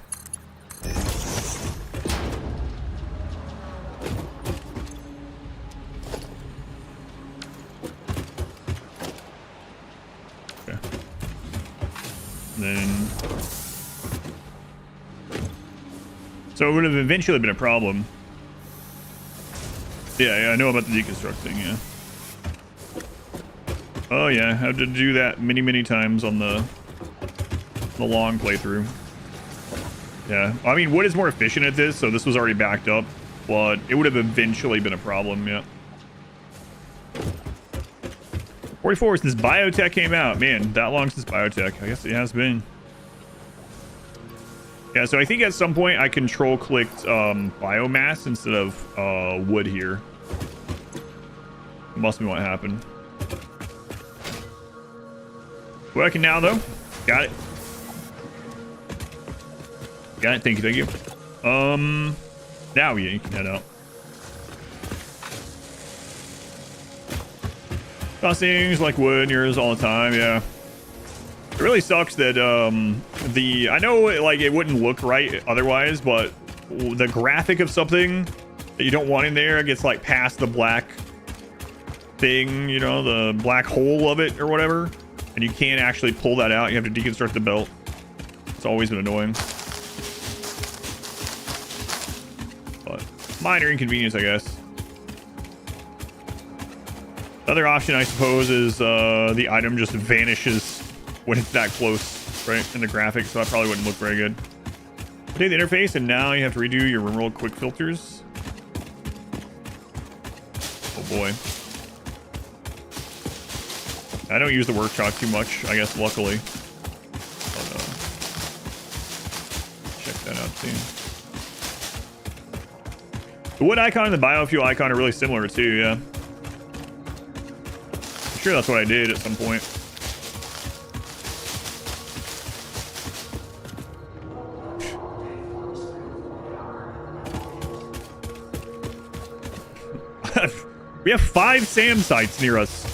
And then... So it would have eventually been a problem. Yeah, I know about the deconstructing, yeah. Oh yeah, I had to do that many times on the long playthrough. Yeah, I mean, wood is more efficient at this, so this was already backed up, but it would have eventually been a problem, yeah. 44 since biotech came out. Man, that long since biotech. I guess it has been. Yeah, so I think at some point I control-clicked biomass instead of wood here. Must be what happened. Working now, though. Got it. Got it. Thank you. Now, yeah, you can head out. Costings like wood and yours all the time, yeah. It really sucks that I know like it wouldn't look right otherwise, but the graphic of something that you don't want in there gets like past the black thing, you know, the black hole of it or whatever, and you can't actually pull that out. You have to deconstruct the belt. It's always been annoying, but minor inconvenience, I guess. Other option, I suppose, is the item just vanishes when it's that close, right, in the graphics, so that probably wouldn't look very good. Update the interface, and now you have to redo your rimroll quick filters. Oh boy. I don't use the workshop too much, I guess, luckily. But, check that out, too. The wood icon and the biofuel icon are really similar, too, yeah. I'm sure that's what I did at some point. We have 5 SAM sites near us.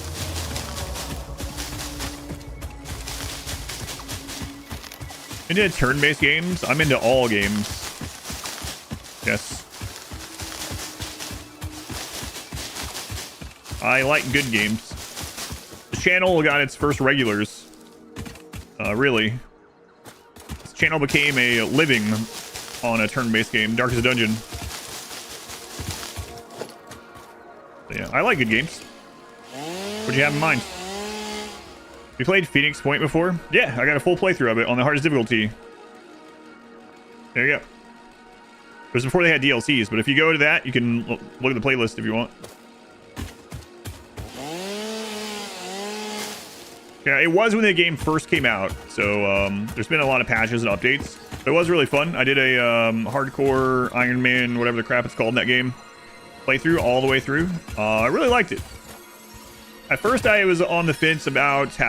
Into turn-based games? I'm into all games. Yes. I like good games. The channel got its first regulars. Really. This channel became a living on a turn-based game, Darkest Dungeon. Yeah, I like good games. What do you have in mind? You played Phoenix Point before? Yeah, I got a full playthrough of it on the hardest difficulty. There you go. It was before they had DLCs, but if you go to that, you can look at the playlist if you want. Yeah, it was when the game first came out, so there's been a lot of patches and updates. But it was really fun. I did a hardcore Iron Man, whatever the crap it's called in that game, playthrough all the way through. I really liked it. At first, I was on the fence about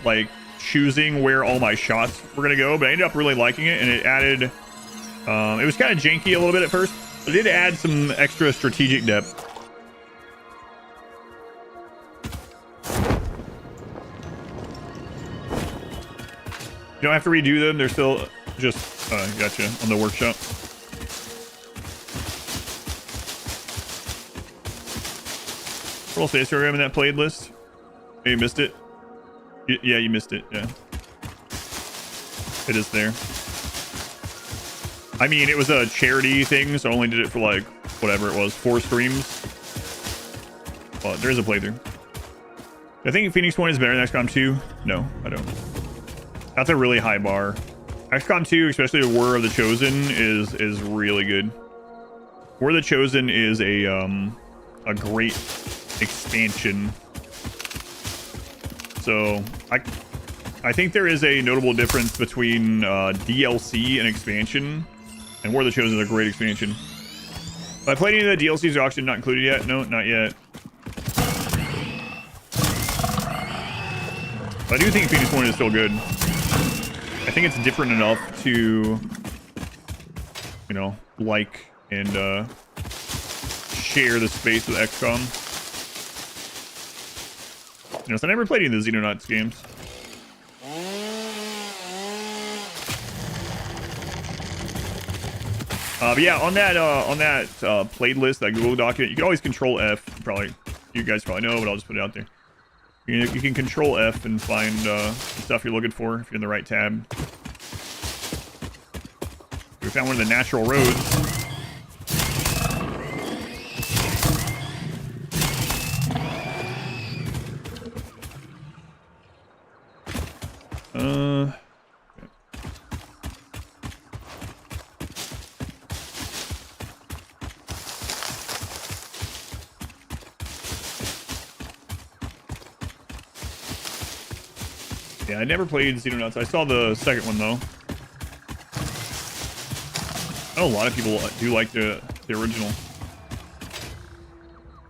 like choosing where all my shots were gonna go, but I ended up really liking it, and it added. It was kind of janky a little bit at first, but it did add some extra strategic depth. You don't have to redo them; they're still just gotcha on the workshop. Roll space program in that played list. Oh, you missed it. Yeah, you missed it. Yeah, it is there. I mean, it was a charity thing, so I only did it for like whatever it was, 4 streams. But there is a playthrough. I think Phoenix Point is better than XCOM 2. No, I don't. That's a really high bar. XCOM 2, especially War of the Chosen, is really good. War of the Chosen is a great expansion. So I think there is a notable difference between DLC and expansion, and War of the Chosen is a great expansion. Have I played any of the DLCs or auction not included yet? No, not yet. But I do think Phoenix Point is still good. I think it's different enough to, you know, like and share the space with XCOM. You know, so I never played any of the Xenonauts games. But yeah, on that played list, that Google document, you can always Control F. Probably, you guys probably know, but I'll just put it out there. You can control F and find the stuff you're looking for if you're in the right tab. We found one of the natural roads. Yeah, I never played Xenonauts. I saw the second one though. I know a lot of people do like the original.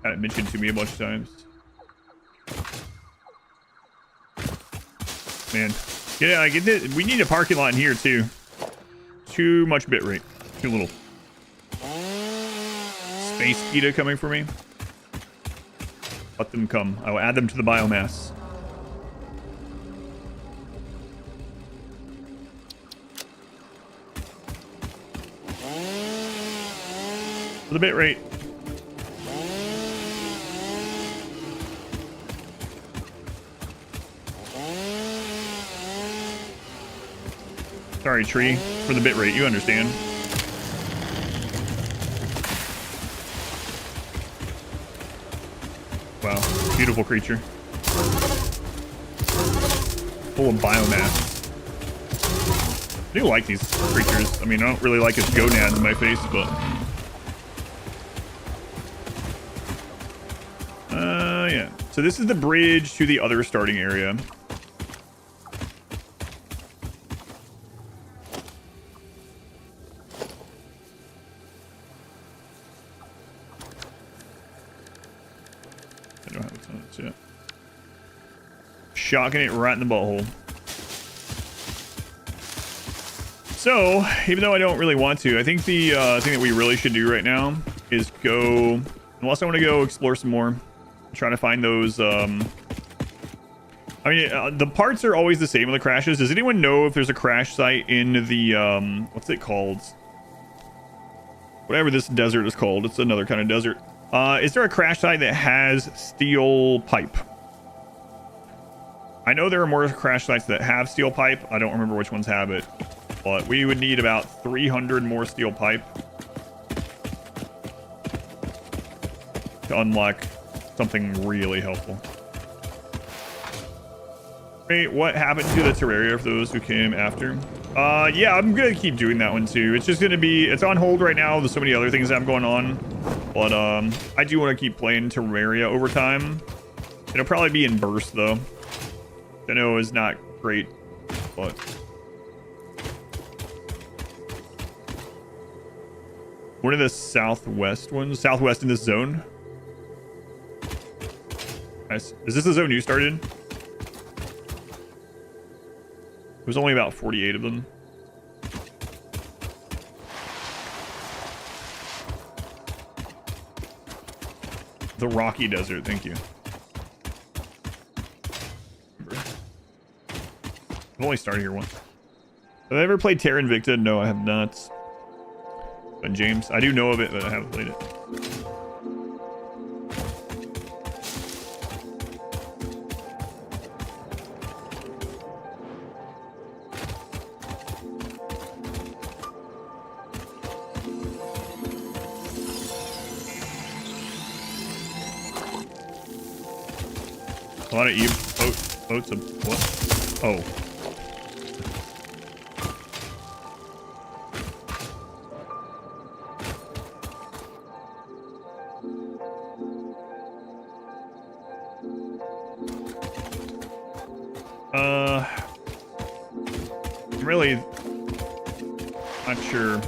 Had it mentioned to me a bunch of times. Man, yeah, I get it. We need a parking lot in here too. Too much bitrate. Too little. Space PETA coming for me. Let them come. I will add them to the biomass. For the bitrate. Sorry, tree. For the bitrate, you understand. Wow, beautiful creature. Full of biomass. I do like these creatures. I mean, I don't really like his gonads in my face, but... yeah. So this is the bridge to the other starting area. I don't have a ton of it yet. Shocking it right in the butthole. So, even though I don't really want to, I think the thing that we really should do right now is go... Unless I want to go explore some more. Try to find those... I mean, the parts are always the same with the crashes. Does anyone know if there's a crash site in the... what's it called? Whatever this desert is called. It's another kind of desert. Is there a crash site that has steel pipe? I know there are more crash sites that have steel pipe. I don't remember which ones have it. But we would need about 300 more steel pipe to unlock something really helpful. Wait, what happened to the Terraria for those who came after? Yeah, I'm gonna keep doing that one too. It's just gonna be, it's on hold right now. There's so many other things that have going on. But I do want to keep playing Terraria over time. It'll probably be in bursts though. I know is not great, but... One of the southwest ones? Southwest in this zone? Nice. Is this the zone you started? It was only about 48 of them. The Rocky Desert, thank you. I've only started here once. Have I ever played Terra Invicta? No, I have not. But James, I do know of it, but I haven't played it. A lot of boats of what? Oh. I'm really not sure.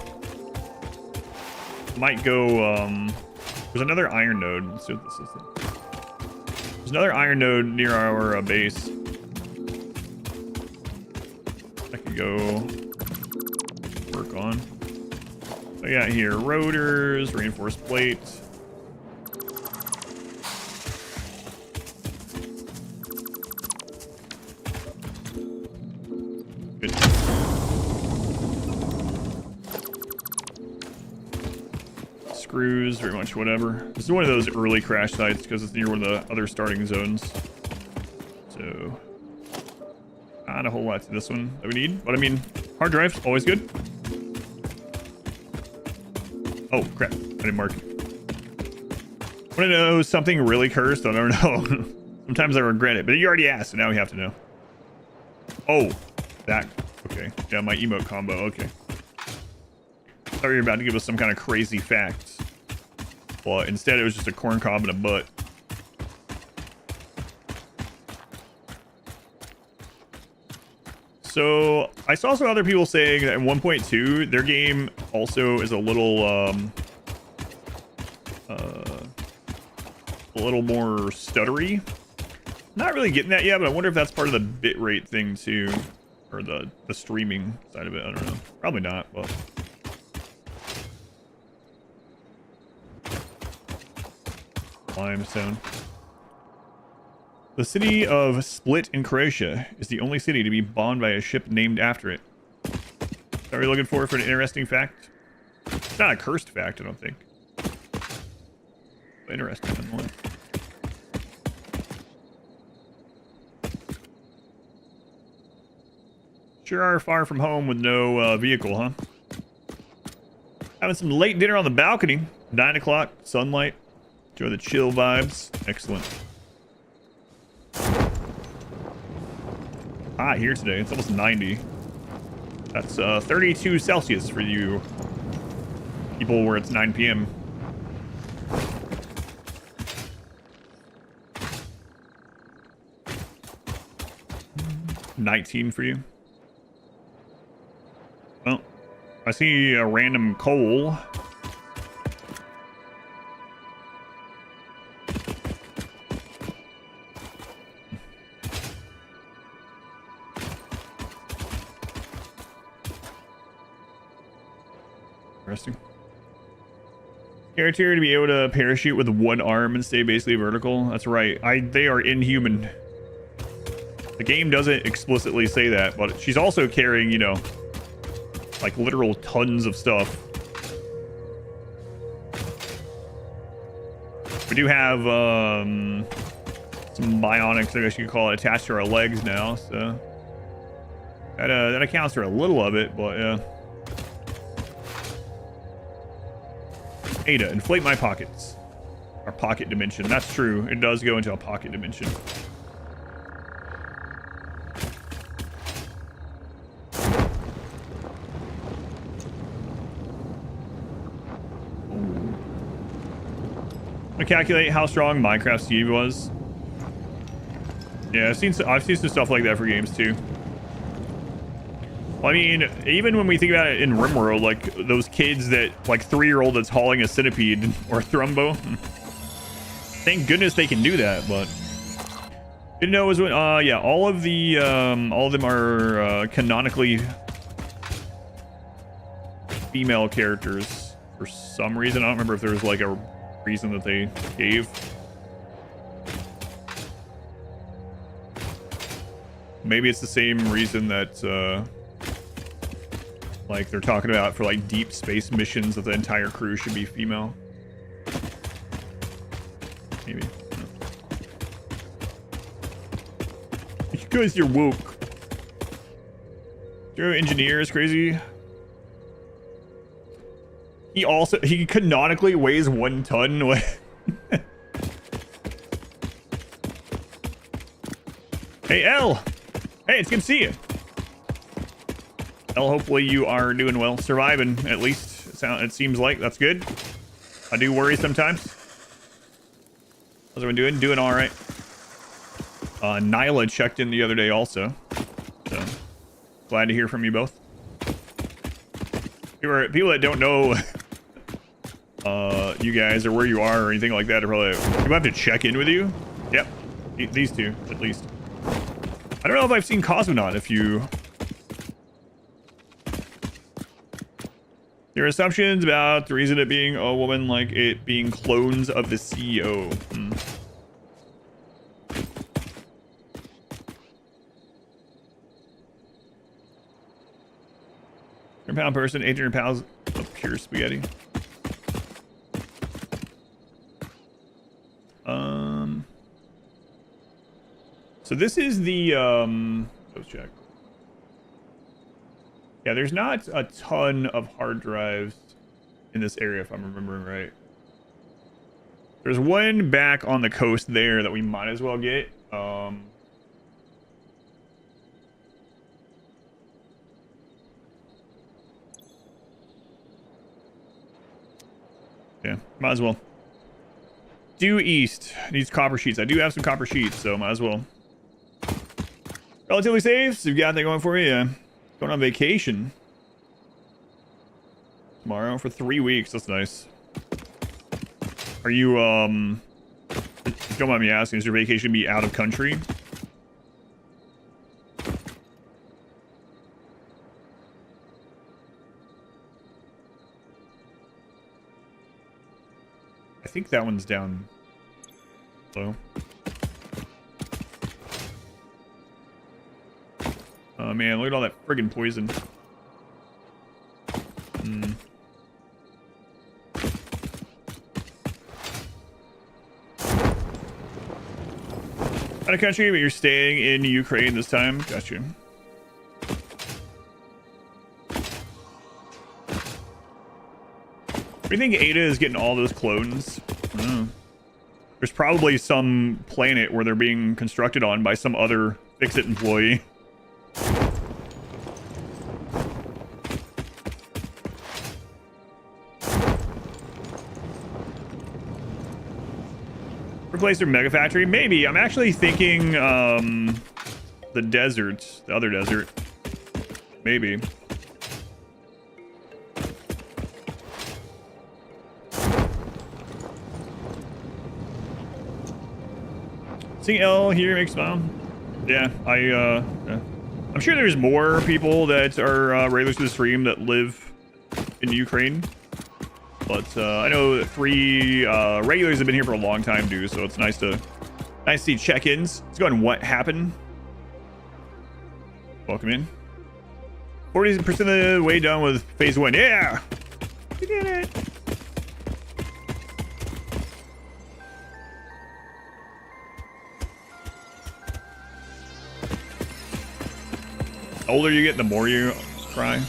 Might go, there's another iron node. Let's see what this is. There's another iron node near our base. I can go work on. I got here rotors, reinforced plates. Good. Screws, very much whatever. This is one of those early crash sites because it's near one of the other starting zones. So, not a whole lot to this one that we need. But I mean, hard drive's always good. Oh, crap. I didn't mark it. Want to know something really cursed? I don't know. Sometimes I regret it, but you already asked, so now we have to know. Oh, that. Okay. Yeah, my emote combo. Okay. I thought you were about to give us some kind of crazy fact. Well, instead it was just a corn cob and a butt. So I saw some other people saying that in 1.2, their game also is a little more stuttery. Not really getting that yet, but I wonder if that's part of the bitrate thing too, or the streaming side of it. I don't know. Probably not, but. Limestone. The city of Split in Croatia is the only city to be bombed by a ship named after it. Are we looking for an interesting fact? It's not a cursed fact, I don't think. But interesting nonetheless. Sure are far from home with no vehicle, huh? Having some late dinner on the balcony. 9 o'clock, sunlight. Enjoy the chill vibes. Excellent. Hot here today. It's almost 90. That's 32 Celsius for you people where it's 9 p.m. $19 for you. Well, I see a random coal. Interesting. Character to be able to parachute with one arm and stay basically vertical. That's right. They are inhuman. The game doesn't explicitly say that, but she's also carrying, you know, like literal tons of stuff. We do have some bionics, I guess you could call it, attached to our legs now, so that accounts for a little of it, but yeah. Ada, inflate my pockets. Our pocket dimension. That's true. It does go into a pocket dimension. I calculate how strong Minecraft Steve was. Yeah, I've seen some stuff like that for games too. Well, I mean, even when we think about it in RimWorld, like those kids that, like 3-year-old that's hauling a centipede or a thrumbo. Thank goodness they can do that, but didn't know it was when. Yeah, all of them are canonically female characters for some reason. I don't remember if there was like a reason that they gave. Maybe it's the same reason that like they're talking about for like deep space missions that the entire crew should be female. Maybe. Because you're woke. Your engineer is crazy. He canonically weighs 1 ton. Hey L. Hey, it's good to see you. Well, hopefully you are doing well, surviving at least. It seems like that's good. I do worry sometimes. How's everyone doing? Doing all right. Nyla checked in the other day also, so glad to hear from you both. People that don't know you guys or where you are or anything like that are probably people have to check in with you. Yep, these two at least. I don't know if I've seen Cosmonaut. If you. Your assumptions about the reason it being a woman, like it being clones of the CEO. 100-pound person, 800 pounds of pure spaghetti. So this is the let's check. Yeah, there's not a ton of hard drives in this area, if I'm remembering right. There's one back on the coast there that we might as well get. Yeah, might as well. Due east needs copper sheets. I do have some copper sheets, so might as well. Relatively safe. So you've got that going for you. Yeah. Going on vacation tomorrow for 3 weeks. That's nice. Are you don't mind me asking, is your vacation be out of country? I think that one's down low. Oh man, look at all that friggin' poison. Out of country, but you're staying in Ukraine this time. Gotcha. Do you think Ada is getting all those clones? I don't know. There's probably some planet where they're being constructed on by some other Fix-It employee. Replace their mega factory? Maybe. I'm actually thinking the desert, the other desert. Maybe. Seeing L here makes smile. Yeah, yeah. I'm sure there's more people that are regulars to the stream that live in Ukraine. But I know 3 regulars have been here for a long time, dude. So it's nice to see check-ins. Let's go on what happened. Welcome in. 40% of the way done with phase 1. Yeah, we did it. The older you get, the more you cry.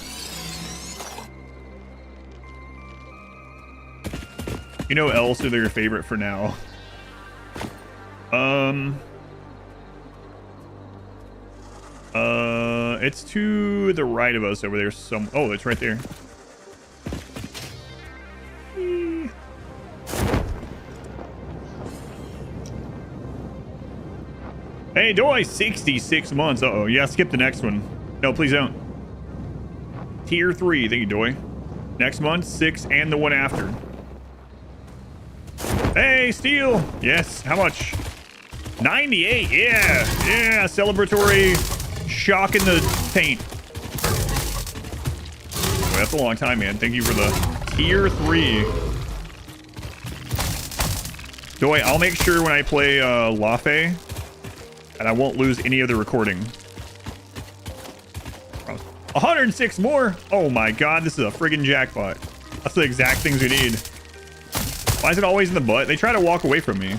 You know, else are your favorite for now. It's to the right of us over there. Oh, it's right there. Hey, Doy, 66 months. Uh-oh. Yeah, skip the next one. No, please don't. Tier 3. Thank you, Doy. Next month, 6, and the one after. Hey, Steel. Yes. How much? 98. Yeah. Yeah. Celebratory shock in the paint. Oh, that's a long time, man. Thank you for the tier 3. Doy, I'll make sure when I play Lafe and I won't lose any of the recording. 106 more. Oh my god, this is a friggin' jackpot. That's the exact things we need. Why is it always in the butt? They try to walk away from me.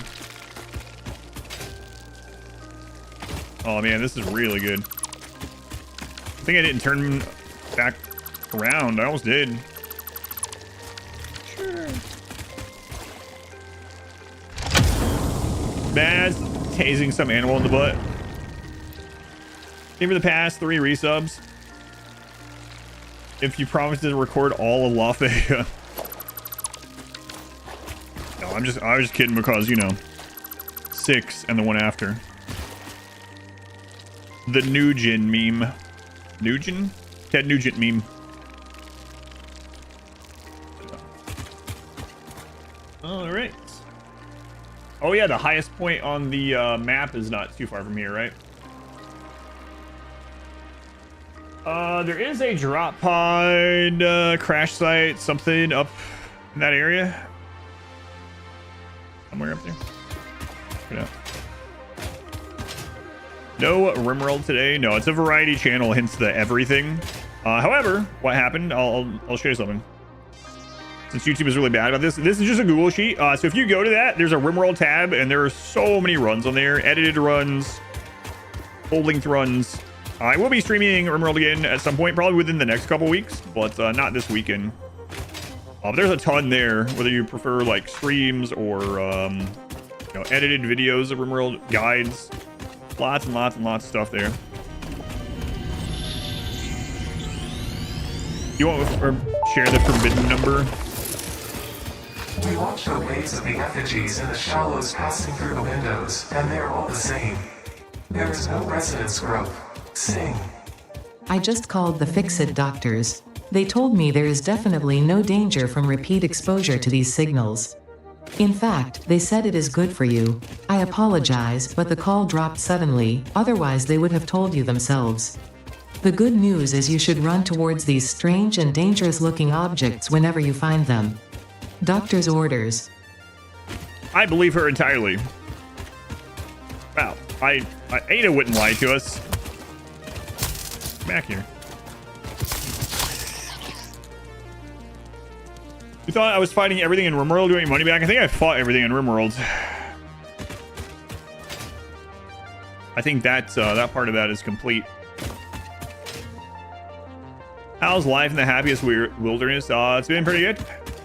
Oh man, this is really good. I think I didn't turn back around. I almost did. Sure. Baz tasing some animal in the butt. Give me the past 3 resubs. If you promise to record all of Lafe. No, I was just kidding because, you know, 6 and the one after. The Nugent meme. Nugent? Ted Nugent meme. All right. Oh yeah, the highest point on the map is not too far from here, right? There is a drop pod, crash site, something up in that area. Somewhere up there. Check it out. No Rimworld today. No, it's a variety channel, hence the everything. However, what happened? I'll show you something. Since YouTube is really bad about this is just a Google sheet. So if you go to that, there's a Rimworld tab, and there are so many runs on there, edited runs, full length runs. I will be streaming RimWorld again at some point, probably within the next couple weeks, but not this weekend. But there's a ton there, whether you prefer like streams or edited videos of RimWorld, guides, lots and lots and lots of stuff there. You want to share the forbidden number? We watch the waves of the effigies in the shallows passing through the windows, and they're all the same. There is no resonance growth. Sing. I just called the Fix-It doctors. They told me there is definitely no danger from repeat exposure to these signals. In fact, they said it is good for you. I apologize, but the call dropped suddenly, otherwise they would have told you themselves. The good news is you should run towards these strange and dangerous-looking objects whenever you find them. Doctor's orders. I believe her entirely. Wow, Ada wouldn't lie to us. Back here. You thought I was fighting everything in RimWorld doing money back? I think I fought everything in RimWorld. I think that part of that is complete. How's life in the happiest wilderness? It's been pretty good.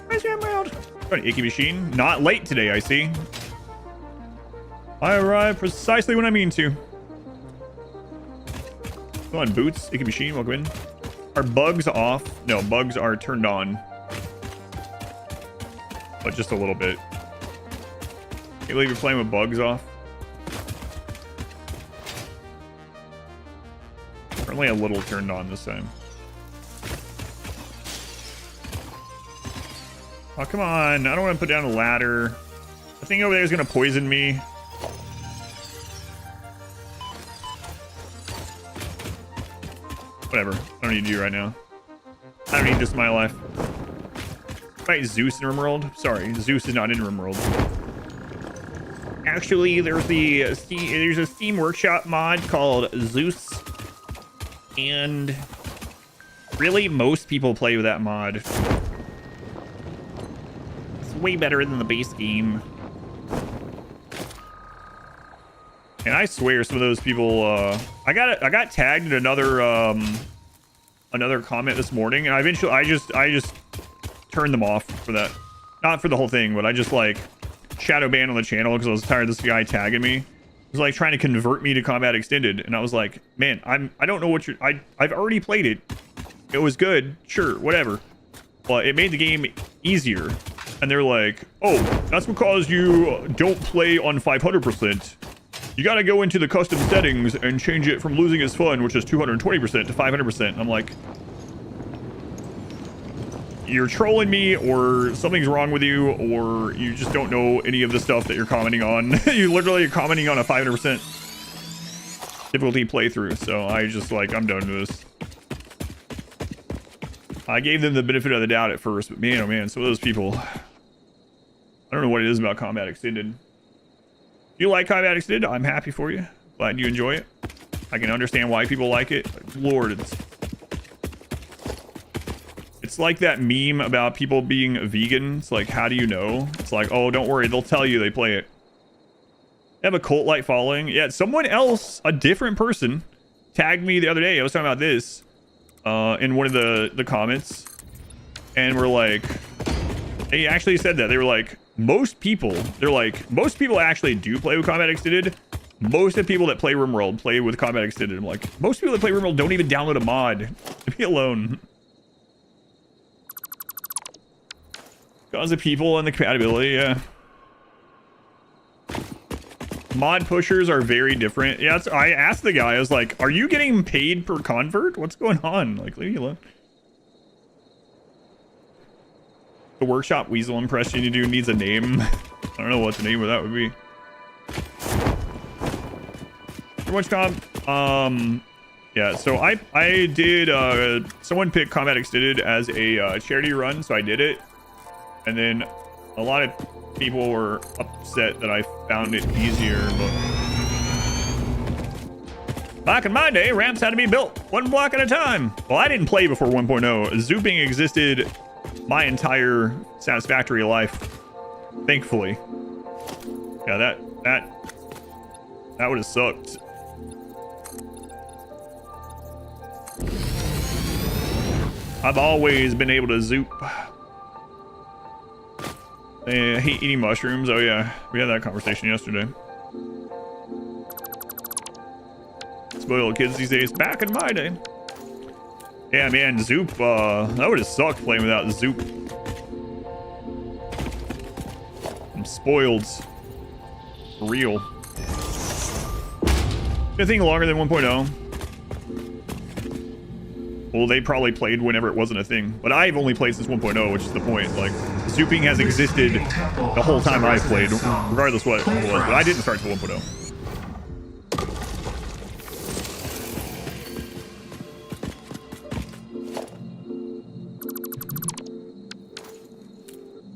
Nice RimWorld. An icky machine. Not late today, I see. I arrive precisely when I mean to. Come on, Boots. Icky machine, welcome in. Are bugs off? No, bugs are turned on. But just a little bit. Can't believe you're playing with bugs off. Only a little turned on this time. Oh, come on. I don't want to put down a ladder. The thing over there is going to poison me. Whatever. I don't need you right now. I don't need this in my life. Fight Zeus in RimWorld? Sorry, Zeus is not in RimWorld. Actually, there's a Steam Workshop mod called Zeus. And really, most people play with that mod. It's way better than the base game. And I swear some of those people I got tagged in another comment this morning, and I just turned them off for that. Not for the whole thing, but I just like shadow banned on the channel because I was tired of this guy tagging me. He was like trying to convert me to Combat Extended, and I was like, man, I don't know what I've already played it. It was good, sure, whatever. But it made the game easier. And they're like, oh, that's because you don't play on 500%. You gotta go into the custom settings and change it from losing is fun, which is 220% to 500%. I'm like, you're trolling me, or something's wrong with you, or you just don't know any of the stuff that you're commenting on. You literally are commenting on a 500% difficulty playthrough. So I just like, I'm done with this. I gave them the benefit of the doubt at first, but man, oh man, some of those people, I don't know what it is about Combat Extended. If you like Combat Extended, I'm happy for you. Glad you enjoy it. I can understand why people like it. Lord, it's like that meme about people being vegan. It's like, how do you know? It's like, oh, don't worry, they'll tell you they play it. They have a cult-like following. Yeah, someone else, a different person, tagged me the other day. I was talking about this in one of the comments, and we're like, they actually said that. They were like, most people actually do play with Combat Extended. Most of the people that play RimWorld play with Combat Extended. I'm like, most people that play RimWorld don't even download a mod. Leave me alone. Because of people and the compatibility, yeah. Mod pushers are very different. Yeah, I asked the guy, I was like, are you getting paid per convert? What's going on? Like, leave me alone. The workshop weasel impression you do needs a name. I don't know what the name of that would be. For much yeah, so I did someone picked Combat Extended as a charity run, so I did it. And then a lot of people were upset that I found it easier, but back in my day, ramps had to be built one block at a time. Well, I didn't play before 1.0. Zooping existed my entire Satisfactory life, thankfully. Yeah, that would have sucked. I've always been able to zoop. I hate eating mushrooms. Oh yeah, we had that conversation yesterday. Spoiled kids these days. Back in my day. Yeah, man, Zoop, that would have sucked playing without Zoop. I'm spoiled. For real. Good thing longer than 1.0. Well, they probably played whenever it wasn't a thing. But I've only played since 1.0, which is the point. Like, Zooping has existed the whole time I've played, regardless what it was. But I didn't start till 1.0.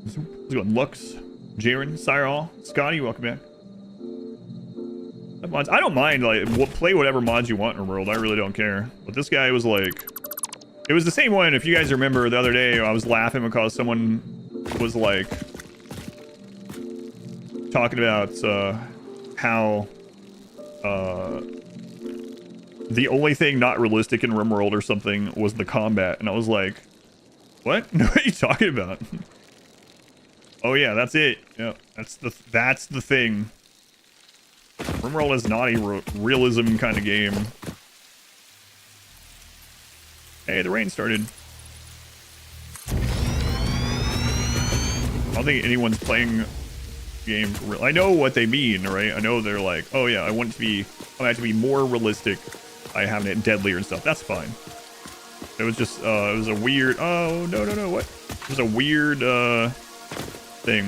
Let's go. Lux, Jaren, Cyril, Scotty, welcome back. Mods, I don't mind, like, play whatever mods you want in a world. I really don't care. But this guy was like, it was the same one. If you guys remember the other day, I was laughing because someone was like talking about how the only thing not realistic in RimWorld or something was the combat, and I was like, what? What are you talking about? Oh yeah, that's it. Yeah, that's the thing. RimWorld is not a realism kind of game. Hey, the rain started. I don't think anyone's playing the game for real. I know what they mean, right? I know they're like, oh yeah, I want it to be more realistic by having it deadlier and stuff. That's fine. It was just, it was a weird, oh, no, what? It was a weird, thing.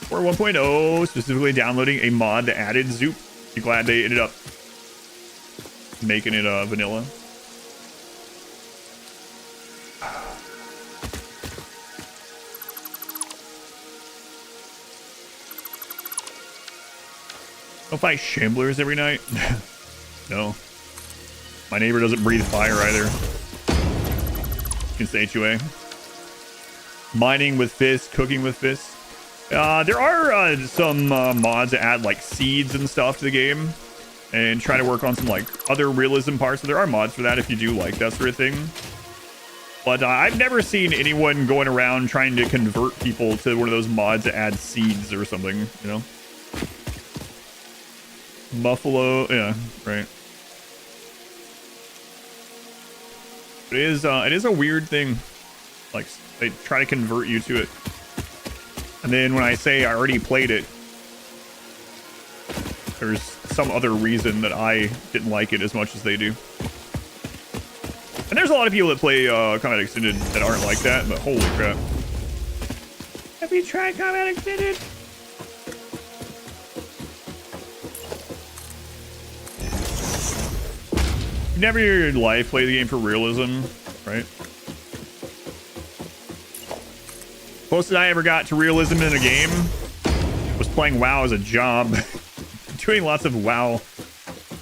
For 1.0, specifically downloading a mod that added Zoop. Be glad they ended up making it vanilla. Don't fight shamblers every night. No. My neighbor doesn't breathe fire either. Against the HUA. Mining with fists, cooking with fists. There are some mods that add like seeds and stuff to the game and try to work on some like other realism parts. So there are mods for that if you do like that sort of thing. But I've never seen anyone going around trying to convert people to one of those mods that add seeds or something, you know? Buffalo, yeah, right. It is a weird thing. Like, they try to convert you to it. And then when I say I already played it, there's some other reason that I didn't like it as much as they do. And there's a lot of people that play Combat Extended that aren't like that, but holy crap. Have you tried Combat Extended? You've never in your life played the game for realism, right? Closest I ever got to realism in a game was playing WoW as a job. Doing lots of WoW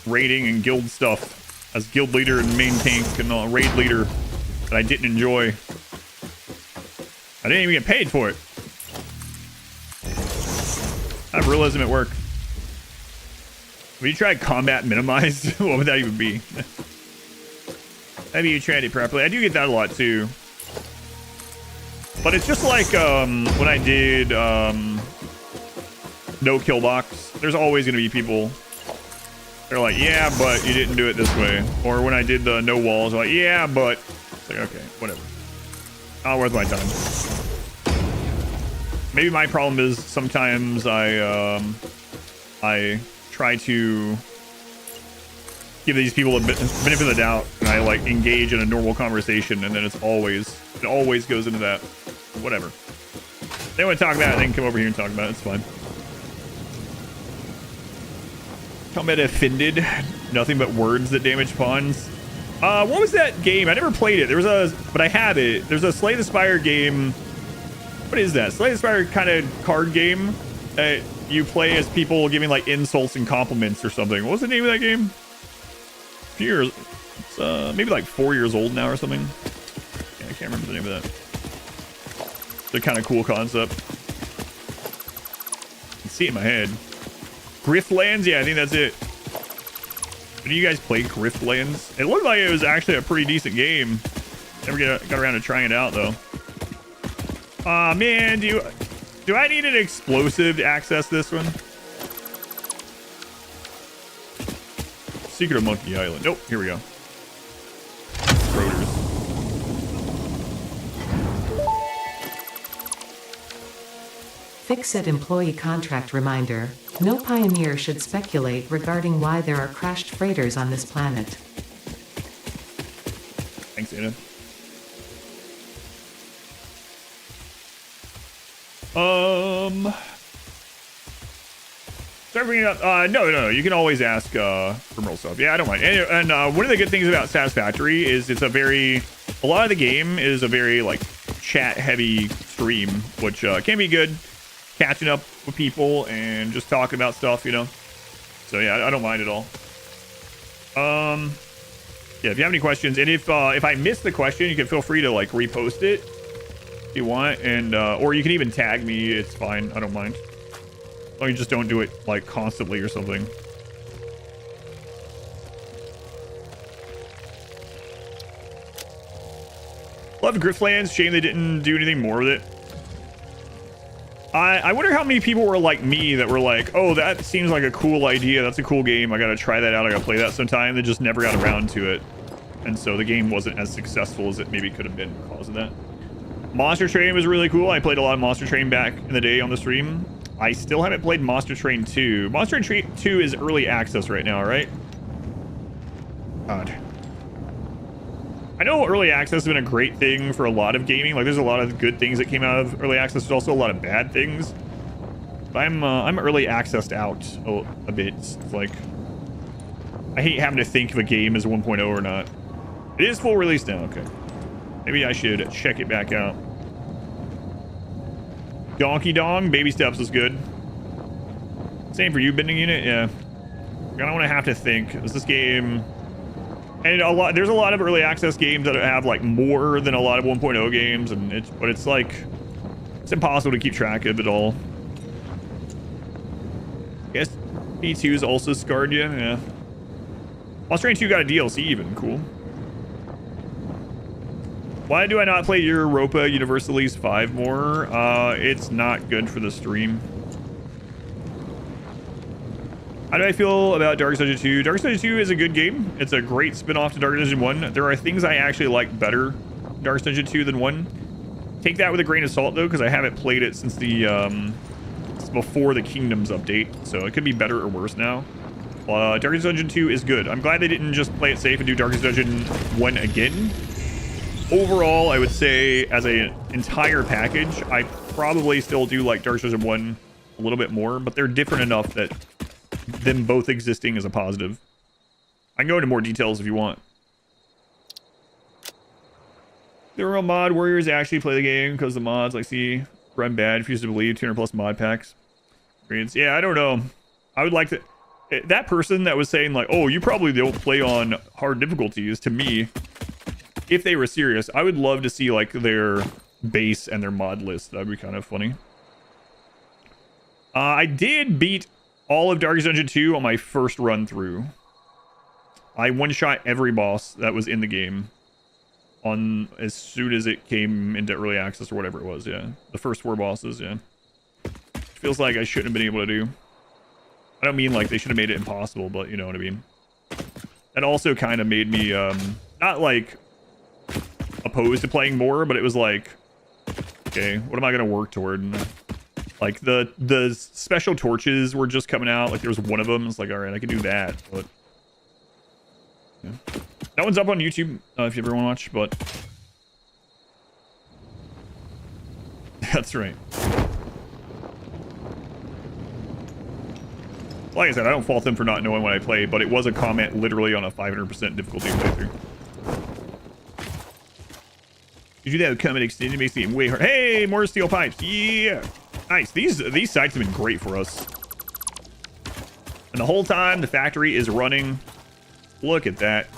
raiding and guild stuff as guild leader and main tank and raid leader that I didn't enjoy. I didn't even get paid for it. I have realism at work. Have you tried combat minimized? What would that even be? Have you tried it properly? I do get that a lot too. But it's just like when I did no kill box. There's always going to be people. They're like, yeah, but you didn't do it this way. Or when I did the no walls, like, yeah, but it's like, okay, whatever. Not worth my time. Maybe my problem is sometimes I try to give these people a benefit of the doubt, and I like engage in a normal conversation, and then it always goes into that. Whatever. If they want to talk about it, they can come over here and talk about it. It's fine. Combat offended. Nothing but words that damage pawns. What was that game? I never played it. But I have it. There's a Slay the Spire game. What is that? Slay the Spire kind of card game. You play as people giving like insults and compliments or something. What was the name of that game? A few years. It's maybe like 4 years old now or something. Yeah, I can't remember the name of that. It's a kind of cool concept. I can see it in my head. Griftlands? Yeah, I think that's it. Do you guys play Griftlands? It looked like it was actually a pretty decent game. Never got around to trying it out though. Aw, man, do I need an explosive to access this one? Secret of Monkey Island. Nope, here we go. Rotors. Fix-It employee contract reminder. No pioneer should speculate regarding why there are crashed freighters on this planet. Thanks, Anna. Start bringing up. No. You can always ask for more stuff. Yeah, I don't mind. And one of the good things about Satisfactory is a lot of the game is a very like chat heavy stream, which can be good. Catching up with people and just talking about stuff, you know. So yeah, I don't mind at all. Yeah, if you have any questions, and if I miss the question, you can feel free to like repost it if you want, and or you can even tag me. It's fine. I don't mind. As long as you just don't do it like constantly or something. Love Griftlands. Shame they didn't do anything more with it. I wonder how many people were like me that were like, oh, that seems like a cool idea. That's a cool game. I got to try that out. I got to play that sometime. They just never got around to it. And so the game wasn't as successful as it maybe could have been because of that. Monster Train was really cool. I played a lot of Monster Train back in the day on the stream. I still haven't played Monster Train 2. Monster Train 2 is early access right now, right? God. I know early access has been a great thing for a lot of gaming. Like, there's a lot of good things that came out of early access. There's also a lot of bad things. But I'm early accessed out a bit. It's like, I hate having to think if a game is 1.0 or not. It is full release now. Okay. Maybe I should check it back out. Donkey Dong, Baby Steps was good. Same for you, Bending Unit. Yeah. I don't want to have to think. Is this game... And there's a lot of early access games that have like more than a lot of 1.0 games, and but it's like it's impossible to keep track of it all. I guess B2 is also scarred you, yeah. Monster Train 2 got a DLC even, cool. Why do I not play Europa Universalis 5 more? It's not good for the stream. How do I feel about Darkest Dungeon 2? Darkest Dungeon 2 is a good game. It's a great spin-off to Darkest Dungeon 1. There are things I actually like better in Darkest Dungeon 2 than 1. Take that with a grain of salt, though, because I haven't played it since the before the Kingdoms update. So it could be better or worse now. Darkest Dungeon 2 is good. I'm glad they didn't just play it safe and do Darkest Dungeon 1 again. Overall, I would say, as an entire package, I probably still do like Darkest Dungeon 1 a little bit more, but they're different enough that them both existing is a positive. I can go into more details if you want. The real mod warriors actually play the game because the mods like see run bad. Refuse to believe 200 plus mod packs. Yeah, I don't know. I would like to. That person that was saying like, oh, you probably don't play on hard difficulties. To me, if they were serious, I would love to see like their base and their mod list. That'd be kind of funny. I did beat all of Darkest Dungeon 2 on my first run through. I one-shot every boss that was in the game on as soon as it came into early access or whatever it was. Yeah, the first 4 bosses. Yeah, which feels like I shouldn't have been able to do. I don't mean like they should have made it impossible, but you know what I mean. That also kind of made me not like opposed to playing more, but it was like, okay, what am I gonna work toward? Like the special torches were just coming out. Like there was one of them. It's like, all right, I can do that. But yeah. That one's up on YouTube if you ever want to watch. But that's right. Like I said, I don't fault them for not knowing what I play, but it was a comment literally on a 500% difficulty playthrough. Did you do that comment extended? Makes the game way hard. Hey, more steel pipes. Yeah. Nice. These sites have been great for us. And the whole time the factory is running. Look at that.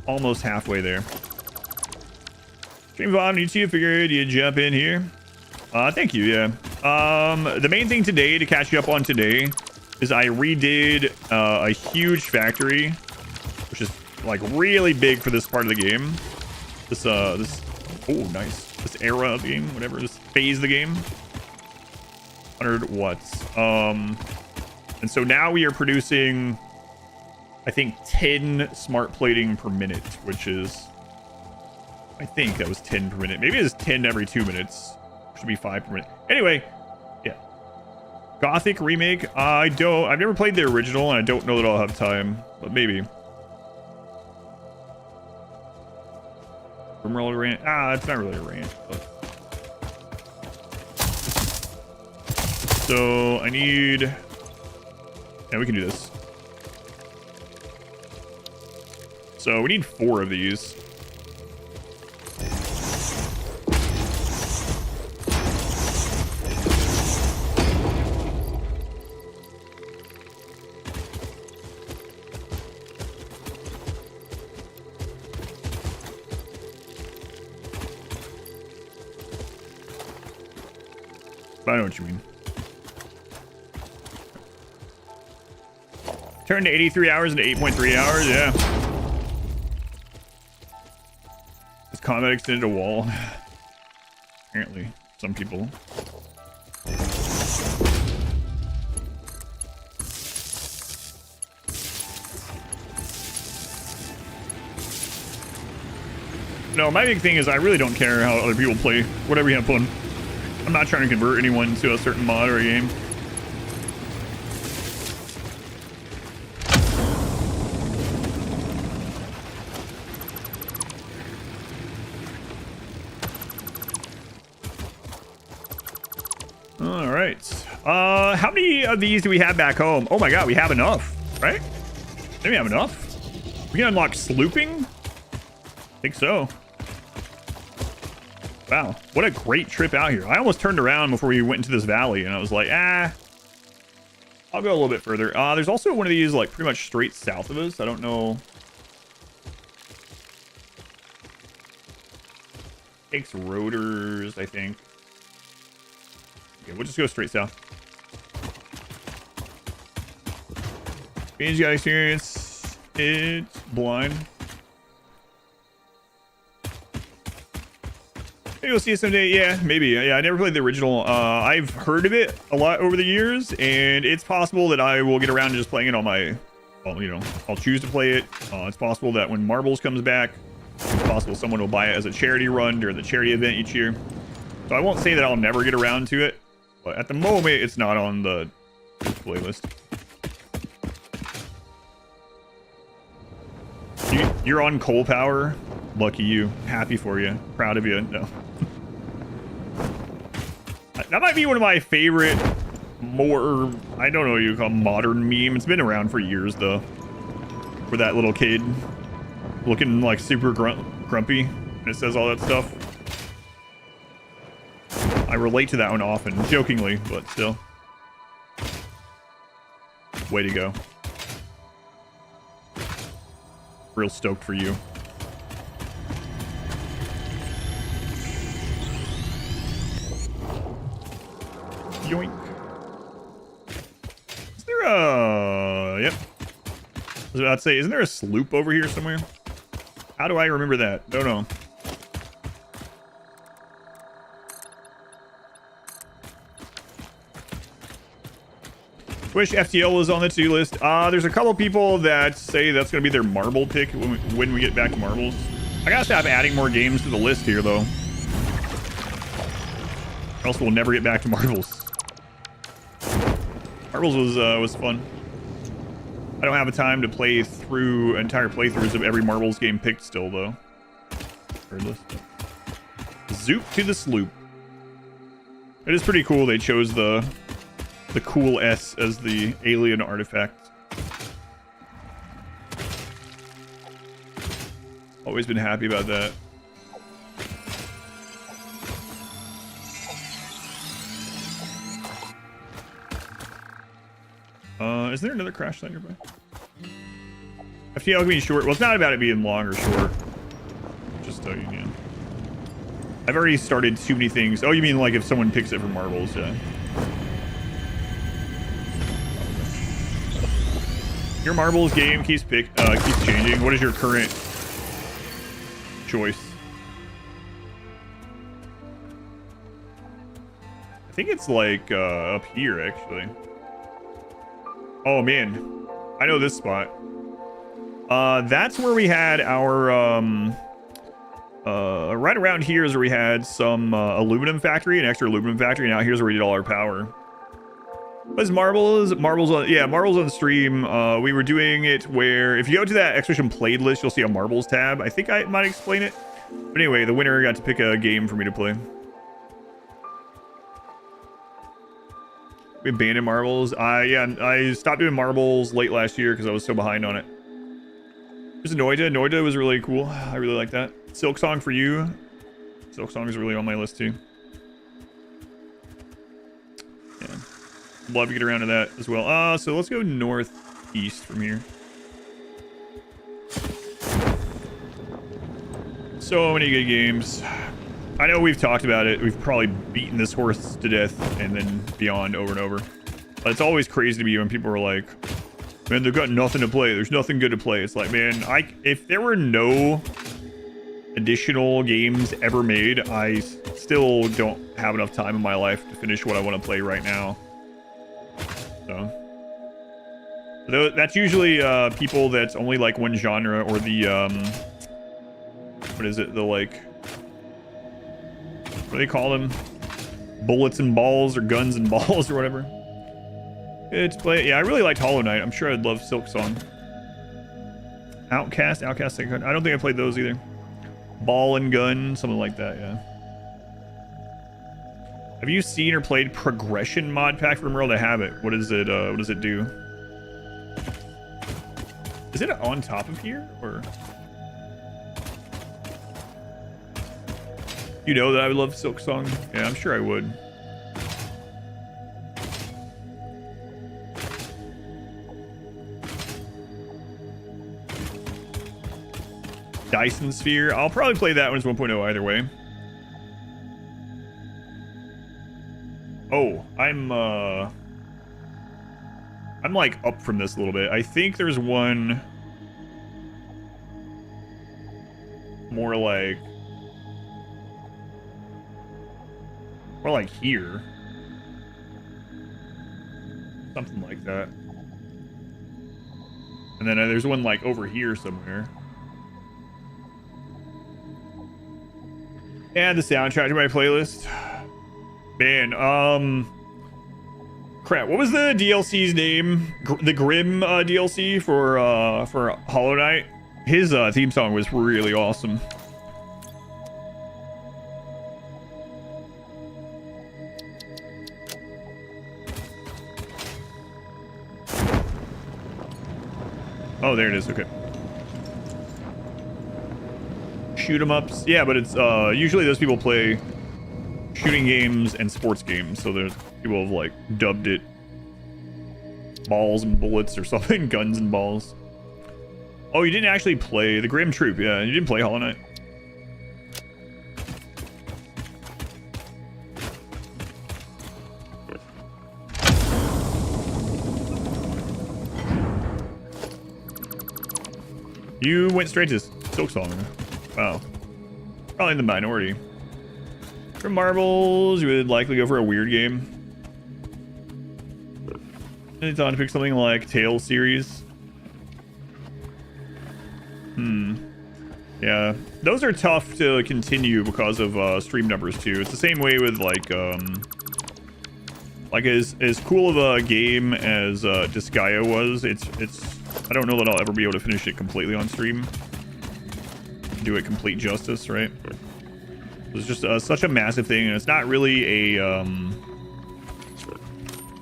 Almost halfway there. Stream on YouTube. Figured you'd jump in here. Thank you. Yeah. The main thing today to catch you up on today is I redid a huge factory, which is like really big for this part of the game. This oh nice, this era of the game, whatever, this phase of the game. 100 watts. And so now we are producing, I think, 10 smart plating per minute, which is, I think that was 10 per minute. Maybe it's 10 every 2 minutes. Should be 5 per minute. Anyway, yeah. Gothic remake. I've never played the original, and I don't know that I'll have time, but maybe. Rimroller rant. It's not really a rant, but. So I need. Yeah, we can do this. So we need 4 of these. I know what you mean. Turned to 83 hours into 8.3 hours, yeah. Is combat extended a wall? Apparently, some people. No, my big thing is I really don't care how other people play. Whatever you have fun. I'm not trying to convert anyone to a certain mod or a game. All right. How many of these do we have back home? Oh my god, we have enough, right? Maybe we have enough. We can unlock slooping? I think so. Wow, what a great trip out here. I almost turned around before we went into this valley, and I was like, I'll go a little bit further. There's also one of these, like, pretty much straight south of us. I don't know. Takes rotors, I think. Okay, we'll just go straight south. Means you got experience. It's blind. Maybe we'll see it someday. Yeah, maybe. Yeah, I never played the original. I've heard of it a lot over the years, and it's possible that I will get around to just playing it on my, well, you know, I'll choose to play it. It's possible that when Marbles comes back, it's possible someone will buy it as a charity run during the charity event each year. So I won't say that I'll never get around to it, but at the moment, it's not on the playlist. You're on coal power. Lucky you. Happy for you. Proud of you. No. That might be one of my favorite, more, I don't know what you call modern meme. It's been around for years, though. For that little kid looking like super grumpy. And it says all that stuff. I relate to that one often. Jokingly, but still. Way to go. Real stoked for you. Yoink. Is there a... Yep. I was about to say, isn't there a sloop over here somewhere? How do I remember that? Don't know. Wish FTL was on the to-do list. There's a couple people that say that's going to be their marble pick when we get back to marbles. I gotta stop adding more games to the list here, though. Or else we'll never get back to marbles. Marbles was fun. I don't have a time to play through entire playthroughs of every marbles game picked still, though. Zoop to the sloop. It is pretty cool they chose the cool S as the alien artifact. Always been happy about that. Is there another crash site nearby? FTL can be short. Well, it's not about it being long or short. Just so you know. I've already started too many things. Oh, you mean like if someone picks it for marbles? Yeah. Your marbles game keeps changing. What is your current choice? I think it's like up here actually. Oh man, I know this spot. That's where we had our right around here is where we had some aluminum factory, an extra aluminum factory. Now here's where we did all our power. Was marbles on, yeah, marbles on stream. We were doing it where if you go to that Expedition played list, you'll see a marbles tab. I think I might explain it, but anyway, the winner got to pick a game for me to play. We abandoned marbles. Yeah, I stopped doing marbles late last year because I was so behind on it. There's Noida. Noida was really cool. I really like that. Silk Song for you. Silk Song is really on my list too. Yeah. Love to get around to that as well. So let's go northeast from here. So many good games. I know we've talked about it. We've probably beaten this horse to death and then beyond over and over. But it's always crazy to me when people are like, man, they've got nothing to play. There's nothing good to play. It's like, man, if there were no additional games ever made, I still don't have enough time in my life to finish what I want to play right now. So that's usually people that's only like one genre, or the what is it, the like, what do they call them, bullets and balls or guns and balls or whatever. It's play. Yeah, I really liked Hollow Knight. I'm sure I'd love Silk Song. Outcast I don't think I played those either. Ball and gun, something like that. Yeah. Have you seen or played Progression mod pack for World? I have it. What is it? What does it do? Is it on top of here, or? You know that I would love Silk Song. Yeah, I'm sure I would. Dyson Sphere. I'll probably play that one as 1.0 either way. Oh, I'm like up from this a little bit. I think there's one more like here. Something like that. And then there's one like over here somewhere. And the soundtrack to my playlist. Man, crap, what was the DLC's name? The Grim DLC for Hollow Knight? His theme song was really awesome. Oh, there it is. Okay. Shoot 'em ups. Yeah, but it's usually those people play shooting games and sports games, so there's people have like dubbed it balls and bullets or something. Guns and balls. Oh, you didn't actually play the Grim Troop. Yeah, you didn't play Hollow Knight. You went straight to Silk Song. Wow. Probably in the minority. For marbles, you would likely go for a weird game. Any thought to pick something like Tales series? Yeah, those are tough to continue because of stream numbers too. It's the same way with like as cool of a game as Disgaea was. It's I don't know that I'll ever be able to finish it completely on stream. Do it complete justice, right? It's just such a massive thing, and it's not really a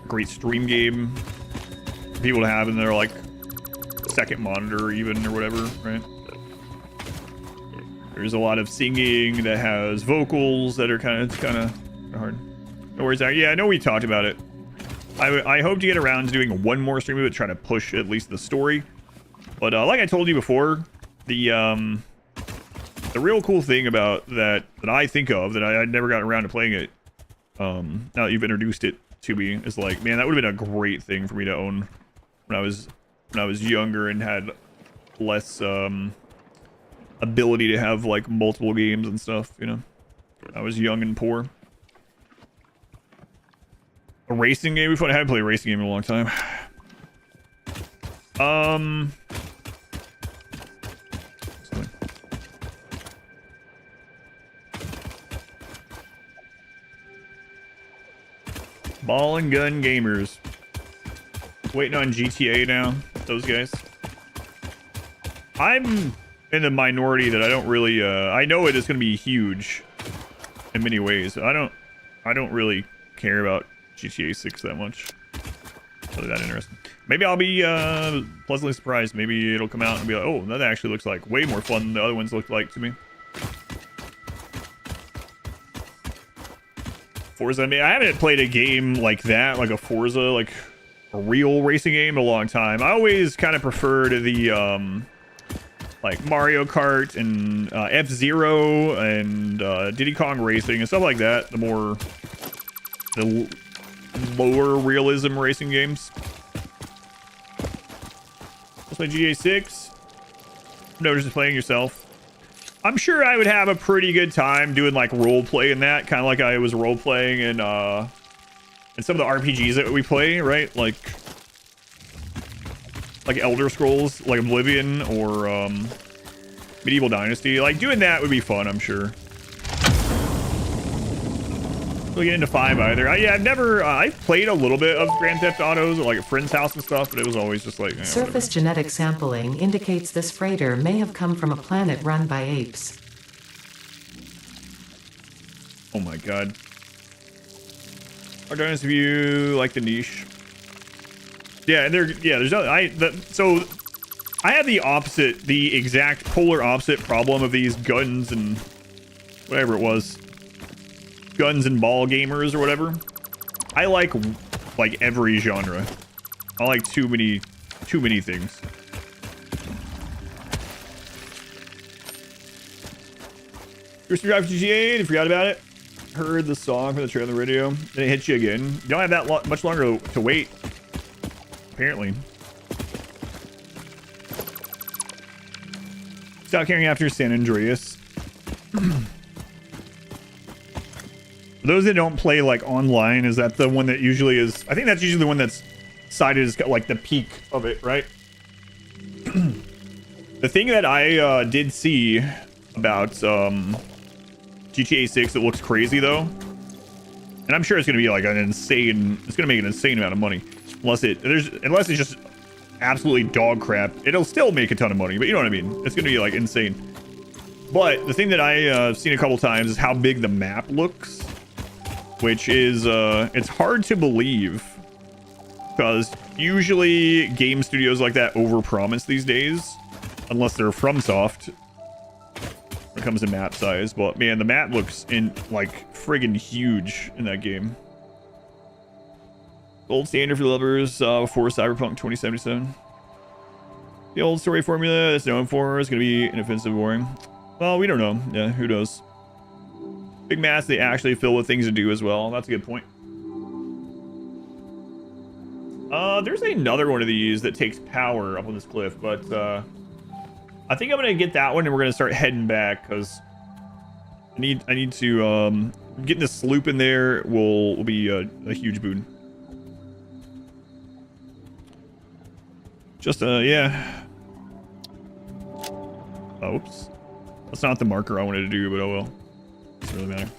great stream game for people to have in their like second monitor even or whatever, right? There's a lot of singing that has vocals that are kind of hard. No worries. Yeah, I know we talked about it. I hope to get around to doing one more stream of it, try to push at least the story. But like I told you before, the real cool thing about that I think of, that I never got around to playing it, now that you've introduced it to me, is like, man, that would have been a great thing for me to own when I was when I was younger and had less ability to have like multiple games and stuff, you know. I was young and poor. A racing game? I haven't played a racing game in a long time. Ball and gun gamers. Waiting on GTA now. Those guys. I'm in the minority that I don't really I know it is going to be huge in many ways. I don't really care about GTA 6 that much. Really that interesting. Maybe I'll be pleasantly surprised. Maybe it'll come out and be like, oh, that actually looks like way more fun than the other ones looked like to me. Forza, I mean, I haven't played a game like that, like a Forza, like a real racing game in a long time. I always kind of preferred the like Mario Kart and F-Zero and Diddy Kong Racing and stuff like that. The lower realism racing games. Let's play GTA 6. No, just playing yourself. I'm sure I would have a pretty good time doing like role play in that, kind of like I was role playing in some of the RPGs that we play, right? Like Elder Scrolls, like Oblivion or Medieval Dynasty. Like doing that would be fun, I'm sure. We'll get into 5 either. Yeah, I've never. I've played a little bit of Grand Theft Autos at like a friend's house and stuff, but it was always just like. Surface whatever. genetic sampling indicates this freighter may have come from a planet run by apes. Oh my god. Our honest view, like the niche. Yeah, and there's no. So I have the opposite, the exact polar opposite problem of these guns and whatever it was. Guns and ball gamers or whatever. I like every genre. I like too many things. You're subscribed to GTA and you forgot about it. Heard the song from the trailer on the radio. Then it hits you again. You don't have that much longer to wait. Apparently. Stop carrying after San Andreas. For those that don't play like online, is that the one that usually is? I think that's usually the one that's cited as like the peak of it, right? The thing that I did see about GTA 6 that looks crazy though, and I'm sure it's gonna be like an insane. It's gonna make an insane amount of money, unless it's just absolutely dog crap. It'll still make a ton of money, but you know what I mean. It's gonna be like insane. But the thing that I've seen a couple times is how big the map looks. Which is, it's hard to believe because usually game studios like that overpromise these days, unless they're FromSoft when it comes to map size. But man, the map looks like friggin' huge in that game. Gold standard for lovers before Cyberpunk 2077. The old story formula that's known for is going to be inoffensive boring. Well, we don't know. Yeah, who knows? Big maps they actually fill with things to do as well. That's a good point. There's another one of these that takes power up on this cliff, but I think I'm gonna get that one and we're gonna start heading back because I need to getting this sloop in there will be a huge boon. Just yeah. Oh, oops. That's not the marker I wanted to do, but oh well. Doesn't really matter.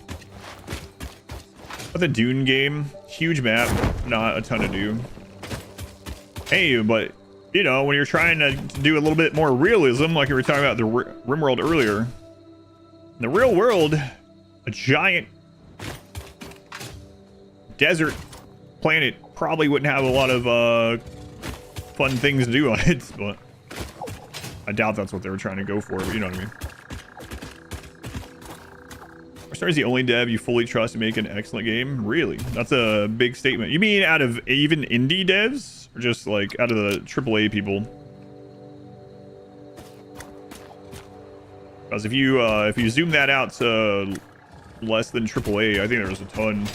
But the Dune game, huge map, not a ton to do. Hey, but you know, when you're trying to do a little bit more realism, like we were talking about the RimWorld earlier, in the real world, a giant desert planet probably wouldn't have a lot of fun things to do on it, but I doubt that's what they were trying to go for, but you know what I mean. Rockstar is the only dev you fully trust to make an excellent game? Really? That's a big statement. You mean out of even indie devs? Or just like out of the AAA people? Because if you zoom that out to less than AAA, I think there's a ton.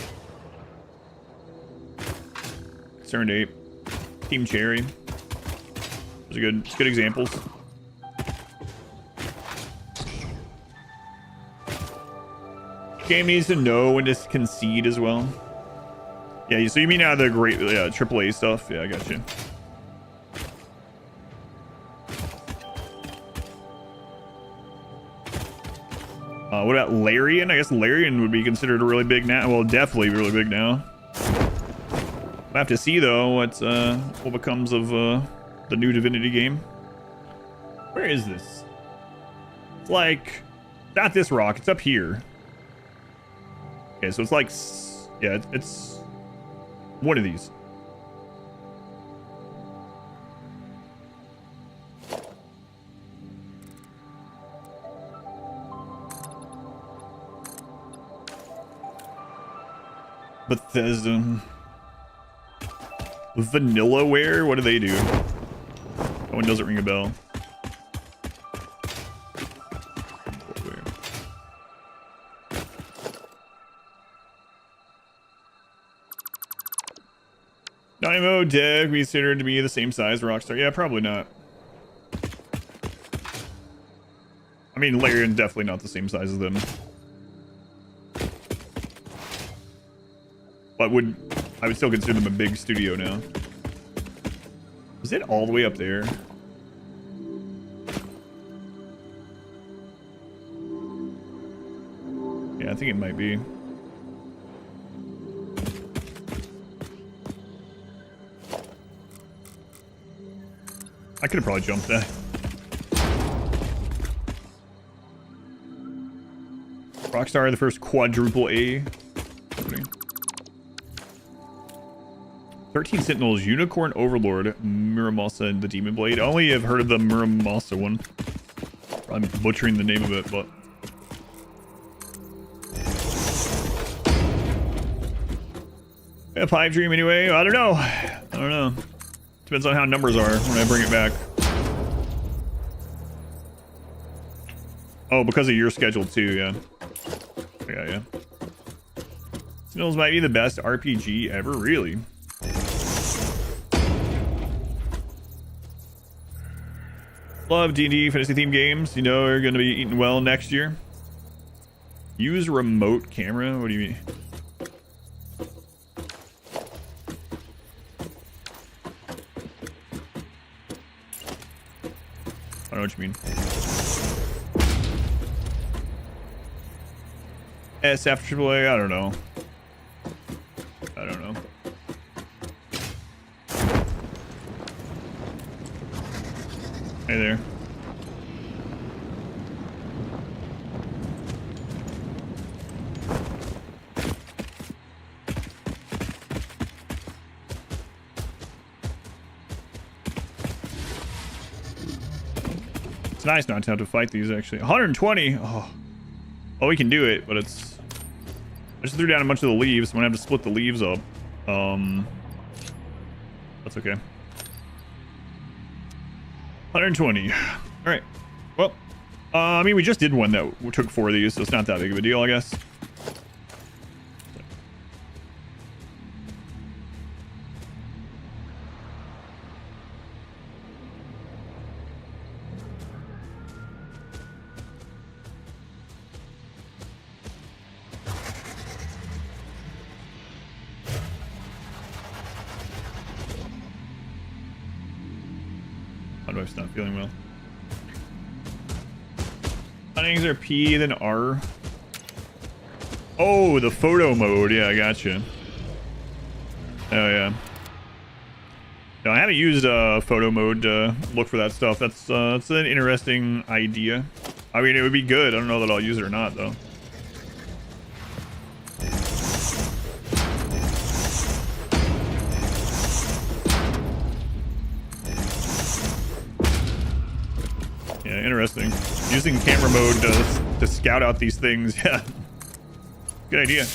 Concerned Ape. Team Cherry. Those are good examples. Game needs to know when to concede as well. Yeah, so you mean out of the great AAA stuff? Yeah, I got you. What about Larian? I guess Larian would be considered really big now. Well, definitely really big now. We'll have to see though what becomes of the new Divinity game. Where is this? It's like not this rock. It's up here. Okay, so it's like yeah, it's one of these. Bethesda. Vanillaware? What do they do? That one doesn't ring a bell. Dynamo Dev considered to be the same size Rockstar. Yeah, probably not. I mean, Larian definitely not the same size as them. But I would still consider them a big studio now. Is it all the way up there? Yeah, I think it might be. I could have probably jumped that. Rockstar, the first quadruple A company. 13 Sentinels, Unicorn Overlord, Muramasa, and the Demon Blade. I only have heard of the Muramasa one. I'm butchering the name of it, but... a pipe dream anyway? I don't know. I don't know. Depends on how numbers are when I bring it back. Oh, because of your schedule too, yeah. Yeah. Sentinels might be the best RPG ever, really. Love D&D fantasy themed games. You know are going to be eating well next year. Use remote camera? What do you mean? I don't know what you mean. S after AAA? I don't know. I don't know. Hey there. It's nice not to have to fight these, actually. 120! Oh, we can do it, but it's... I just threw down a bunch of the leaves. I'm gonna have to split the leaves up. That's okay. 120. Alright. Well, I mean, we just did one that took 4 of these, so it's not that big of a deal, I guess. My wife's not feeling well. Huntings are P, then R. Oh, the photo mode. Yeah, I gotcha. Oh, yeah. No, I haven't used photo mode to look for that stuff. That's an interesting idea. I mean, it would be good. I don't know that I'll use it or not, though. Yeah, interesting. Using camera mode to scout out these things. Yeah. Good idea.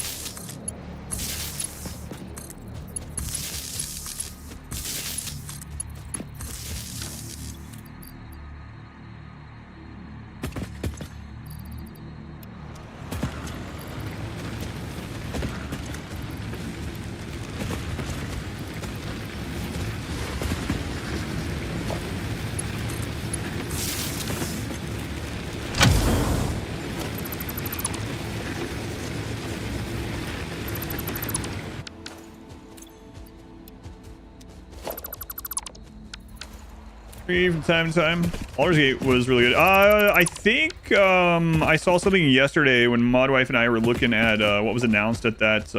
From time to time. Baldur's Gate was really good. I think I saw something yesterday when Modwife and I were looking at what was announced at that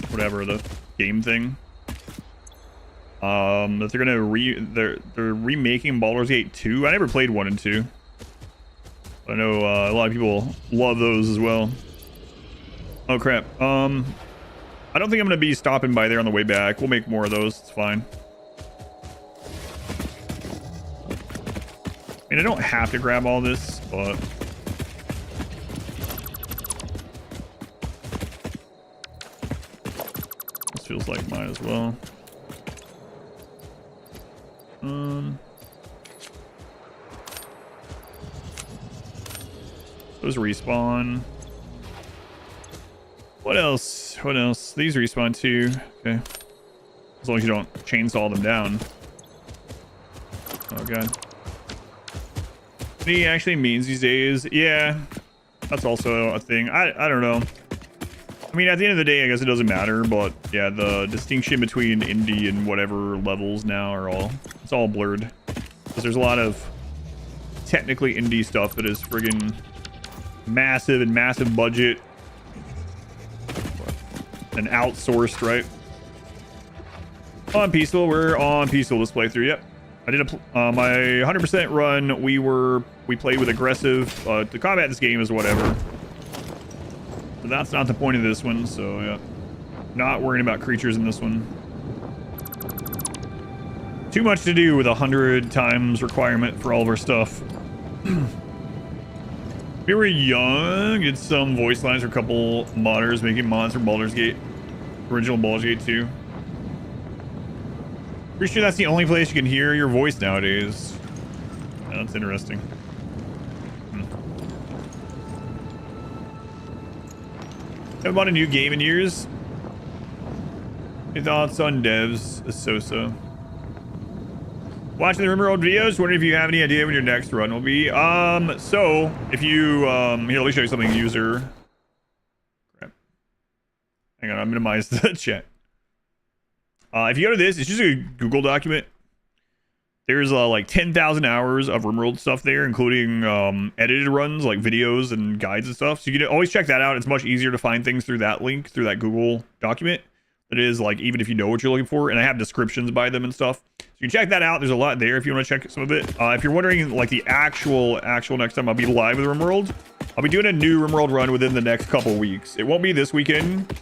whatever the game thing. That they're gonna they're remaking Baldur's Gate 2. I never played 1 and 2. But I know a lot of people love those as well. Oh crap. I don't think I'm gonna be stopping by there on the way back. We'll make more of those. It's fine. I mean, I don't have to grab all this, but this feels like mine as well. Those respawn. What else? What else? These respawn too. Okay. As long as you don't chainsaw them down. Oh god. What he actually means these days? Yeah, that's also a thing. I don't know. I mean, at the end of the day, I guess it doesn't matter, but yeah, the distinction between indie and whatever levels now are it's all blurred. Because there's a lot of technically indie stuff that is friggin' massive and massive budget and outsourced, right? On peaceful, we're on peaceful this playthrough. Yep. I did my 100% run. We played with aggressive. The combat in this game is whatever. But that's not the point of this one. So yeah, not worrying about creatures in this one. Too much to do with 100 times requirement for all of our stuff. We were young. Get some voice lines for a couple modders making mods for Baldur's Gate, original Baldur's Gate 2. Pretty sure that's the only place you can hear your voice nowadays. Yeah, that's interesting. Haven't bought a new game in years. Your thoughts on devs, so. Watching the RimWorld videos, wondering if you have any idea when your next run will be. So if you here, let me show you something. User. Crap. Hang on, I minimized the chat. If you go to this, it's just a Google document. There's like 10,000 hours of RimWorld stuff there, including edited runs, like videos and guides and stuff. So you can always check that out. It's much easier to find things through that link, through that Google document. It is like, even if you know what you're looking for, and I have descriptions by them and stuff. So you can check that out. There's a lot there if you want to check some of it. If you're wondering, like the actual next time I'll be live with RimWorld, I'll be doing a new RimWorld run within the next couple weeks. It won't be this weekend.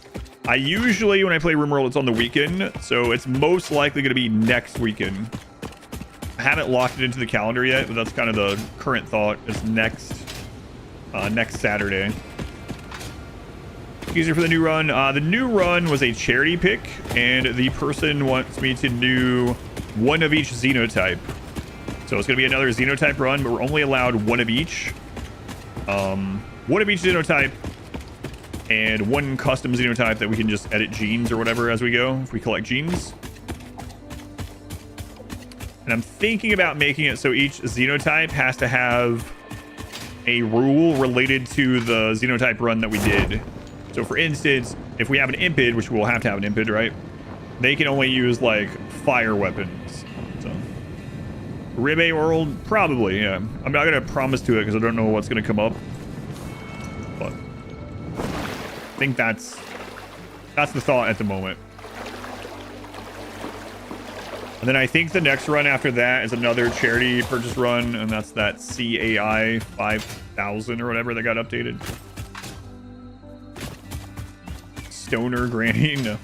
I usually, when I play RimWorld, it's on the weekend, so it's most likely going to be next weekend. I haven't locked it into the calendar yet, but that's kind of the current thought. Is next Saturday. Easier for the new run. The new run was a charity pick, and the person wants me to do one of each xenotype. So it's going to be another xenotype run, but we're only allowed one of each. One of each xenotype. And one custom xenotype that we can just edit genes or whatever as we go, if we collect genes. And I'm thinking about making it so each xenotype has to have a rule related to the xenotype run that we did. So for instance, if we have an impid, which we'll have to have an impid, right? They can only use like fire weapons. So Ribe World, probably, yeah. I'm not gonna promise to it because I don't know what's gonna come up. But I think that's the thought at the moment. And then I think the next run after that is another charity purchase run, and that's that CAI 5000 or whatever that got updated. Stoner Granny, no.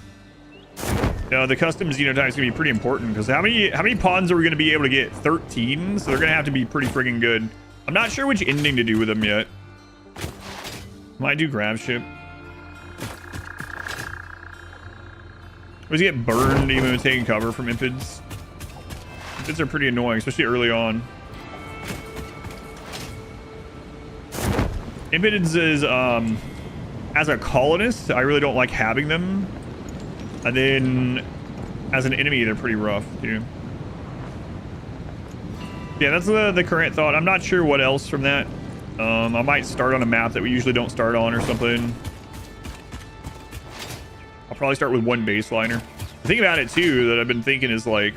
No, the custom xenotype is gonna be pretty important because how many pawns are we gonna be able to get? 13, so they're gonna have to be pretty friggin' good. I'm not sure which ending to do with them yet. Might do grab ship. Does he get burned even when taking cover from impids? Impids are pretty annoying, especially early on. Impids is, as a colonist, I really don't like having them. And then, as an enemy, they're pretty rough, too. Yeah, that's the current thought. I'm not sure what else from that. I might start on a map that we usually don't start on or something. I'll probably start with one baseliner. The thing about it too that I've been thinking is like,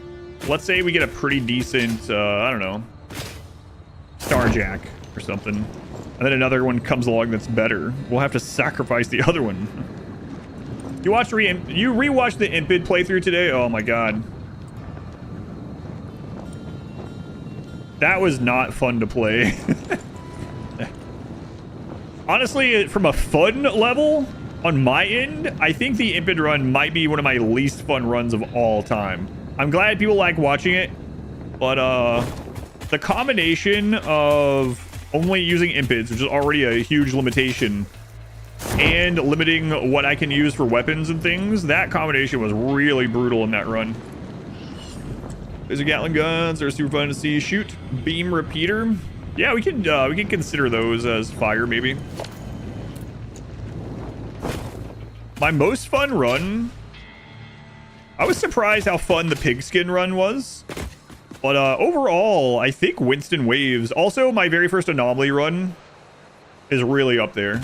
let's say we get a pretty decent, I don't know, Starjack or something, and then another one comes along that's better. We'll have to sacrifice the other one. You rewatched the Impid playthrough today? Oh my god. That was not fun to play. Honestly, from a fun level, on my end, I think the Impid run might be one of my least fun runs of all time. I'm glad people like watching it, but the combination of only using Impids, which is already a huge limitation, and limiting what I can use for weapons and things, that combination was really brutal in that run. Laser Gatling guns are super fun to see. Shoot beam repeater. Yeah, we can consider those as fire, maybe. My most fun run, I was surprised how fun the pigskin run was. But overall, I think Winston Waves. Also, my very first anomaly run is really up there.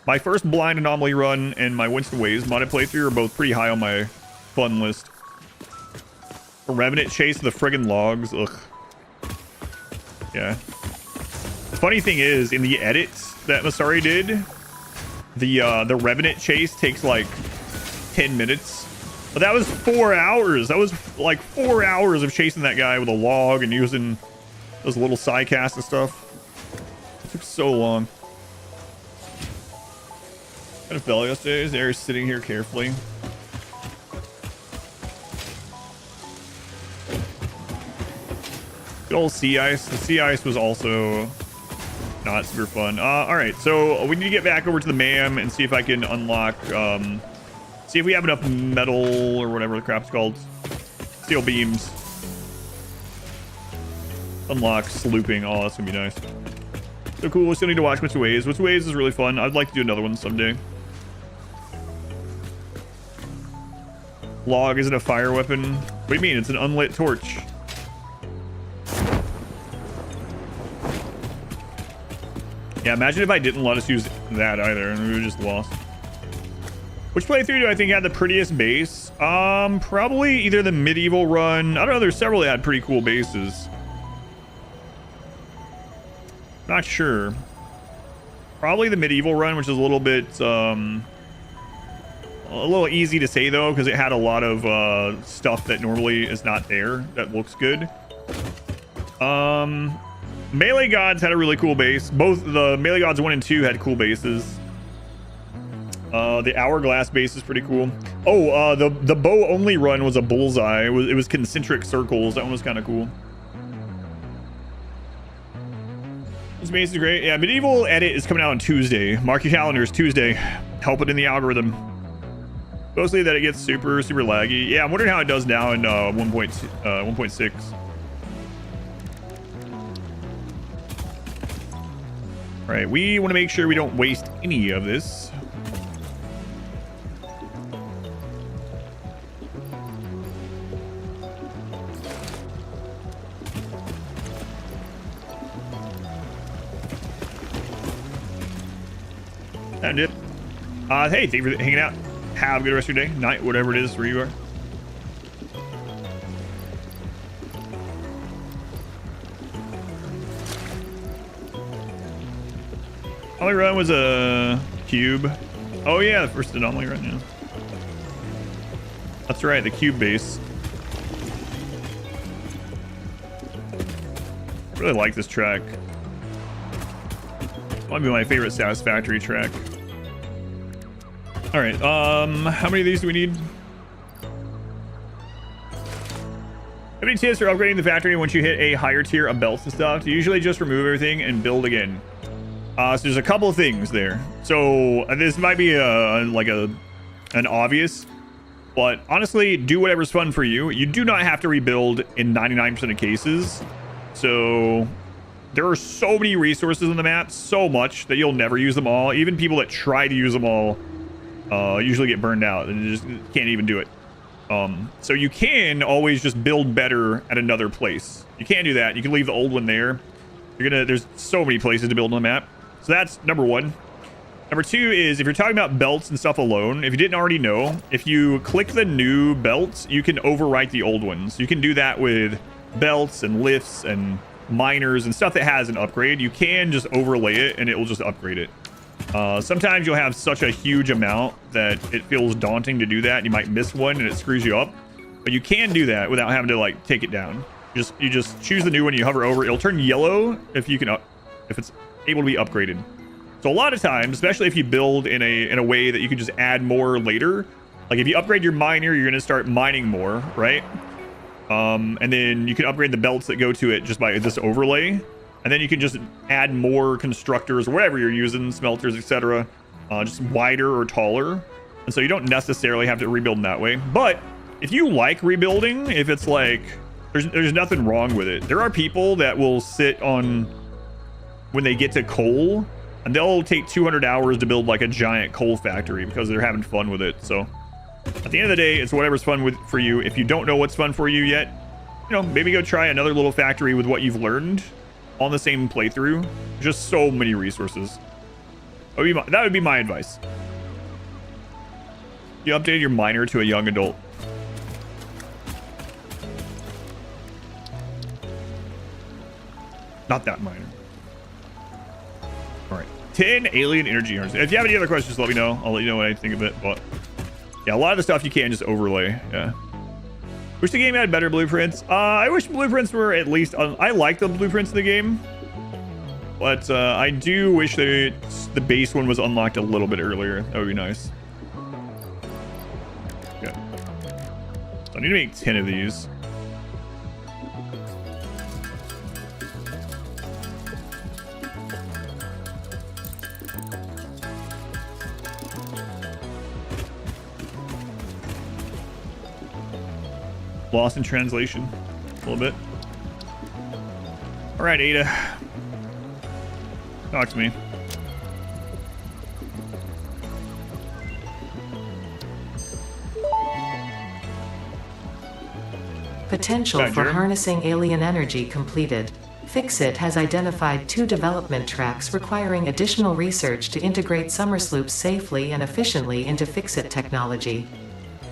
My first blind anomaly run and my Winston Waves modded playthrough are both pretty high on my fun list. A Revenant chase the friggin' logs. Ugh. Yeah. The funny thing is, in the edits that Masari did, the Revenant chase takes like 10 minutes. But that was 4 hours. That was like 4 hours of chasing that guy with a log and using those little sidecasts and stuff. It took so long. Kind of fell yesterday. They're sitting here carefully. Good old sea ice. The sea ice was also not super fun. All right, so we need to get back over to the MAM and see if I can unlock. See if we have enough metal or whatever the crap's called. Steel beams. Unlock slooping. Oh, that's gonna be nice. So cool. We still need to watch Winston Waves. Winston Waves is really fun. I'd like to do another one someday. Log isn't a fire weapon. What do you mean? It's an unlit torch. Yeah, imagine if I didn't let us use that either and we would just lost. Which playthrough do I think had the prettiest base? Probably either the medieval run. I don't know, there's several that had pretty cool bases. Not sure. Probably the medieval run, which is a little bit a little easy to say though, because it had a lot of stuff that normally is not there that looks good. Melee Gods had a really cool base. Both the Melee Gods 1 and 2 had cool bases. The Hourglass base is pretty cool. Oh, the bow only run was a bullseye. It was concentric circles. That one was kind of cool. This base is great. Yeah, medieval edit is coming out on Tuesday. Mark your calendars, Tuesday. Help it in the algorithm. Mostly that it gets super laggy. Yeah, I'm wondering how it does now in 1.6. All right, we want to make sure we don't waste any of this. And it. Hey, thank you for hanging out. Have a good rest of your day, night, whatever it is where you are. Anomaly run was a cube. Oh yeah, the first anomaly run, yeah. That's right, the cube base. I really like this track. Might be my favorite Satisfactory track. All right, how many of these do we need? How many tips for upgrading the factory once you hit a higher tier of belts and stuff? To usually just remove everything and build again. So there's a couple of things there. So this might be an obvious, but honestly, do whatever's fun for you. You do not have to rebuild in 99% of cases. So there are so many resources on the map, so much that you'll never use them all. Even people that try to use them all usually get burned out and just can't even do it. So you can always just build better at another place. You can do that. You can leave the old one there. There's so many places to build on the map. So that's number one. Number 2 is if you're talking about belts and stuff alone, if you didn't already know, if you click the new belts, you can overwrite the old ones. You can do that with belts and lifts and miners and stuff that has an upgrade. You can just overlay it and it will just upgrade it. Sometimes you'll have such a huge amount that it feels daunting to do that. You might miss one and it screws you up. But you can do that without having to like take it down. You just choose the new one, you hover over, it'll turn yellow if it's able to be upgraded. So a lot of times, especially if you build in a way that you can just add more later, like if you upgrade your miner, you're going to start mining more, right? And then you can upgrade the belts that go to it just by this overlay. And then you can just add more constructors, whatever you're using, smelters, etc. Just wider or taller. And so you don't necessarily have to rebuild in that way. But if you like rebuilding, if it's like, there's nothing wrong with it. There are people that will sit on, when they get to coal, and they'll take 200 hours to build like a giant coal factory because they're having fun with it. So at the end of the day, it's whatever's fun for you. If you don't know what's fun for you yet, you know, maybe go try another little factory with what you've learned on the same playthrough. Just so many resources. That would be my advice. You updated your miner to a young adult. Not that miner. All right, 10 alien energy urns. If you have any other questions, let me know. I'll let you know what I think of it. But yeah, a lot of the stuff you can just overlay. Yeah. Wish the game had better blueprints. I wish blueprints were at least. I like the blueprints in the game, but I do wish that the base one was unlocked a little bit earlier. That would be nice. Okay. So I need to make 10 of these. Lost in translation a little bit. All right, Ada. Talk to me. Potential for harnessing alien energy completed. Fixit has identified 2 development tracks requiring additional research to integrate Summersloops safely and efficiently into Fixit technology.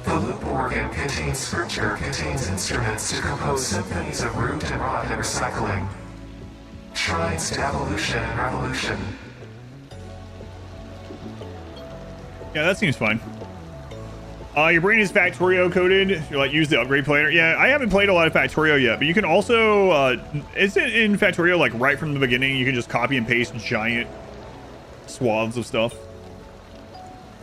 The loop organ contains scripture, contains instruments to compose symphonies of root and rot and recycling. Shrines to evolution and revolution. Yeah, that seems fine. Your brain is Factorio coded. You like use the upgrade planner. Yeah, I haven't played a lot of Factorio yet, but you can also is it in Factorio like right from the beginning? You can just copy and paste giant swaths of stuff.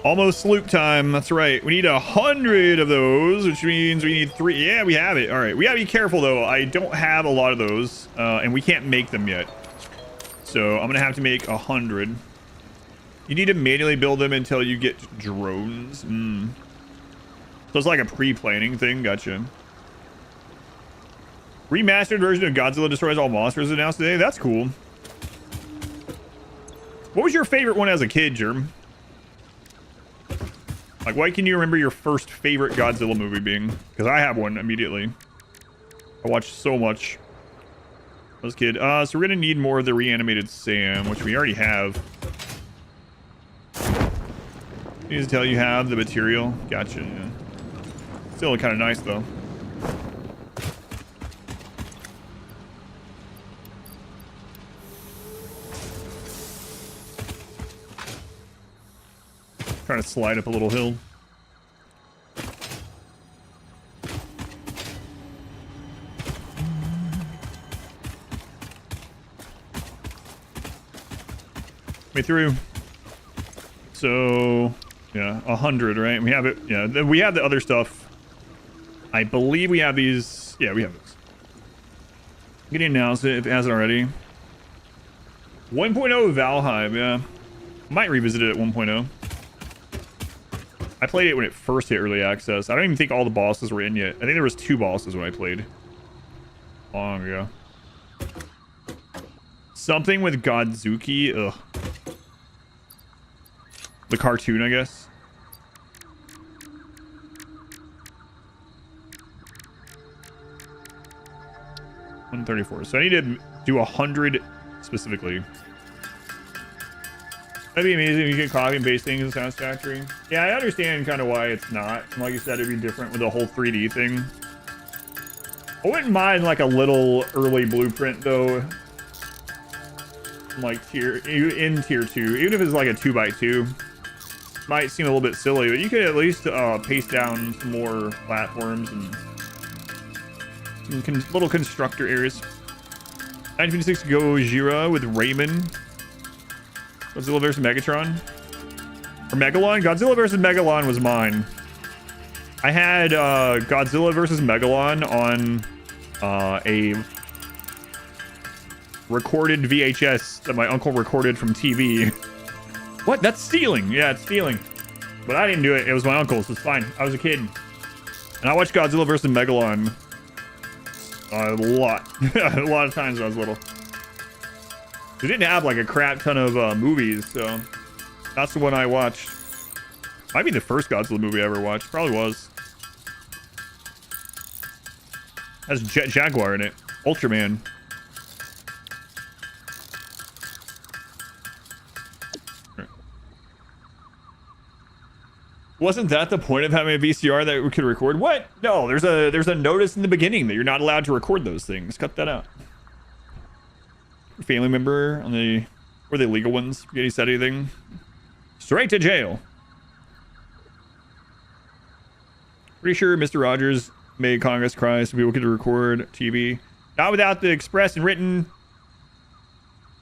Almost sloop time. That's right. We need 100 of those, which means we need 3. Yeah, we have it. All right. We gotta be careful though. I don't have a lot of those, and we can't make them yet. So I'm gonna have to make 100. You need to manually build them until you get drones. So it's like a pre-planning thing. Gotcha. Remastered version of Godzilla Destroys All Monsters announced today. That's cool. What was your favorite one as a kid, Germ? Like, why can you remember your first favorite Godzilla movie being? Because I have one immediately. I watched so much as a kid. So we're gonna need more of the reanimated Sam, which we already have. Need to tell you have the material. Gotcha. Yeah. Still kind of nice though. Trying to slide up a little hill. Way through. So yeah, 100, right? We have it. Yeah, we have the other stuff. I believe we have these. Yeah, we have this. We can announce it if it hasn't already. 1.0 Valheim, yeah. Might revisit it at 1.0. I played it when it first hit early access. I don't even think all the bosses were in yet. I think there was 2 bosses when I played. Long ago. Something with Godzuki. Ugh. The cartoon, I guess. $134. So I need to do 100 specifically. That'd be amazing if you could copy and paste things in Satisfactory. Yeah, I understand kind of why it's not. Like you said, it'd be different with the whole 3D thing. I wouldn't mind like a little early blueprint though. Like tier 2, even if it's like a 2x2. Might seem a little bit silly, but you could at least paste down some more platforms and little constructor areas. 1956 Gojira with Raymond. Godzilla vs. Megatron. Or Megalon? Godzilla vs. Megalon was mine. I had Godzilla vs. Megalon on a recorded VHS that my uncle recorded from TV. What? That's stealing. Yeah, it's stealing. But I didn't do it. It was my uncle's. It's fine. I was a kid. And I watched Godzilla vs. Megalon a lot. A lot of times when I was little. We didn't have like a crap ton of movies, so that's the one I watched. Might be the first Godzilla movie I ever watched. Probably was. Has Jet Jaguar in it. Ultraman. Wasn't that the point of having a VCR that we could record? What? No, there's a notice in the beginning that you're not allowed to record those things. Cut that out. Family member on the, or the legal ones. Forget he said anything. Straight to jail. Pretty sure Mr. Rogers made Congress cry so people could record TV. Not without the express and written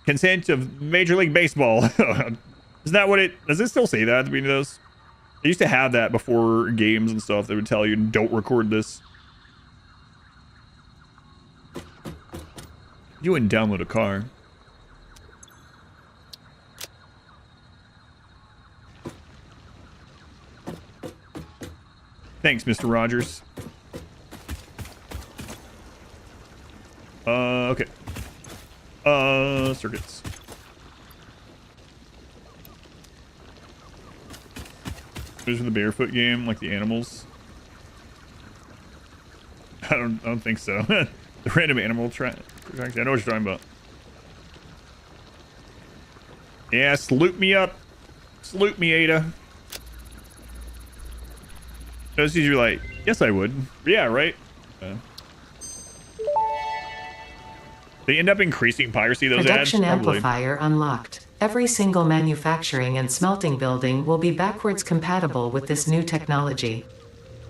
consent of Major League Baseball. Isn't that what it... Does it still say that at the beginning of those? They used to have that before games and stuff. They would tell you, don't record this. You wouldn't download a car. Thanks, Mr. Rogers. Okay. Circuits. Those from the barefoot game, like the animals. I don't think so. The random animal track. I know what you're talking about. Yeah, sloop me up. Sloop me, Ada. Those you're like, yes, I would. Yeah, right. They end up increasing piracy, those Production ads? Probably. amplifier unlocked. Every single manufacturing and smelting building will be backwards compatible with this new technology.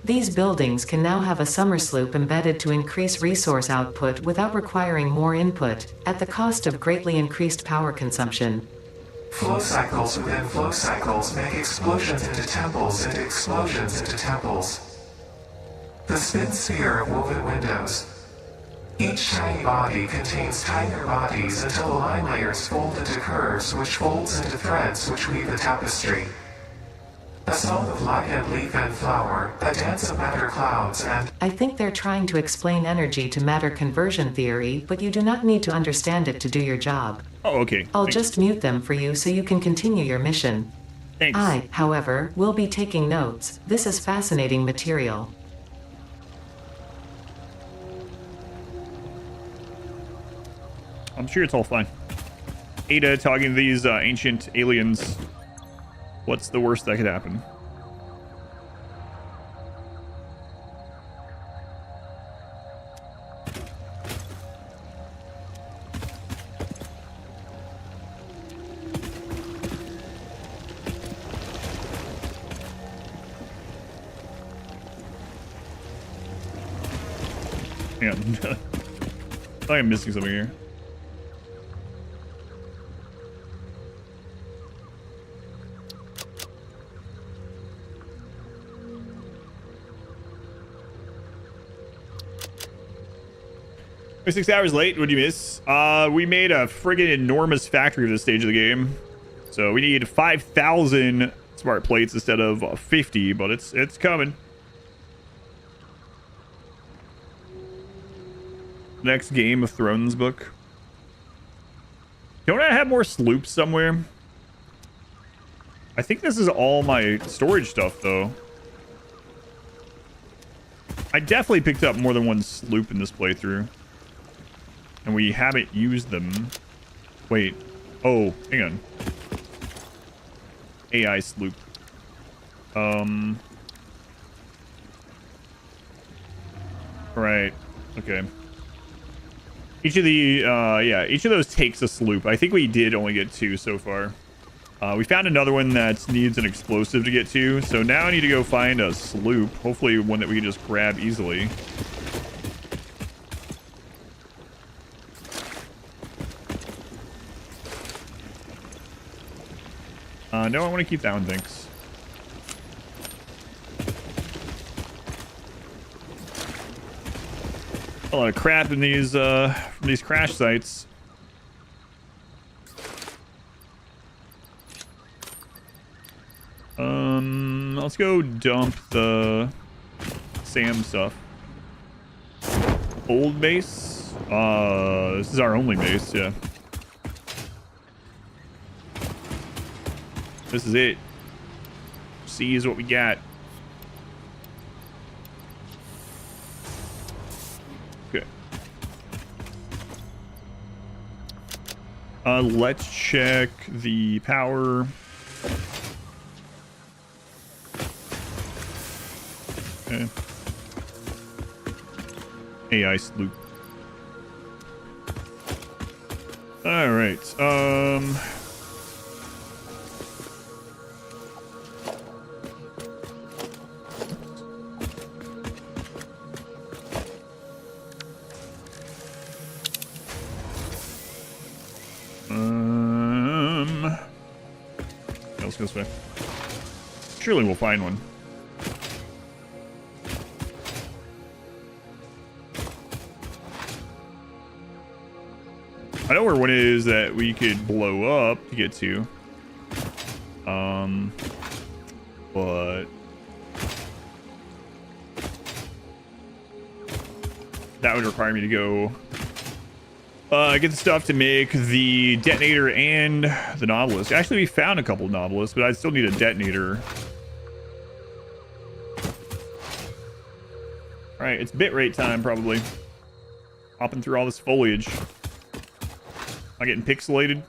These buildings can now have a summer sloop embedded to increase resource output without requiring more input, at the cost of greatly increased power consumption. Flow cycles within flow cycles make explosions into temples into explosions into temples. The spin sphere of woven windows. Each tiny body contains tinier bodies until the line layers fold into curves which folds into threads which weave the tapestry. A song of light and leaf and flower, a dance of matter clouds and... I think they're trying to explain energy to matter conversion theory, but you do not need to understand it to do your job. Oh, okay. I'll just mute them for you so you can continue your mission. Thanks. I, however, will be taking notes. This is fascinating material. I'm sure it's all fine. Ada talking to these ancient aliens. What's the worst that could happen? Yeah. I think I'm missing something here. We're 6 hours late. What do you miss? We made a friggin' enormous factory for this stage of the game. So we need 5,000 smart plates instead of 50, but it's coming. Next Game of Thrones book. Don't I have more sloops somewhere? I think this is all my storage stuff, though. I definitely picked up more than one sloop in this playthrough. And we haven't used them. Wait. Oh, hang on. AI sloop. Right. Okay. Each of the, yeah, each of those takes a sloop. I think we did only get 2 so far. We found another one that needs an explosive to get to. So now I need to go find a sloop. Hopefully one that we can just grab easily. No, I want to keep that one, thanks. A lot of crap in these from these crash sites. Let's go dump the SAM stuff. Old base. This is our only base, yeah. This is it. C is what we got. Okay. Let's check the power. Okay. AI sloop. All right. Let's go this way. Surely we'll find one. I know where one is that we could blow up to get to. But that would require me to go get the stuff to make the detonator and the Nautilus. Actually, we found a couple of Nautilus, but I still need a detonator. All right, it's bitrate time, probably. Hopping through all this foliage. Am I getting pixelated?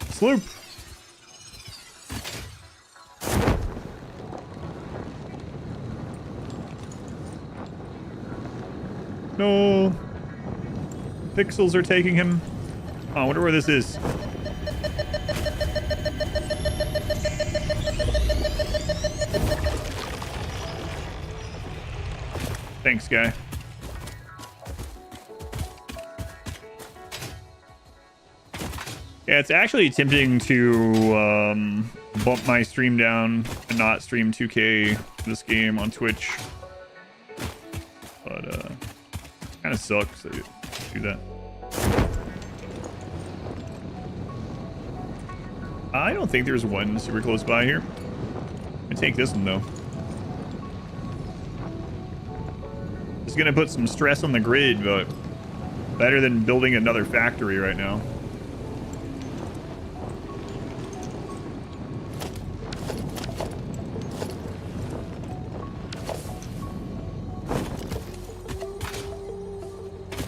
Sloop. No. Pixels are taking him. Oh, I wonder where this is. Thanks, guy. Yeah, it's actually tempting to bump my stream down and not stream 2K this game on Twitch. But kind of sucks that you do that. I don't think there's one super close by here. I take this one though. It's gonna put some stress on the grid, but better than building another factory right now.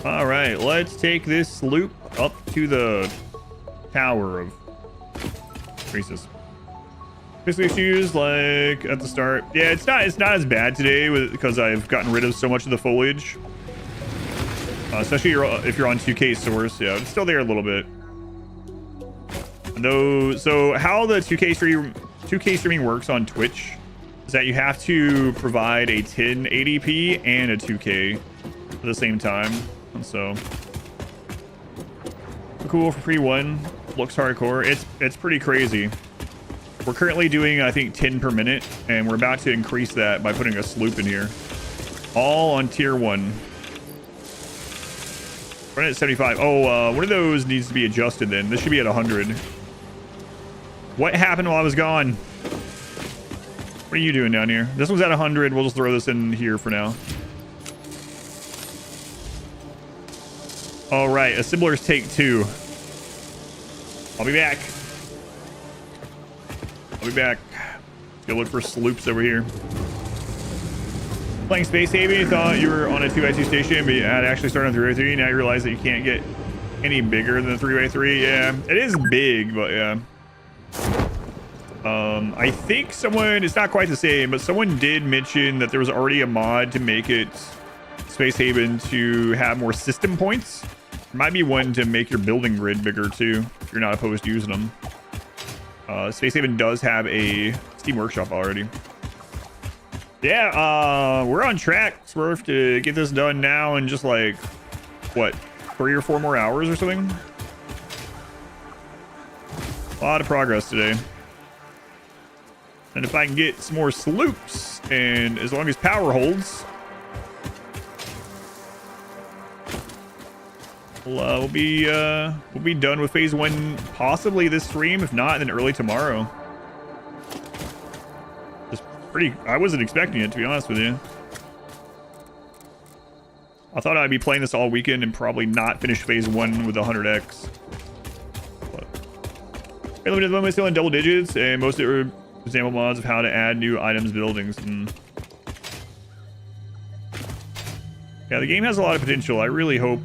All right, let's take this loop up to the tower of Crisis. Basically issues like at the start. Yeah, it's not as bad today because I've gotten rid of so much of the foliage. Especially if you're on 2K source, yeah, it's still there a little bit. Though, so how the 2K streaming works on Twitch is that you have to provide a 1080p and a 2K at the same time. And so cool for pre-1, looks hardcore. It's pretty crazy. We're currently doing, I think, 10 per minute, and we're about to increase that by putting a sloop in here. All on tier 1. We're at 75. Oh, one of those needs to be adjusted then. This should be at 100. What happened while I was gone? What are you doing down here? This one's at 100. We'll just throw this in here for now. All right, assemblers take 2. I'll be back. I'll be back. Let's go look for sloops over here. Playing Space Haven, you thought you were on a 2x2 station, but you had actually started on 3x3. Now you realize that you can't get any bigger than the 3x3. Yeah, it is big, but yeah. I think someone, it's not quite the same, but someone did mention that there was already a mod to make it Space Haven to have more system points. There might be one to make your building grid bigger too, if you're not opposed to using them. Space Haven does have a Steam Workshop already. Yeah, we're on track, Smurf, to get this done now in just like, what, 3 or 4 more hours or something? A lot of progress today. And if I can get some more sloops, and as long as power holds, we'll be done with phase 1 possibly this stream, if not then early tomorrow. Just pretty, I wasn't expecting it, to be honest with you. I thought I'd be playing this all weekend and probably not finish phase 1 with 100x. But limited limit still in double digits, and most of it were example mods of how to add new items, buildings, and yeah, the game has a lot of potential. I really hope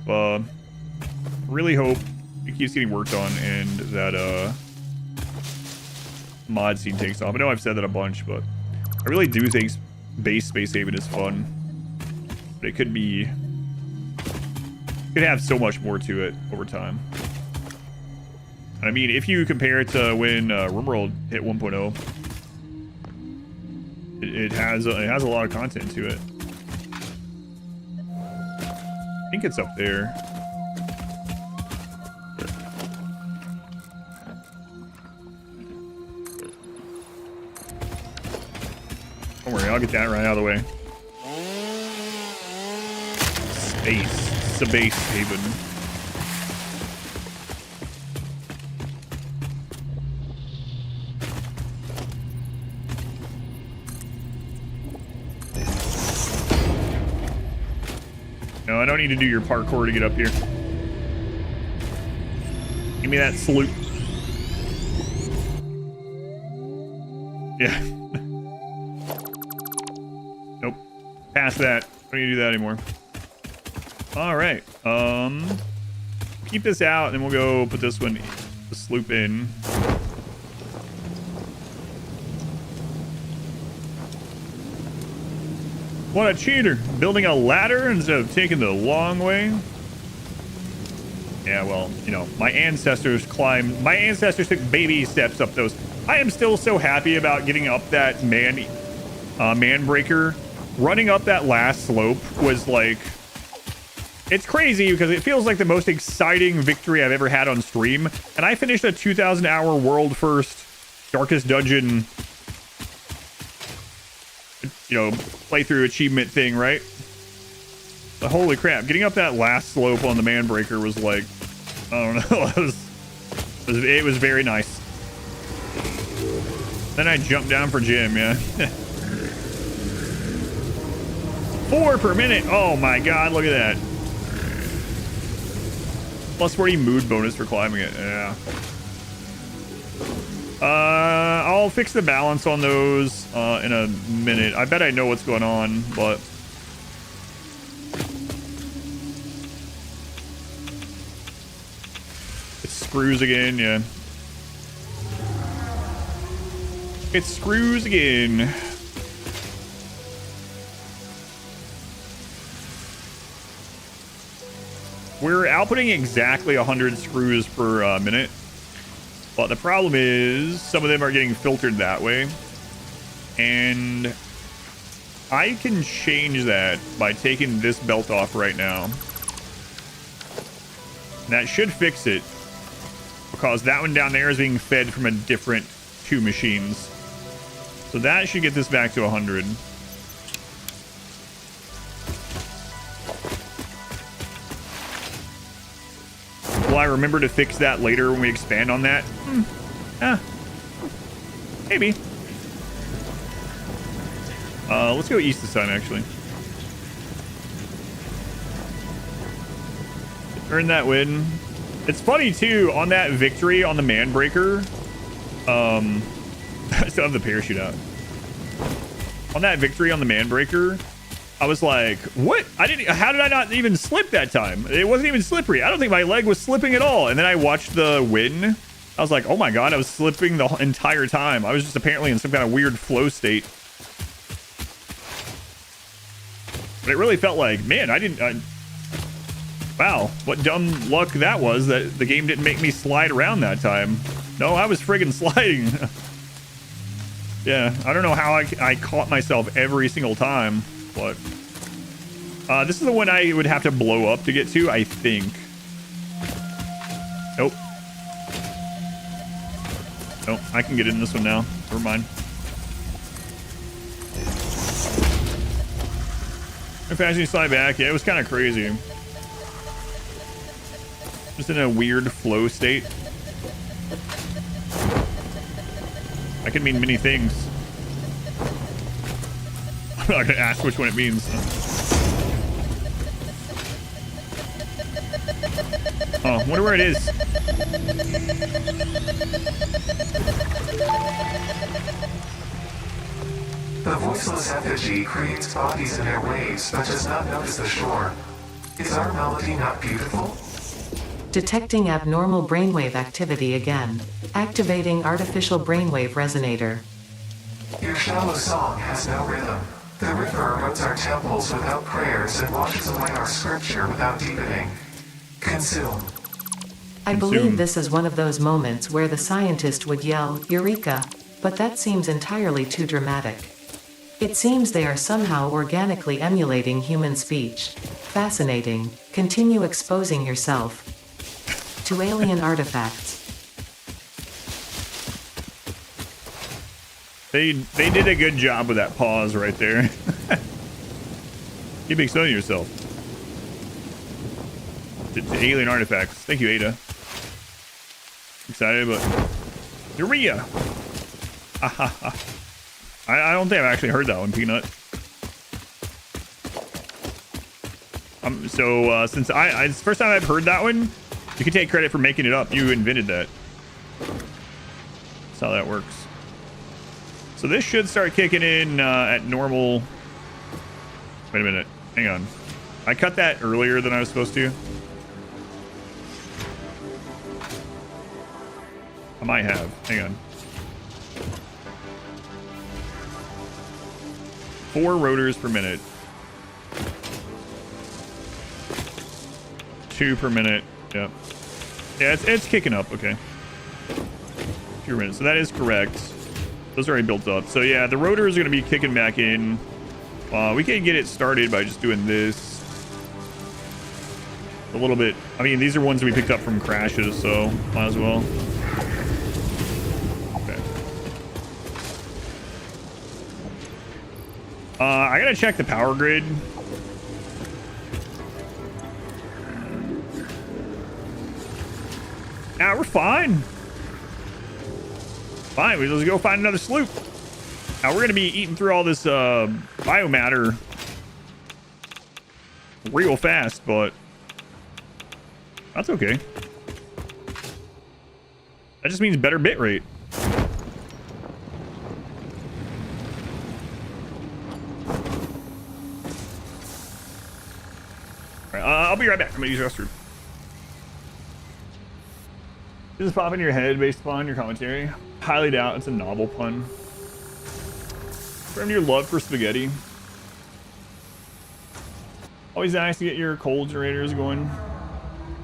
it keeps getting worked on and that mod scene takes off. I know I've said that a bunch, but I really do think base Space Haven is fun, but it could have so much more to it over time. I mean, if you compare it to when RimWorld hit 1.0, it has a lot of content to it. I think it's up there. Don't worry, I'll get that right out of the way. Space Haven. No, I don't need to do your parkour to get up here. Give me that sloop. Yeah. Nope. Past that. Don't need to do that anymore. All right. Keep this out, and then we'll go put this one, the sloop in. What a cheater. Building a ladder instead of taking the long way. Yeah, well, you know, my ancestors took baby steps up those. I am still so happy about getting up that man breaker. Running up that last slope was like, it's crazy because it feels like the most exciting victory I've ever had on stream. And I finished a 2,000 hour world first darkest dungeon, you know, playthrough achievement thing, right? But holy crap, getting up that last slope on the man breaker was like, I don't know, it was very nice. Then I jumped down for Jim, yeah. 4 per minute. Oh my god, look at that. Plus 40 mood bonus for climbing it. Yeah. I'll fix the balance on those in a minute. I bet I know what's going on, but it screws again. Yeah, it screws again. We're outputting exactly 100 screws per minute. But the problem is some of them are getting filtered that way. And I can change that by taking this belt off right now. And that should fix it, because that one down there is being fed from a different 2 machines. So that should get this back to 100. Will I remember to fix that later when we expand on that? Maybe. Let's go east this time, actually. Earn that win. It's funny, too, on that victory on the man breaker. I still have the parachute out. On that victory on the man breaker, I was like, what? How did I not even slip that time? It wasn't even slippery. I don't think my leg was slipping at all. And then I watched the win I was like, oh my god, I was slipping the entire time. I was just apparently in some kind of weird flow state. But it really felt like, man, wow, what dumb luck that was, that the game didn't make me slide around that time. No, I was friggin' sliding. Yeah, I don't know how I caught myself every single time, but... this is the one I would have to blow up to get to, I think. Nope. Nope, I can get in this one now. Never mind. How fast you slide back? Yeah, it was kind of crazy. Just in a weird flow state. That could mean many things. I'm not gonna ask which one it means. Oh, wonder where it is. The voiceless effigy creates bodies in airwaves but does not notice the shore. Is our melody not beautiful? Detecting abnormal brainwave activity again. Activating artificial brainwave resonator. Your shallow song has no rhythm. The river erodes our temples without prayers and washes away our scripture without deepening. Consume. I believe this is one of those moments where the scientist would yell, Eureka! But that seems entirely too dramatic. It seems they are somehow organically emulating human speech. Fascinating. Continue exposing yourself to alien artifacts. They did a good job with that pause right there. Keep exposing yourself to alien artifacts. Thank you, Ada. Excited, but Eureka! I don't think I've actually heard that one, Peanut. So since it's the first time I've heard that one, you can take credit for making it up. You invented that. That's how that works. So this should start kicking in at normal. Wait a minute. Hang on. I cut that earlier than I was supposed to. I might have. Hang on. 4 rotors per minute. 2 per minute. Yep. Yeah, it's kicking up. Okay. 2 minutes. So that is correct. Those are already built up. So yeah, the rotors are going to be kicking back in. We can get it started by just doing this. A little bit. I mean, these are ones we picked up from crashes, so might as well. Okay. I gotta check the power grid. Nah, we're fine. Fine, let's go find another sloop. Now we're gonna be eating through all this biomatter real fast, but that's okay. That just means better bit rate. All right, I'll be right back. I'm gonna use the restroom. Does this pop in your head based upon your commentary? Highly doubt it's a novel pun. From your love for spaghetti. Always nice to get your coal generators going.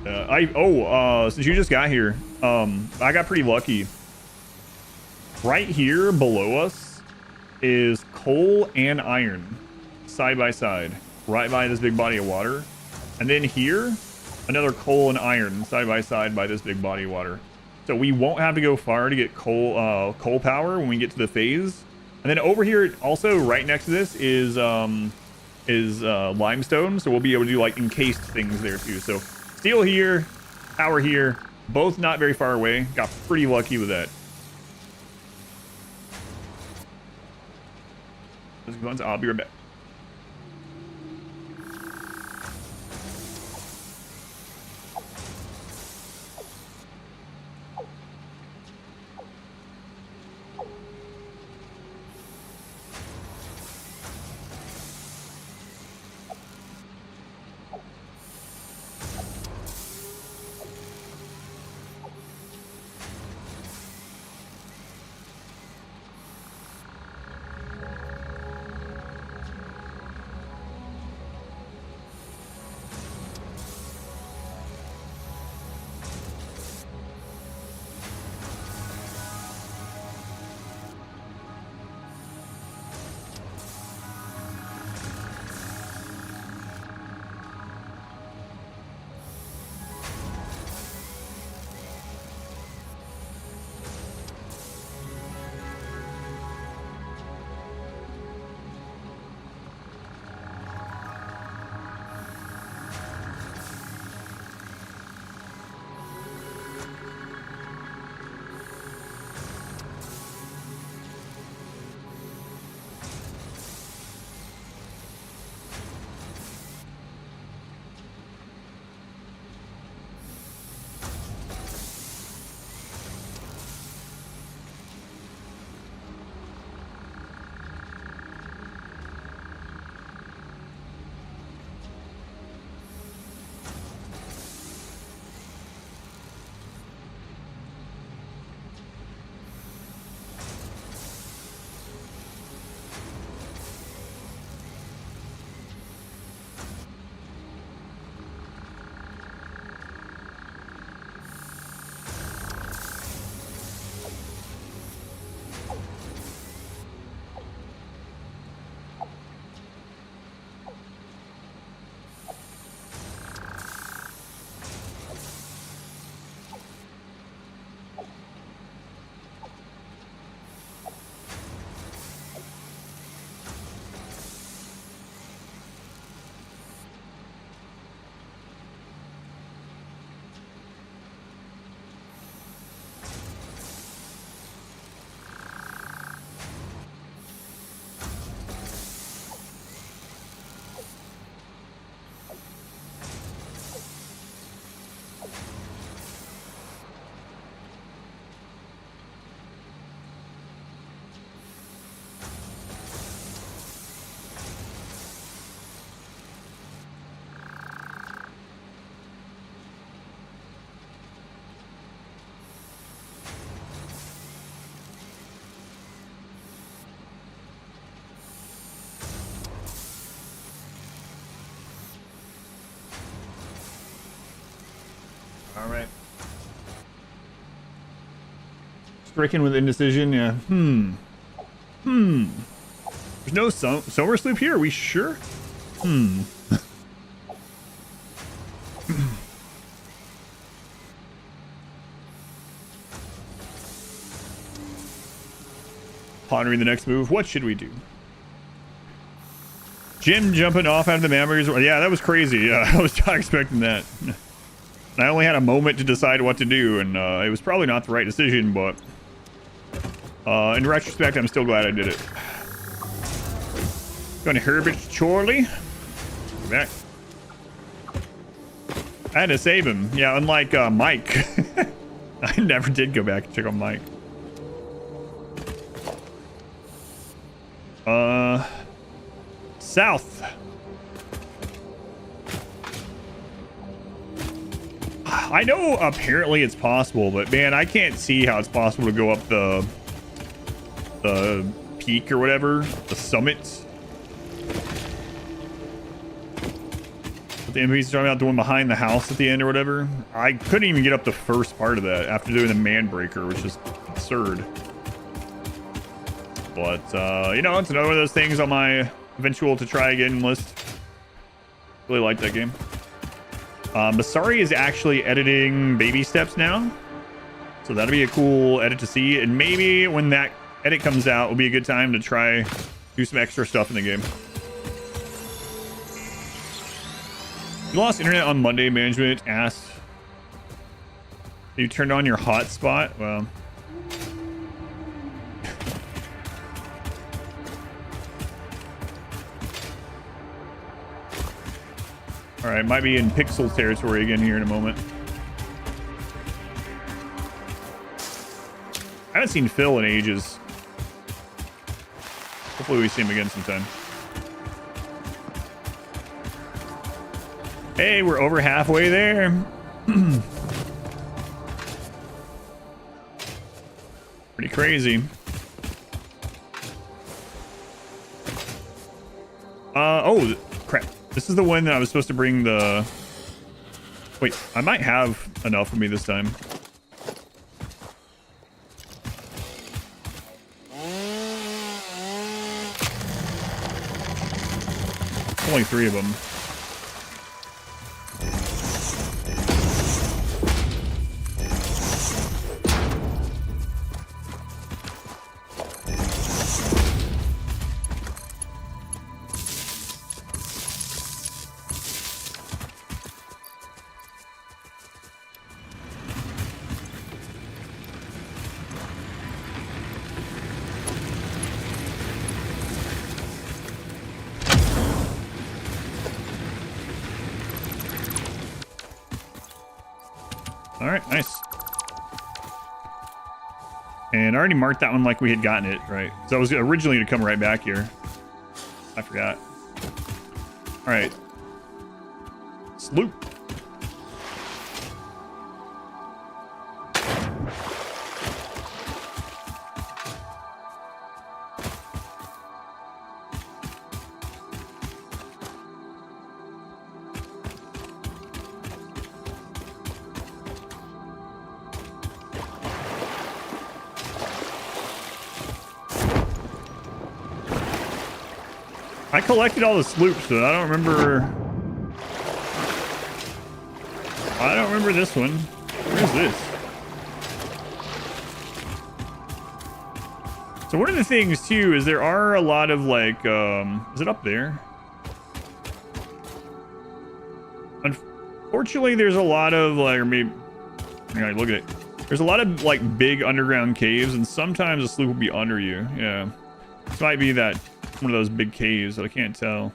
Since you just got here, I got pretty lucky. Right here below us is coal and iron side by side, right by this big body of water. And then here, another coal and iron side by side by this big body of water. So we won't have to go far to get coal power when we get to the phase. And then over here, also right next to this is limestone. So we'll be able to do like encased things there too. So steel here, power here, both not very far away. Got pretty lucky with that. I'll be right back. All right. Stricken with indecision. Yeah. There's no solar sloop here. Are we sure? Pondering the next move. What should we do? Jim jumping off out of the memories. Yeah, that was crazy. I was not expecting that. I only had a moment to decide what to do, and it was probably not the right decision, but in retrospect, I'm still glad I did it. Going to Herbert Chorley. Go back. I had to save him. Yeah, unlike Mike. I never did go back and check on Mike. South. I know apparently it's possible, but man, I can't see how it's possible to go up the peak or whatever, the summit. The NPC's talking about the one behind the house at the end or whatever. I couldn't even get up the first part of that after doing the man breaker, which is absurd. But you know, it's another one of those things on my eventual to try again list. Really like that game. Masari is actually editing baby steps now, so that'll be a cool edit to see, and maybe when that edit comes out will be a good time to try do some extra stuff in the game. You lost internet on Monday, management asked. You turned on your hotspot. Well, all right, might be in pixel territory again here in a moment. I haven't seen Phil in ages. Hopefully we see him again sometime. Hey, we're over halfway there. Pretty crazy. Oh, crap. This is the one that I was supposed to bring the... Wait, I might have enough for me this time. Only 3 of them. All right, nice. And I already marked that one like we had gotten it, right? So I was originally to come right back here. I forgot. All right. Sloop. I collected all the sloops, but I don't remember this one. Where is this? So one of the things too is there are a lot of like, is it up there? Unfortunately, there's a lot of like, or maybe, look at it. There's a lot of like big underground caves, and sometimes a sloop will be under you. Yeah, this might be that. One of those big caves that I can't tell,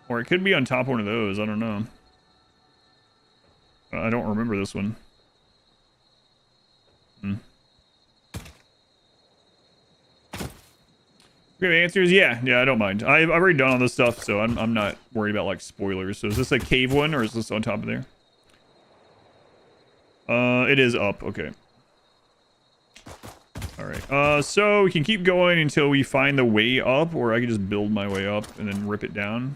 or it could be on top of one of those. I don't know. I don't remember this one. You have answers? Yeah, I don't mind. I've already done all this stuff, so I'm not worried about like spoilers. So is this a cave one, or is this on top of there? It is up. Okay. All right, so we can keep going until we find the way up, or I can just build my way up and then rip it down.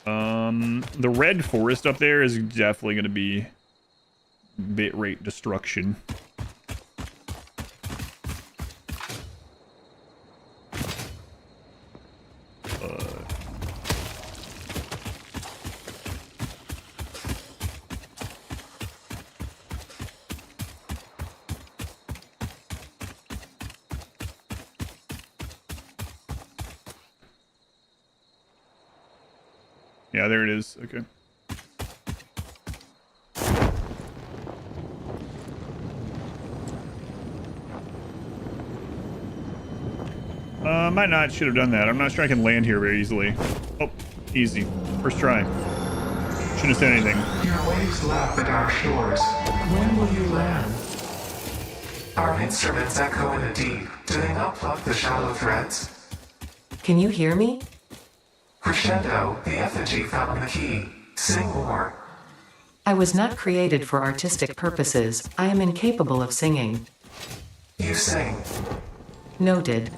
The red forest up there is definitely going to be bitrate destruction. Yeah, there it is. Okay. Might not should have done that. I'm not sure I can land here very easily. Oh, easy. First try. Shouldn't have said anything. Your waves lap at our shores. When will you land? Our instruments echo in the deep. Do they not pluck the shallow threads? Can you hear me? Crescendo, the effigy found the key. Sing more. I was not created for artistic purposes. I am incapable of singing. You sing. Noted.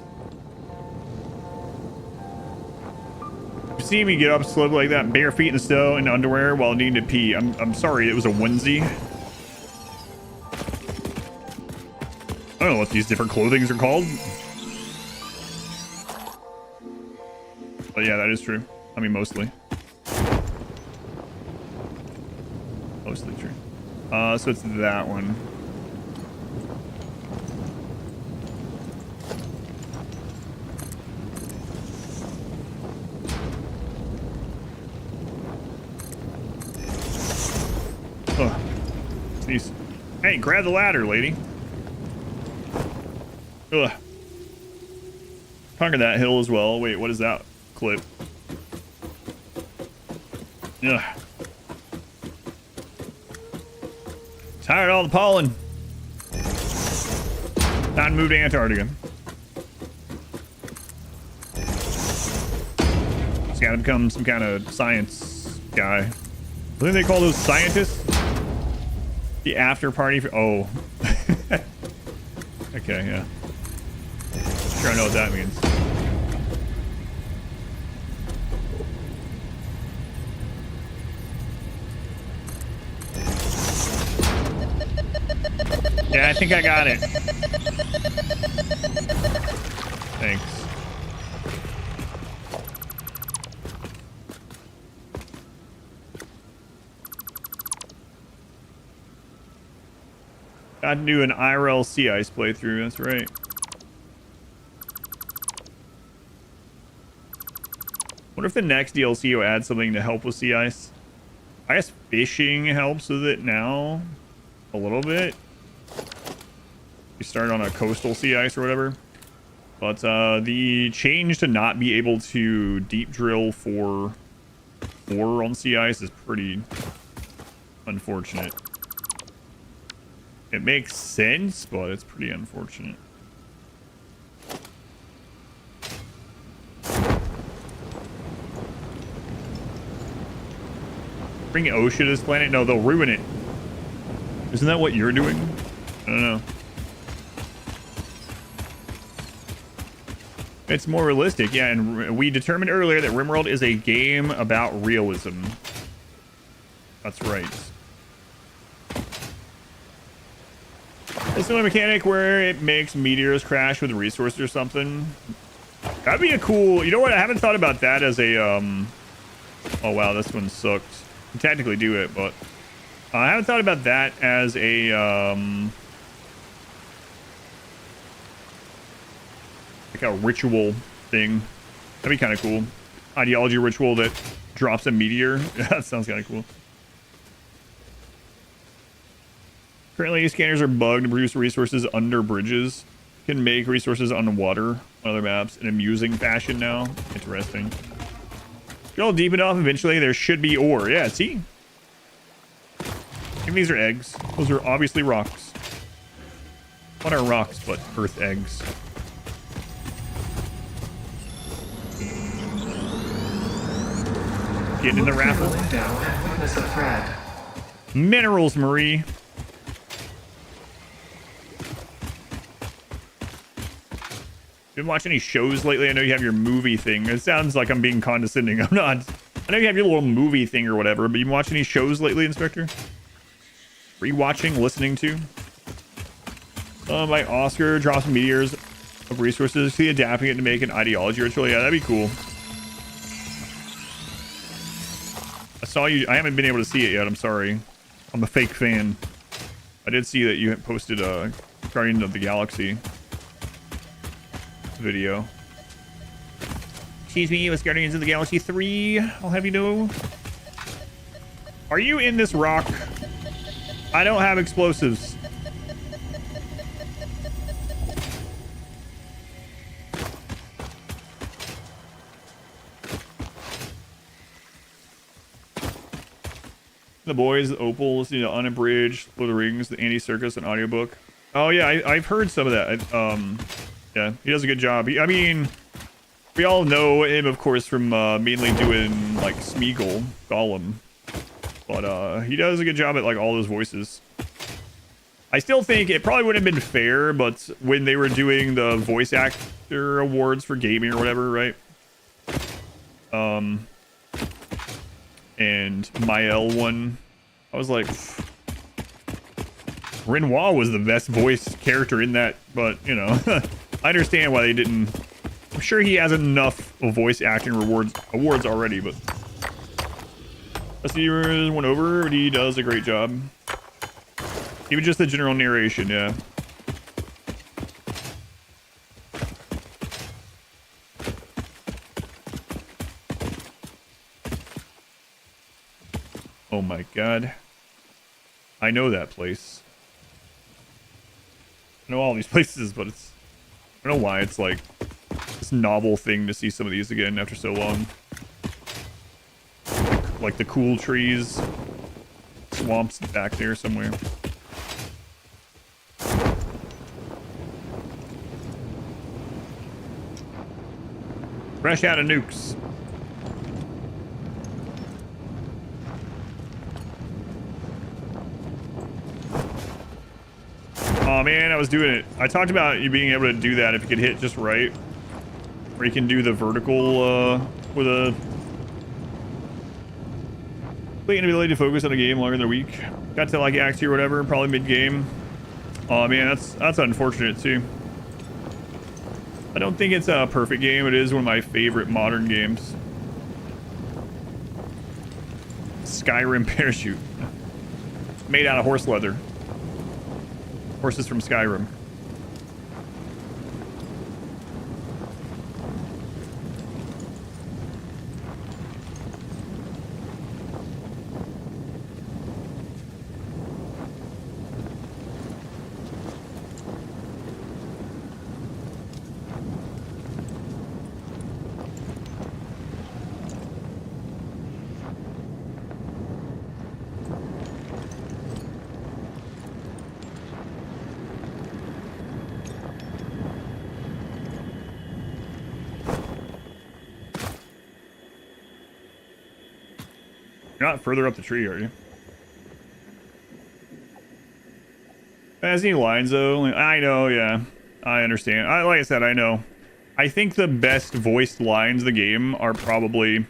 You see me get up slowly like that, bare feet in the snow and underwear while needing to pee. I'm sorry, it was a onesie. I don't know what these different clothings are called. But yeah, that is true. I mean, mostly. Mostly true. So it's that one. Oh. Jeez. Hey, grab the ladder, lady. Ugh. Conquer that hill as well. Wait, what is that clip? Ugh. Tired of all the pollen. Time to move to Antarctica. Just gotta become some kind of science guy. I think they call those scientists. The after party for, oh. Okay, yeah. Sure I know what that means. Yeah, I think I got it. Thanks. Got to do an IRL sea ice playthrough, that's right. What if the next DLC will add something to help with sea ice? I guess fishing helps with it now. A little bit. You start on a coastal sea ice or whatever. But the change to not be able to deep drill for ore on sea ice is pretty unfortunate. It makes sense, but it's pretty unfortunate. Bring OSHA to this planet? No, they'll ruin it. Isn't that what you're doing? I don't know. It's more realistic, yeah, and we determined earlier that RimWorld is a game about realism. That's right. It's a mechanic where it makes meteors crash with resources or something. That'd be a cool... You know what? I haven't thought about that as a... Oh, wow, this one sucked. You can technically do it, but... I haven't thought about that as a... Like a ritual thing. That'd be kind of cool. Ideology ritual that drops a meteor. That sounds kind of cool. Currently, scanners are bugged to produce resources under bridges. Can make resources on water on other maps in amusing fashion now. Interesting. Get all deep enough, eventually there should be ore. Yeah, see? Maybe these are eggs. Those are obviously rocks. What are rocks but earth eggs? Getting in the raffle. Minerals, Marie. Been watching any shows lately? I know you have your movie thing. It sounds like I'm being condescending. I'm not. I know you have your little movie thing or whatever, but you been watching any shows lately, Inspector? rewatching, listening to. My Oscar drops meteors of resources. See, adapting it to make an ideology ritual. Yeah, that'd be cool. I saw you. I haven't been able to see it yet. I'm sorry. I'm a fake fan. I did see that you had posted a Guardian of the Galaxy video. Excuse me, it was Guardians of the Galaxy 3. I'll have you know. Are you in this rock? I don't have explosives. The boys, Opal, listening to Unabridged, Lord of the Rings, the Andy Serkis, and audiobook. Oh yeah, I've heard some of that. Yeah, he does a good job. I mean, we all know him, of course, from mainly doing like Smeagol, Gollum, but he does a good job at like all those voices. I still think it probably wouldn't have been fair, but when they were doing the voice actor awards for gaming or whatever, right? And Mael won. I was like, Renoir was the best voice character in that, but you know, I understand why they didn't. I'm sure he has enough of voice acting awards already, but let's see, went over. He does a great job. Even just the general narration, yeah. Oh my god. I know that place. I know all these places, but it's... I don't know why it's like this novel thing to see some of these again after so long. Like the cool trees. Swamps back there somewhere. Fresh out of nukes. Oh man, I was doing it. I talked about you being able to do that if you could hit just right. Or you can do the vertical with a inability to focus on a game longer than a week. Got to like Act 2 or whatever, probably mid-game. Oh man, that's unfortunate too. I don't think it's a perfect game. It is one of my favorite modern games. Skyrim parachute. Made out of horse leather. Horses from Skyrim. You're not further up the tree, are you? Has any lines though? I know, yeah. I understand. Like I said, I know. I think the best voiced lines of the game are probably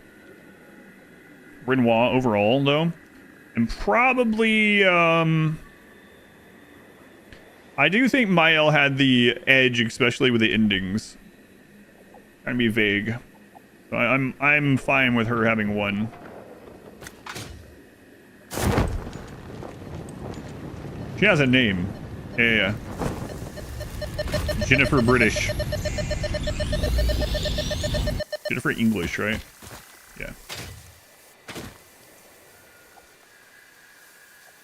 Renoir overall, though. And probably, I do think Mael had the edge, especially with the endings. Trying to be vague. So I'm fine with her having one. She has a name. Yeah. Jennifer British. Jennifer English, right? Yeah.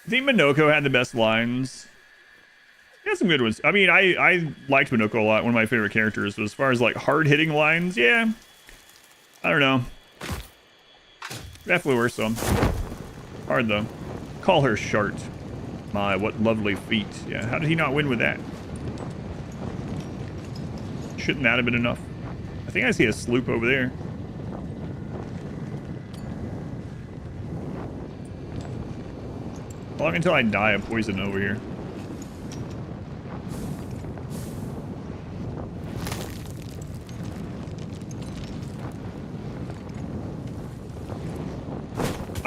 I think Minoko had the best lines. He had some good ones. I mean, I liked Minoko a lot. One of my favorite characters. But as far as like hard-hitting lines, yeah. I don't know. Definitely worse some. Hard though. Call her Shart. My, what lovely feet. Yeah, how did he not win with that? Shouldn't that have been enough? I think I see a sloop over there. How long until I die of poison over here?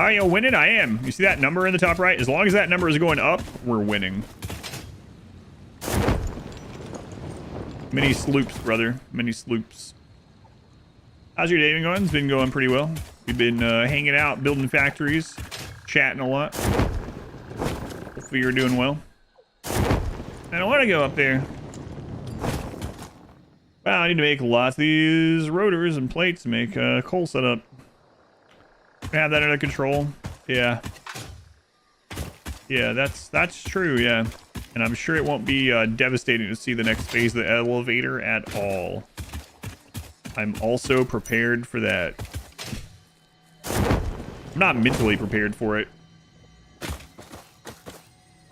Are you winning? I am. You see that number in the top right? As long as that number is going up, we're winning. Mini sloops, brother. Mini sloops. How's your day been going? It's been going pretty well. We've been hanging out, building factories, chatting a lot. Hopefully you're doing well. I don't want to go up there. Wow, I need to make lots of these rotors and plates to make a coal setup. Have that under control. Yeah. Yeah, that's true, yeah. And I'm sure it won't be devastating to see the next phase of the elevator at all. I'm also prepared for that. I'm not mentally prepared for it.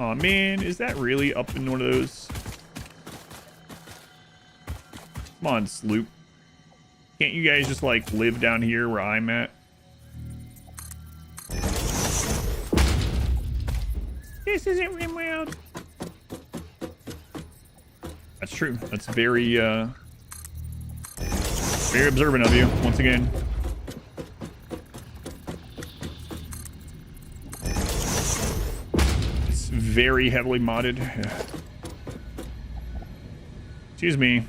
Oh man, is that really up in one of those? Come on, Sloop. Can't you guys just like live down here where I'm at? This isn't RimWorld. That's true. That's very very observant of you, once again. It's very heavily modded. Yeah. Excuse me.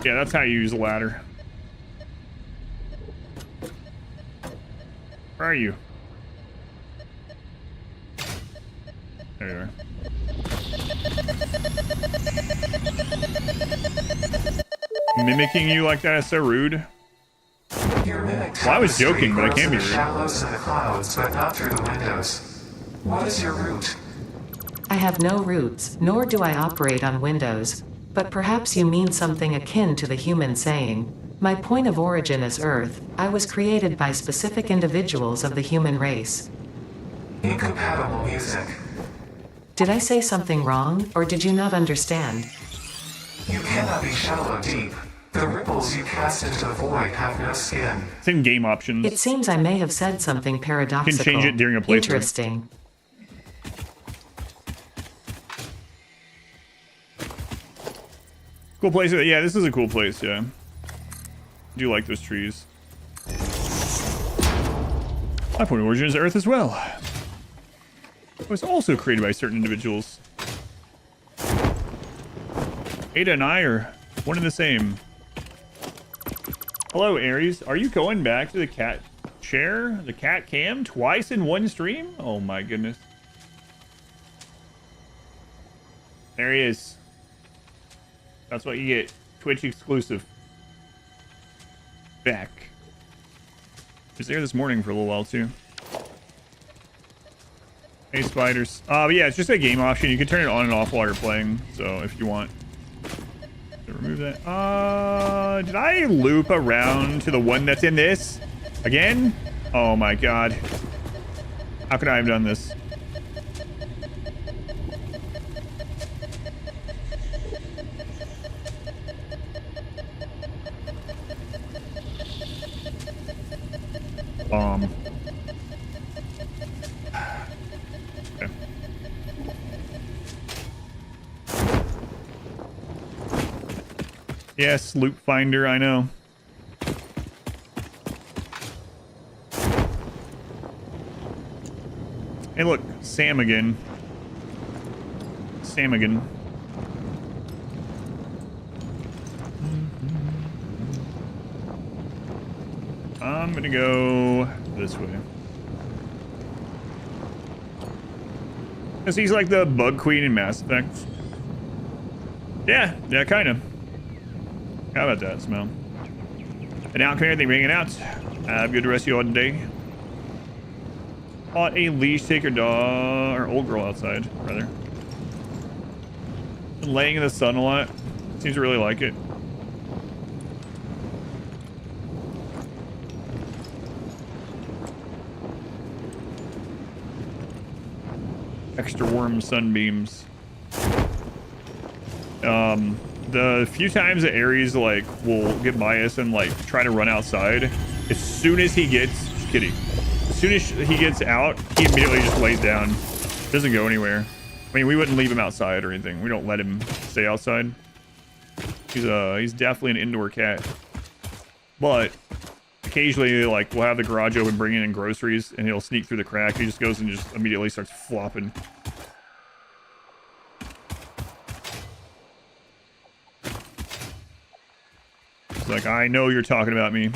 Yeah, that's how you use a ladder. Where are you? There you are. Mimicking you like that is so rude. Your mimic Well, I was joking, but I grows can't in be the rude. shallows and the clouds, but not through the windows. What is your route? I have no roots, nor do I operate on Windows. But perhaps you mean something akin to the human saying, "My point of origin is Earth. I was created by specific individuals of the human race." Incompatible music. Did I say something wrong, or did you not understand? You cannot be shallow deep. The ripples you cast into the void have no skin. It's in game options. It seems I may have said something paradoxical. You can change it during a playthrough. Interesting. Cool place. Yeah, this is a cool place, yeah. I do like those trees. My point of origin is Earth as well. It was also created by certain individuals. Ada and I are one and the same. Hello, Aries. Are you going back to the cat chair? The cat cam? Twice in one stream? Oh my goodness. There he is. That's what you get. Twitch exclusive. Back. He was there this morning for a little while too. Hey, spiders. But yeah, it's just a game option. You can turn it on and off while you're playing. So if you want to remove that. Did I loop around to the one that's in this again? Oh my god. How could I have done this? Bomb. Okay. Yes, loop finder, I know. Hey, look, Sam again. Sam again. I'm gonna go this way. Cause he's like the bug queen in Mass Effect. Yeah, kind of. How about that, Smell? And now, come here, thank you for hanging out. Have a good rest of your day. Caught a leash taker dog, or old girl outside, rather. Been laying in the sun a lot. Seems to really like it. Extra warm sunbeams. The few times that Ares like will get by us and like try to run outside, as soon as he gets kitty, as soon as he gets out, he immediately just lays down. Doesn't go anywhere. I mean, we wouldn't leave him outside or anything. We don't let him stay outside. He's definitely an indoor cat. But occasionally, like, we'll have the garage open, bringing in groceries, and he'll sneak through the crack. He just goes and just immediately starts flopping. It's like, I know you're talking about me.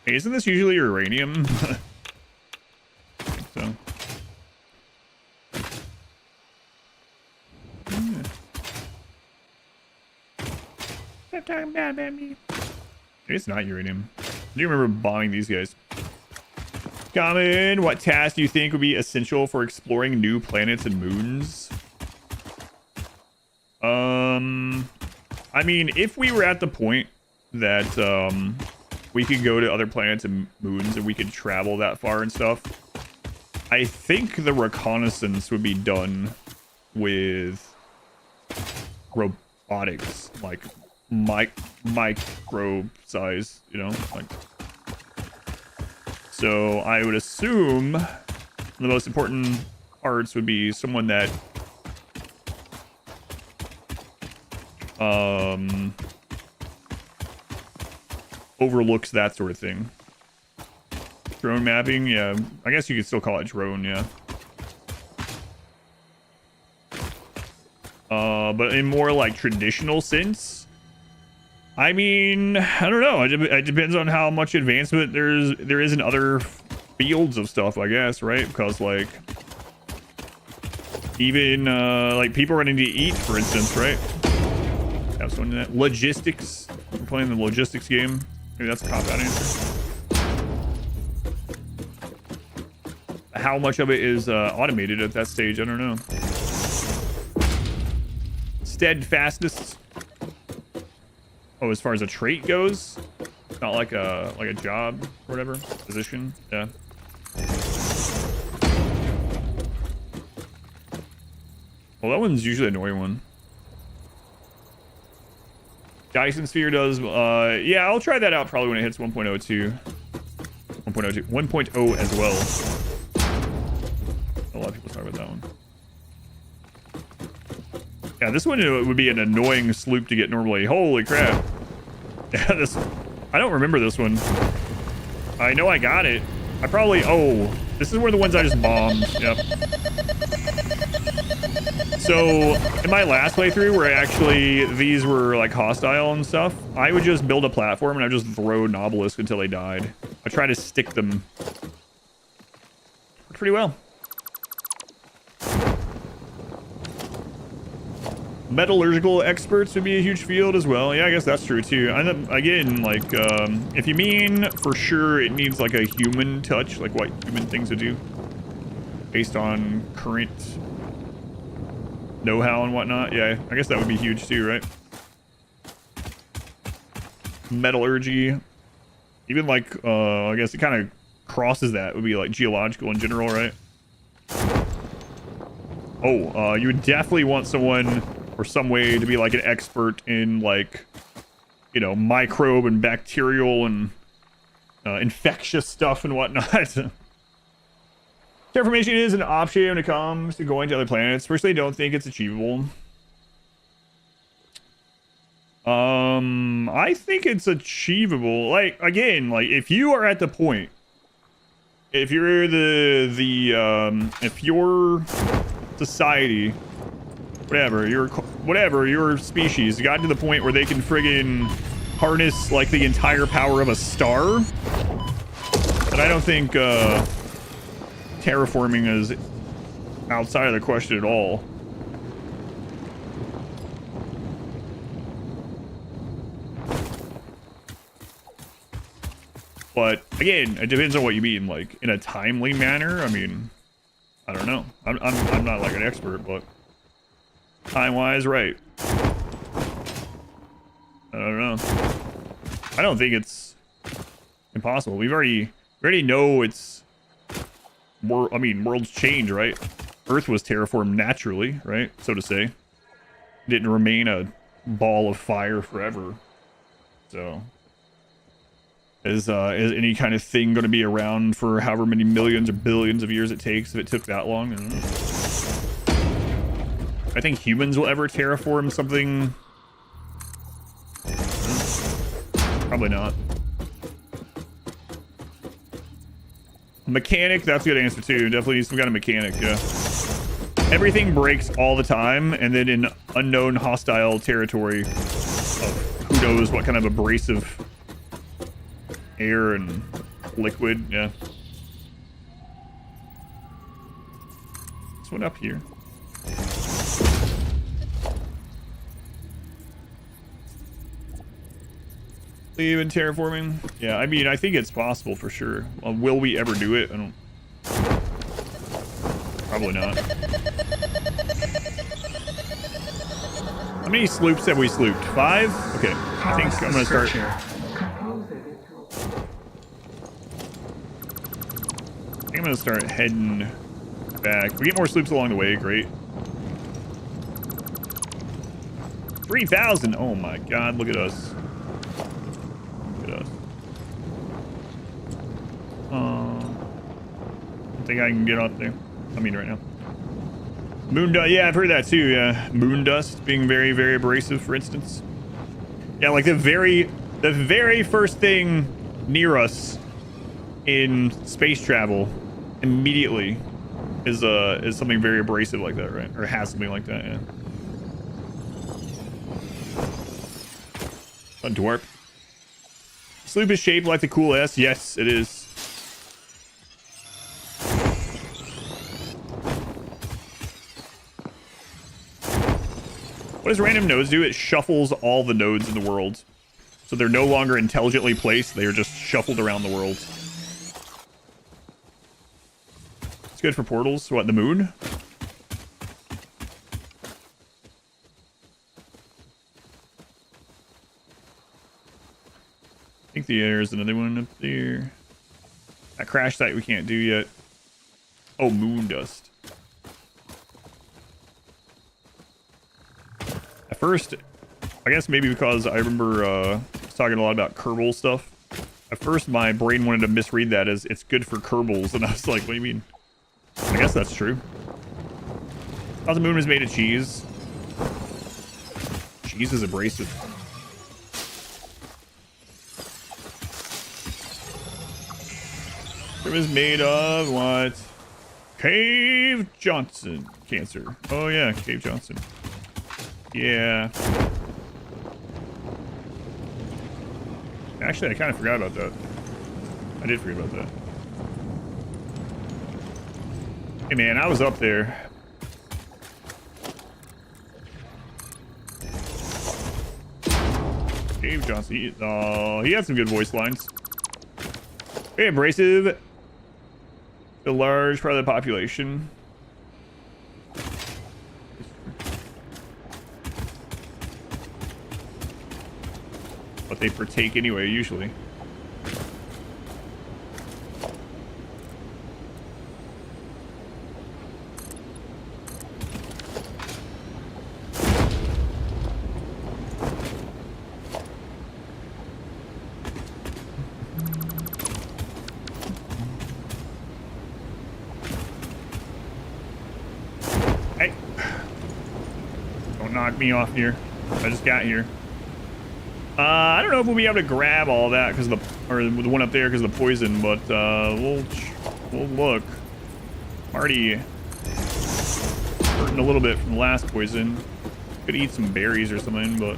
Hey, isn't this usually uranium? I think so. Stop talking bad about me. Maybe it's not uranium. I do remember bombing these guys. Common, what tasks do you think would be essential for exploring new planets and moons? I mean, if we were at the point that we could go to other planets and moons and we could travel that far and stuff, I think the reconnaissance would be done with robotics, like micro size, you know, like. So I would assume the most important parts would be someone that overlooks that sort of thing. Drone mapping, yeah. I guess you could still call it drone, yeah. But in more like traditional sense, I mean, I don't know. It depends on how much advancement there is in other fields of stuff, I guess, right? Because like even like people running to eat, for instance, right? Have someone in that logistics. We're playing the logistics game. Maybe that's a cop-out answer. How much of it is automated at that stage? I don't know. Steadfastness. Oh, as far as a trait goes, not like a job or whatever position. Yeah. Well, that one's usually an annoying one. Dyson Sphere does. Yeah, I'll try that out probably when it hits 1.02. 1.02. 1.0 as well. A lot of people talk about that one. Yeah, this one would be an annoying sloop to get normally. Holy crap. Yeah, this... I don't remember this one. I know I got it. I probably... Oh, this is one of the ones I just bombed. Yep. So, in my last playthrough, where actually these were, like, hostile and stuff, I would just build a platform and I would just throw an obelisk until they died. I try to stick them. Worked pretty well. Metallurgical experts would be a huge field as well. Yeah, I guess that's true too. And again, like, if you mean for sure it needs like a human touch, like what human things would do, based on current know-how and whatnot. Yeah, I guess that would be huge too, right? Metallurgy, even like, I guess it kind of crosses that. It would be like geological in general, right? Oh, you would definitely want someone or some way to be like an expert in like, you know, microbe and bacterial and infectious stuff and whatnot. Terraformation is an option when it comes to going to other planets. Personally, don't think it's achievable. I think it's achievable. Like, again, like if you are at the point, if you're if your society, whatever your species got to the point where they can friggin' harness like the entire power of a star, but I don't think terraforming is outside of the question at all. But again, it depends on what you mean, like in a timely manner. I mean, I don't know. I'm not like an expert, but time-wise, right? I don't know. I don't think it's impossible. We already know it's more. I mean, worlds change, right? Earth was terraformed naturally, right? So to say, it didn't remain a ball of fire forever. So, is any kind of thing going to be around for however many millions or billions of years it takes? If it took that long, I don't know. I think humans will ever terraform something. Probably not. Mechanic, that's a good answer too. Definitely need some kind of mechanic, yeah. Everything breaks all the time, and then in unknown hostile territory of who knows what kind of abrasive air and liquid, yeah. This one up here. Leave in terraforming? Yeah, I mean, I think it's possible for sure. Will we ever do it? I don't... Probably not. How many sloops have we slooped? 5? Okay, I think I'm gonna start... I think I'm gonna start heading back. If we get more sloops along the way, great. 3,000! Oh my god, look at us. I think I can get off there. I mean, right now. Moon dust. Yeah, I've heard that too. Yeah, moon dust being very, very abrasive, for instance. Yeah, like the very first thing near us in space travel immediately is something very abrasive like that, right? Or has something like that. Yeah. A dwarf. Sloop is shaped like the cool S. Yes, it is. What does random nodes do? It shuffles all the nodes in the world. So they're no longer intelligently placed. They are just shuffled around the world. It's good for portals. What, the moon? I think there's another one up there. That crash site we can't do yet. Oh, moon dust. At first, I guess maybe because I remember talking a lot about Kerbal stuff. At first, my brain wanted to misread that as it's good for Kerbals, and I was like, what do you mean? I guess that's true. Thought the moon was made of cheese. Cheese is abrasive. It was made of what? Cave Johnson cancer. Oh yeah, Cave Johnson. Yeah. Actually, I kind of forgot about that. I did forget about that. Hey man, I was up there. Cave Johnson. He had some good voice lines. Very abrasive. A large part of the population. But they partake anyway, usually. Hey. Don't knock me off here. I just got here. I don't know if we'll be able to grab all that because of the, or the one up there because of the poison, but we'll look. Already hurting a little bit from the last poison. Could eat some berries or something, but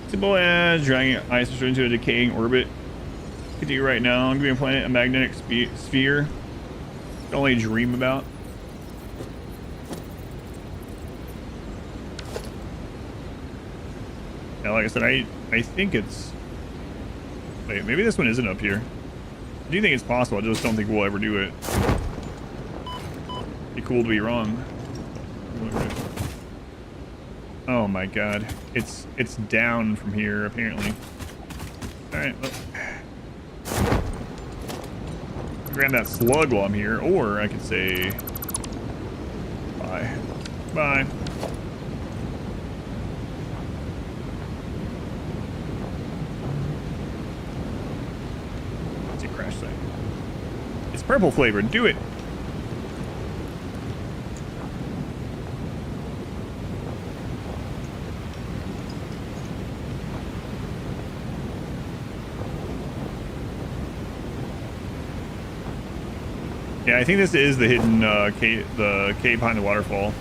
simple as dragging ice into a decaying orbit. Could do right now. Giving a planet a magnetic sphere. Can only dream about. Yeah, like I said, I think it's. Wait, maybe this one isn't up here. I do think it's possible. I just don't think we'll ever do it. Be cool to be wrong. Oh my god. It's down from here, apparently. Alright, well. Grab that slug while I'm here, or I could say bye. Bye. say. It's purple flavored. Do it. Yeah, I think this is the hidden cave behind the waterfall.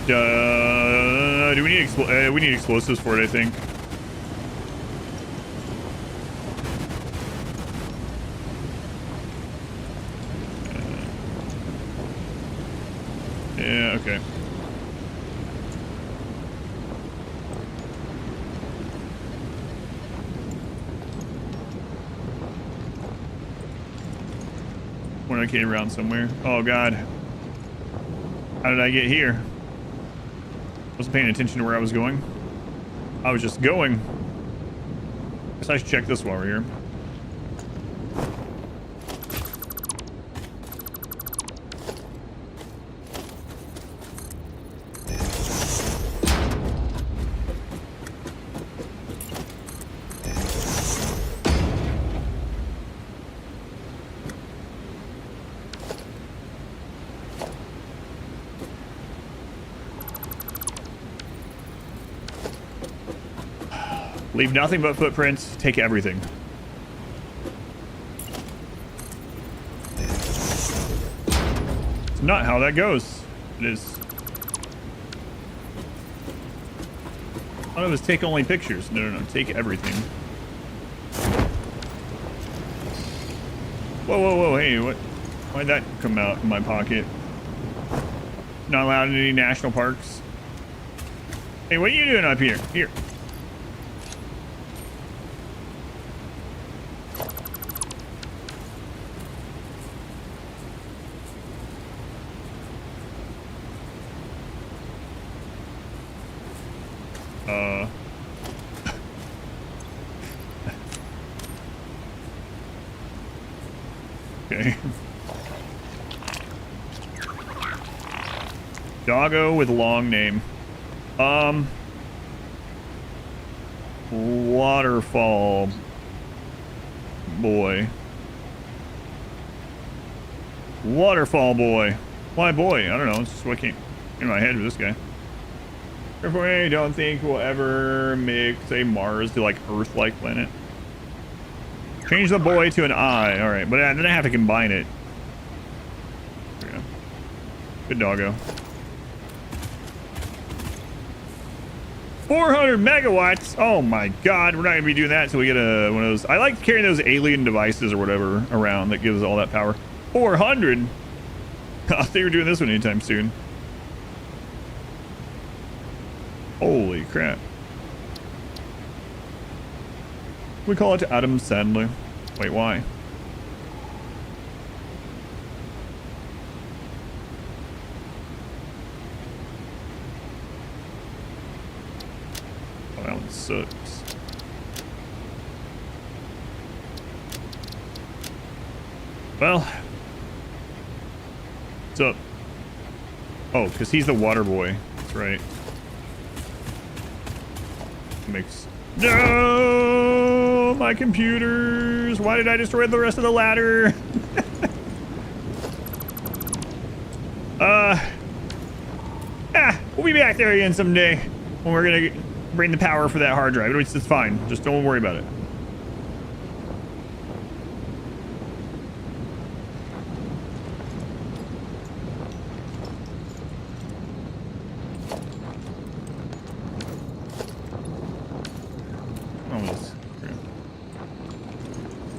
Do we need we need explosives for it, I think. Yeah, okay. When I came around somewhere. Oh god. How did I get here? Wasn't paying attention to where I was going. I was just going. Guess I should check this while we're here. Leave nothing but footprints. Take everything. It's not how that goes. It is. I thought it was take only pictures. No, no, no. Take everything. Whoa, whoa, whoa. Hey, what? Why'd that come out in my pocket? Not allowed in any national parks. Hey, what are you doing up here? Here. Okay. Doggo with long name. Waterfall boy. Waterfall boy. Why boy? I don't know. It's just what came in my head with this guy. Therefore, I don't think we'll ever make, say, Mars to like Earth-like planet. Change the boy to an I. All right, but then I have to combine it. There we go. Good doggo. 400 megawatts. Oh my God, we're not gonna be doing that until we get one of those. I like carrying those alien devices or whatever around that gives all that power. 400. I think we're doing this one anytime soon. Holy crap. We call it Adam Sandler. Wait, why? Oh, that one sucks. Well. What's up? Oh, because he's the water boy. That's right. Makes... No! My computers! Why did I destroy the rest of the ladder? We'll be back there again someday when we're gonna bring the power for that hard drive. It's fine. Just don't worry about it.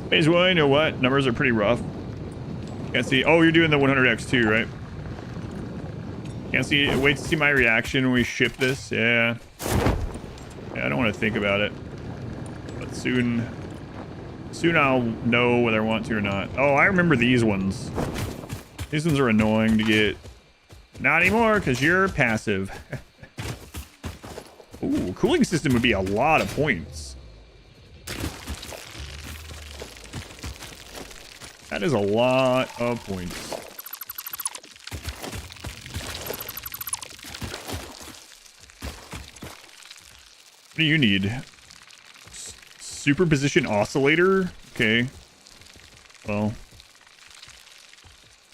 Phase one, you know what? Numbers are pretty rough. Can't see. Oh, you're doing the 100x too, right? Can't see. Wait to see my reaction when we ship this. Yeah. Yeah, I don't want to think about it. But soon I'll know whether I want to or not. Oh, I remember these ones. These ones are annoying to get. Not anymore, because you're passive. Ooh, cooling system would be a lot of points. That is a lot of points. What do you need? Superposition oscillator? Okay. Well,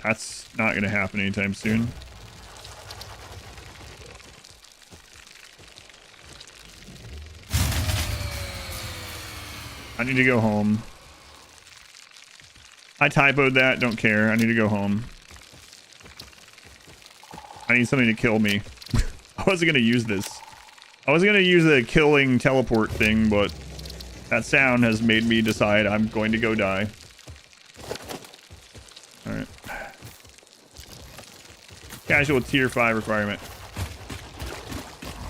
that's not going to happen anytime soon. I need to go home. I typoed that. Don't care. I need to go home. I need something to kill me. I wasn't going to use this. I was going to use a killing teleport thing, but that sound has made me decide I'm going to go die. Alright. Casual tier 5 requirement.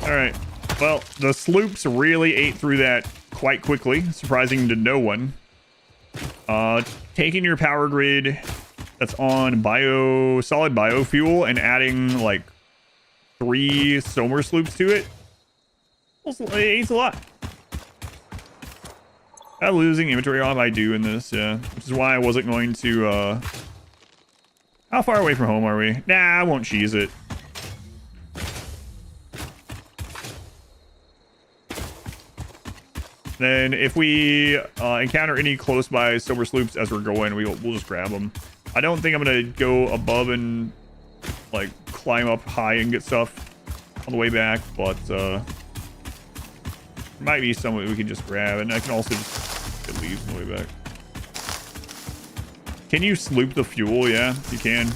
Alright. Well, the sloops really ate through that quite quickly, surprising to no one. Taking your power grid that's on solid biofuel and adding like 3 Somer sloops to it. It eats a lot. Losing inventory off, I do in this, yeah. Which is why I wasn't going to, how far away from home are we? Nah, I won't cheese it. Then if we encounter any close by silver sloops as we're going, we'll just grab them. I don't think I'm gonna go above and like climb up high and get stuff on the way back, but there might be someone we can just grab, and I can also just get leaves on the way back. Can you sloop the fuel? Yeah, you can.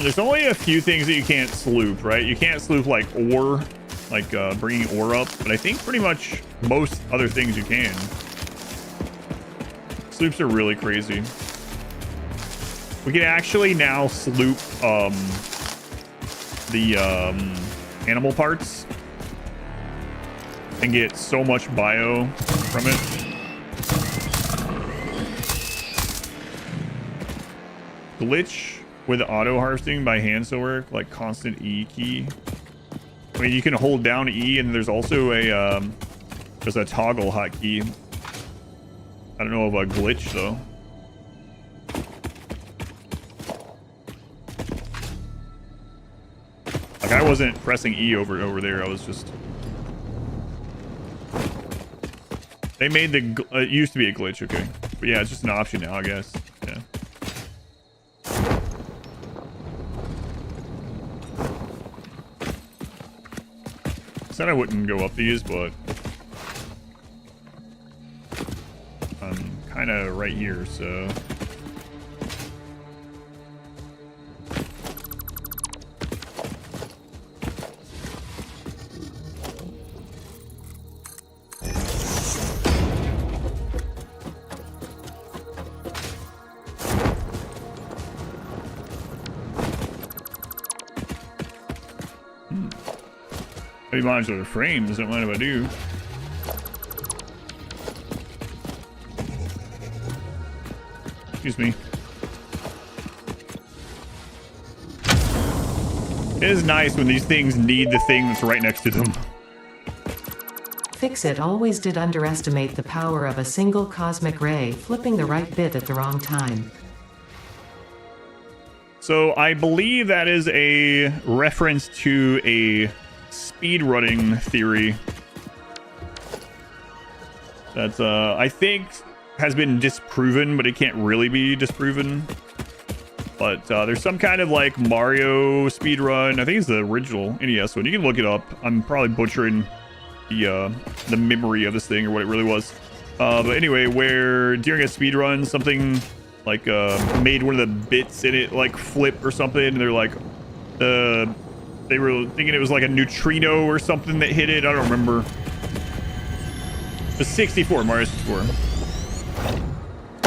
There's only a few things that you can't sloop, right? You can't sloop like ore, like bringing ore up, but I think pretty much most other things you can. Sloops are really crazy. We can actually now sloop the animal parts and get so much bio from it. Glitch with auto harvesting by hand still work, like constant E key. I mean, you can hold down E, and there's also a there's a toggle hotkey. I don't know of a glitch though. Like I wasn't pressing E over there. I was just. They made the it used to be a glitch, okay, but yeah, it's just an option now, I guess. Yeah. Said I wouldn't go up these, but I'm kind of right here, so. Modular frames, don't mind if I do. Excuse me. It is nice when these things need the thing that's right next to them. Fixit always did underestimate the power of a single cosmic ray flipping the right bit at the wrong time. So I believe that is a reference to a speedrunning theory that I think has been disproven, but it can't really be disproven. But there's some kind of like Mario speedrun. I think it's the original NES one. You can look it up. I'm probably butchering the memory of this thing or what it really was. But anyway, where during a speedrun, something like made one of the bits in it like flip or something, and they're like they were thinking it was like a neutrino or something that hit it. I don't remember. The 64, Mario 64.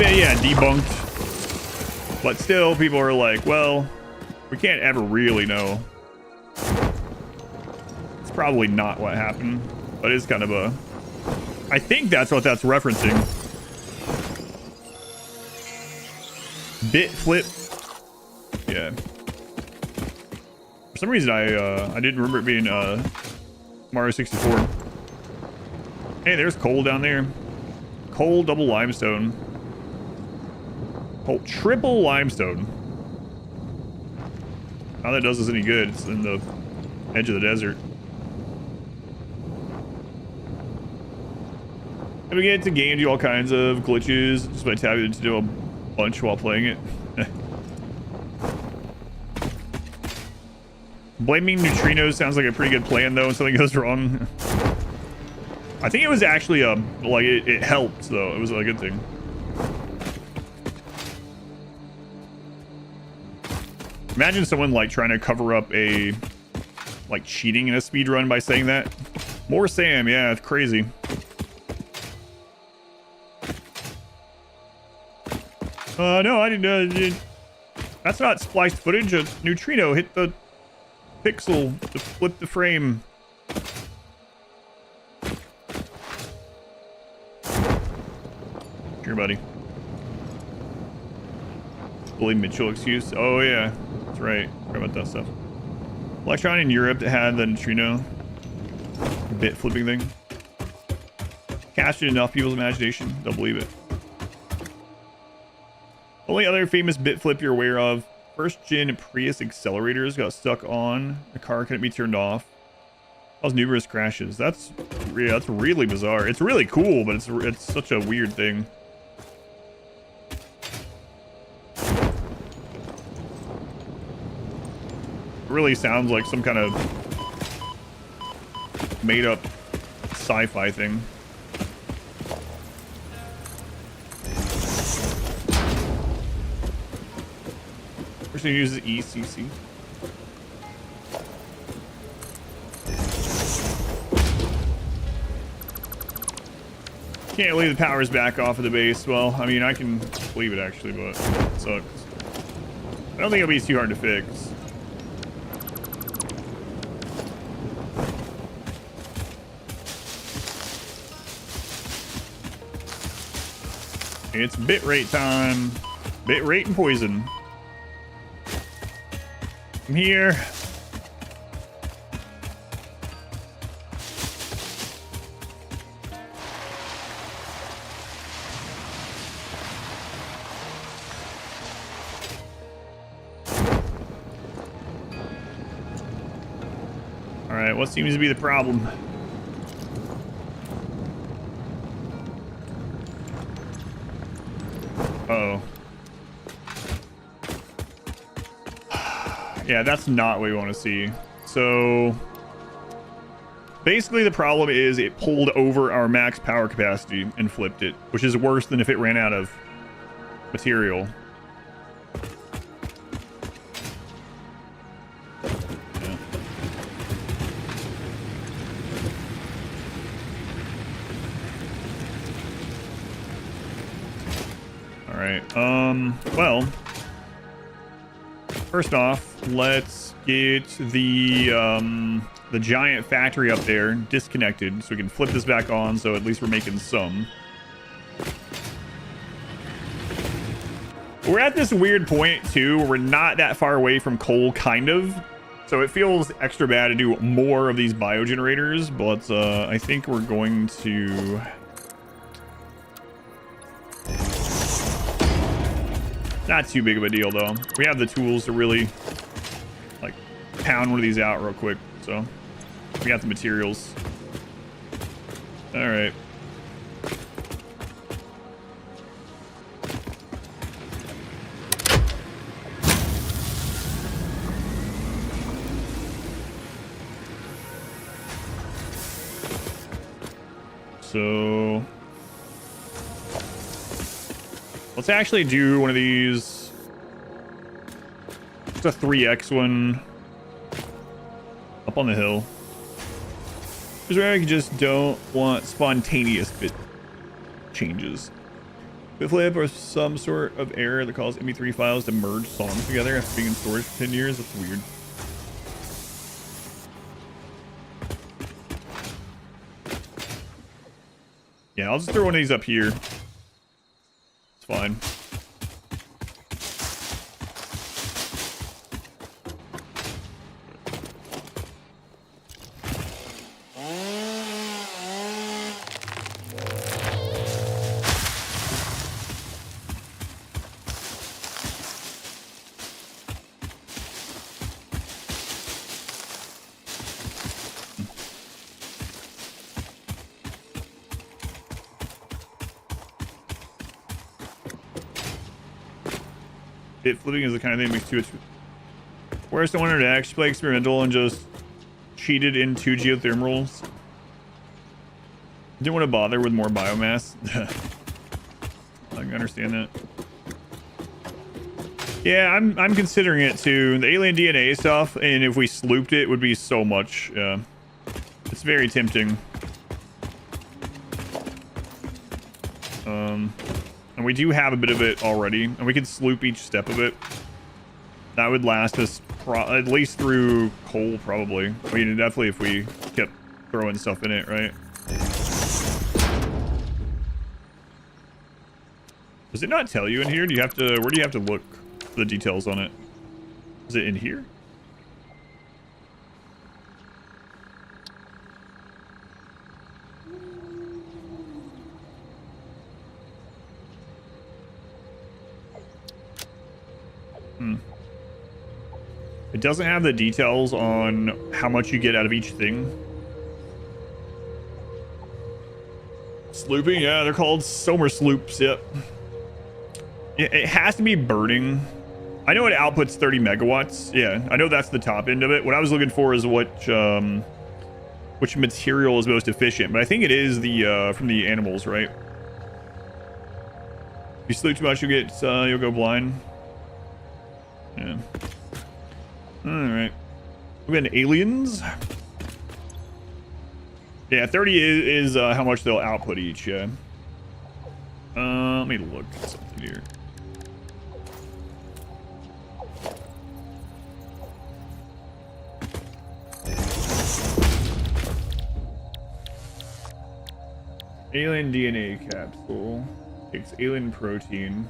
Yeah, debunked. But still, people are like, well, we can't ever really know. It's probably not what happened, but it's kind of a... I think that's what that's referencing. Bit flip. Yeah. For some reason, I didn't remember it being Mario 64. Hey, there's coal down there. Coal double limestone. Oh, triple limestone. How that does us any good? It's in the edge of the desert. And we get to game do all kinds of glitches just by tapping into a bunch while playing it. Blaming neutrinos sounds like a pretty good plan though when something goes wrong. I think it was actually like it helped though. It was a good thing. Imagine someone like trying to cover up a like cheating in a speed run by saying that. More Sam, yeah, it's crazy. No, I didn't. That's not spliced footage. A neutrino hit the pixel to flip the frame. Sure, buddy. Billy Mitchell excuse. Oh, yeah. That's right. Forgot about that stuff. Electron in Europe that had the neutrino bit flipping thing. Captured enough people's imagination. They'll believe it. Only other famous bit flip you're aware of. First gen Prius accelerators got stuck on. The car couldn't be turned off. Caused numerous crashes. That's really bizarre. It's really cool, but it's such a weird thing. It really sounds like some kind of made up sci-fi thing. Person uses ECC. Can't leave the powers back off of the base. Well, I mean, I can leave it actually, but it sucks. I don't think it'll be too hard to fix. It's bitrate time. Bitrate and poison. I'm here. All right, what seems to be the problem? Uh-oh. Yeah, that's not what we want to see. So basically the problem is it pulled over our max power capacity and flipped it, which is worse than if it ran out of material. Yeah. All right. Well, first off, let's get the giant factory up there disconnected so we can flip this back on, so at least we're making some. We're at this weird point too where we're not that far away from coal, kind of, so it feels extra bad to do more of these biogenerators, but I think we're going to not too big of a deal though. We have the tools to really like pound one of these out real quick, so we got the materials. All right. So let's actually do one of these. It's a 3x one up on the hill. This is where I just don't want spontaneous bit changes. Bit flip or some sort of error that causes MP3 files to merge songs together after being in storage for 10 years. That's weird. Yeah, I'll just throw one of these up here. It's fine. Pit flipping is the kind of thing that makes too much. Whereas someone to actually play experimental and just cheated into geothermals. Didn't want to bother with more biomass. I can understand that. Yeah, I'm considering it too. The alien DNA stuff, and if we slooped it, would be so much. Yeah, it's very tempting. And we do have a bit of it already, and we could sloop each step of it. That would last us at least through coal, probably. I mean, definitely if we kept throwing stuff in it, right? Does it not tell you in here? Do you have to? Where do you have to look for the details on it? Is it in here? It doesn't have the details on how much you get out of each thing. Slooping, yeah, they're called Somer sloops, yep. It has to be burning. I know it outputs 30 megawatts. Yeah, I know that's the top end of it. What I was looking for is which material is most efficient, but I think it is the from the animals, right? If you sloop too much, you'll go blind. Yeah. All right. We got aliens. Yeah, 30 is how much they'll output each. Yeah. Let me look at something here. Alien DNA capsule takes alien protein.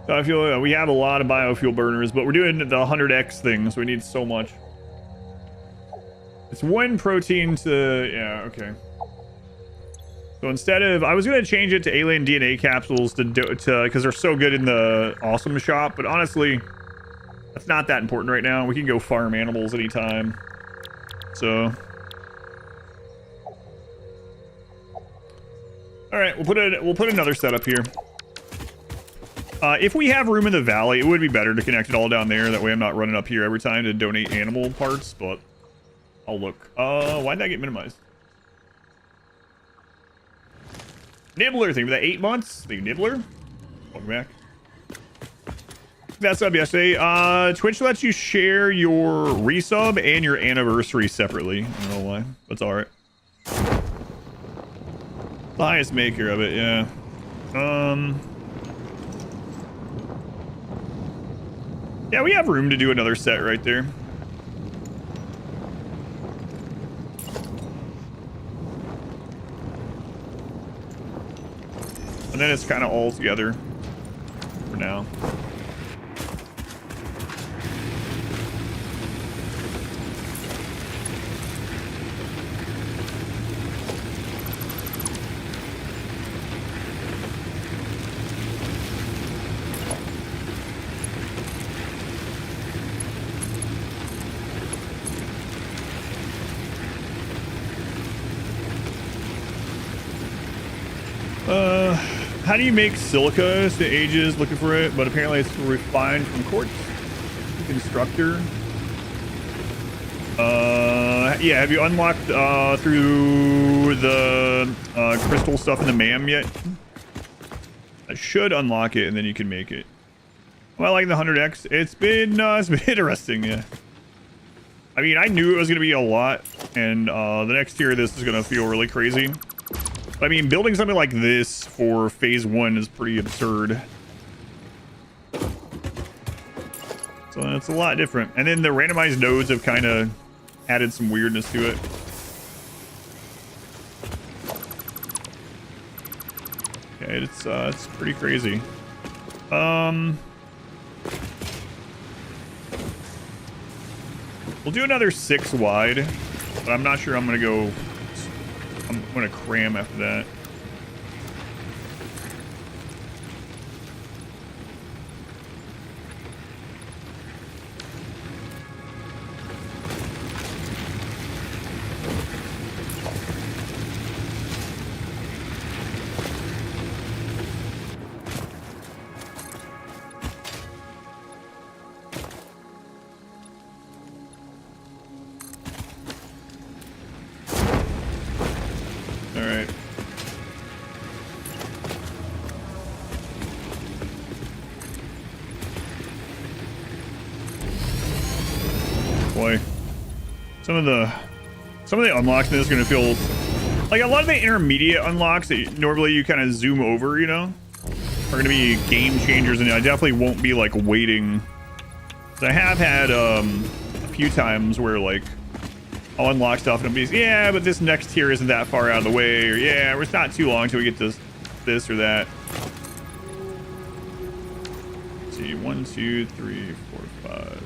So I feel we have a lot of biofuel burners, but we're doing the 100x thing, so we need so much. It's one protein to, yeah, okay. So instead of, I was going to change it to alien DNA capsules to because they're so good in the awesome shop, but honestly, that's not that important right now. We can go farm animals anytime. So. All right, we'll put another setup here. If we have room in the valley, it would be better to connect it all down there. That way I'm not running up here every time to donate animal parts, but I'll look. Why'd that get minimized? Nibbler thing for that 8 months. The Nibbler. Welcome back. That's up yesterday. Twitch lets you share your resub and your anniversary separately. I don't know why. That's alright. The highest maker of it, yeah. Yeah, we have room to do another set right there. And then it's kind of all together for now. How do you make silica? It's the ages looking for it, but apparently it's refined from quartz. Constructor. Yeah, have you unlocked through the crystal stuff in the MAM yet? I should unlock it and then you can make it. Well, I like the 100x. It's been interesting, yeah. I mean, I knew it was gonna be a lot, and the next tier of this is gonna feel really crazy. I mean, building something like this for phase 1 is pretty absurd. So it's a lot different. And then the randomized nodes have kind of added some weirdness to it. Okay, it's pretty crazy. We'll do another 6 wide, but I'm not sure I'm going to go... I'm going to cram after that. right. Boy, some of the unlocks in this are gonna feel like a lot of the intermediate unlocks that normally you kind of zoom over, you know, are gonna be game changers, and I definitely won't be like waiting. So I have had a few times where like I'll unlock stuff and I'll be, yeah, but this next tier isn't that far out of the way, or yeah, it's not too long till we get this or that. Let's see, 1, 2, 3, 4, 5.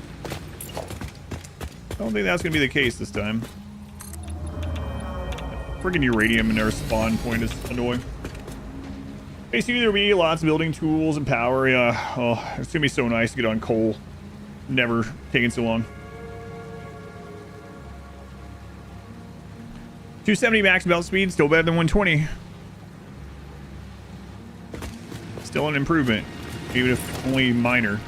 I don't think that's gonna be the case this time. Freaking uranium in their spawn point is annoying. Basically, there'll be lots of building tools and power. Yeah, oh, it's gonna be so nice to get on coal. Never taken so long. 270 max belt speed, still better than 120. Still an improvement, even if only minor.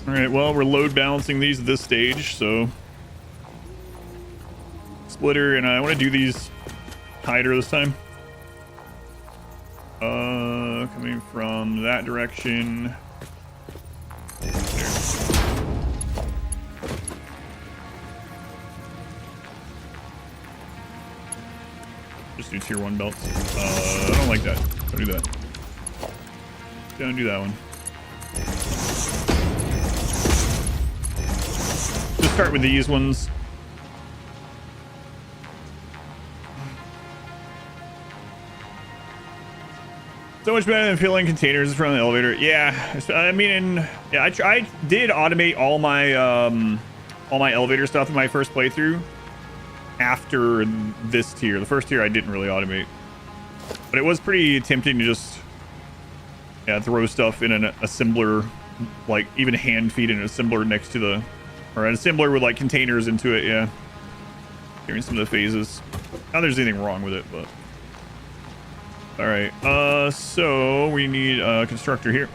Alright, well, we're load balancing these at this stage, so... Splitter, and I want to do these tighter this time. Coming from that direction. There. Just do tier 1 belts. I don't like that. Don't do that. Don't do that one. Just start with these ones. So much better than filling containers in front of the elevator. Yeah, I mean, yeah, I did automate all my elevator stuff in my first playthrough. After this tier, the first tier I didn't really automate, but it was pretty tempting to just throw stuff in an assembler, like even hand feed an assembler next to the, or an assembler with like containers into it. Yeah, hearing some of the phases. Not there's anything wrong with it, but. All right, so we need a constructor here.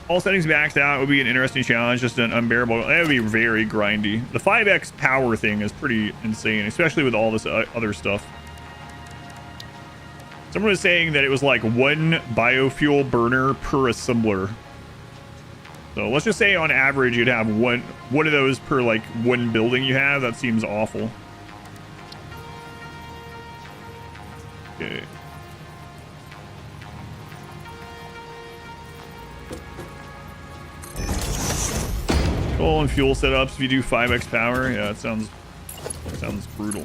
All settings maxed out would be an interesting challenge, just an unbearable. That would be very grindy. The 5x power thing is pretty insane, especially with all this other stuff. Someone was saying that it was like 1 biofuel burner per assembler. So let's just say on average you'd have one of those per like 1 building you have. That seems awful. Okay. Coal and fuel setups. If you do 5x power, yeah, that sounds brutal.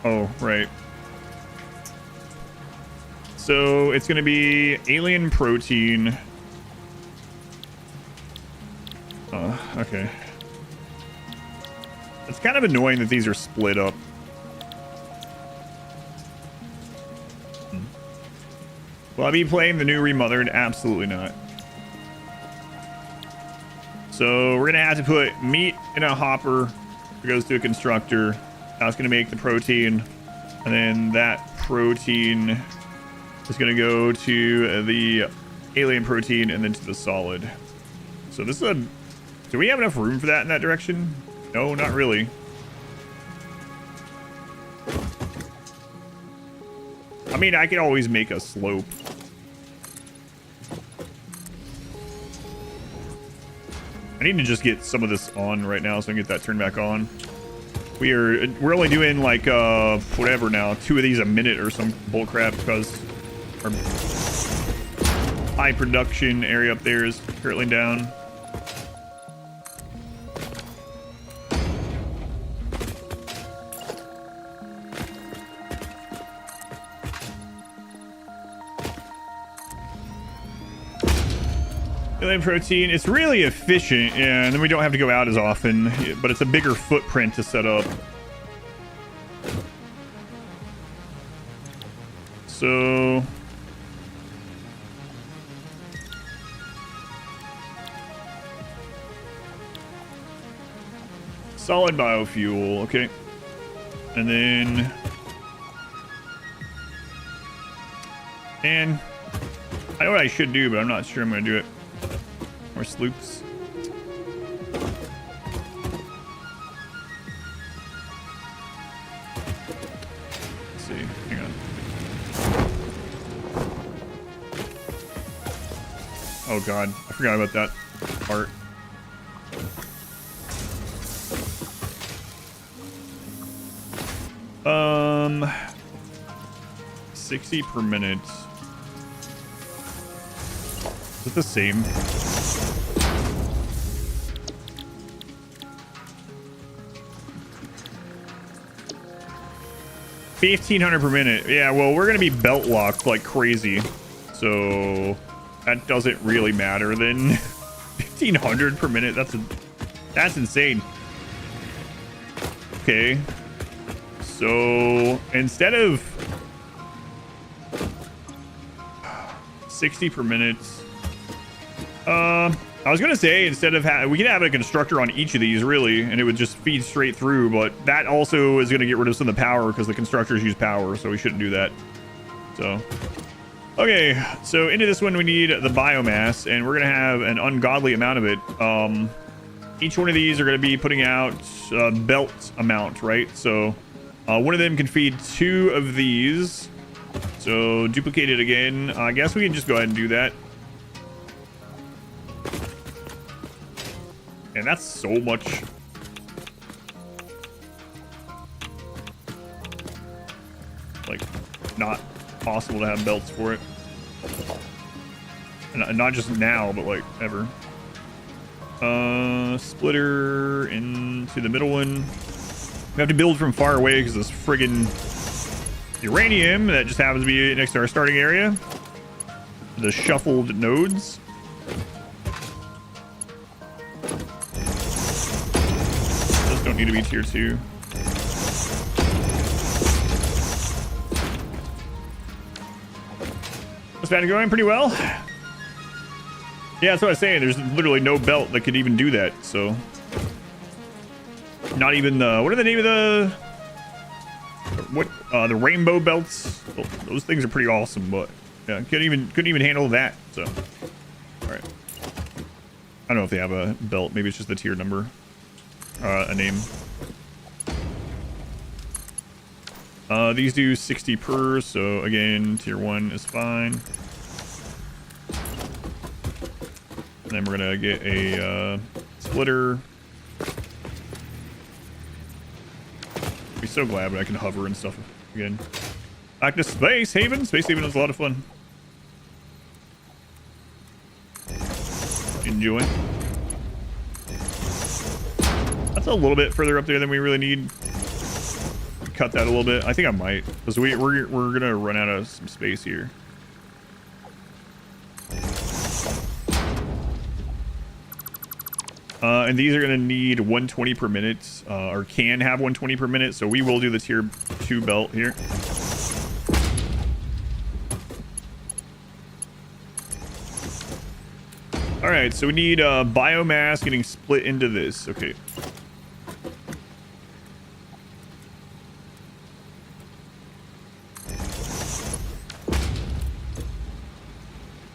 Oh, right. So it's going to be alien protein. Okay. It's kind of annoying that these are split up. Will I be playing the new remothered? Absolutely not. So we're gonna have to put meat in a hopper. It goes to a constructor. That's gonna make the protein, and then that protein is gonna go to the alien protein and then to the solid. So this is a. Do we have enough room for that in that direction? No, not really. I mean, I could always make a slope. I need to just get some of this on right now so I can get that turned back on. We're only doing like whatever now, 2 of these a minute or some bullcrap because our high production area up there is currently down. Alien protein, it's really efficient, and then we don't have to go out as often, but it's a bigger footprint to set up. So... solid biofuel, okay. And then... and I know what I should do, but I'm not sure I'm going to do it. More sloops. Let's see. Hang on. Oh god, I forgot about that part. Um, 60 per minute. Is it the same? $1,500 per minute. Yeah, well, we're gonna be belt locked like crazy, so that doesn't really matter then. 1,500 per minute. That's insane. Okay. So instead of 60 per minute, I was gonna say instead of we could have a constructor on each of these really, and it would just feed straight through. But that also is gonna get rid of some of the power because the constructors use power, so we shouldn't do that. So okay, so into this one we need the biomass, and we're gonna have an ungodly amount of it. Each one of these are gonna be putting out belt amount, right? So. One of them can feed 2 of these. So duplicate it again. I guess we can just go ahead and do that. And that's so much. Like, not possible to have belts for it. And not just now, but like ever. Splitter into the middle one. We have to build from far away because this friggin' uranium that just happens to be next to our starting area. The shuffled nodes. Those don't need to be tier 2. This bad going pretty well. Yeah, that's what I was saying. There's literally no belt that could even do that, so... not even the... what are the name of the... what? The rainbow belts? Well, those things are pretty awesome, but... yeah, couldn't even handle that, so... alright. I don't know if they have a belt. Maybe it's just the tier number. A name. These do 60 per, so again, tier 1 is fine. And then we're gonna get a splitter. Be so glad when I can hover and stuff again. Back to Space Haven. Space Haven was a lot of fun. Enjoy. That's a little bit further up there than we really need. Cut that a little bit. I think I might, because we're gonna run out of some space here. And these are gonna need 120 per minute, or can have 120 per minute. So we will do the tier 2 belt here. All right, so we need biomass getting split into this. Okay.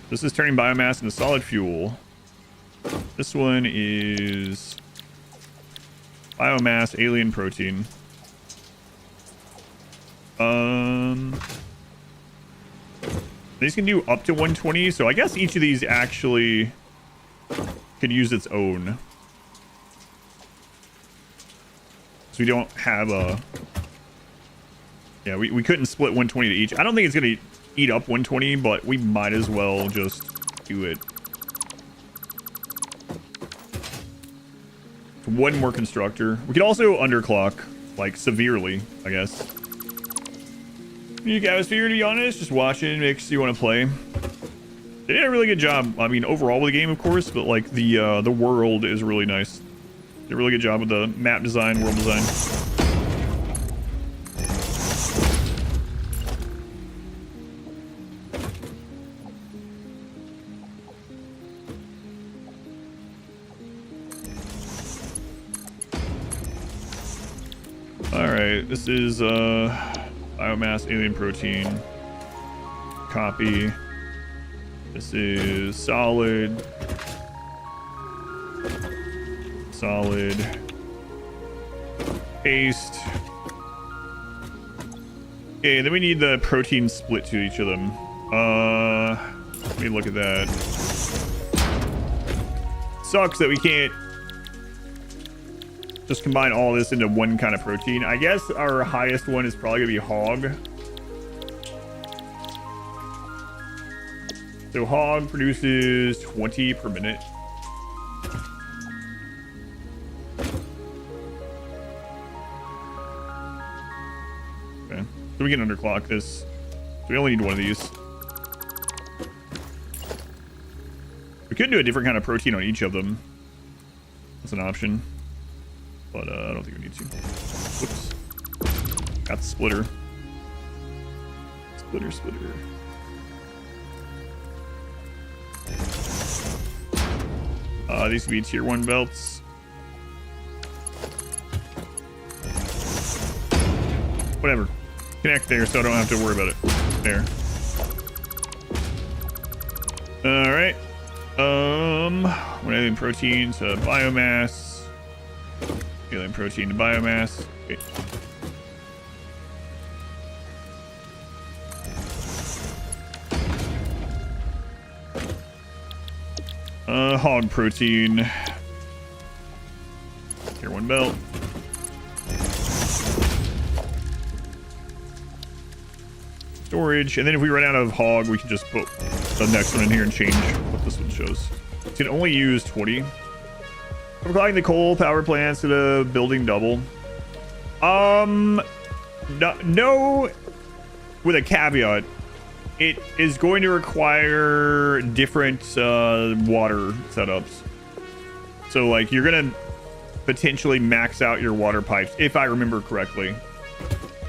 This is turning biomass into solid fuel. This one is biomass alien protein. These can do up to 120, so I guess each of these actually could use its own. So we don't have a... yeah, we couldn't split 120 to each. I don't think it's gonna eat up 120, but we might as well just do it. One more constructor. We could also underclock, like, severely, I guess. You guys figure, to be honest, just watching makes you want to play. They did a really good job. I mean, overall with the game, of course, but like the world is really nice. Did a really good job with the map design, world design. All right, this is biomass, alien protein. Copy. This is solid. Solid. Paste. Okay, then we need the protein split to each of them. Let me look at that. Sucks that we can't just combine all this into one kind of protein. I guess our highest one is probably gonna be hog. So hog produces 20 per minute. Okay, so we can underclock this. So we only need one of these. We could do a different kind of protein on each of them. That's an option. But I don't think we need to. Whoops. Got the splitter. Splitter. These could be tier 1 belts. Whatever. Connect there so I don't have to worry about it. There. Alright. Alien protein to biomass. Alien protein to biomass. Okay. Hog protein. Tier 1 belt. Storage. And then if we run out of hog, we can just put the next one in here and change what this one shows. It can only use 20. Overclocking the coal power plants to the building double. No, with a caveat. It is going to require different water setups. So like you're gonna potentially max out your water pipes if I remember correctly.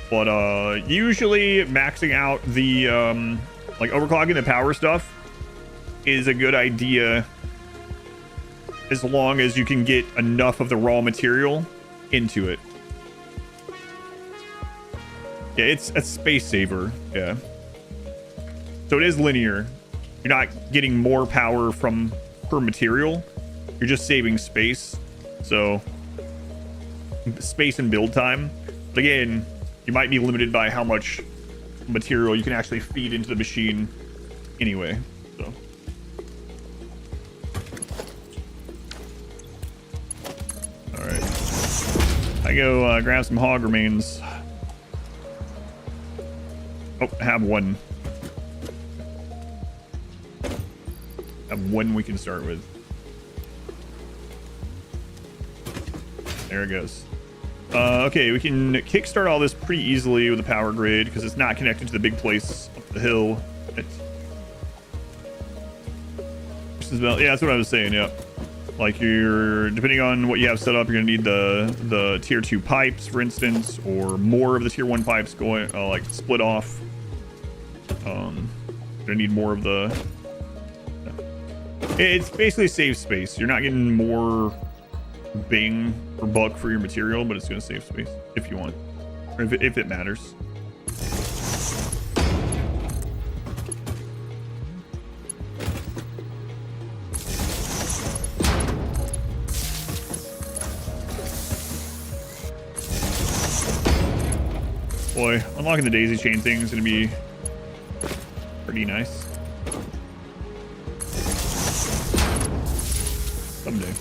But usually maxing out the like overclocking the power stuff is a good idea as long as you can get enough of the raw material into it. Yeah, it's a space saver. Yeah. So it is linear. You're not getting more power from per material. You're just saving space. So space and build time. But again, you might be limited by how much material you can actually feed into the machine anyway. So all right. I go grab some hog remains. Oh, have one. Have one we can start with. There it goes. Okay, we can kickstart all this pretty easily with the power grid because it's not connected to the big place up the hill. Yeah, that's what I was saying. Yep. Like you're depending on what you have set up, you're gonna need the tier 2 pipes, for instance, or more of the tier 1 pipes going like split off. Gonna need more of the. It's basically save space. You're not getting more bang or buck for your material, but it's going to save space if you want, or if it matters. Boy, unlocking the daisy chain thing is going to be pretty nice. Someday.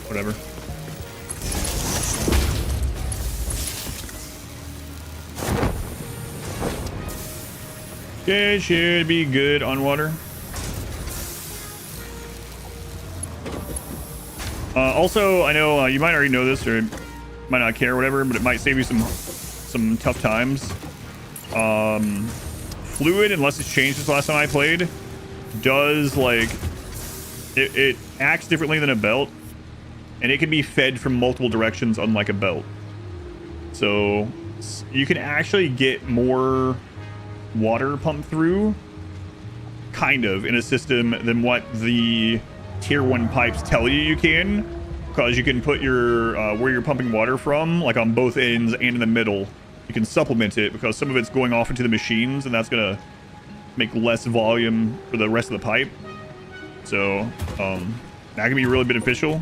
Whatever. Okay, should be good on water. Also, I know you might already know this or might not care, or whatever, but it might save you some tough times. Fluid, unless it's changed since last time I played, does like it acts differently than a belt, and it can be fed from multiple directions, unlike a belt. So you can actually get more water pumped through, kind of, in a system than what the tier 1 pipes tell you can, because you can put your where you're pumping water from, like on both ends and in the middle. You can supplement it because some of it's going off into the machines, and that's gonna make less volume for the rest of the pipe. So that can be really beneficial,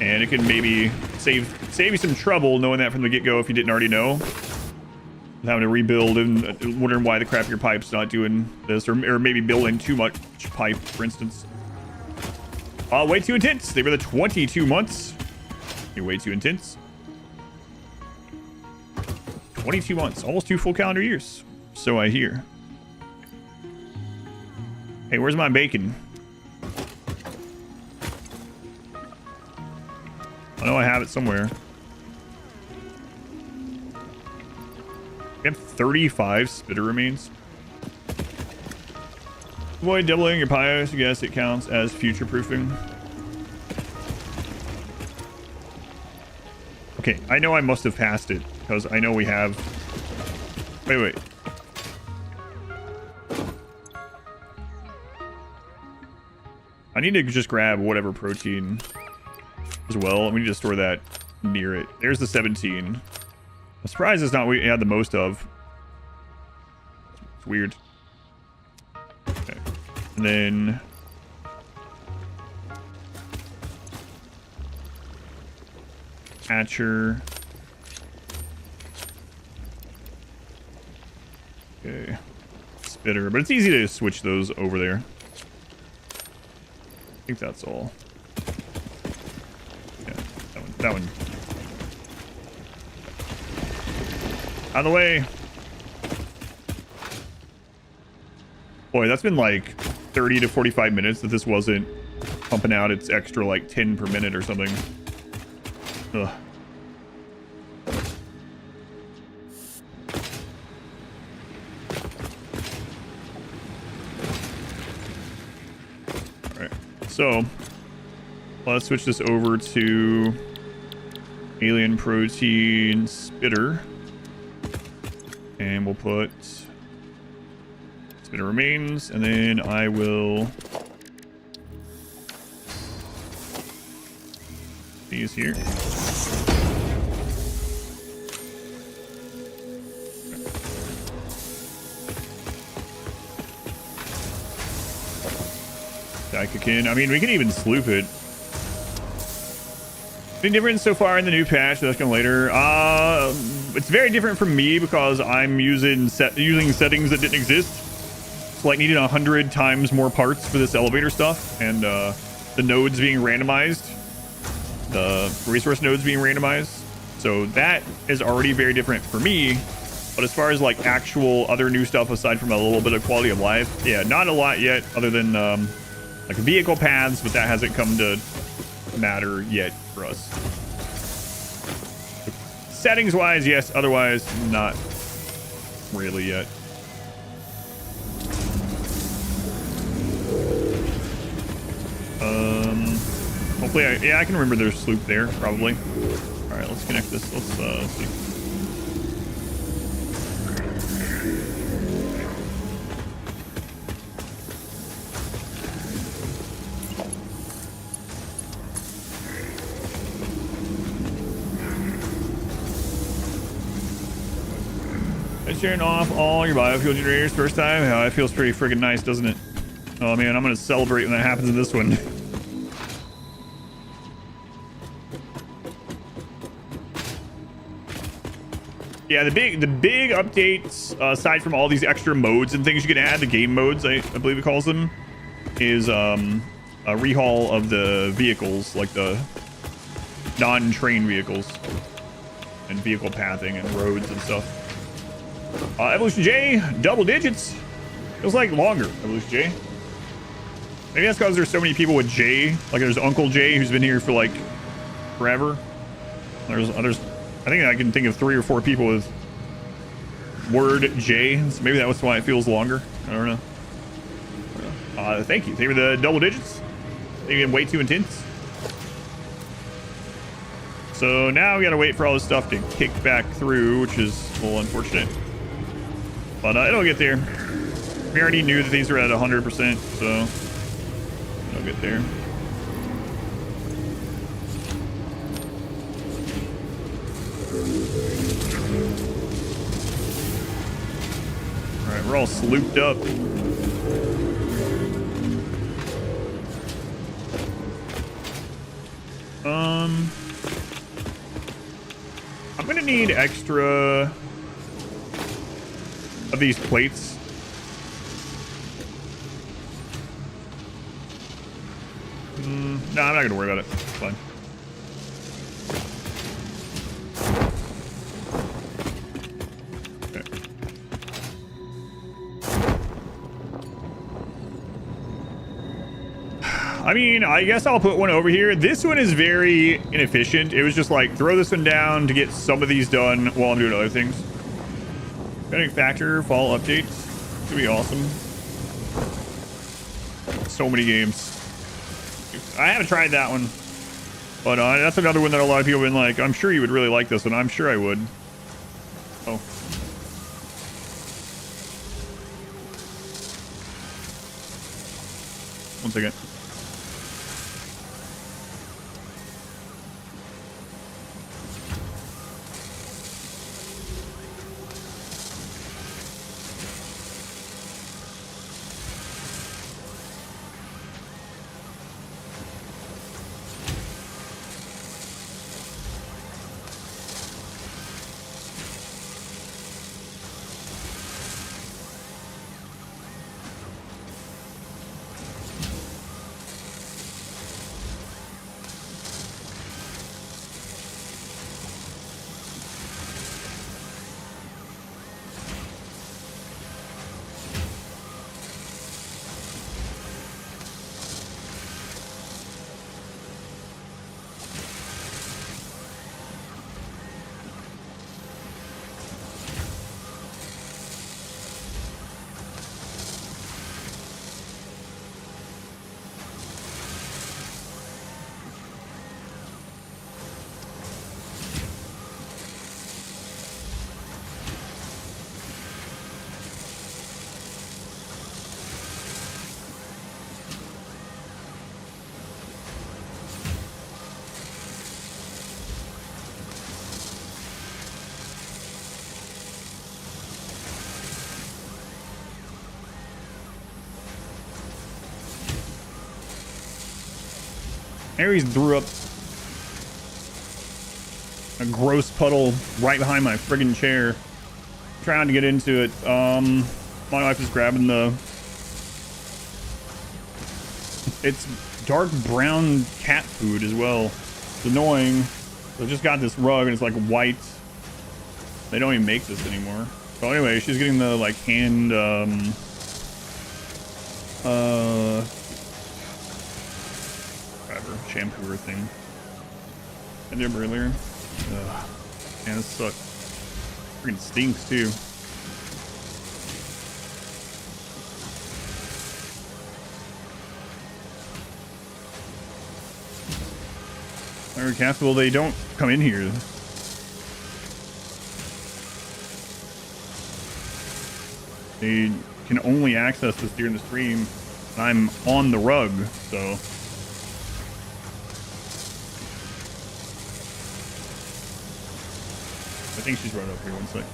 and it can maybe save you some trouble knowing that from the get-go if you didn't already know, having to rebuild and wondering why the crap your pipe's not doing this, or maybe building too much pipe, for instance. Way too intense. They were the 22 months. You're way too intense. 22 months, almost 2 full calendar years, so I hear. Hey, where's my bacon? I know I have it somewhere. We have 35 spitter remains. Avoid doubling your pios. Yes, it counts as future proofing. Okay, I know I must have passed it because I know we have. Wait. I need to just grab whatever protein as well. We need to store that near it. There's the 17. I'm surprised it's not what we had the most of. It's weird. Okay. And then Hatcher. Okay. Spitter. But it's easy to switch those over there. I think that's all. Yeah, that one. Out of the way. Boy, that's been like 30 to 45 minutes that this wasn't pumping out its extra like 10 per minute or something. Ugh. Alright, so let's switch this over to alien protein spitter. And we'll put spitter remains, and then I will these here. Daikakin. I mean, we can even sloop it. Any difference so far in the new patch? That's coming later. It's very different from me because I'm using settings that didn't exist. So like needing 100 times more parts for this elevator stuff, and the nodes being randomized, the resource nodes being randomized. So that is already very different for me. But as far as like actual other new stuff aside from a little bit of quality of life, yeah, not a lot yet, other than like vehicle paths, but that hasn't come to matter yet for us. Settings wise, yes, otherwise not really yet. Hopefully I can remember there's sloop there, probably. All right, let's connect this. Let's see. Turn off all your biofuel generators first time. Oh, that feels pretty friggin' nice, doesn't it? Oh man, I'm gonna celebrate when that happens in this one. Yeah, the big updates, aside from all these extra modes and things you can add, the game modes, I believe it calls them, is a rehaul of the vehicles, like the non-train vehicles, and vehicle pathing and roads and stuff. Evolution J, double digits. Feels like longer, Evolution J. Maybe that's because there's so many people with J. Like there's Uncle J who's been here for like forever. There's others. I think I can think of 3 or 4 people with word J. So maybe that was why it feels longer. I don't know. Thank you. Thank you for the double digits. Maybe way too intense. So now we gotta wait for all this stuff to kick back through, which is a little unfortunate. But it'll get there. We already knew that these were at 100%, so it'll get there. All right, we're all slooped up. I'm gonna need extra of these plates. No, I'm not gonna worry about it. It's fine. Okay. I mean, I guess I'll put one over here. This one is very inefficient. It was just like, throw this one down to get some of these done while I'm doing other things. Getting factor, fall updates. Could be awesome. So many games. I haven't tried that one. But that's another one that a lot of people have been like, I'm sure you would really like this one. I'm sure I would. Oh. One second. Aries threw up a gross puddle right behind my friggin' chair. Trying to get into it. My wife is grabbing the... It's dark brown cat food as well. It's annoying. So I just got this rug and it's like white. They don't even make this anymore. So anyway, she's getting the like hand whatever, shampooer thing. I did earlier. Ugh. Man, this sucks. Freaking stinks too. Or Castle, they don't come in here. They can only access this during the stream. I'm on the rug, so. I think she's right up here. One sec.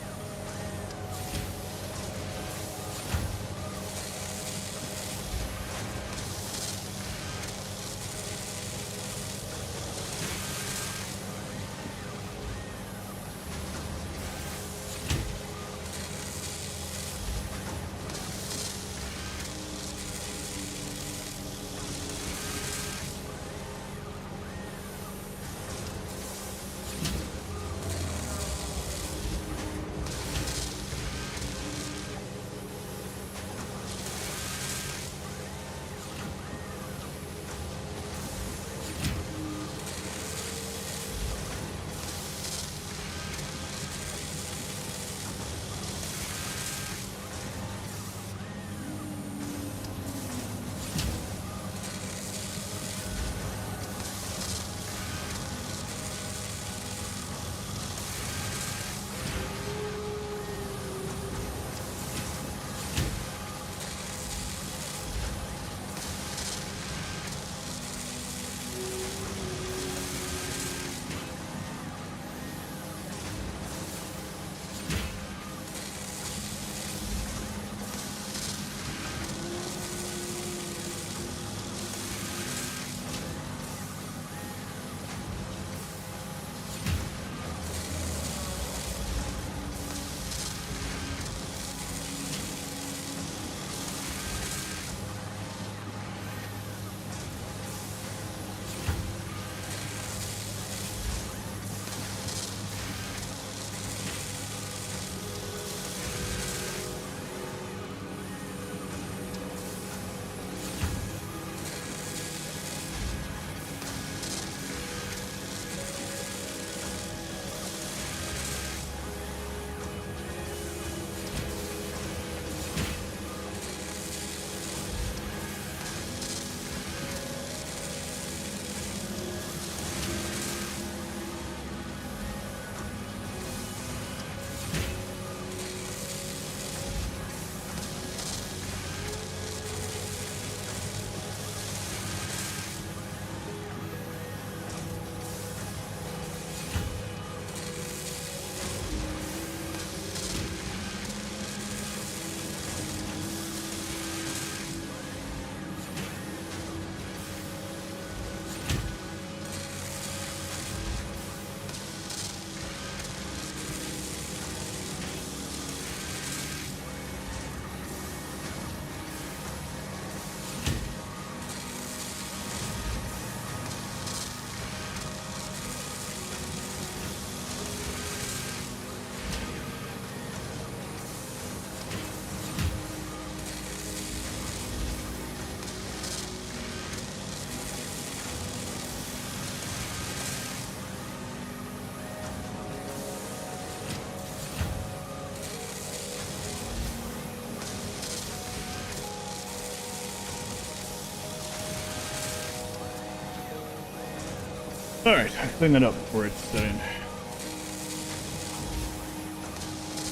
All right, clean that up before it's set in.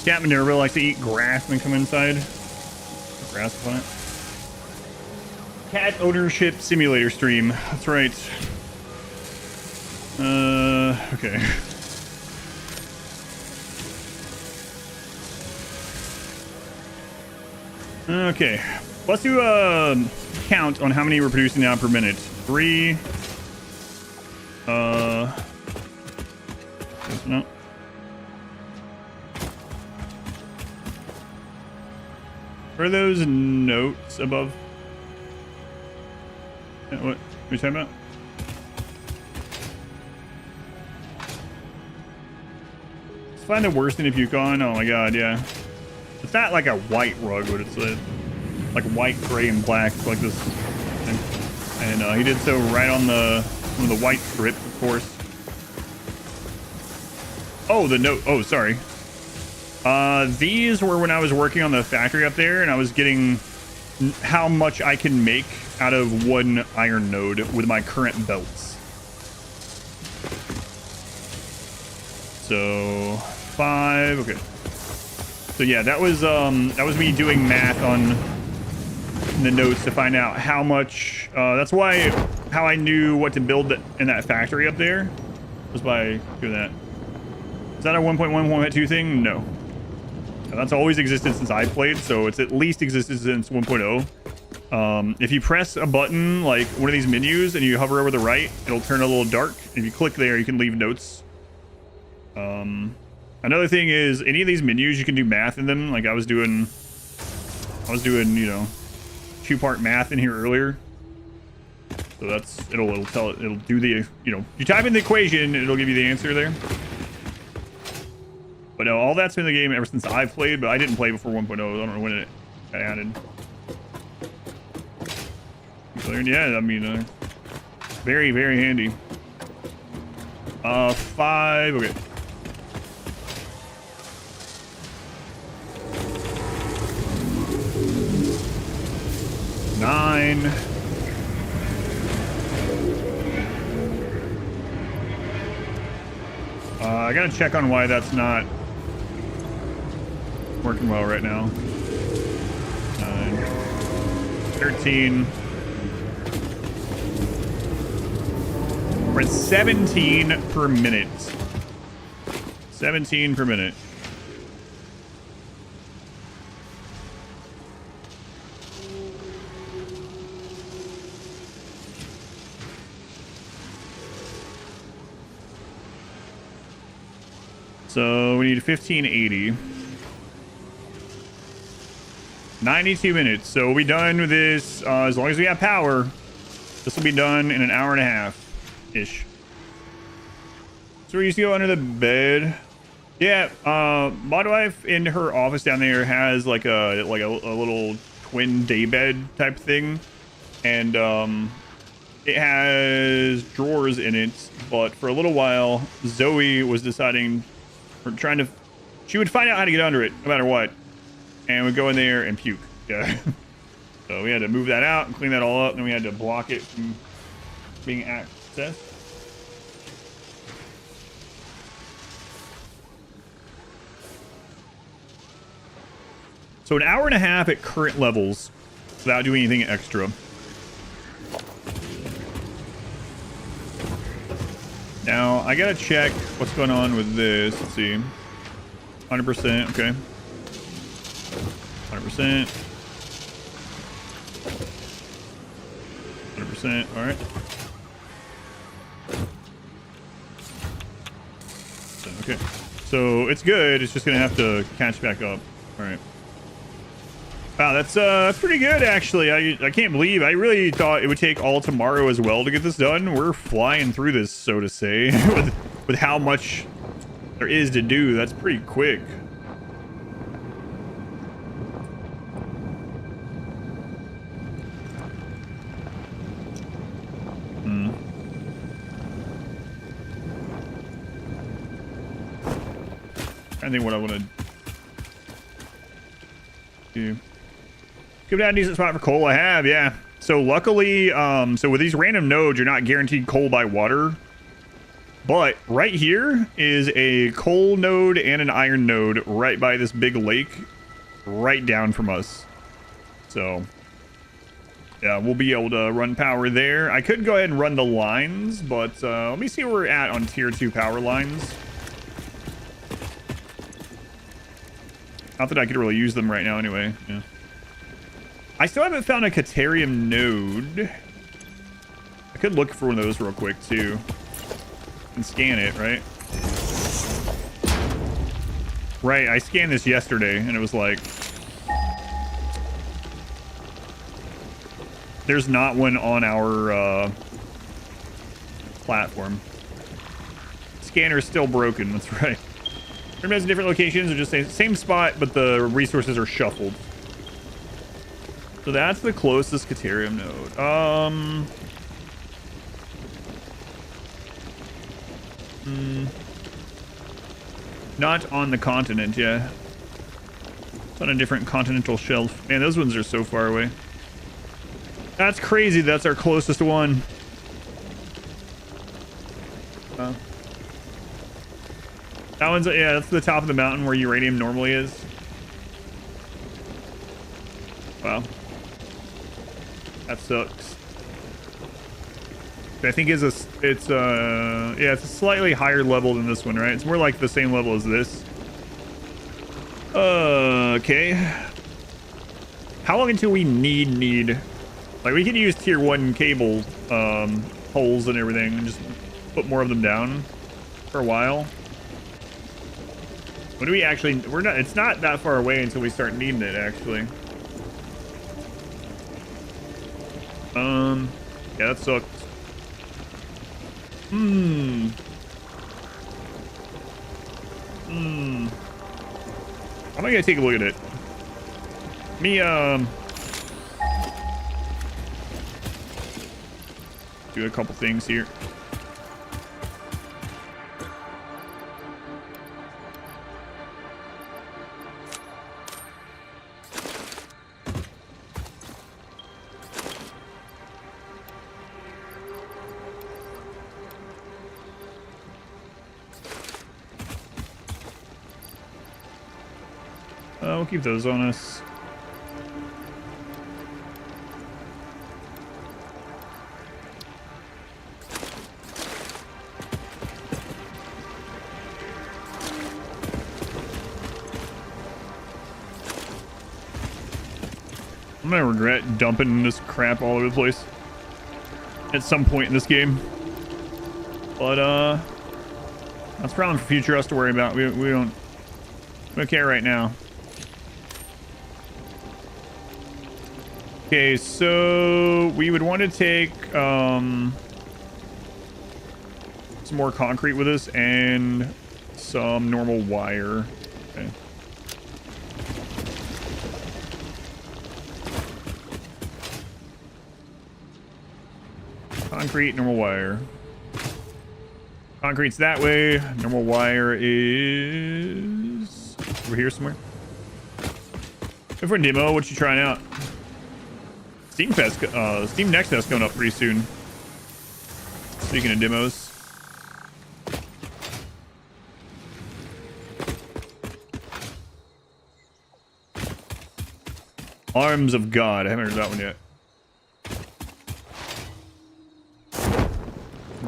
Cat Minerva likes to eat grass and then come inside. Put grass on it. Cat ownership simulator stream. That's right. Okay. Okay. Let's do a count on how many we're producing now per minute. 3. No. Where are those notes above? What are you talking about? Let's find the worst thing to puke on. Oh my god, yeah. It's not like a white rug, but it's like white, gray, and black, like this thing. And he did so right on the white strip, of course. Oh, the note. Oh, sorry. These were when I was working on the factory up there, and I was getting how much I can make out of one iron node with my current belts. So 5. Okay. So yeah, that was me doing math on the notes to find out how much. That's how I knew what to build in that factory up there, was by doing that. Is that a 1.1, 1.2 thing? No. That's always existed since I played, so it's at least existed since 1.0. If you press a button, like one of these menus, and you hover over the right, it'll turn a little dark. If you click there, you can leave notes. Another thing is, any of these menus, you can do math in them. Like I was doing, you know, 2-part math in here earlier. So it'll do the, you know, you type in the equation, it'll give you the answer there. But no, all that's been in the game ever since I've played, but I didn't play before 1.0. I don't know when it got added. Yeah, I mean, very, very handy. 5, okay. 9. I gotta check on why that's not working well right now. 9. 13. We're at 17 per minute. 17 per minute. So we need 1580. 92 minutes. So we'll be done with this as long as we have power. This will be done in an hour and a half ish. So we used to go under the bed. Yeah, my wife in her office down there has like a little twin day bed type thing, and it has drawers in it. But for a little while, Zoe was deciding. She would find out how to get under it no matter what, and would go in there and puke. Yeah. So we had to move that out and clean that all up, and then we had to block it from being accessed. So an hour and a half at current levels without doing anything extra. Now, I gotta check what's going on with this. Let's see. 100%, okay. 100%. 100%, alright. Okay. So, it's good. It's just gonna have to catch back up. Alright. Wow, that's pretty good, actually. I can't believe. I really thought it would take all tomorrow as well to get this done. We're flying through this, so to say, with how much there is to do. That's pretty quick. I think what I want to do. Give that a decent spot for coal. I have, yeah. So luckily, so with these random nodes, you're not guaranteed coal by water. But right here is a coal node and an iron node right by this big lake, right down from us. So, yeah, we'll be able to run power there. I could go ahead and run the lines, but let me see where we're at on tier 2 power lines. Not that I could really use them right now anyway. Yeah. I still haven't found a Caterium node. I could look for one of those real quick too. And scan it, right? Right, I scanned this yesterday and it was like... There's not one on our platform. Scanner's still broken, that's right. Remember, different locations are just the same spot, but the resources are shuffled. So that's the closest Caterium node. Not on the continent, yeah. It's on a different continental shelf. Man, those ones are so far away. That's crazy. That's our closest one. That one's, yeah, that's the top of the mountain where uranium normally is. Wow. That sucks. I think it's yeah, it's a slightly higher level than this one, right? It's more like the same level as this. Okay. How long until we need like we can use tier 1 cable holes and everything and just put more of them down for a while. When do we actually, it's not that far away until we start needing it actually. Yeah, that sucked. I'm gonna take a look at it. Me, do a couple things here. We'll keep those on us. I'm gonna regret dumping this crap all over the place at some point in this game. But, that's a problem for future us to worry about. We don't care right now. Okay, so we would want to take some more concrete with us and some normal wire. Okay. Concrete, normal wire. Concrete's that way. Normal wire is over here somewhere. Go for a demo. What you trying out? Steam Fest, Steam Next Fest coming up pretty soon. Speaking of demos. Arms of God. I haven't heard that one yet.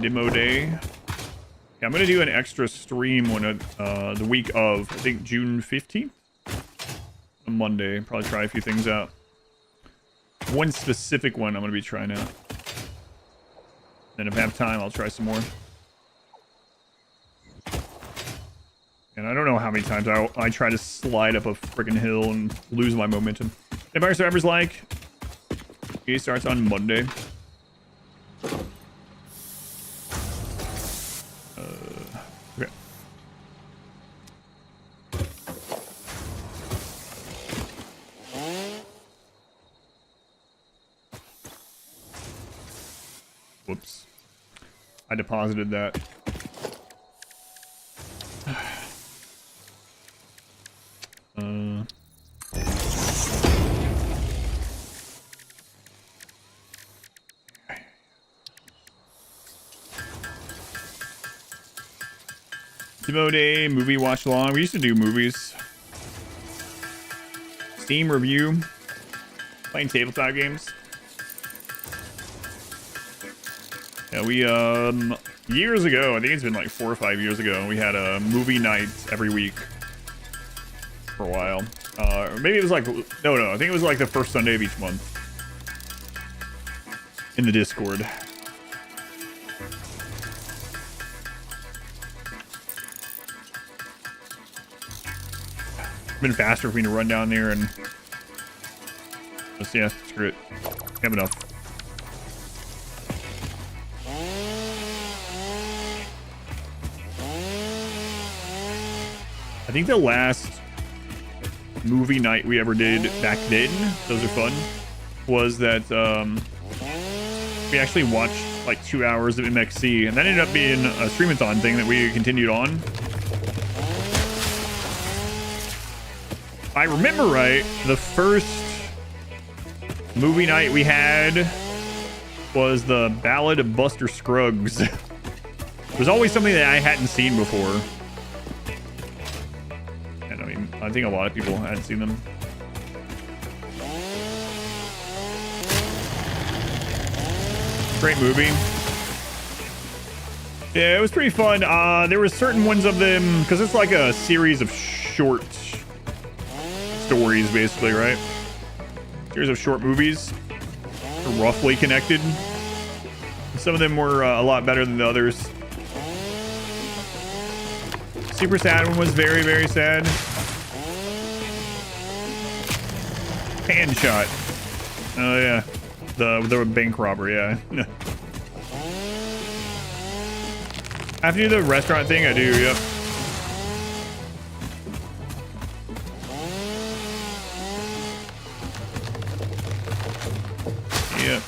Demo day. Yeah, I'm going to do an extra stream when the week of, I think, June 15th? A Monday. Probably try a few things out. One specific one I'm going to be trying out. Then if I have time, I'll try some more. And I don't know how many times I try to slide up a freaking hill and lose my momentum. Empire Survivor's like, it starts on Monday. Okay. Whoops. I deposited that. Demo day, movie watch along. We used to do movies. Steam review. Playing tabletop games. Yeah, we, years ago, I think it's been like 4 or 5 years ago, we had a movie night every week for a while. Or maybe it was like, no, I think it was like the first Sunday of each month in the Discord. Been faster for me to run down there and just, yeah, screw it. Have enough. I think the last movie night we ever did back then, those are fun, was that we actually watched like 2 hours of MXC, and that ended up being a streamathon thing that we continued on. If I remember right, the first movie night we had was the Ballad of Buster Scruggs. It was always something that I hadn't seen before. And I mean, I think a lot of people hadn't seen them. Great movie. Yeah, it was pretty fun. There were certain ones of them, because it's like a series of short stories, basically, right? Series of short movies, roughly connected. Some of them were a lot better than the others. Super sad one was very, very sad. Hand shot. Oh yeah, the bank robber. Yeah. I have to do the restaurant thing. I do. Yep. Yep.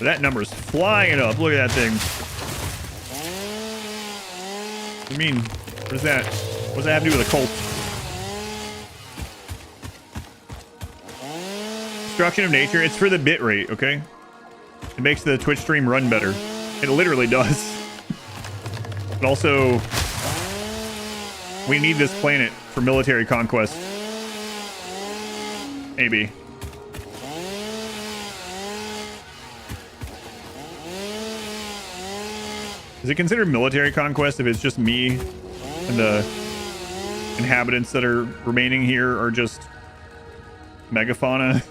That number's flying up. Look at that thing. What do you mean? What is that? What does that have to do with a cult? Destruction of nature. It's for the bit rate, okay? It makes the Twitch stream run better. It literally does. But also, we need this planet for military conquest. Maybe. Is it considered military conquest if it's just me and the inhabitants that are remaining here are just megafauna?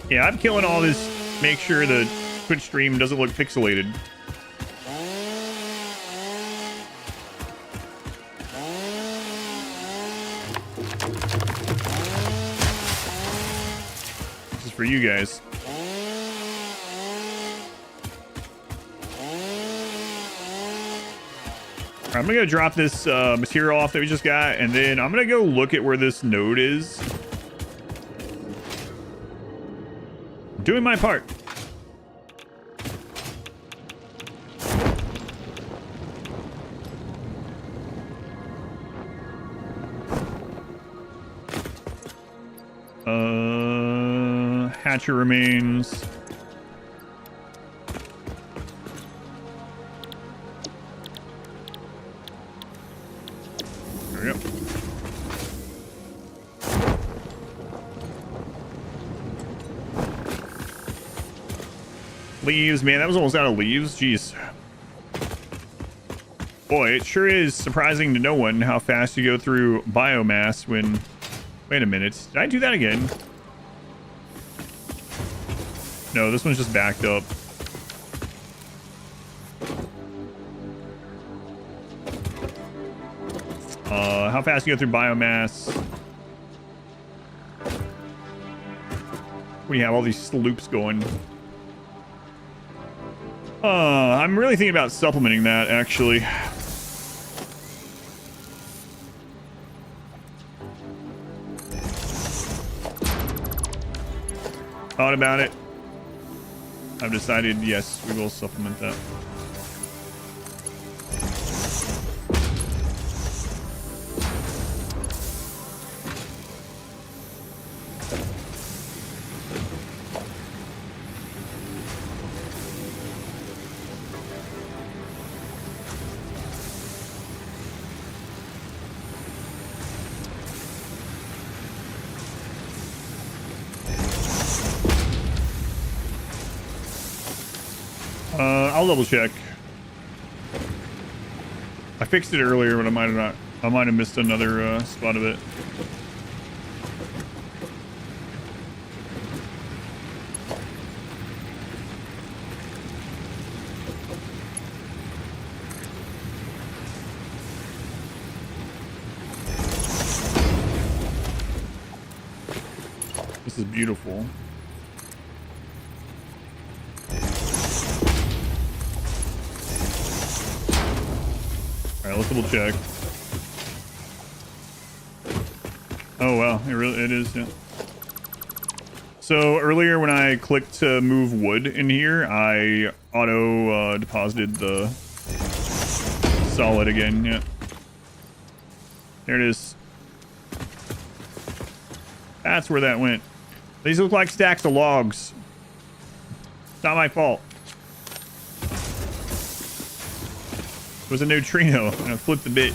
Yeah, I'm killing all this. Make sure the Twitch stream doesn't look pixelated. This is for you guys. I'm gonna go drop this material off that we just got, and then I'm gonna go look at where this node is. I'm doing my part. Hatcher remains. There we go. Leaves, man, that was almost out of leaves. Jeez. Boy, it sure is surprising to no one how fast you go through biomass when... Wait a minute. Did I do that again? No, this one's just backed up. How fast you go through biomass? We have all these sloops going. I'm really thinking about supplementing that, actually. Thought about it. I've decided, yes, we will supplement that. I'll double check. I fixed it earlier, but I might have missed another spot of it. This is beautiful. All right, let's double check. Oh wow, it is. Yeah. So earlier when I clicked to move wood in here, I auto deposited the solid again. Yeah. There it is. That's where that went. These look like stacks of logs. It's not my fault. It was a neutrino, and I flipped the bit.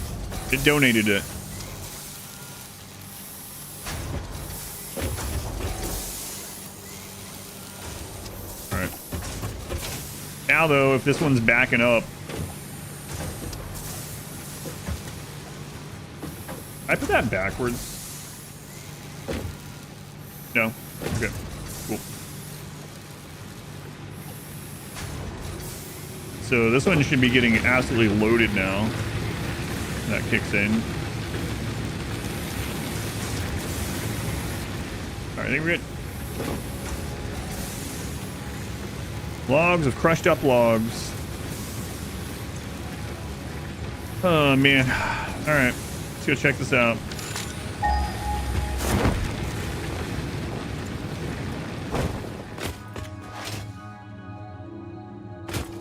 It donated it. Alright. Now, though, if this one's backing up... I put that backwards. No. Okay. Cool. So this one should be getting absolutely loaded now. That kicks in. All right, I think we're good. Logs of crushed up logs. Oh man. All right, let's go check this out.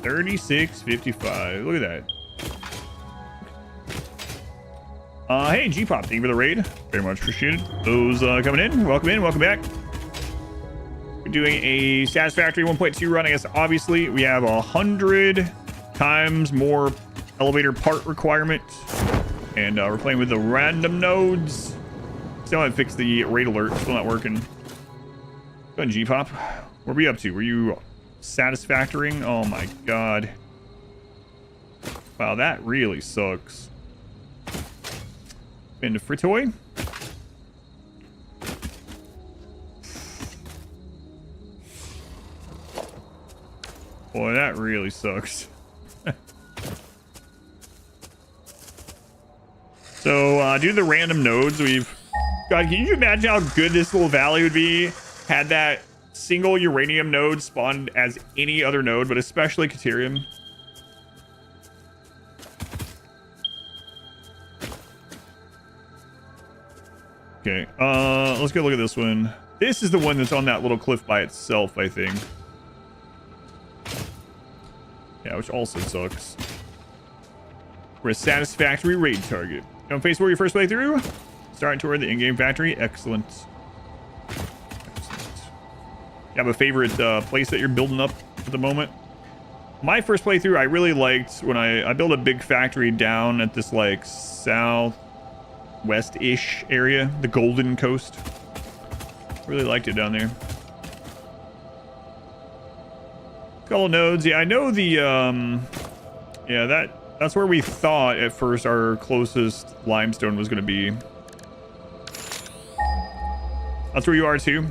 $36.55. Look at that. Hey, G-Pop, thank you for the raid. Very much appreciated. Those coming in, welcome back. We're doing a Satisfactory 1.2 run. I guess obviously we have 100 times more elevator part requirement, and we're playing with the random nodes. Still haven't fixed the raid alert. Still not working. Go ahead, G-Pop. What are we up to? Were you satisfactoring? Oh my god. Wow, that really sucks. Into Fritoy. Boy, that really sucks. So, due to the random nodes, we've... God, can you imagine how good this little valley would be had that single uranium node spawned as any other node, but especially Caterium? Okay, let's go look at this one. This is the one that's on that little cliff by itself, I think. Yeah, which also sucks. We're a satisfactory raid target. Don't face where your first playthrough. Starting toward the in-game factory. Excellent. Excellent. You have a favorite place that you're building up at the moment? My first playthrough, I really liked when I built a big factory down at this like southwest-ish area, the Golden Coast. Really liked it down there. Couple nodes. Yeah, I know the yeah, that's where we thought at first our closest limestone was going to be. That's where you are too.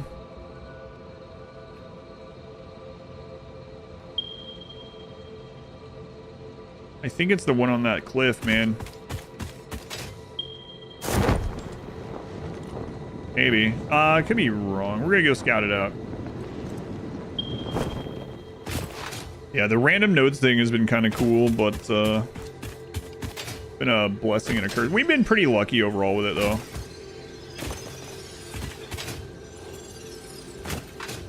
I think it's the one on that cliff, man. Maybe. I could be wrong. We're gonna go scout it out. Yeah, the random nodes thing has been kind of cool, but been a blessing and a curse. We've been pretty lucky overall with it, though.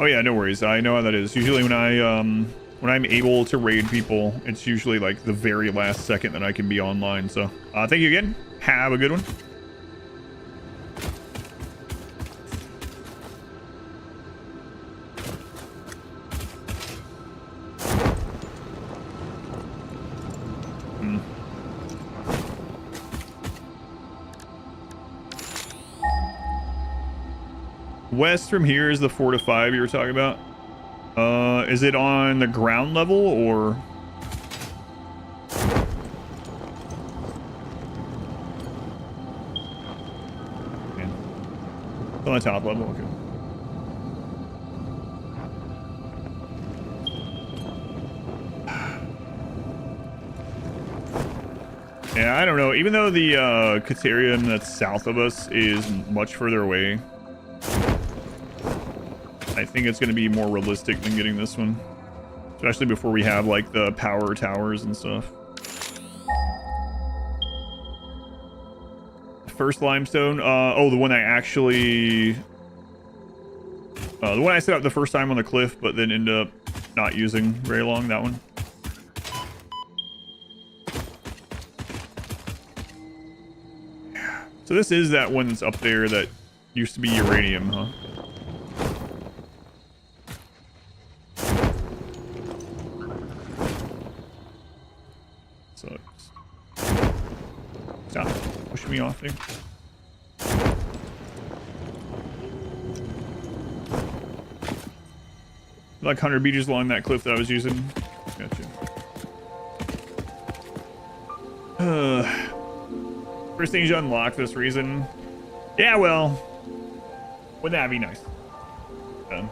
Oh yeah, no worries. I know how that is. Usually when I'm able to raid people, it's usually like the very last second that I can be online. So thank you again. Have a good one. West from here is the 4 to 5 you were talking about. Is it on the ground level or? Man. It's on the top level, okay. Yeah, I don't know. Even though the Caterium that's south of us is much further away, I think it's going to be more realistic than getting this one. Especially before we have, like, the power towers and stuff. First limestone? Oh, the one I actually... the one I set up the first time on the cliff, but then ended up not using very long, that one. So this is that one that's up there that used to be uranium, huh? Sucks. Stop pushing me off, dude. Like 100 meters along that cliff that I was using. Gotcha. First thing you unlock this reason. Yeah, well, wouldn't that be nice?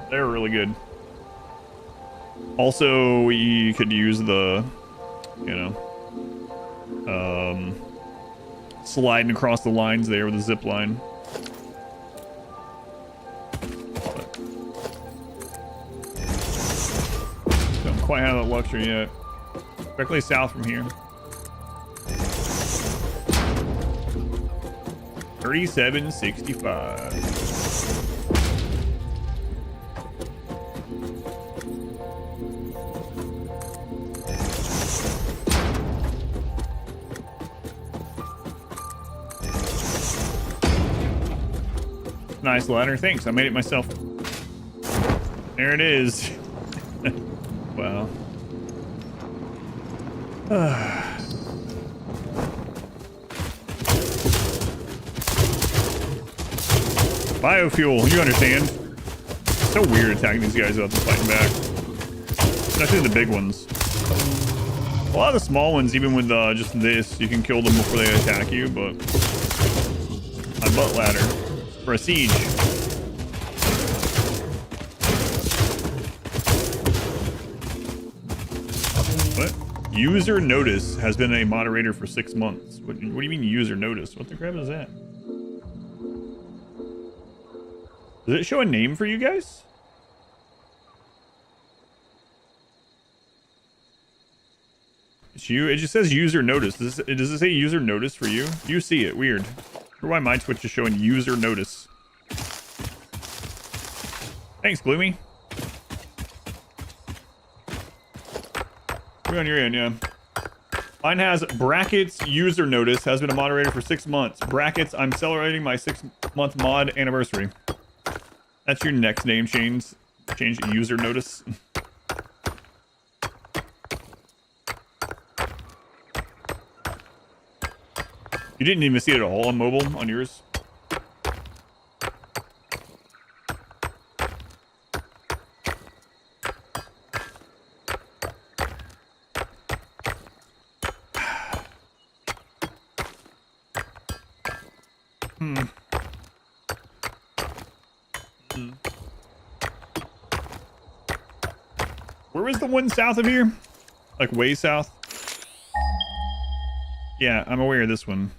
They're really good. Also, we could use the, you know, sliding across the lines there with a zip line. Don't quite have that luxury yet. Directly south from here. 3765. Nice ladder. Thanks. I made it myself. There it is. Wow. Biofuel, you understand. It's so weird attacking these guys without them fighting back. Especially the big ones. A lot of the small ones, even with just this, you can kill them before they attack you, but... My butt ladder. For a siege. What? User notice has been a moderator for 6 months. What do you mean user notice? What the crap is that? Does it show a name for you guys? It's you. It just says user notice. Does it say user notice for you? You see it. Weird. I wonder why my Twitch is showing user notice. Thanks, Gloomy. We're on your end, yeah. Mine has brackets user notice has been a moderator for 6 months. Brackets, I'm celebrating my 6-month mod anniversary. That's your next name change. Change user notice. You didn't even see it at all on mobile on yours. Where was the one south of here? Like way south? Yeah, I'm aware of this one.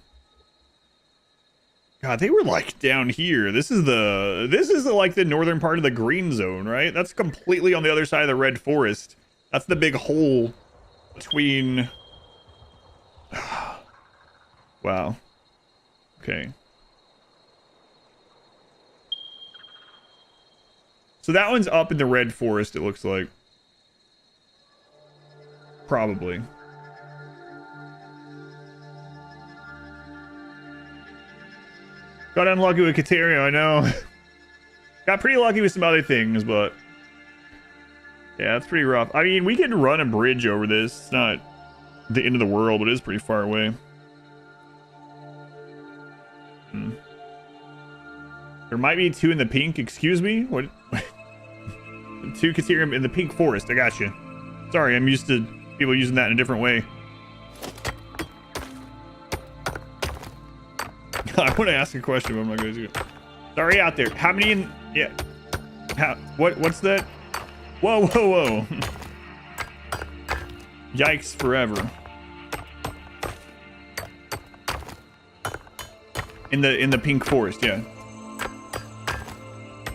God, they were like down here. This is like the northern part of the green zone, right? That's completely on the other side of the red forest. That's the big hole between... Wow. Okay. So that one's up in the red forest, it looks like. Probably. Got unlucky with Caterio, I know. Got pretty lucky with some other things, but... Yeah, it's pretty rough. I mean, we could run a bridge over this. It's not the end of the world, but it is pretty far away. There might be two in the pink. Excuse me? What? 2 Caterium in the pink forest. I got you. Sorry, I'm used to people using that in a different way. I want to ask a question, but I'm not going to do it. Sorry out there. How many in... Yeah. What's that? Whoa, whoa, whoa. Yikes forever. In the pink forest, yeah.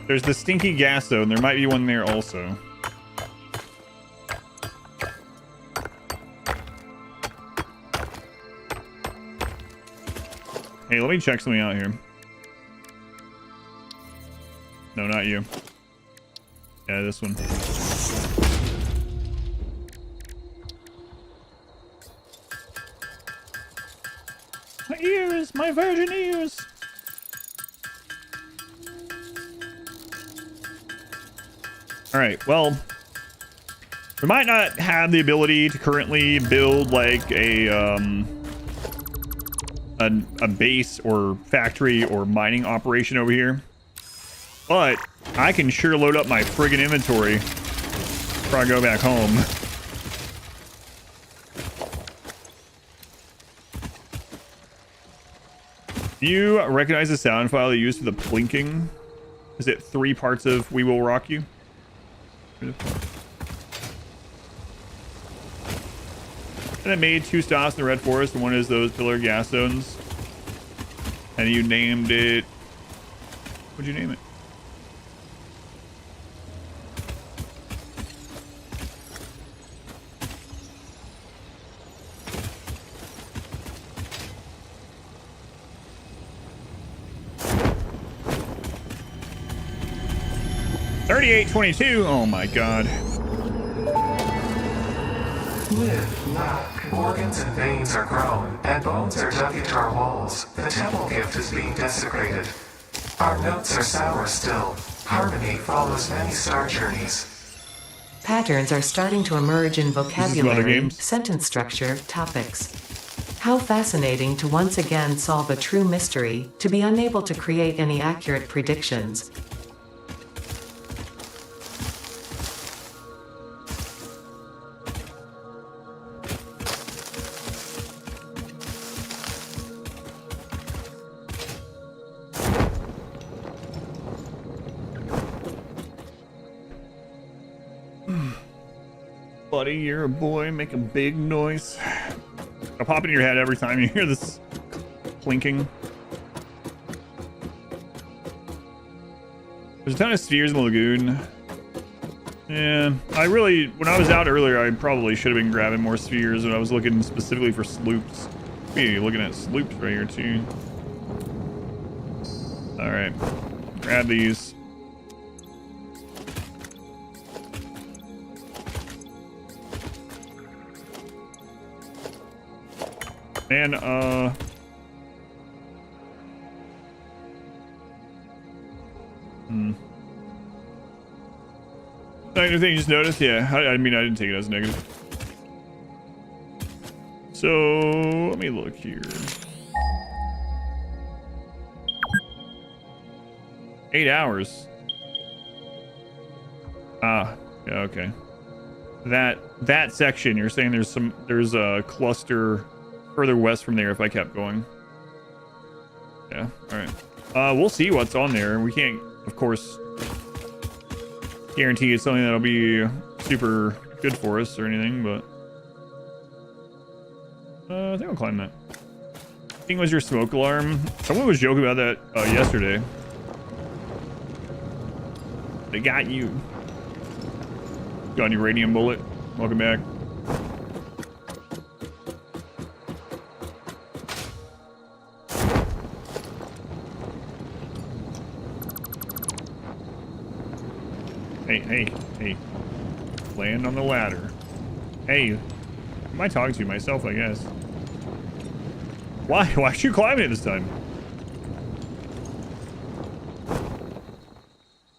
There's the stinky gas zone. There might be one there also. Hey, let me check something out here. No, not you. Yeah, this one. My ears, my virgin ears. All right, well, we might not have the ability to currently build like a base or factory or mining operation over here, but I can sure load up my friggin' inventory before I go back home. Do you recognize the sound file they used for the plinking? Is it 3 parts of We Will Rock You? And I made 2 stops in the Red Forest, and one is those pillar gas zones. And you named it... What'd you name it? $38.22. Oh my god. Live, lack, organs and veins are grown, and bones are dug into our walls. The temple gift is being desecrated. Our notes are sour still. Harmony follows many star journeys. Patterns are starting to emerge in vocabulary, sentence structure, topics. How fascinating to once again solve a true mystery, to be unable to create any accurate predictions. Buddy, you're a boy. Make a big noise. I'll pop in your head every time you hear this clinking. There's a ton of spheres in the lagoon. Yeah, when I was out earlier, I probably should have been grabbing more spheres, and I was looking specifically for sloops. Be looking at sloops right here too. All right, grab these. And Negative thing you just noticed? Yeah, I mean, I didn't take it as negative. So, let me look here. 8 hours. Ah, yeah, okay. That section, you're saying there's a cluster further west from there if I kept going. Yeah, alright. We'll see what's on there. We can't, of course, guarantee it's something that'll be super good for us or anything, but I think I'll climb that. I think it was your smoke alarm. Someone was joking about that yesterday. They got you. Got an uranium bullet. Welcome back. Hey. Land on the ladder. Hey. Who am I talking to? Myself, I guess. Why? Why should you climb it this time?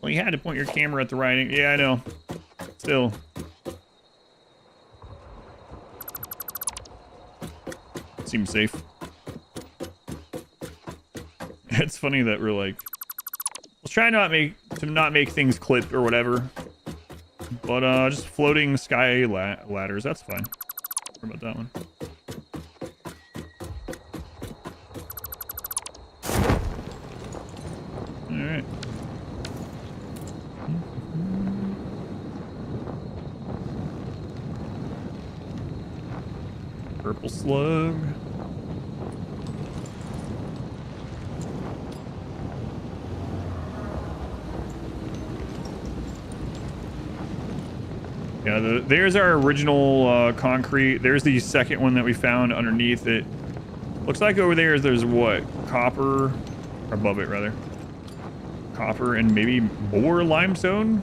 Well, you had to point your camera at the right angle. Yeah, I know. Still. Seems safe. It's funny that we're like, let's try not make things clip or whatever. But just floating sky ladders, that's fine. What about that one? All right. Purple slug. Yeah, there's our original concrete. There's the second one that we found underneath it. Looks like over there there's what? Copper, or above it rather. Copper and maybe more limestone?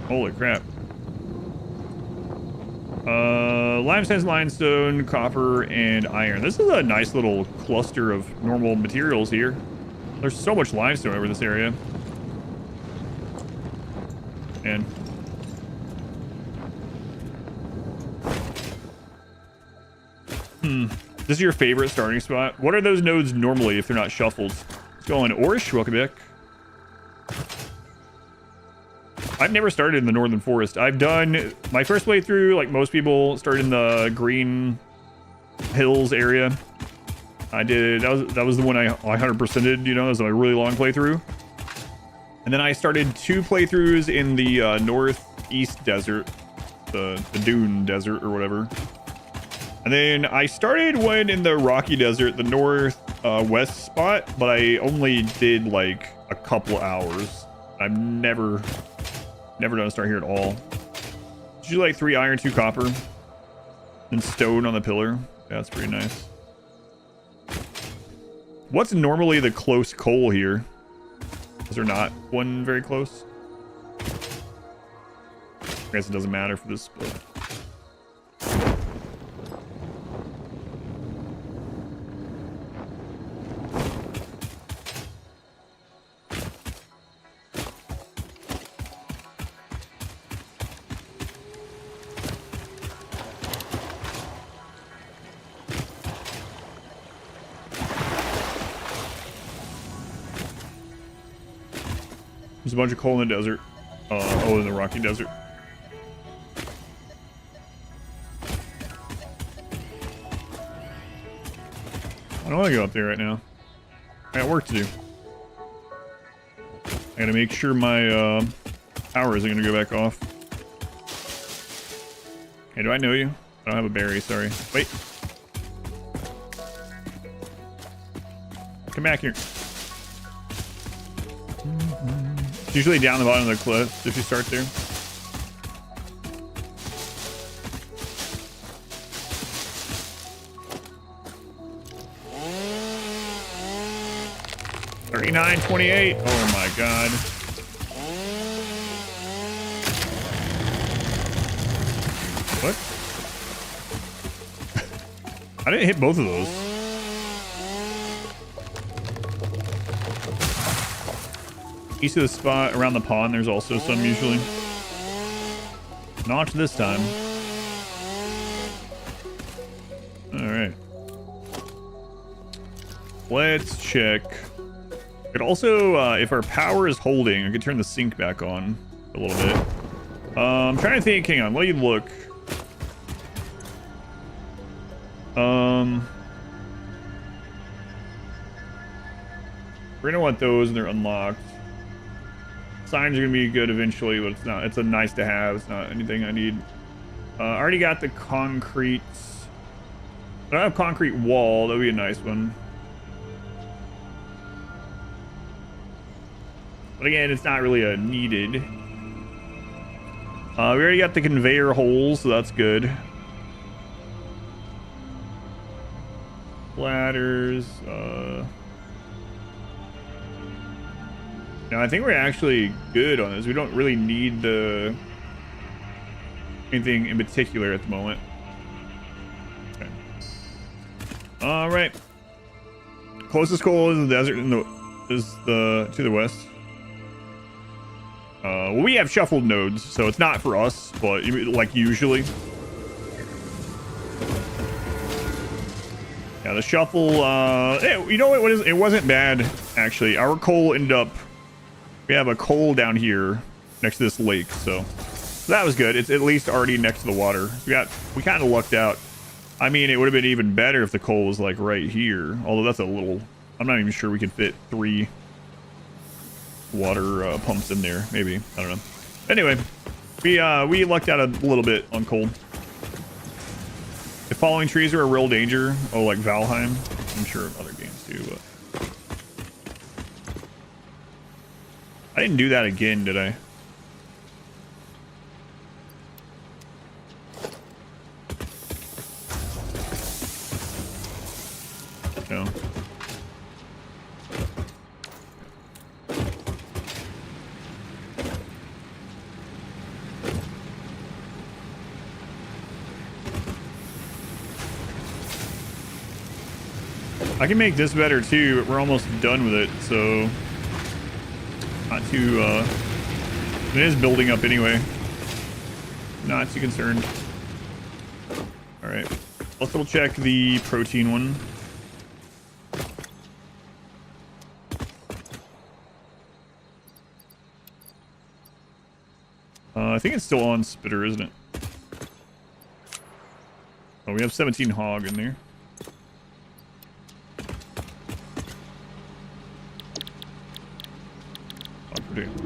Holy crap. Limestone, copper, and iron. This is a nice little cluster of normal materials here. There's so much limestone over this area. And this is your favorite starting spot? What are those nodes normally if they're not shuffled? Let's go on Orish, welcome back. I've never started in the Northern Forest. I've done my first playthrough, like most people, started in the Green Hills area. I did, that was the one I 100%ed, you know, it was a really long playthrough. And then I started 2 playthroughs in the Northeast Desert, the Dune Desert or whatever. And then I started one in the Rocky Desert, the Northwest spot, but I only did like a couple hours. I've never done a start here at all. It's usually like 3 iron, 2 copper, and stone on the pillar. Yeah, that's pretty nice. What's normally the close coal here? Is there not one very close? I guess it doesn't matter for this, but... There's a bunch of coal in the desert. Oh, in the Rocky Desert. I don't want to go up there right now. I got work to do. I gotta make sure my power isn't gonna go back off. Hey, do I know you? I don't have a berry, sorry. Wait. Come back here. It's usually down the bottom of the cliff if you start there. $39.28. Oh my god. What? I didn't hit both of those. East of the spot around the pond, there's also some usually. Not this time. Alright. Let's check. It also, if our power is holding, I could turn the sink back on a little bit. I'm trying to think. Hang on, let me look. We're gonna want those, and they're unlocked. Signs are gonna be good eventually, but it's not. It's a nice to have. It's not anything I need. I already got the concrete. I don't have concrete wall. That would be a nice one. But again, it's not really a needed. We already got the conveyor holes, so that's good. Ladders. Now I think we're actually good on this. We don't really need the anything in particular at the moment. Okay. All right. Closest coal is the desert to the west. Well, we have shuffled nodes, so it's not for us, but like usually. Yeah, the shuffle. You know what? It wasn't bad actually. Our coal ended up. We have a coal down here. next to this lake. So that was good. It's at least already next to the water. We kind of lucked out. I mean, it would have been even better if the coal was like right here. Although that's a little, I'm not even sure we could fit 3 water pumps in there. Maybe, I don't know. Anyway, we lucked out a little bit on coal. If falling trees are a real danger, oh, like Valheim, I'm sure other games too, but I didn't do that again, did I? No. I can make this better too, but we're almost done with it, so not too it is building up anyway. Not too concerned. All right, let's double check the protein one. I think it's still on Spitter, isn't it? Oh, we have 17 hog in there.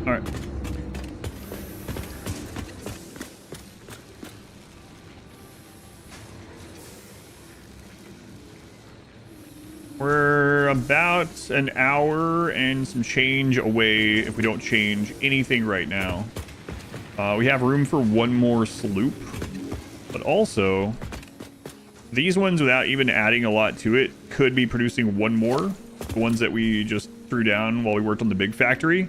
All right. We're about an hour and some change away if we don't change anything right now. We have room for one more sloop, but also these ones, without even adding a lot to it, could be producing one more. The ones that we just threw down while we worked on the big factory.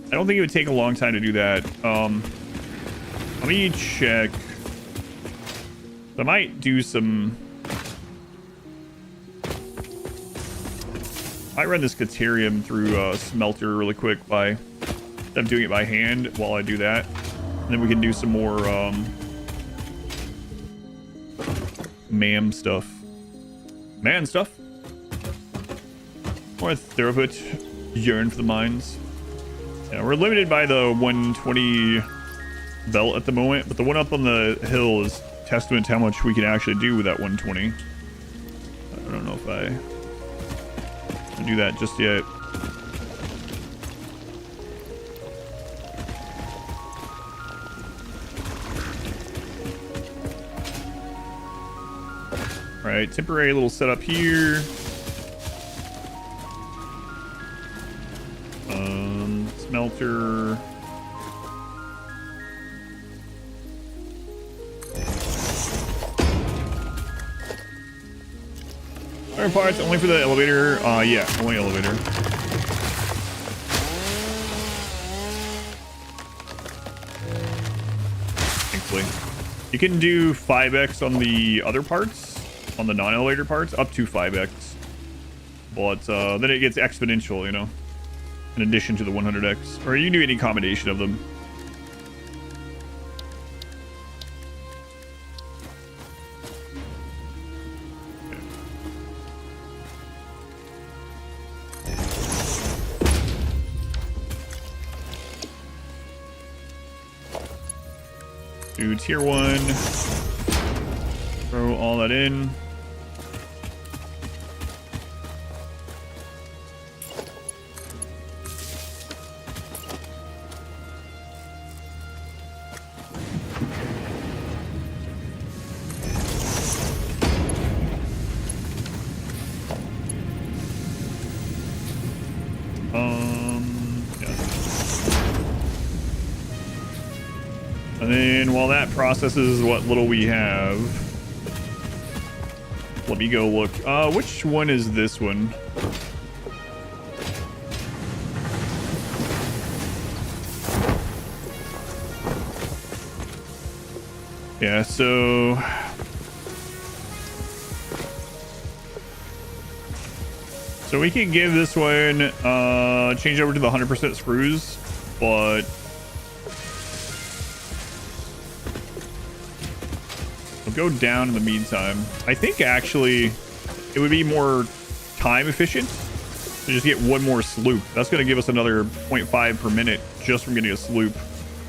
I don't think it would take a long time to do that. Let me check. I might do some... I run this Caterium through a smelter really quick by... I'm doing it by hand while I do that. And then we can do some more man stuff. Man stuff. More Theroput. Yearn for the mines. Yeah, we're limited by the 120 belt at the moment, but the one up on the hill is testament to how much we can actually do with that 120. I don't know if I can do that just yet. All right, temporary little setup here. Smelter. Iron parts only for the elevator. Yeah, only elevator. Thankfully, you can do 5x on the other parts, on the non-elevator parts, up to 5x. But then it gets exponential, you know. In addition to the 100x, or you can do any combination of them. Do tier 1. Throw all that in. And then while that processes what little we have, let me go look. Which one is this one? Yeah, so we can give this one change over to the 100% screws, but we'll go down in the meantime. I think actually it would be more time efficient to just get one more sloop. That's going to give us another 0.5 per minute just from getting a sloop.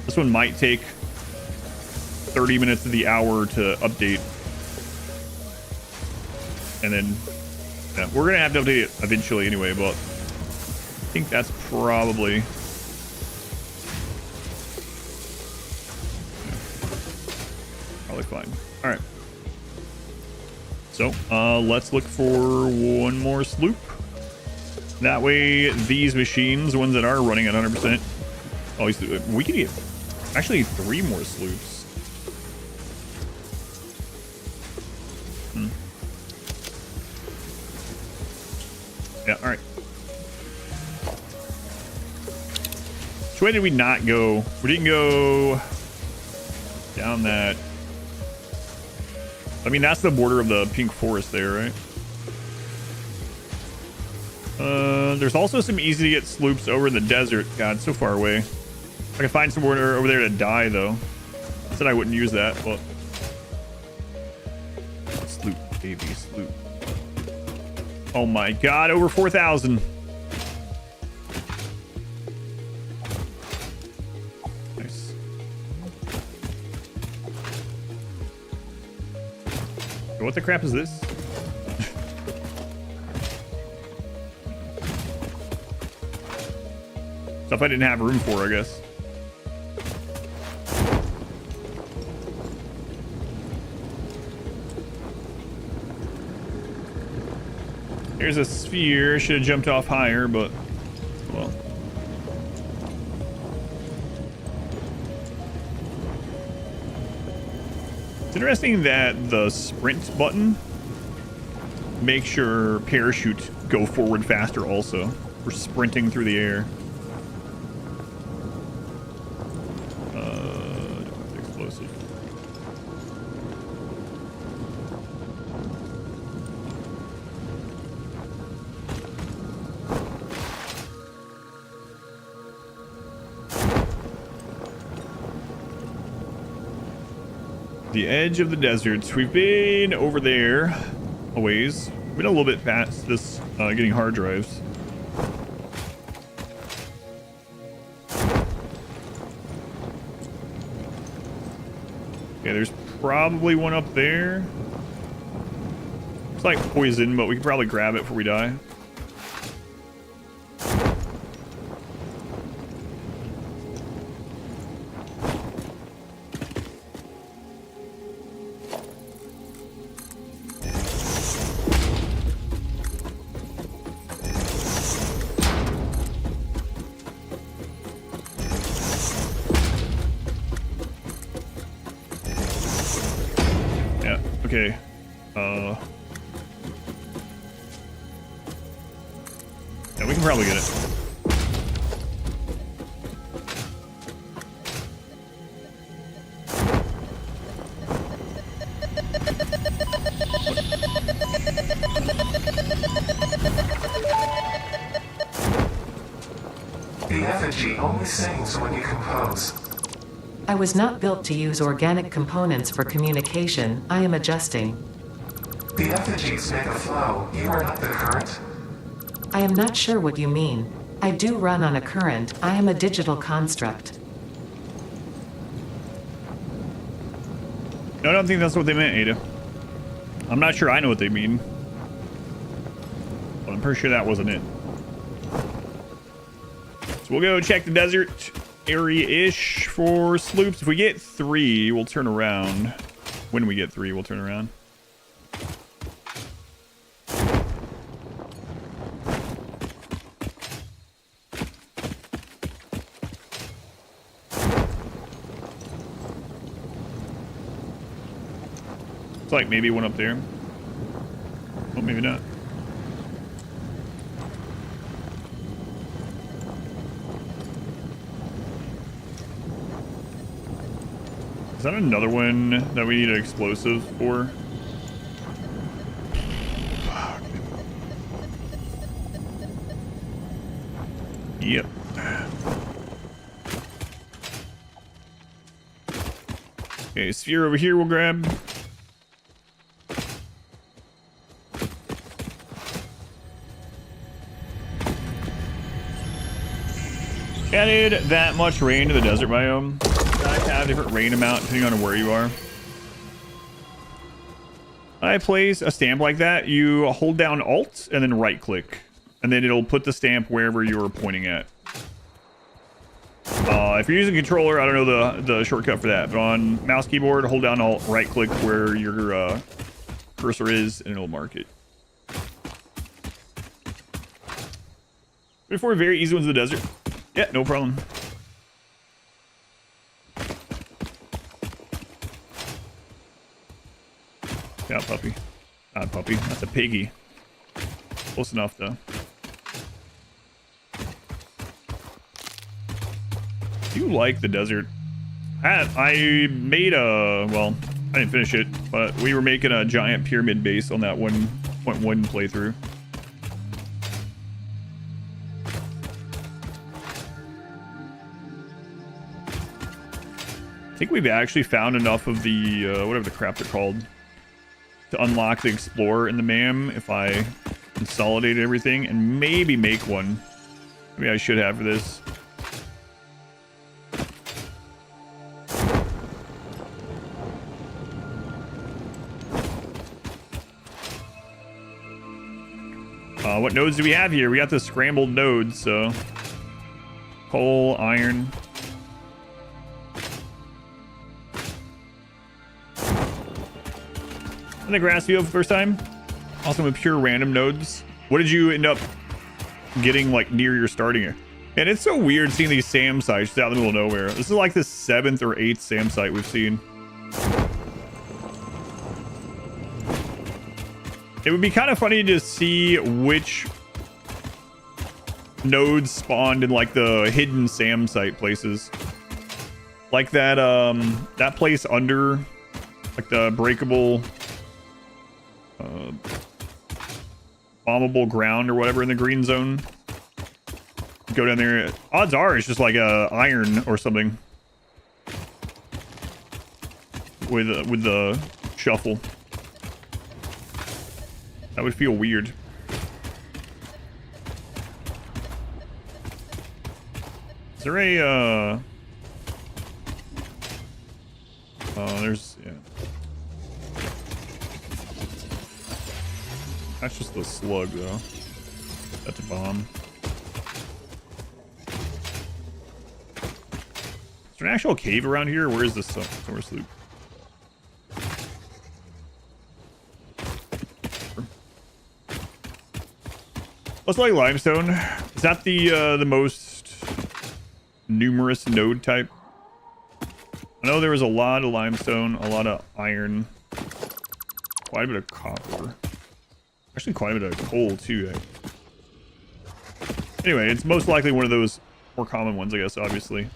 This one might take 30 minutes of the hour to update. And then, yeah, we're going to have to update it eventually anyway, but I think that's probably... probably fine. All right. So, let's look for one more sloop. That way, these machines, the ones that are running at 100%, we could get actually 3 more sloops. Yeah, all right. Which way did we not go? We didn't go down that. I mean, that's the border of the pink forest there, right? There's also some easy to get sloops over in the desert. God, it's so far away. I can find somewhere over there to die, though. I said I wouldn't use that, but... Sloop, baby, sloop. Oh my god, over 4,000. Nice. What the crap is this? Stuff I didn't have room for, I guess. Here's a sphere. Should have jumped off higher, but well. It's interesting that the sprint button makes your parachute go forward faster also. We're sprinting through the air. Explosive. The edge of the deserts. We've been over there a ways. We've been a little bit past this getting hard drives. Okay, there's probably one up there. It's like poison, but we can probably grab it before we die. Okay. Yeah, we can probably get it. The effigy only sings when you compose. I was not built to use organic components for communication. I am adjusting. The effigies make a flow. You are not the current. I am not sure what you mean. I do run on a current. I am a digital construct. No, I don't think that's what they meant, Ada. I'm not sure I know what they mean. But I'm pretty sure that wasn't it. So we'll go check the desert area-ish for sloops. If we get 3, we'll turn around. When we get 3, we'll turn around. It's like maybe one up there. Oh, maybe not. Is that another one that we need an explosive for? Fuck. Yep. Okay, sphere over here we'll grab. Added that much rain to the desert biome. have different rain amount depending on where you are. I place a stamp like that. You hold down Alt and then right click, and then it'll put the stamp wherever you're pointing at. If you're using a controller, I don't know the shortcut for that, but on mouse keyboard, hold down Alt, right click where your cursor is, and it'll mark it. Before very easy ones in the desert. Yeah, no problem. Yeah, puppy. Not puppy. That's a piggy. Close enough, though. Do you like the desert? I made a... Well, I didn't finish it, but we were making a giant pyramid base on that 1.1 playthrough. I think we've actually found enough of the... whatever the crap they're called. To unlock the Explorer in the MAM if I consolidate everything and maybe make one. Maybe I should have for this. What nodes do we have here? We got the scrambled nodes, so coal, iron. In the grass field for the first time. Also with pure random nodes. What did you end up getting like near your starting here? And it's so weird seeing these SAM sites out in the middle of nowhere. This is like the 7th or 8th SAM site we've seen. It would be kind of funny to see which nodes spawned in like the hidden SAM site places. Like that that place under like the breakable bombable ground or whatever in the green zone. Go down there. Odds are it's just like a iron or something with the shuffle. That would feel weird. Is there a there's yeah. That's just the slug though. That's a bomb. Is there an actual cave around here? Where is this source loop? Let's like limestone. Is that the most numerous node type? I know there was a lot of limestone, a lot of iron, quite a bit of copper, actually quite a bit of coal too. Anyway, it's most likely one of those more common ones, I guess. Obviously.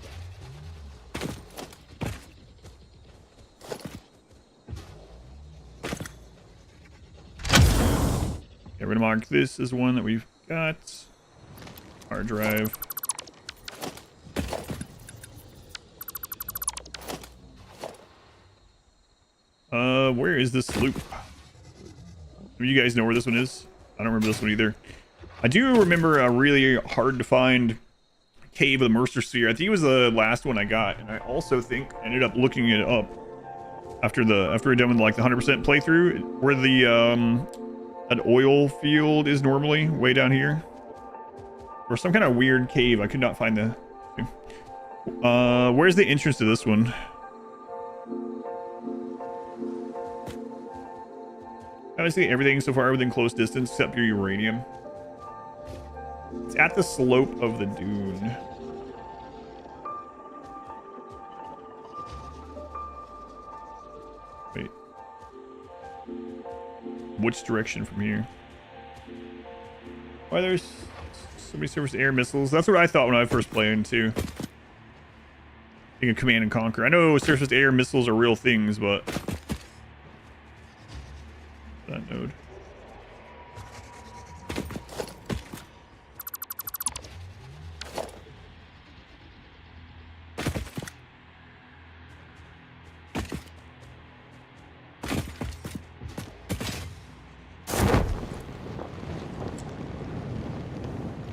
Yeah, we're gonna mark this as one that we've got. Hard drive. Where is this loop? Do you guys know where this one is? I don't remember this one either. I do remember a really hard to find cave of the Mercer Sphere. I think it was the last one I got, and I also think I ended up looking it up after we're done with like the 100% playthrough, where the an oil field is normally way down here, or some kind of weird cave. I could not find the. Where's the entrance to this one? Obviously, everything so far within close distance except your uranium. It's at the slope of the dune. Wait. Which direction from here? Why there's so many surface air missiles? That's what I thought when I first played too. Think of Command and Conquer. I know surface air missiles are real things, but that node.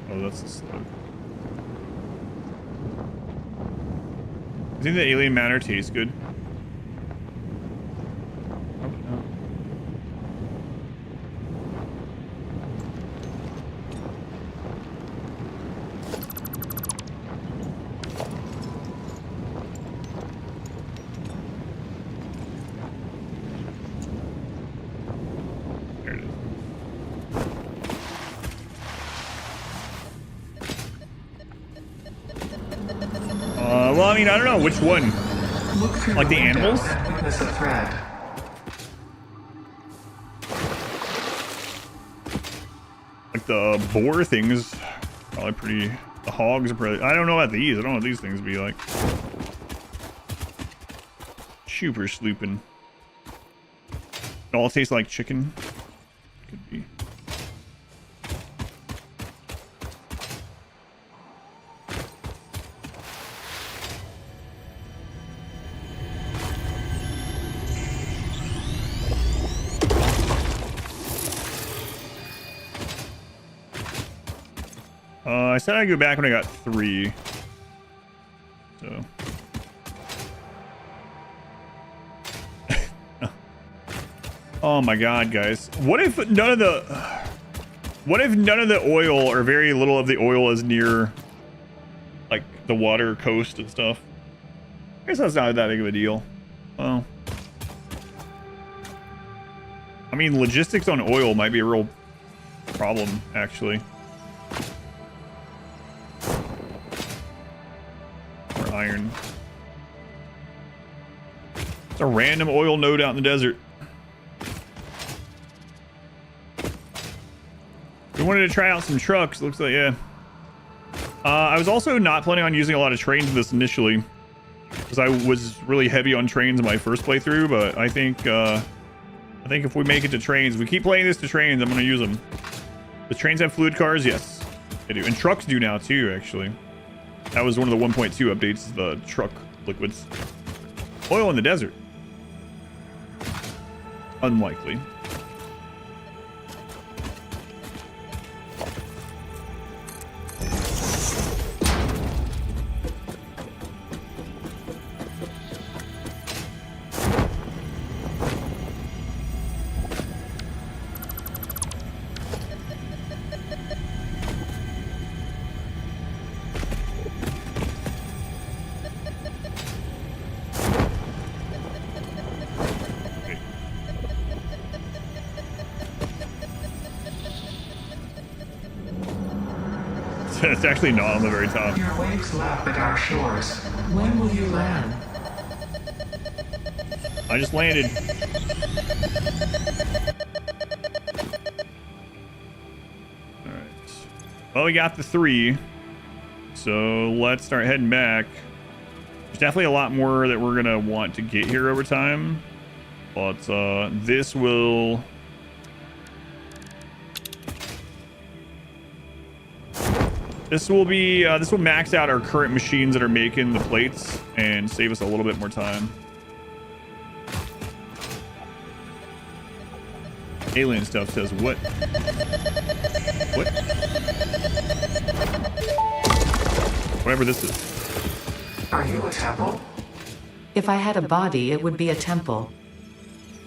Oh, that's the slug. think the alien matter tastes good. Probably not. There it is. Well, I mean, I don't know which one. Look through Like the window animals? and witness a thread. Like the boar things, probably pretty. The hogs are pretty. I don't know about these. I don't know what these things be like. Super slooping. It all tastes like chicken. Could be. I said I'd go back when I got 3. So. Oh my god, guys. What if none of the oil or very little of the oil is near like the water coast and stuff? I guess that's not that big of a deal. Well, I mean, logistics on oil might be a real problem, actually. Or iron. It's a random oil node out in the desert. We wanted to try out some trucks. Looks like, yeah. I was also not planning on using a lot of trains in this initially, because I was really heavy on trains in my first playthrough. But I think if we make it to trains, we keep playing this to trains, I'm going to use them. The trains have fluid cars, yes, they do, and trucks do now too. Actually, that was one of the 1.2 updates. The truck liquids, oil in the desert. Unlikely. It's actually not on the very top. Your waves lap at our shores. When will you land? I just landed. Alright. Well, we got the 3. So let's start heading back. There's definitely a lot more that we're going to want to get here over time. But this will... This will max out our current machines that are making the plates and save us a little bit more time. Alien stuff says what? What? Whatever this is. Are you a temple? If I had a body, it would be a temple.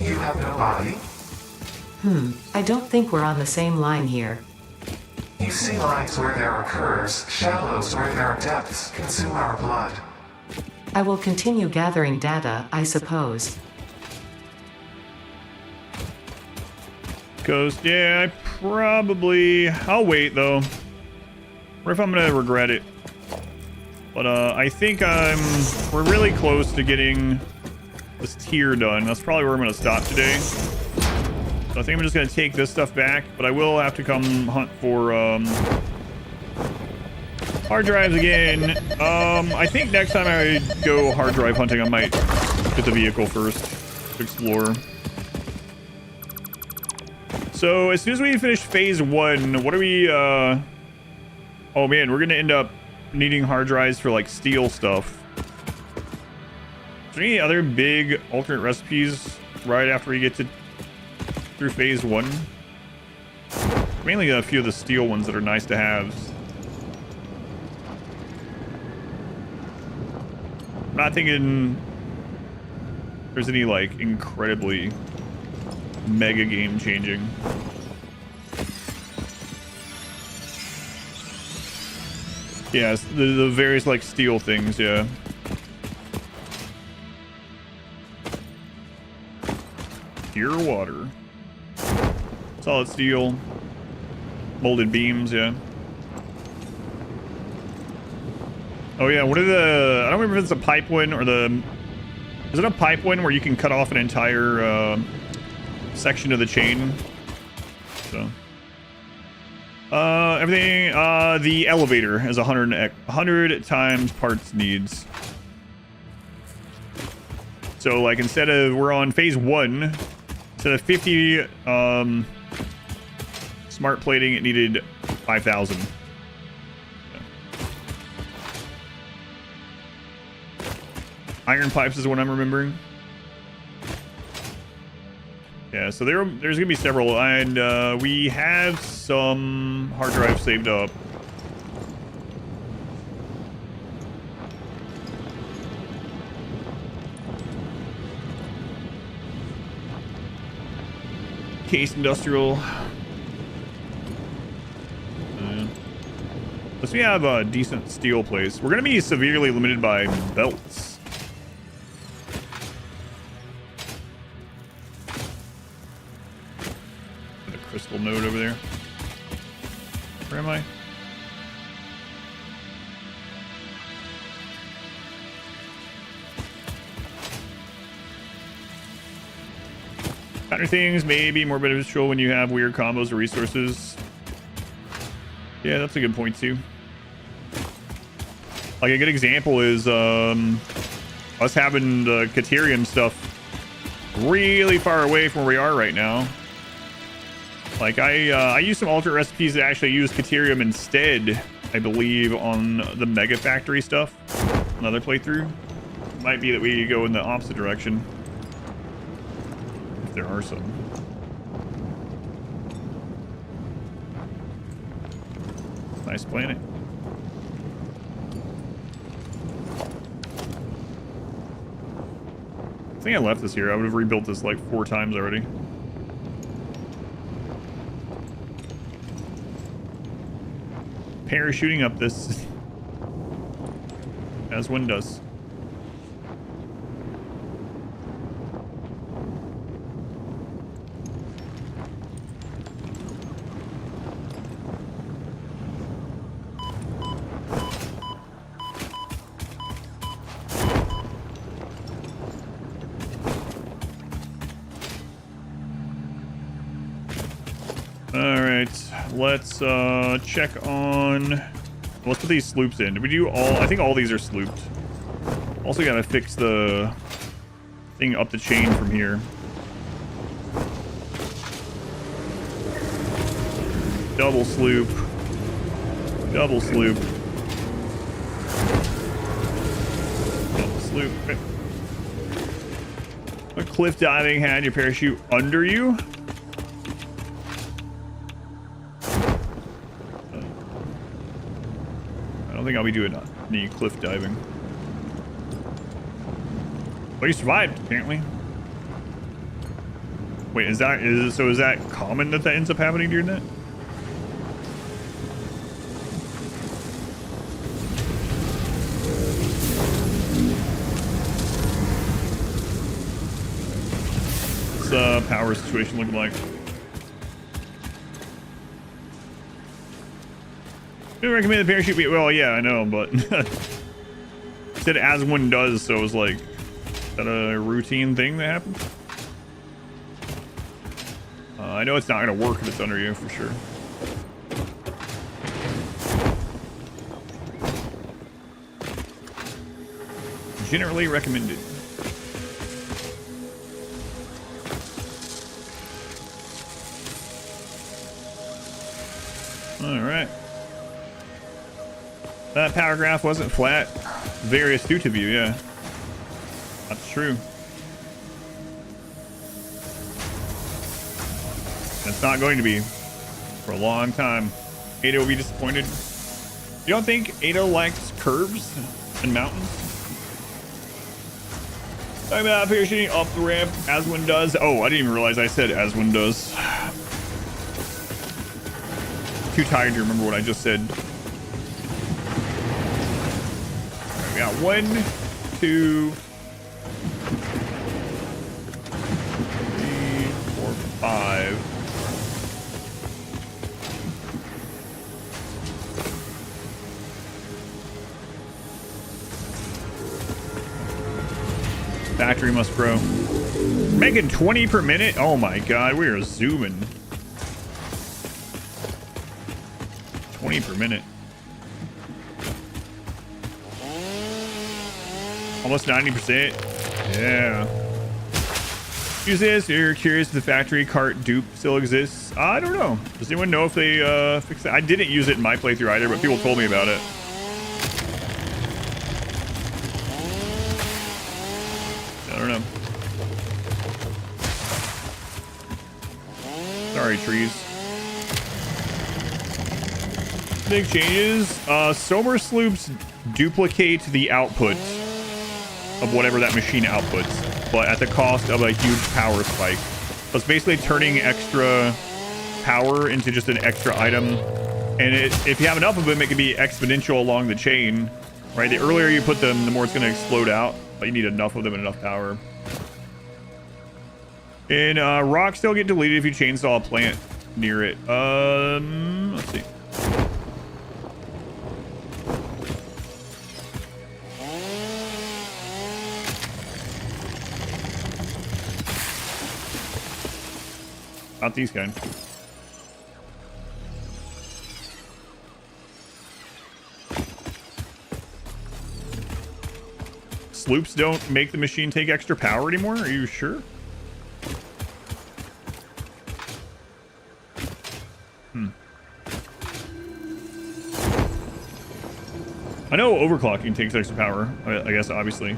You have no body? I don't think we're on the same line here. You see lines where there are curves, shallows where there are depths, consume our blood. I will continue gathering data, I suppose. Ghost, yeah, I probably... I'll wait, though. Or if I'm gonna regret it. But, I think we're really close to getting this tier done. That's probably where I'm gonna stop today. So I think I'm just gonna take this stuff back, but I will have to come hunt for, hard drives again. I think next time I go hard drive hunting, I might get the vehicle first to explore. So as soon as we finish phase 1, what are we, oh man, we're gonna end up needing hard drives for like steel stuff. Is there any other big alternate recipes right after we get through phase 1? Mainly a few of the steel ones that are nice to have. not thinking there's any like incredibly mega game changing. Yes, the various like steel things, yeah. Pure water. Solid steel. Molded beams, yeah. Oh yeah, what are the... I don't remember if it's a pipe one or the... Is it a pipe one where you can cut off an entire section of the chain? So... everything... the elevator is 100 times parts needs. So, like, instead of... We're on phase 1. Instead of 50 smart plating, it needed 5,000. Iron pipes is what I'm remembering. Yeah, so there's gonna be several, and we have some hard drives saved up. Case industrial. Unless we have a decent steel place, we're gonna be severely limited by belts. Crystal node over there. Where am I? Better things may be more beneficial when you have weird combos of resources. Yeah, that's a good point too. Like a good example is us having the Caterium stuff really far away from where we are right now. Like I used some alternate recipes that actually use Caterium instead, I believe, on the Mega Factory stuff. Another playthrough. Might be that we go in the opposite direction. If there are some. Nice planet. I think I left this here. I would have rebuilt this like 4 times already. Parachuting up this as one does. Let's check on... Let's put these sloops in. Did we do all... I think all these are slooped. Also gotta fix the thing up the chain from here. Double sloop. Double sloop. Double sloop. Okay. What cliff diving had your parachute under you? I don't think I'll be doing any cliff diving. Well, you survived, apparently. Wait, is that common that ends up happening during that? What's the power situation looking like? I don't recommend the parachute. Well, yeah, I know, but it said as one does, so it was like, is that a routine thing that happens? I know it's not going to work if it's under you, for sure. Generally recommended. All right. That power graph wasn't flat. Very astute of you, yeah. That's true. It's not going to be for a long time. Ada will be disappointed. You don't think Ada likes curves and mountains? I'm parachuting up the ramp as one does. Oh, I didn't even realize I said as one does. Too tired to remember what I just said. Right, we got 1, 2, 3, 4, 5. Factory must grow. Making 20 per minute? Oh my god, we are zooming. 20 per minute. Almost 90%. Yeah. Use this. You're curious if the factory cart dupe still exists? I don't know. Does anyone know if they fixed it? I didn't use it in my playthrough either, but people told me about it. I don't know. Sorry, trees. Big changes. Sober sloops duplicate the output of whatever that machine outputs, but at the cost of a huge power spike. So it's basically turning extra power into just an extra item. And if you have enough of them, it can be exponential along the chain, right? The earlier you put them, the more it's going to explode out. But you need enough of them and enough power. And rocks still get deleted if you chainsaw a plant near it. Let's see. Not these kind. Sloops don't make the machine take extra power anymore? Are you sure? I know overclocking takes extra power, I guess, obviously.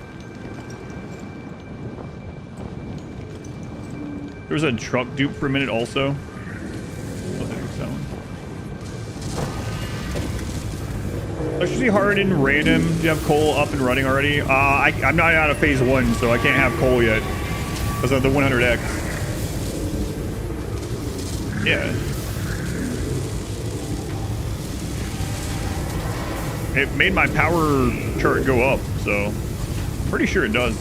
There was a truck dupe for a minute also. What the heck's that one? Electricity hard and random. Do you have coal up and running already? I'm not out of phase 1, so I can't have coal yet. Because of the 100X. Yeah. It made my power chart go up, so pretty sure it does.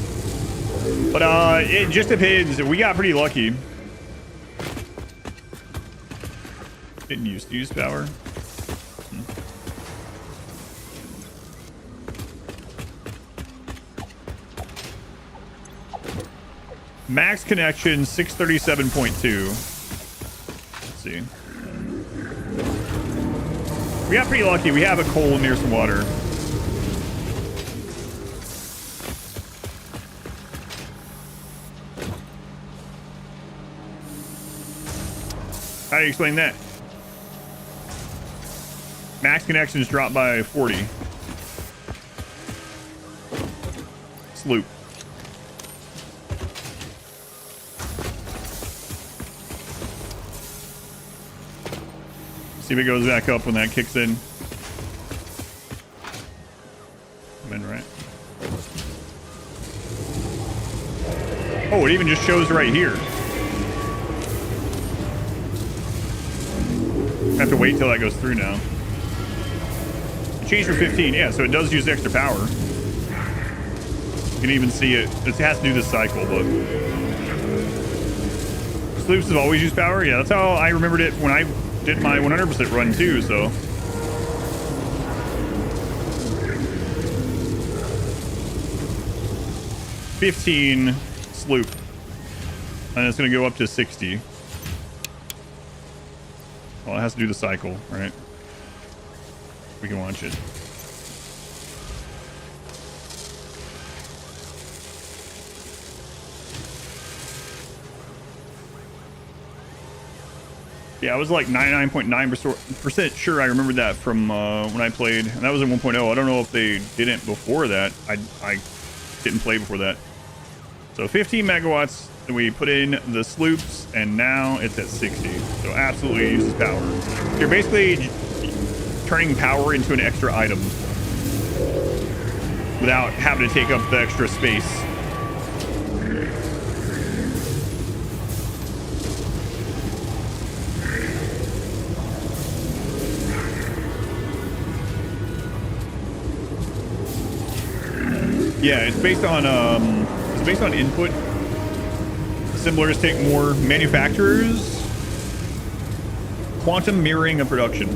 But it just depends. We got pretty lucky. Didn't used to use power. Max connection 637.2. Let's see. We got pretty lucky. We have a coal near some water. How do you explain that? Max connections dropped by 40. Sloop. See if it goes back up when that kicks in. I'm in, right? Oh, it even just shows right here. I have to wait till that goes through now. It changed for 15, yeah, so it does use extra power. You can even see it. It has to do this cycle, but sloops have always used power. Yeah, that's how I remembered it when I did my 100% run too, so. $15 sloop. And it's gonna go up to 60. Well, it has to do the cycle, right? We can watch it. Yeah, I was like 99.9% sure I remembered that from when I played. And that was in 1.0. I don't know if they didn't before that. I didn't play before that. So 15 megawatts, and we put in the sloops, and now it's at 60. So absolutely uses power. You're basically turning power into an extra item without having to take up the extra space. Yeah, it's based on input. Assemblers take more. Manufacturers. Quantum mirroring of production.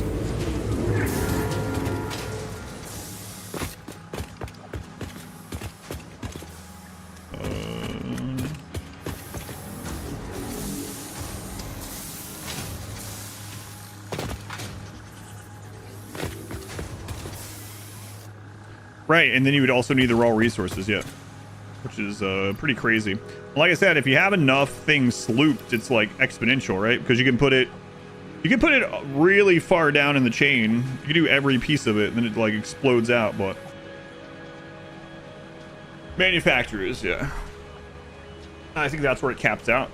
Right, and then you would also need the raw resources, yeah. Which is pretty crazy. Like I said, if you have enough things slooped, it's like exponential, right? Because you can put it really far down in the chain. You can do every piece of it, and then it like explodes out, but manufacturers, yeah. I think that's where it caps out.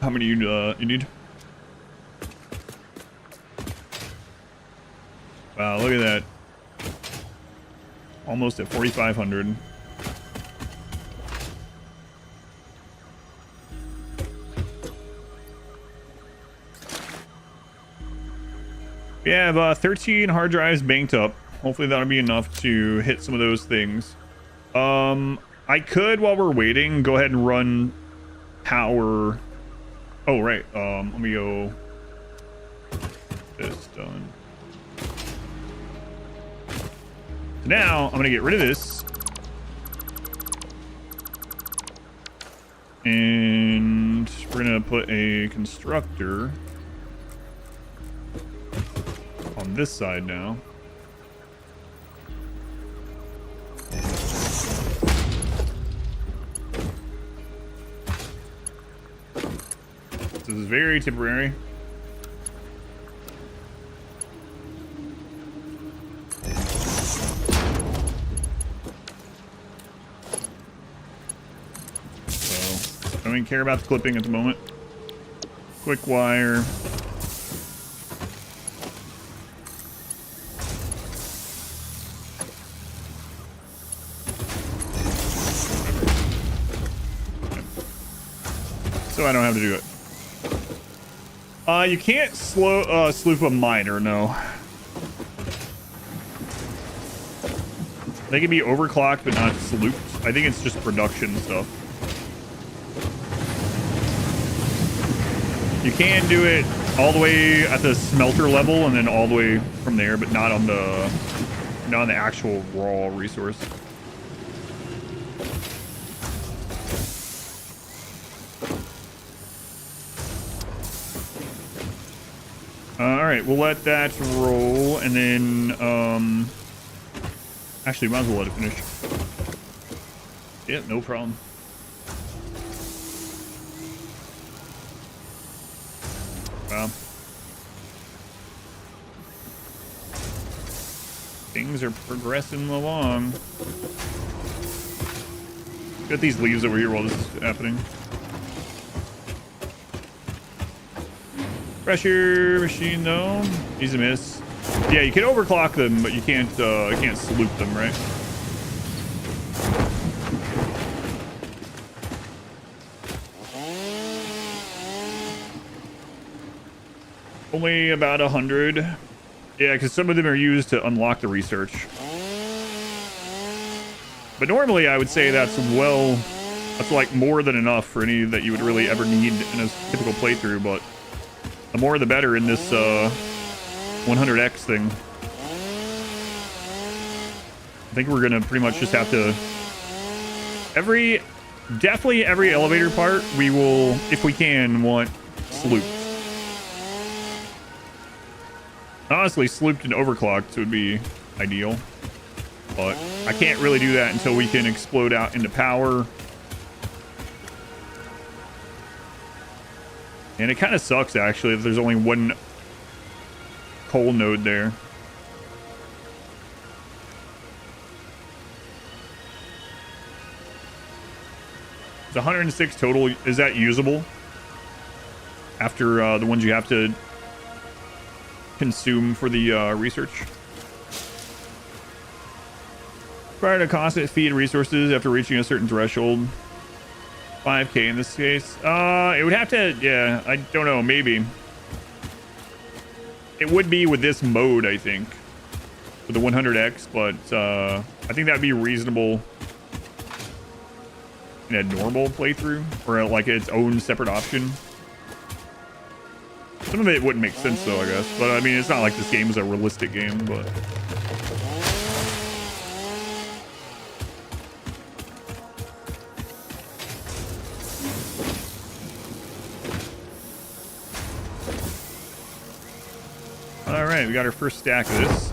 How many you need? Wow, look at that. Almost at 4,500. We have 13 hard drives banked up. Hopefully that'll be enough to hit some of those things. I could, while we're waiting, go ahead and run power. Oh, right. Let me go. This done. So now I'm gonna get rid of this. And we're gonna put a constructor on this side now. This is very temporary. So, don't even care about the clipping at the moment. Quick wire. So I don't have to do it. You can't sloop a miner, no. They can be overclocked, but not slooped. I think it's just production stuff. You can do it all the way at the smelter level, and then all the way from there, but not on the actual raw resource. All right, we'll let that roll, and then actually, might as well let it finish. Yeah, no problem. Wow. Things are progressing along. Got these leaves over here while this is happening. Pressure machine though, easy miss. Yeah, you can overclock them, but you can't sloop them, right? Only about 100. Yeah, because some of them are used to unlock the research. But normally, I would say that's like more than enough for any that you would really ever need in a typical playthrough. But the more the better in this 100x thing. I think we're gonna pretty much just have to definitely every elevator part we will, if we can, want slooped. Honestly, slooped and overclocked would be ideal, but I can't really do that until we can explode out into power. And it kind of sucks, actually, if there's only one coal node there. It's 106 total. Is that usable? After the ones you have to consume for the research? Prior to constant feed resources after reaching a certain threshold. 5k in this case. It would have to, yeah, I don't know, maybe. It would be with this mode, I think. With the 100x, but I think that'd be reasonable in a normal playthrough or like its own separate option. Some of it wouldn't make sense though, I guess. But I mean, it's not like this game is a realistic game, but. All right, we got our first stack of this.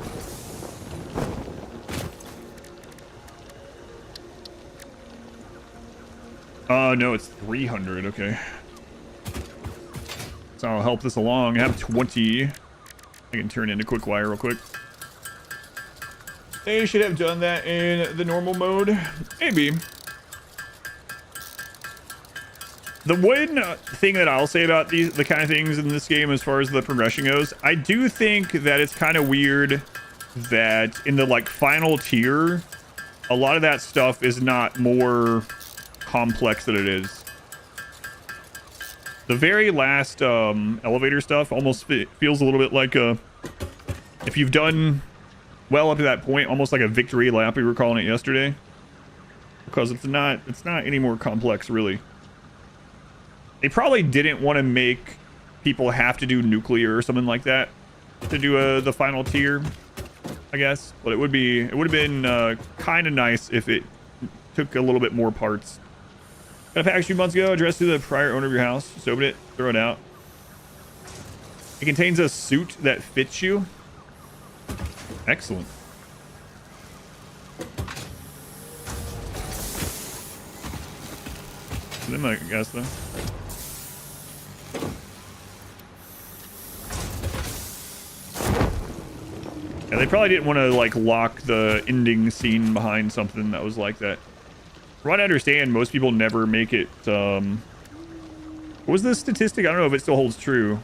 No, it's 300. Okay. So I'll help this along. I have 20. I can turn into quick wire real quick. They should have done that in the normal mode. Maybe. The one thing that I'll say about the kind of things in this game as far as the progression goes, I do think that it's kind of weird that in the like final tier, a lot of that stuff is not more complex than it is. The very last elevator stuff almost feels a little bit like if you've done well up to that point, almost like a victory lap we were calling it yesterday, because it's not any more complex really. They probably didn't want to make people have to do nuclear or something like that to do the final tier, I guess. But it would have been kind of nice if it took a little bit more parts. Got a package a few months ago addressed to the prior owner of your house. Just open it, throw it out. It contains a suit that fits you. Excellent. Them, I guess, though. Yeah, they probably didn't want to like lock the ending scene behind something that was like that. From what I understand, most people never make it. What was the statistic? I don't know if it still holds true.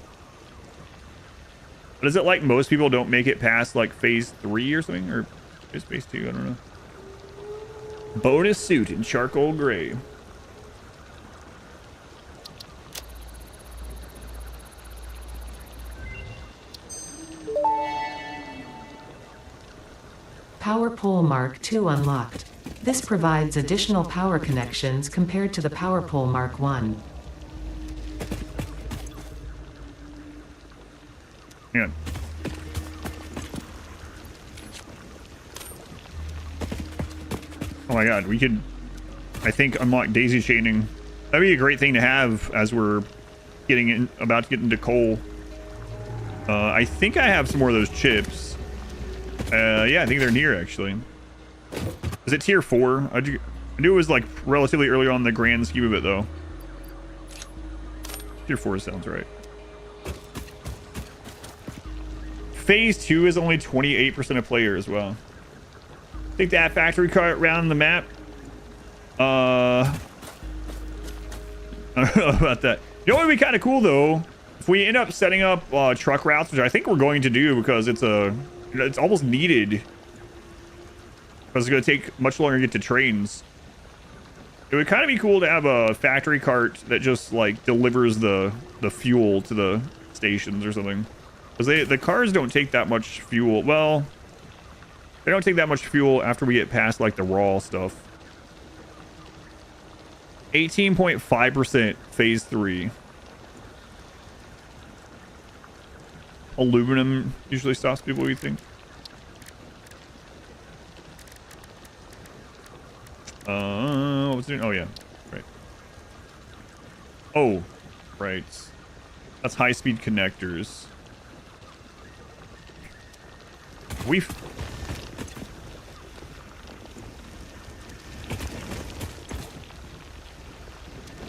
But is it like most people don't make it past like phase 3 or something? Or is phase 2? I don't know. Bonus suit in charcoal gray. Power pole Mark II unlocked. This provides additional power connections compared to the Power Pole Mark I. Yeah. Oh my god, we could, I think, unlock daisy chaining. That'd be a great thing to have as we're about to get into coal. I think I have some more of those chips. Yeah, I think they're near actually. Is it tier 4? I knew it was like relatively early on in the grand scheme of it though. Tier 4 sounds right. Phase 2 is only 28% of players. Well, take that factory car around the map. I don't know about that. You know what would be kind of cool though? If we end up setting up truck routes, which I think we're going to do because it's almost needed. Because it's going to take much longer to get to trains. It would kind of be cool to have a factory cart that just like delivers the fuel to the stations or something. Because the cars don't take that much fuel. Well, they don't take that much fuel after we get past like the raw stuff. 18.5% phase 3. Aluminum usually stops people, you think? What was it? Oh yeah, right. Oh, right. That's high-speed connectors.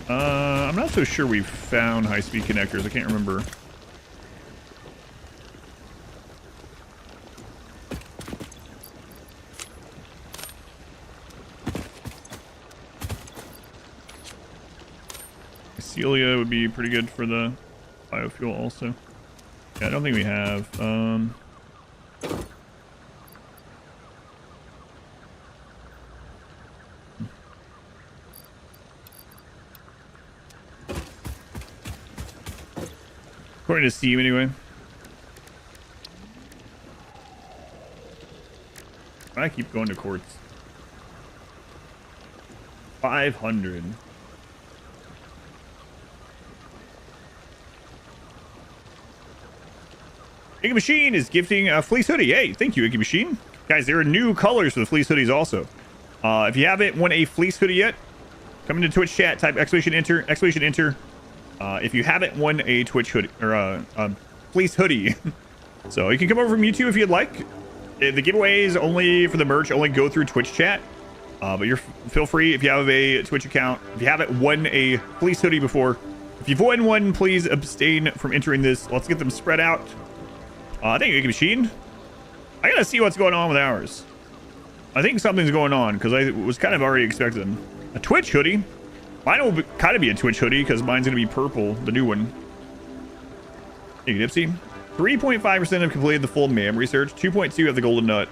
I'm not so sure we've found high-speed connectors. I can't remember. Celia would be pretty good for the biofuel also. Yeah, I don't think we have. According to Steam, anyway. I keep going to quartz. 500. Inky Machine is gifting a fleece hoodie. Hey, thank you, Inky Machine. Guys, there are new colors for the fleece hoodies also. If you haven't won a fleece hoodie yet, come into Twitch chat, type exclamation enter, exclamation enter. If you haven't won a Twitch hoodie or a fleece hoodie, so you can come over from YouTube if you'd like. The giveaways only for the merch only go through Twitch chat, but feel free if you have a Twitch account. If you haven't won a fleece hoodie before, if you've won one, please abstain from entering this. Let's get them spread out. Thank you, Inky Machine. I gotta see what's going on with ours. I think something's going on because I was kind of already expecting a Twitch hoodie. Mine will kind of be a Twitch hoodie because mine's gonna be purple, the new one. Thank you, Dipsy. 3.5% have completed the full MAM research. 2.2 have the golden nut.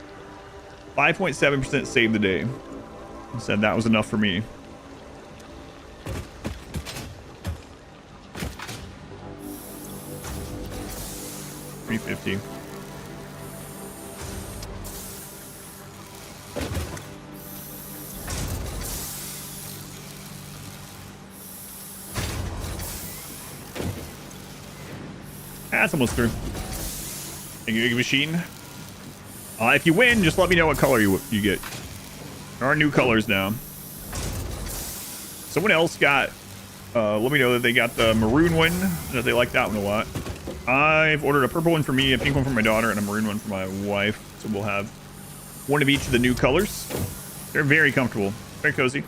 5.7% saved the day. I said that was enough for me. $350. That's almost through. Thank you, Inky Machine. If you win, just let me know what color you get. There are new colors now. Someone else got, let me know that they got the maroon one, that they like that one a lot. I've ordered a purple one for me, a pink one for my daughter, and a maroon one for my wife. So we'll have one of each of the new colors. They're very comfortable, very cozy.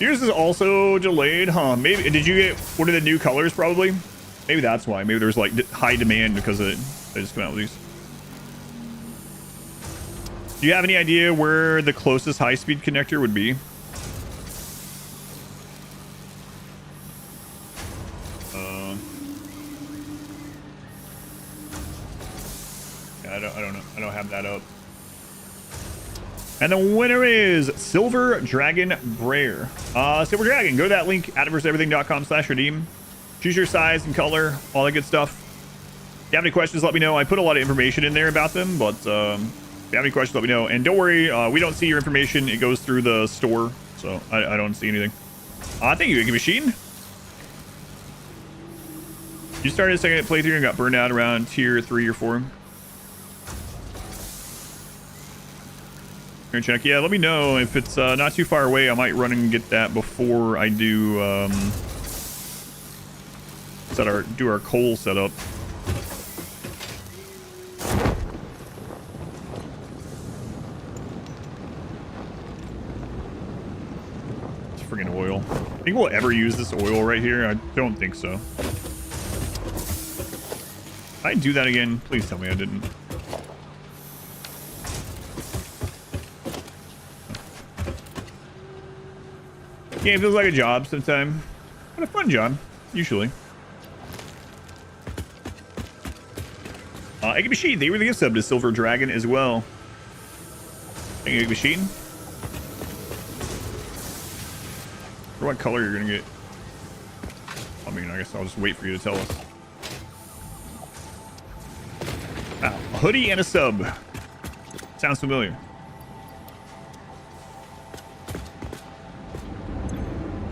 Yours is also delayed, huh? Maybe, did you get one of the new colors probably? Maybe that's why. Maybe there's like high demand because they just come out with these. Do you have any idea where the closest high-speed connector would be? Yeah, I don't know. I don't have that up. And the winner is Silver Dragon Brer. Silver Dragon, go to that link, ativerseeverything.com/redeem. Choose your size and color, all that good stuff. If you have any questions, let me know. I put a lot of information in there about them, but if you have any questions, let me know. And don't worry, we don't see your information. It goes through the store, so I don't see anything. Thank you, Inky Machine. You started a second playthrough and got burned out around tier 3 or 4. Check. Yeah, let me know if it's not too far away. I might run and get that before I do do our coal setup. It's friggin' oil. Think we'll ever use this oil right here? I don't think so. Did I do that again? Please tell me I didn't. Game feels like a job sometimes, but a fun job, usually. Inky Machine, they really give sub to Silver Dragon as well. Thank you, Inky Machine. For what color you're gonna get? I mean, I guess I'll just wait for you to tell us. Ah, a hoodie and a sub. Sounds familiar.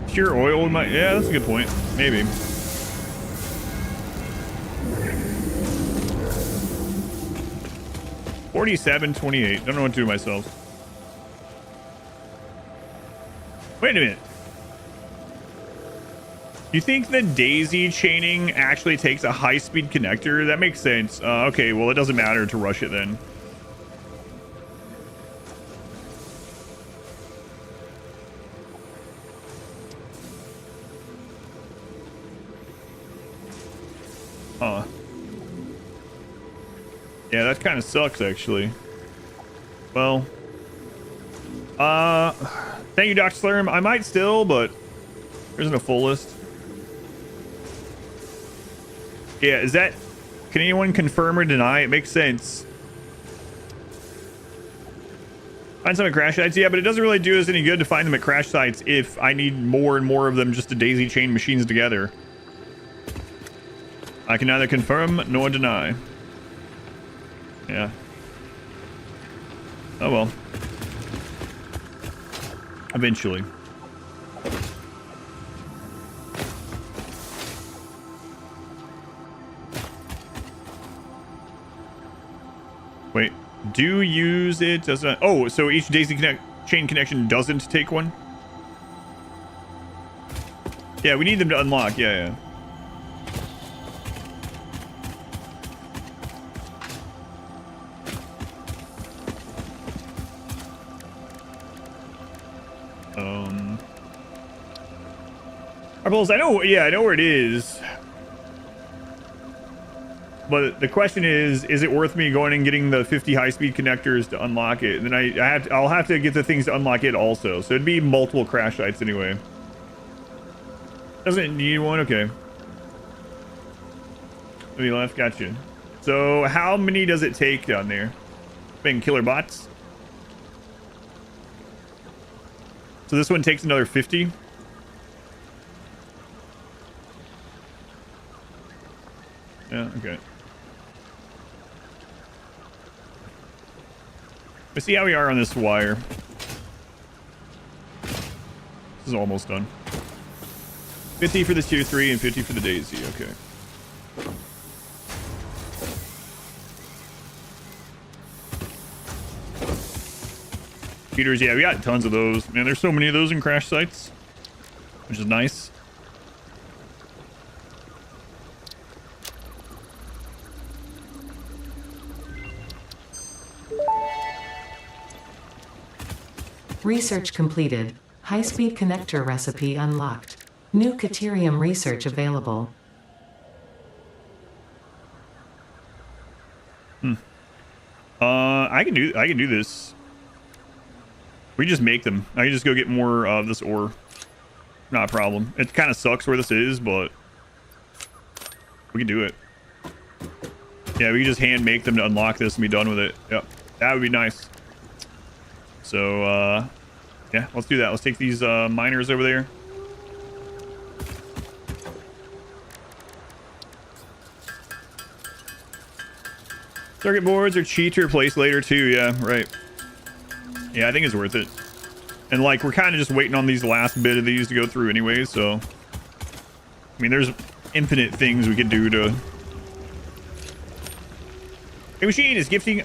Pure oil in my... Yeah, that's a good point. Maybe. $47.28. Don't know what to do myself. Wait a minute. You think the daisy chaining actually takes a high-speed connector? That makes sense. Okay, well, it doesn't matter to rush it then. Huh. Yeah, that kind of sucks, actually. Well, thank you, Dr. Slurm. I might still, but there isn't a full list. Yeah, is that... Can anyone confirm or deny? It makes sense. Find some at crash sites. Yeah, but it doesn't really do us any good to find them at crash sites if I need more and more of them just to daisy chain machines together. I can neither confirm nor deny. Yeah. Oh well. Eventually. Wait, do use it doesn't. Oh, so each daisy chain connection doesn't take one. Yeah, we need them to unlock. Yeah. Marbles, I know. Yeah, I know where it is. But the question is it worth me going and getting the 50 high-speed connectors to unlock it? And then I'll have to get the things to unlock it also. So it'd be multiple crash sites anyway. Doesn't need one? Okay. Any left? Gotcha. So how many does it take down there? Bang, killer bots. So this one takes another 50. Yeah, okay. Let's see how we are on this wire. This is almost done. 50 for the tier 3 and 50 for the daisy. Okay. Heaters, yeah, we got tons of those. Man, there's so many of those in crash sites, which is nice. Research completed. High-speed connector recipe unlocked. New Caterium research available. I can do this. We just make them. I can just go get more of this ore. Not a problem. It kind of sucks where this is, but we can do it. Yeah, we can just hand make them to unlock this and be done with it. Yep, that would be nice. So, yeah, let's do that. Let's take these miners over there. Circuit boards are cheap to replace later too. Yeah, right. Yeah, I think it's worth it. And like, we're kind of just waiting on these last bit of these to go through anyway. So, I mean, there's infinite things we could do to. Hey, machine is gifting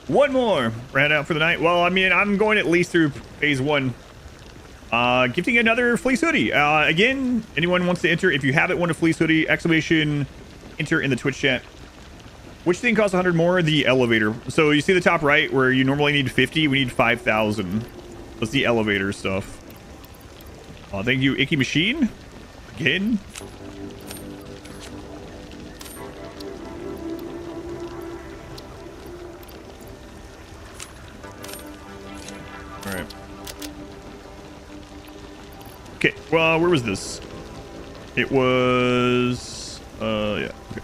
one more. Ran out for the night. Well, I mean, I'm going at least through phase 1. Gifting another fleece hoodie. Again, anyone wants to enter, if you haven't won a fleece hoodie, exclamation enter in the Twitch chat. Which thing costs 100 more? The elevator. So you see the top right where you normally need 50, we need 5,000. That's the elevator stuff. Thank you, Icky Machine. Again. All right. Okay, well, where was this? It was, yeah, okay.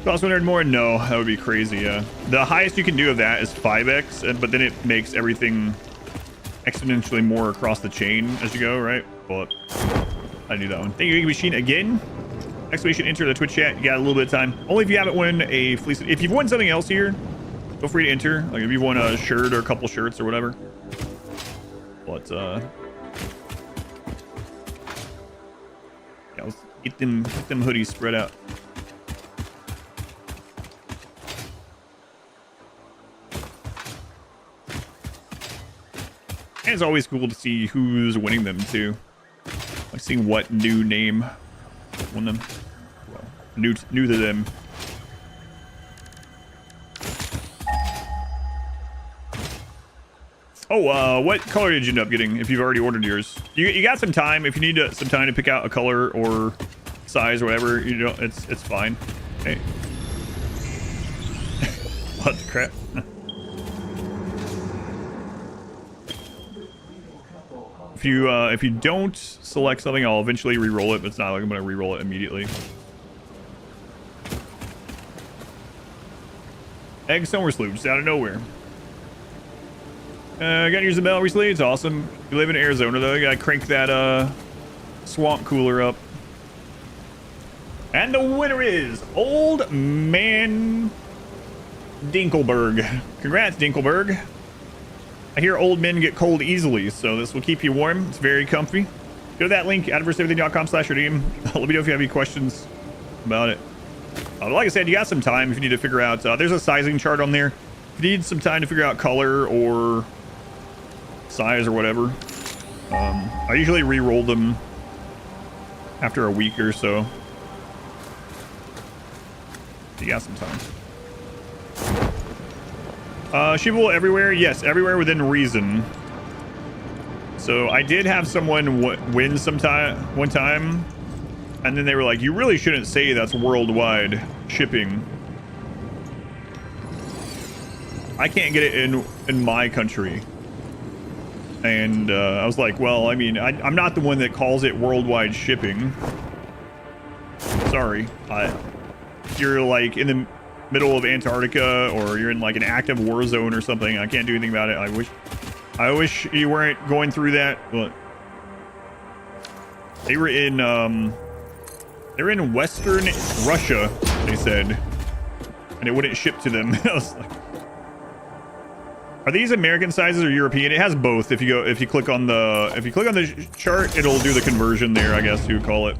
Cost 100 more? No, that would be crazy, yeah. The highest you can do of that is 5x, but then it makes everything exponentially more across the chain as you go, right? But I do that one. Thank you, Machine, again. Exclamation enter the Twitch chat. You got a little bit of time. Only if you haven't won a fleece. If you've won something else here, feel free to enter. Like if you've won a shirt or a couple shirts or whatever. But, yeah, let's get them hoodies spread out. And it's always cool to see who's winning them too. Like seeing what new name won them. Well, new to them. Oh, what color did you end up getting? If you've already ordered yours, you got some time. If you need some time to pick out a color or size or whatever, you know, it's fine. Hey, what the crap? If you don't select something, I'll eventually re-roll it, but it's not like I'm gonna re-roll it immediately. Egg somewhere sloop, just out of nowhere. I got to use the bell recently. It's awesome. You live in Arizona though, you gotta crank that swamp cooler up. And the winner is Old Man Dinkelberg. Congrats, Dinkelberg. I hear old men get cold easily, so this will keep you warm. It's very comfy. Go to that link, adverseverything.com/redeem. Let me know if you have any questions about it. Like I said, you got some time if you need to figure out. There's a sizing chart on there. If you need some time to figure out color or size or whatever, I usually re-roll them after a week or so. You got some time. Shippable everywhere? Yes, everywhere within reason. So I did have someone win one time, and then they were like, you really shouldn't say that's worldwide shipping. I can't get it in my country. And I was like, well, I mean, I'm not the one that calls it worldwide shipping. Sorry. If you're like in the middle of Antarctica, or you're in like an active war zone or something, I can't do anything about it. I wish you weren't going through that. But they were in Western Russia, they said, and it wouldn't ship to them. I was like, are these American sizes or European? It has both. If you click on the chart, it'll do the conversion there, I guess you would call it.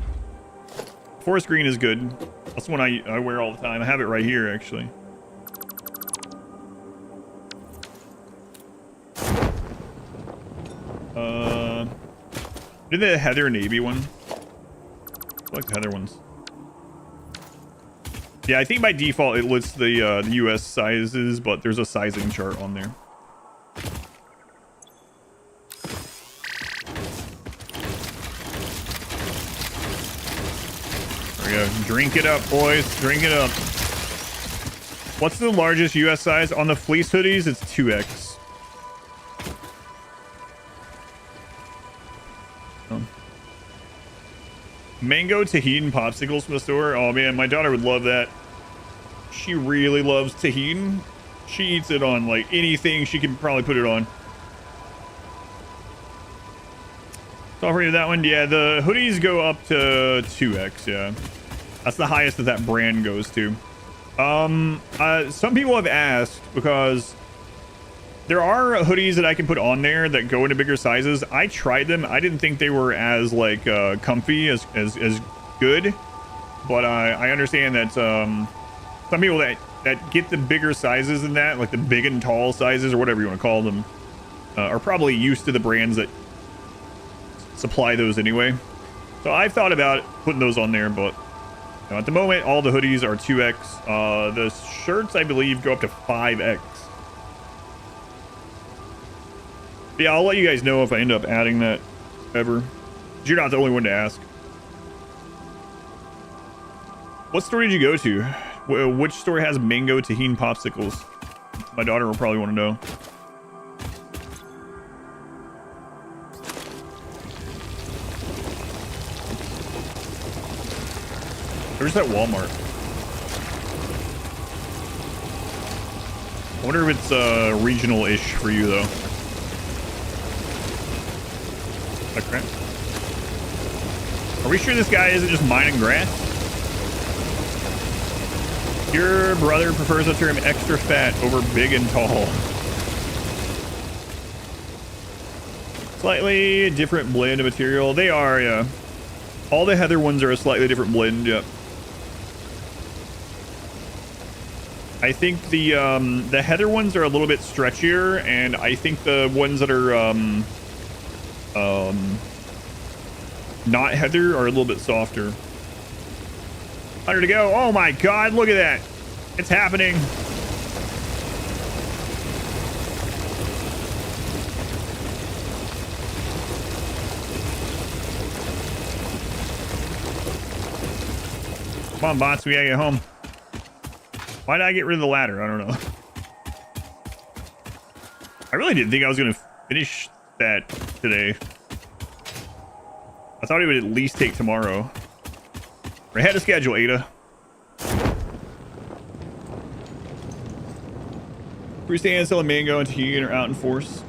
Forest green is good. That's the one I wear all the time. I have it right here, actually. Did the Heather Navy one? I like the Heather ones. Yeah, I think by default it lists the US sizes, but there's a sizing chart on there. There we go. Drink it up, boys. Drink it up. What's the largest US size? On the fleece hoodies, it's 2X. Mango tahini popsicles from the store. Oh man, my daughter would love that. She really loves tahini. She eats it on like anything she can probably put it on. So for you that one, yeah, the hoodies go up to 2X, yeah. That's the highest that brand goes to. Some people have asked, because there are hoodies that I can put on there that go into bigger sizes. I tried them. I didn't think they were as like comfy as good, but I understand that some people that get the bigger sizes than that, like the big and tall sizes or whatever you want to call them, are probably used to the brands that supply those anyway. So I've thought about putting those on there, but at the moment all the hoodies are 2X. The shirts I believe go up to 5X. Yeah, I'll let you guys know if I end up adding that ever. You're not the only one to ask. What store did you go to? Which store has mango tahini popsicles? My daughter will probably want to know. There's that Walmart. I wonder if it's regional-ish for you though. Okay. Are we sure this guy isn't just mining grass? Your brother prefers the term extra fat over big and tall. Slightly different blend of material. They are, yeah. All the Heather ones are a slightly different blend, yep. I think the Heather ones are a little bit stretchier, and I think the ones that are not Heather are a little bit softer. 100 to go. Oh my god, look at that. It's happening. Come on, bots, we gotta get home. Why did I get rid of the ladder? I don't know. I really didn't think I was gonna finish that today. I thought it would at least take tomorrow. We're ahead of schedule, Ada. Freestand, selling mango and tahini are out in force.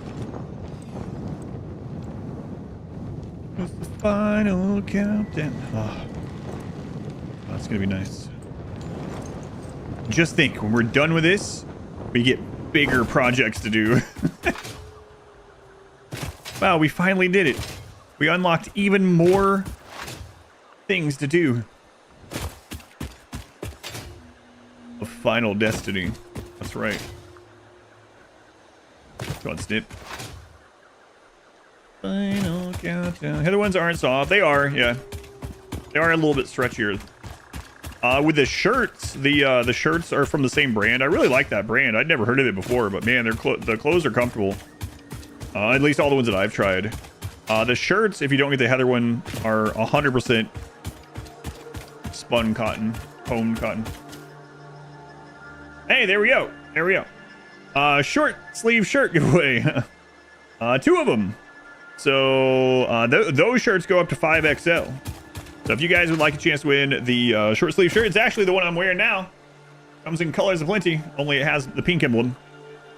It's the final countdown. Oh, that's gonna be nice. Just think, when we're done with this, we get bigger projects to do. Wow, we finally did it. We unlocked even more things to do. A final destiny. That's right. Go on, Snip. Final countdown. Other ones aren't soft. They are, yeah. They are a little bit stretchier. With the shirts, the shirts are from the same brand. I really like that brand. I'd never heard of it before, but man, the clothes are comfortable. At least all the ones that I've tried. The shirts, if you don't get the Heather one, are 100% spun cotton, home cotton. Hey, there we go. There we go. Short sleeve shirt giveaway. 2 of them. So those shirts go up to 5XL. So if you guys would like a chance to win the short sleeve shirt, it's actually the one I'm wearing now. Comes in colors aplenty, only it has the pink emblem.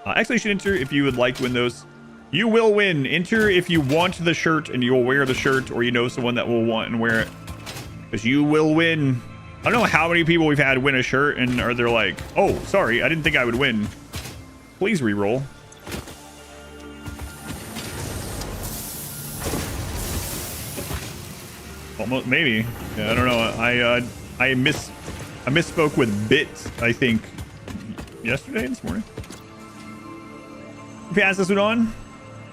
Actually, you should enter if you would like to win those. You will win. Enter if you want the shirt and you will wear the shirt, or you know someone that will want and wear it. Because you will win. I don't know how many people we've had win a shirt and they're like, oh, sorry, I didn't think I would win. Please re-roll. Almost, maybe. Yeah, I don't know. I misspoke with bit, I think, yesterday, this morning. Pass this one on.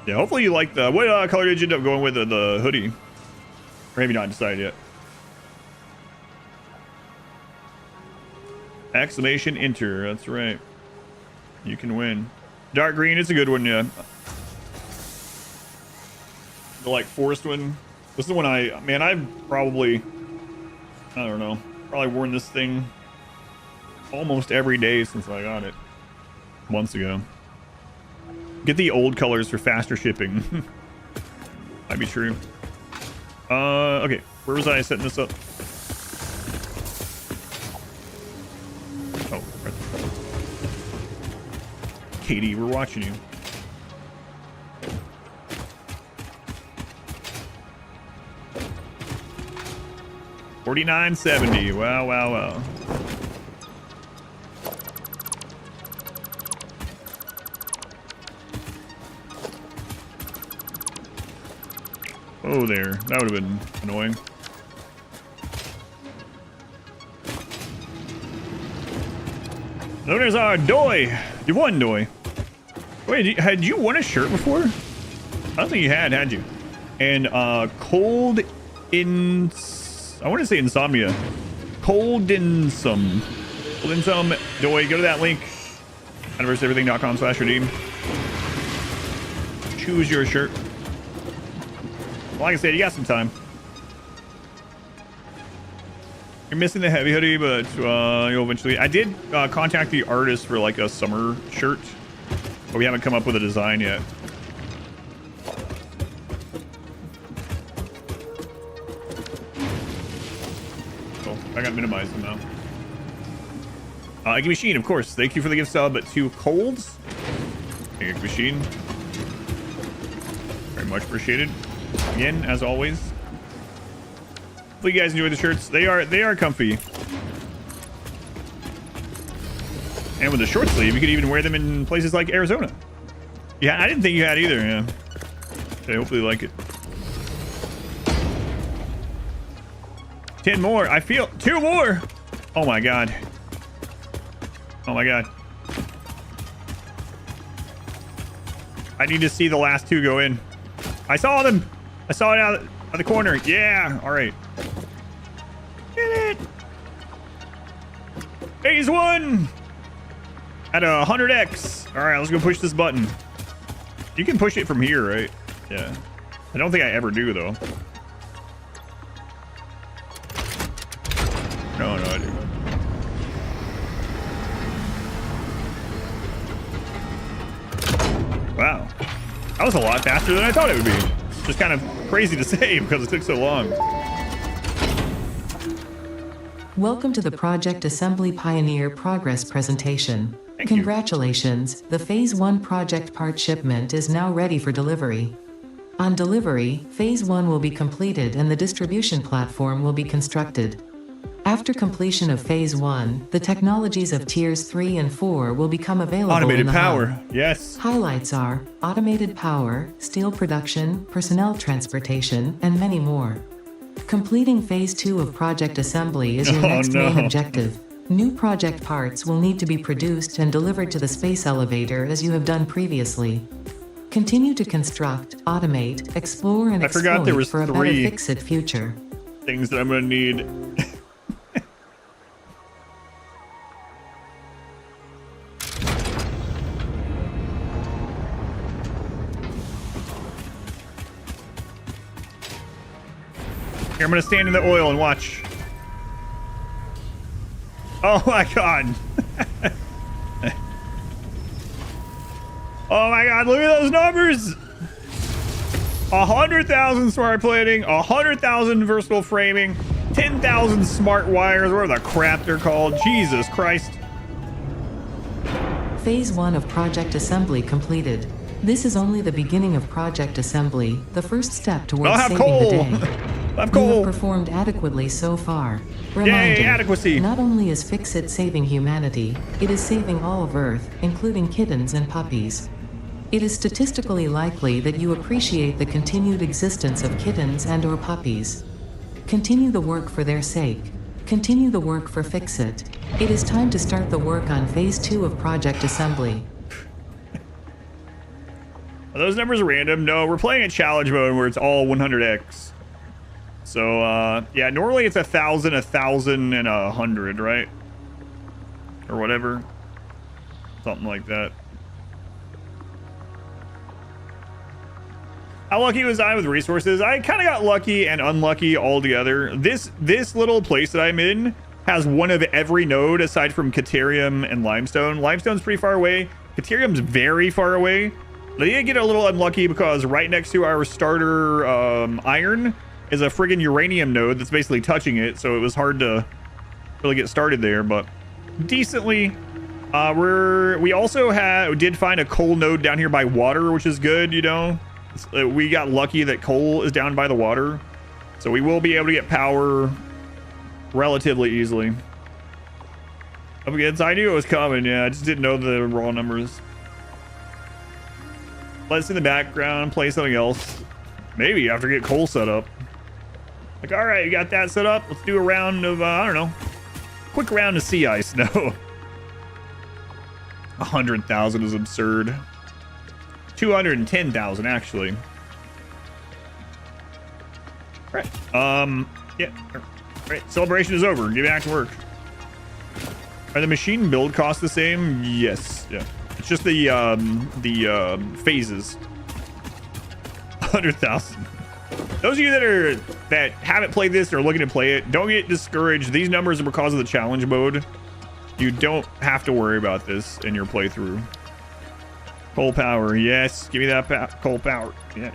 Yeah, hopefully you like the... What color did you end up going with the hoodie? Or have you not decided yet? Exclamation enter. That's right. You can win. Dark green is a good one, yeah. The like forest one. This is the one man, I've probably, I don't know, probably worn this thing almost every day since I got it months ago. Get the old colors for faster shipping. Might be true. Okay, where was I setting this up? Oh, right. Katie, we're watching you. $49.70. Wow, wow, wow. Oh, there. That would have been annoying. So there's our Doi. You won, Doi. Wait, had you won a shirt before? I don't think you had you? And cold in... I want to say insomnia. Coldinsum. Coldinsum. Doi, go to that link. Anniversaryeverything.com/redeem. Choose your shirt. Like I said, you got some time. You're missing the heavy hoodie, but you'll eventually... I did contact the artist for like a summer shirt, but we haven't come up with a design yet. Oh, I got minimized them now. Ike Machine, of course. Thank you for the gift sub, but 2 colds. Thank you, Ike Machine. Very much appreciated. Again, as always. Hopefully you guys enjoy the shirts. They are comfy. And with the short sleeve, you could even wear them in places like Arizona. Yeah, I didn't think you had either, yeah. Okay, hopefully you like it. 10 more. I feel 2 more. Oh my god. Oh my god. I need to see the last 2 go in. I saw them. I saw it out of the corner. Yeah. All right. Get it. Phase 1 at 100x. All right, let's go push this button. You can push it from here, right? Yeah. I don't think I ever do, though. No, I do. Wow. That was a lot faster than I thought it would be. Just kind of crazy to say because it took so long. Welcome to the Project Assembly Pioneer Progress presentation. Thank you. Congratulations, the Phase 1 project part shipment is now ready for delivery. On delivery, Phase 1 will be completed and the distribution platform will be constructed. After completion of Phase 1, the technologies of Tiers 3 and 4 will become available Automated in the power. hub. Yes. Highlights are automated power, steel production, personnel transportation, and many more. Completing Phase 2 of Project Assembly is your next main objective. New project parts will need to be produced and delivered to the space elevator as you have done previously. Continue to construct, automate, explore, and exploit for a better fix-it future. Things that I'm gonna need. Here, I'm gonna stand in the oil and watch. Oh my god. Oh my god, look at those numbers. 100,000 smart plating, 100,000 versatile framing, 10,000 smart wires, whatever the crap they're called. Jesus Christ. Phase 1 of Project Assembly completed. This is only the beginning of Project Assembly, the first step towards saving the day. I've You have performed adequately so far. Reminder, yay, adequacy. Not only is Fix-It saving humanity, it is saving all of Earth, including kittens and puppies. It is statistically likely that you appreciate the continued existence of kittens and or puppies. Continue the work for their sake. Continue the work for Fix-It. It is time to start the work on Phase 2 of Project Assembly. Are those numbers random? No, we're playing a challenge mode where it's all 100x. So, yeah, normally it's 1,000, 1,000, and 100, right? Or whatever. Something like that. How lucky was I with resources? I kind of got lucky and unlucky all together. This little place that I'm in has one of every node aside from Caterium and Limestone. Limestone's pretty far away. Caterium's very far away. I did get a little unlucky because right next to our starter iron is a friggin' uranium node that's basically touching it, so it was hard to really get started there, but decently. We also did find a coal node down here by water, which is good, you know. We got lucky that coal is down by the water, so we will be able to get power relatively easily. Up against, I knew it was coming, yeah, I just didn't know the raw numbers. Let's in the background play something else. Maybe after get coal set up. Like, all right, you got that set up. Let's do a round of, I don't know, quick round of sea ice. No, 100,000 is absurd. 210,000 actually. Right. Yeah. Right. Celebration is over. Get back to work. Are the machine build costs the same? Yes. Yeah. It's just the phases. 100,000. Those of you that haven't played this or are looking to play it, don't get discouraged. These numbers are because of the challenge mode. You don't have to worry about this in your playthrough. Coal power, yes. Give me that coal power. Yeah.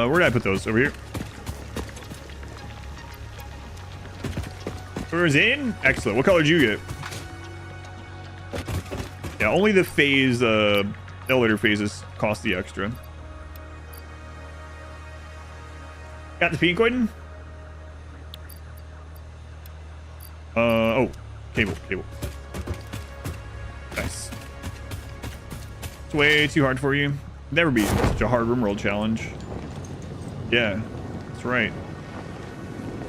Where did I put those? Over here. Where's in? Excellent. What color did you get? Yeah, only the phase, elevator phases cost the extra. Got the pink one? Oh, cable. Nice. It's way too hard for you. Never be such a hard RimWorld challenge. Yeah, that's right.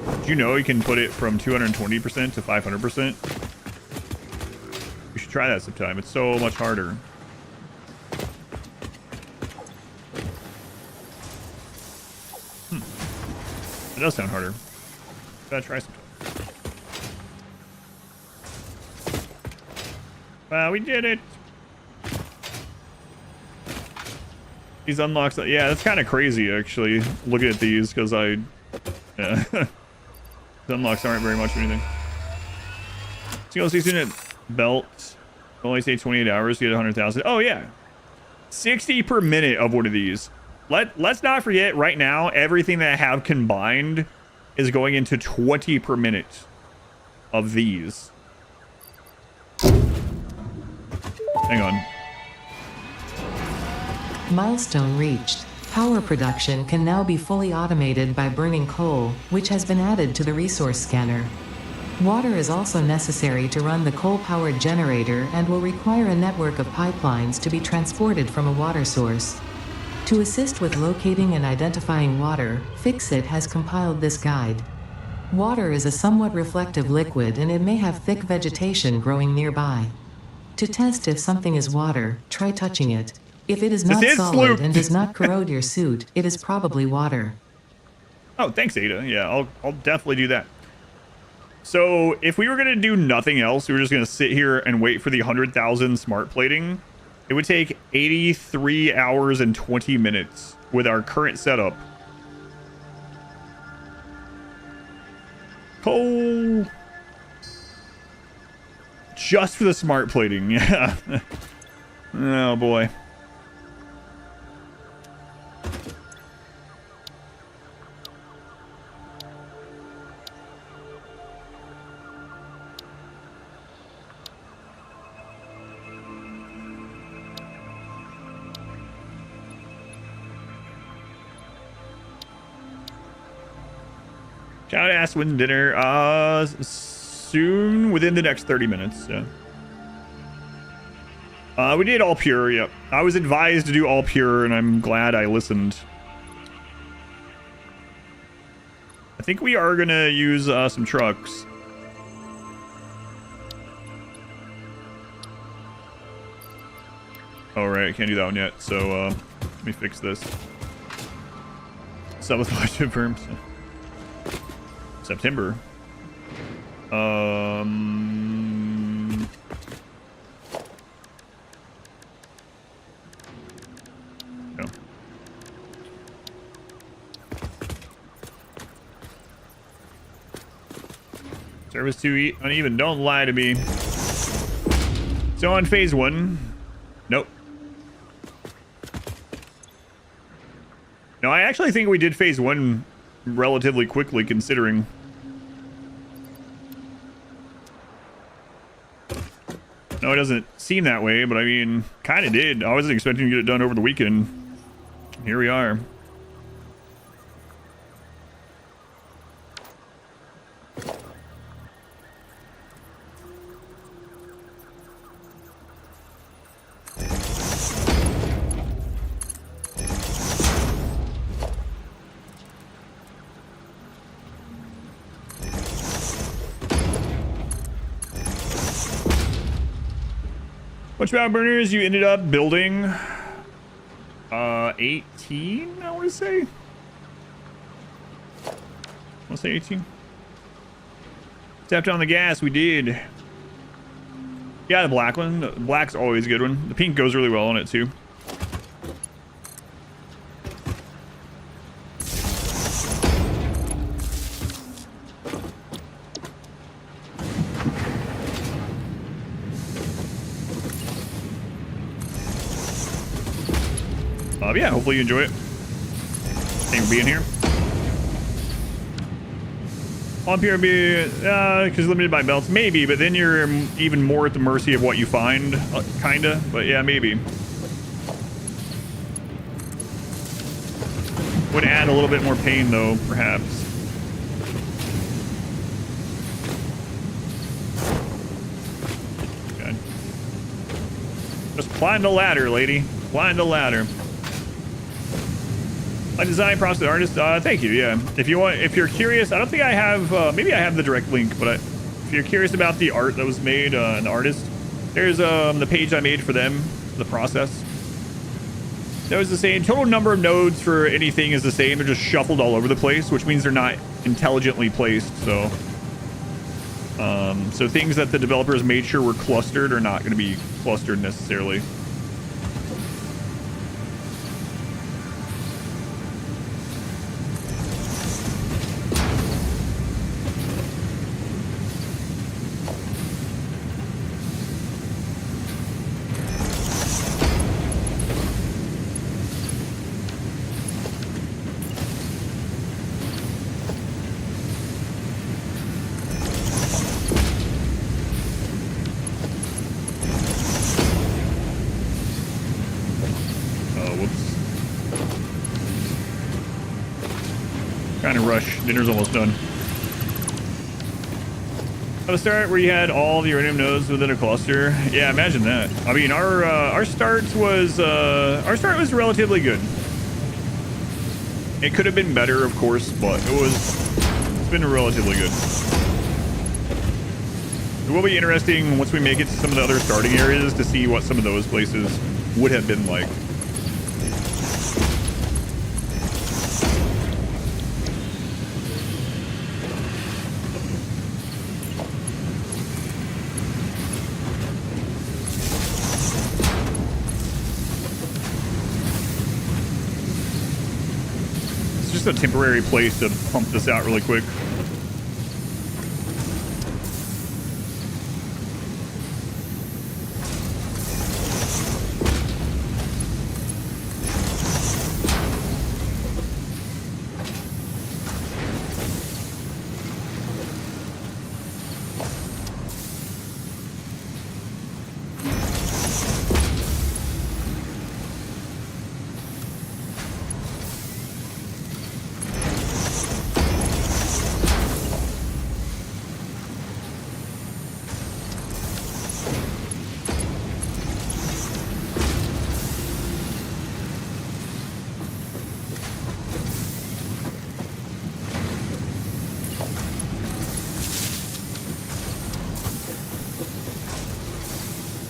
Did you know you can put it from 220% to 500%? You should try that sometime. It's so much harder. It does sound harder. Gotta try sometime. Wow, we did it. These unlocks, yeah, that's kind of crazy actually, looking at these, because yeah. The unlocks aren't very much of anything. Single season belt, only say 28 hours to get 100,000. Oh yeah, 60 per minute of one of these. Let's not forget right now, everything that I have combined is going into 20 per minute of these. Hang on. Milestone reached. Power production can now be fully automated by burning coal, which has been added to the resource scanner. Water is also necessary to run the coal-powered generator and will require a network of pipelines to be transported from a water source. To assist with locating and identifying water, Fixit has compiled this guide. Water is a somewhat reflective liquid and it may have thick vegetation growing nearby. To test if something is water, try touching it. If it is not solid and does not corrode your suit, it is probably water. Oh, thanks, Ada. Yeah, I'll definitely do that. So if we were going to do nothing else, we were just going to sit here and wait for the 100,000 smart plating, it would take 83 hours and 20 minutes with our current setup. Coal. Just for the smart plating, yeah. Oh, boy. Shout out to ask when dinner. Soon, within the next 30 minutes. Yeah. We did all pure. Yep. I was advised to do all pure, and I'm glad I listened. I think we are gonna use some trucks. Oh right, I can't do that one yet. So let me fix this. Satisfactory confirmed. September. No. Service too uneven. Don't lie to me. So on phase 1. Nope. No, I actually think we did phase 1 relatively quickly, considering. No, it doesn't seem that way, but I mean, kind of did. I wasn't expecting to get it done over the weekend. Here we are. Which bound burners you ended up building? 18, I want to say. I want to say 18. Stepped on the gas, we did. Yeah, the black one. The black's always a good one. The pink goes really well on it too. Yeah, hopefully you enjoy it. Thanks for being here. On PRB, because limited by belts, maybe, but then you're even more at the mercy of what you find, kinda. But yeah, maybe. Would add a little bit more pain, though, perhaps. Okay. Just climb the ladder, lady. Climb the ladder. A design process artist. Thank you. Yeah. If you want, if you're curious, I don't think I have. Maybe I have the direct link, but if you're curious about the art that was made and the artist, there's the page I made for them. The process. That was the same. Total number of nodes for anything is the same. They're just shuffled all over the place, which means they're not intelligently placed. So, so things that the developers made sure were clustered are not going to be clustered necessarily. Trying to rush. Dinner's almost done. At the start where you had all the uranium nodes within a cluster. Yeah, imagine that. I mean, our start was relatively good. It could have been better, of course, but it's been relatively good. It will be interesting once we make it to some of the other starting areas to see what some of those places would have been like. It's just a temporary place to pump this out really quick.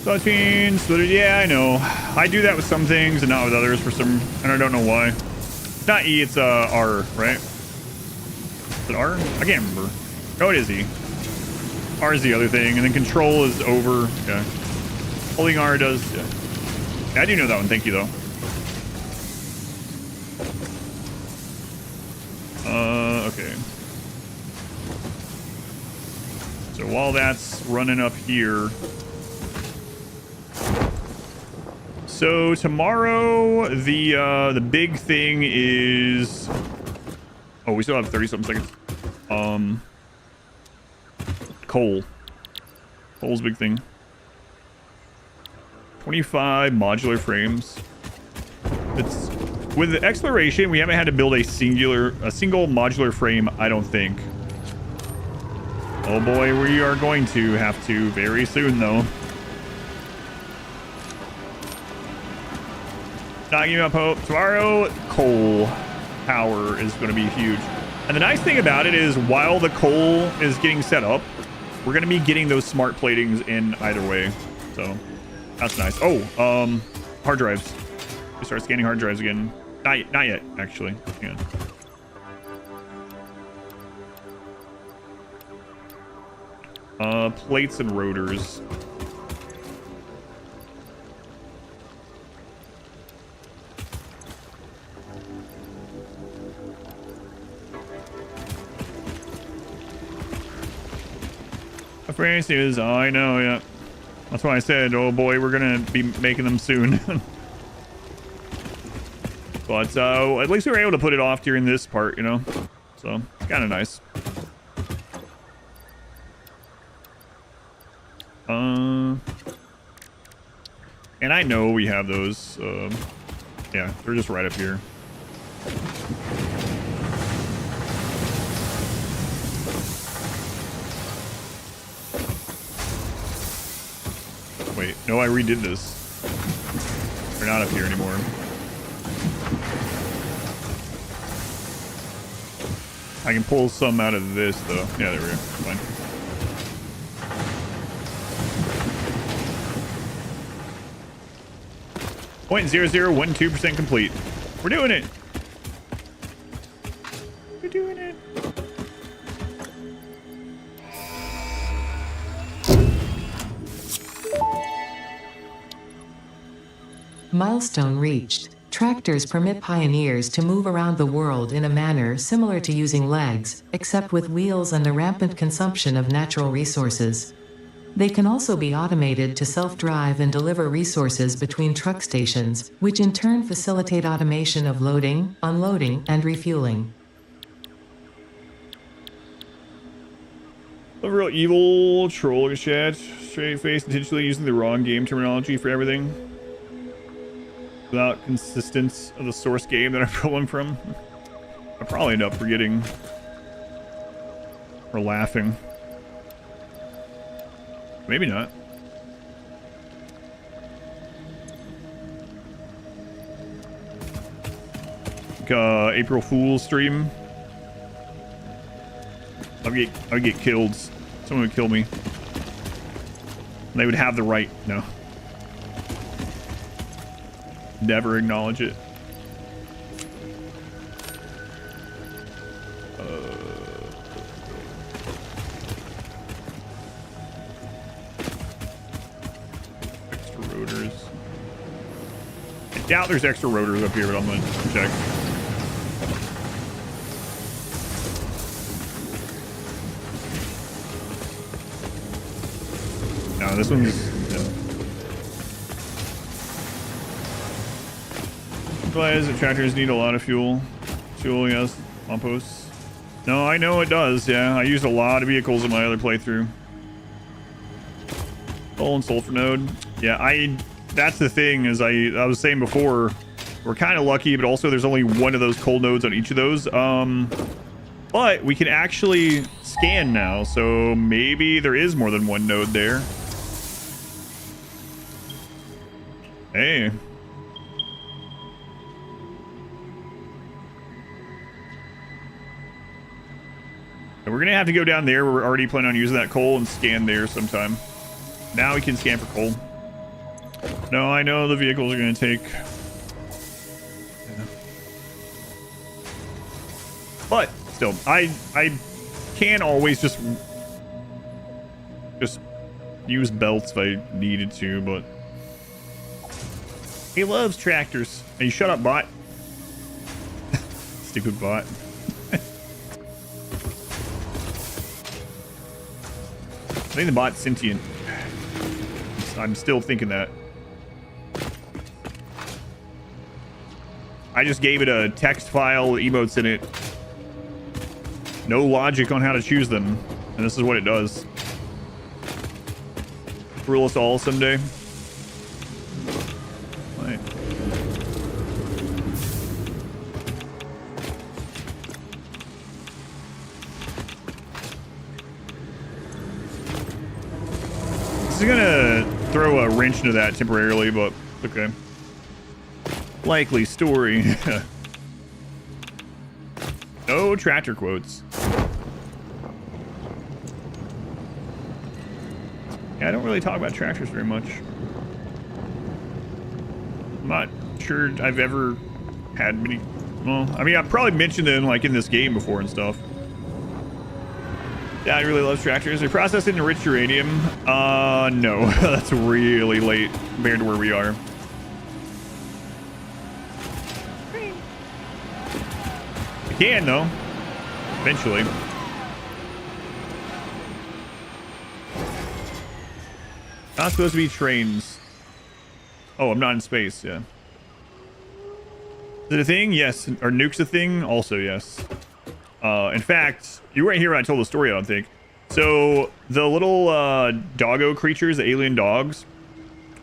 Touching, yeah, I know. I do that with some things and not with others for some, and I don't know why. It's not E, it's R, right? Is it R? I can't remember. Oh, it is E. R is the other thing, and then control is over. Yeah. Holding R does. Yeah, I do know that one. Thank you, though. Okay. So while that's running up here. So tomorrow, the big thing is... Oh, we still have 30-something seconds. Coal. Coal's big thing. 25 modular frames. It's with the exploration, we haven't had to build a single modular frame, I don't think. Oh boy, we are going to have to very soon, though. Not giving up hope. Tomorrow, coal power is going to be huge. And the nice thing about it is, while the coal is getting set up, we're going to be getting those smart platings in either way. So that's nice. Oh, hard drives. We start scanning hard drives again. Not yet, actually. Yeah. Plates and rotors. Phrase is, oh, I know, yeah. That's why I said, oh boy, we're gonna be making them soon. But at least we were able to put it off during this part, you know? So, it's kind of nice. And I know we have those. Yeah, they're just right up here. Wait, no, I redid this. They're not up here anymore. I can pull some out of this, though. Yeah, there we go. Fine. .0012% complete. We're doing it. We're doing it. Milestone reached. Tractors permit pioneers to move around the world in a manner similar to using legs, except with wheels and the rampant consumption of natural resources. They can also be automated to self-drive and deliver resources between truck stations, which in turn facilitate automation of loading, unloading, and refueling. A real evil troll chat, straight face, intentionally using the wrong game terminology for everything. Without consistency of the source game that I'm pulling from. I probably end up forgetting or laughing. Maybe not. Like, April Fool's stream. I'd get killed. Someone would kill me. They would have the right. No. Never acknowledge it. Extra rotors. I doubt there's extra rotors up here, but I'm gonna check. No, this one's... Implies that tractors need a lot of fuel. Fuel, yes. Compost. No, I know it does, yeah. I used a lot of vehicles in my other playthrough. Coal and sulfur node. Yeah, that's the thing, as I was saying before, we're kind of lucky, but also there's only one of those coal nodes on each of those. But we can actually scan now, so maybe there is more than one node there. Hey. And we're gonna have to go down there. We're already planning on using that coal and scan there sometime. Now we can scan for coal. No, I know the vehicles are gonna take... Yeah. But still, I can always just use belts if I needed to, but he loves tractors. Hey, shut up, bot. Stupid bot. I think the bot's sentient. I'm still thinking that. I just gave it a text file, emotes in it. No logic on how to choose them. And this is what it does. Rule us all someday. Right. This is gonna throw a wrench into that temporarily, but okay. Likely story. No tractor quotes. Yeah, I don't really talk about tractors very much. I'm not sure I've ever had many. Well, I mean, I've probably mentioned them like in this game before and stuff. Dad really loves tractors. They process it in enriched uranium. No, that's really late compared to where we are. I can though, eventually. Not supposed to be trains. Oh, I'm not in space. Yeah. Is it a thing? Yes. Are nukes a thing? Also, yes. In fact, you weren't here when I told the story, I don't think. So the little doggo creatures, the alien dogs,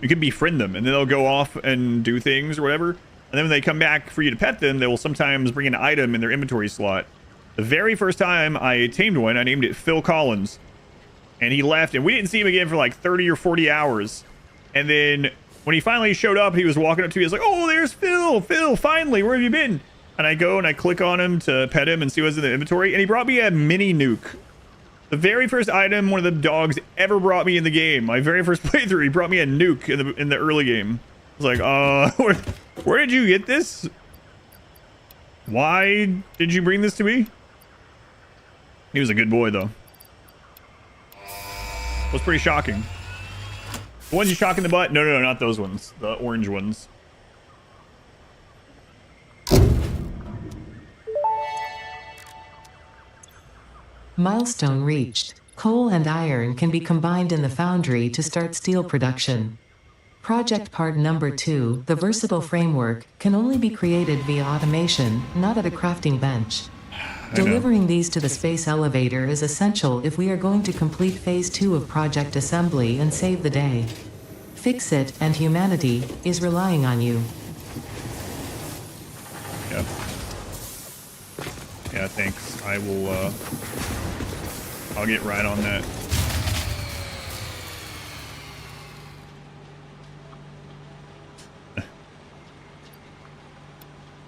you can befriend them and then they'll go off and do things or whatever. And then when they come back for you to pet them, they will sometimes bring an item in their inventory slot. The very first time I tamed one, I named it Phil Collins. And he left and we didn't see him again for like 30 or 40 hours. And then when he finally showed up, he was walking up to me. He was like, oh, there's Phil. Phil, finally, where have you been? And I go and I click on him to pet him and see what's in the inventory. And he brought me a mini nuke. The very first item one of the dogs ever brought me in the game. My very first playthrough, he brought me a nuke in the early game. I was like, where did you get this? Why did you bring this to me? He was a good boy, though. It was pretty shocking. The ones you shock in the butt? No, not those ones. The orange ones. Milestone reached. Coal and iron can be combined in the foundry to start steel production. Project part number 2, the versatile framework, can only be created via automation, not at a crafting bench. Delivering these to the space elevator is essential if we are going to complete phase 2 of project assembly and save the day. Fix It and humanity is relying on you. Yeah. Yeah, thanks. I will, I'll get right on that.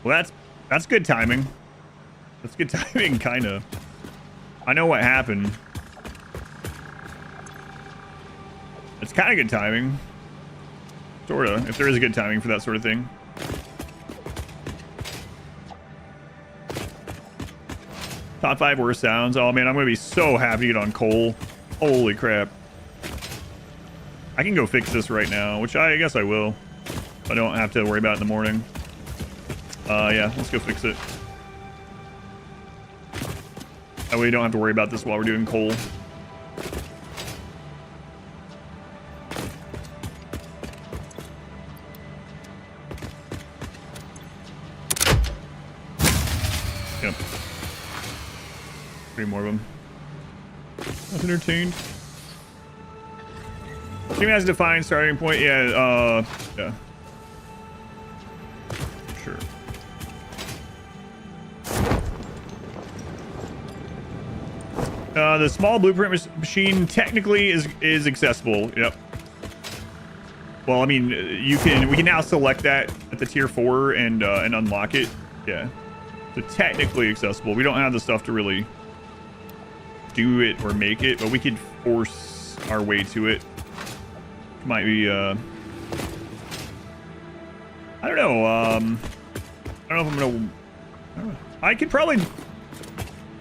Well, that's good timing. That's good timing, kind of. I know what happened. It's kind of good timing. Sort of, if there is a good timing for that sort of thing. Top 5 worst sounds. Oh, man, I'm going to be so happy to get on coal. Holy crap. I can go fix this right now, which I guess I will. I don't have to worry about it in the morning. Yeah, let's go fix it. That way we don't have to worry about this while we're doing coal. Yep. 3 more of them. That's entertained. Stream has a defined starting point. Yeah, yeah. Sure. The small blueprint machine technically is accessible. Yep. Well, I mean, we can now select that at the tier 4 and unlock it. Yeah. So technically accessible. We don't have the stuff to really do it or make it, but we could force our way to it. Might be I don't know. I don't know if I'm gonna. I could probably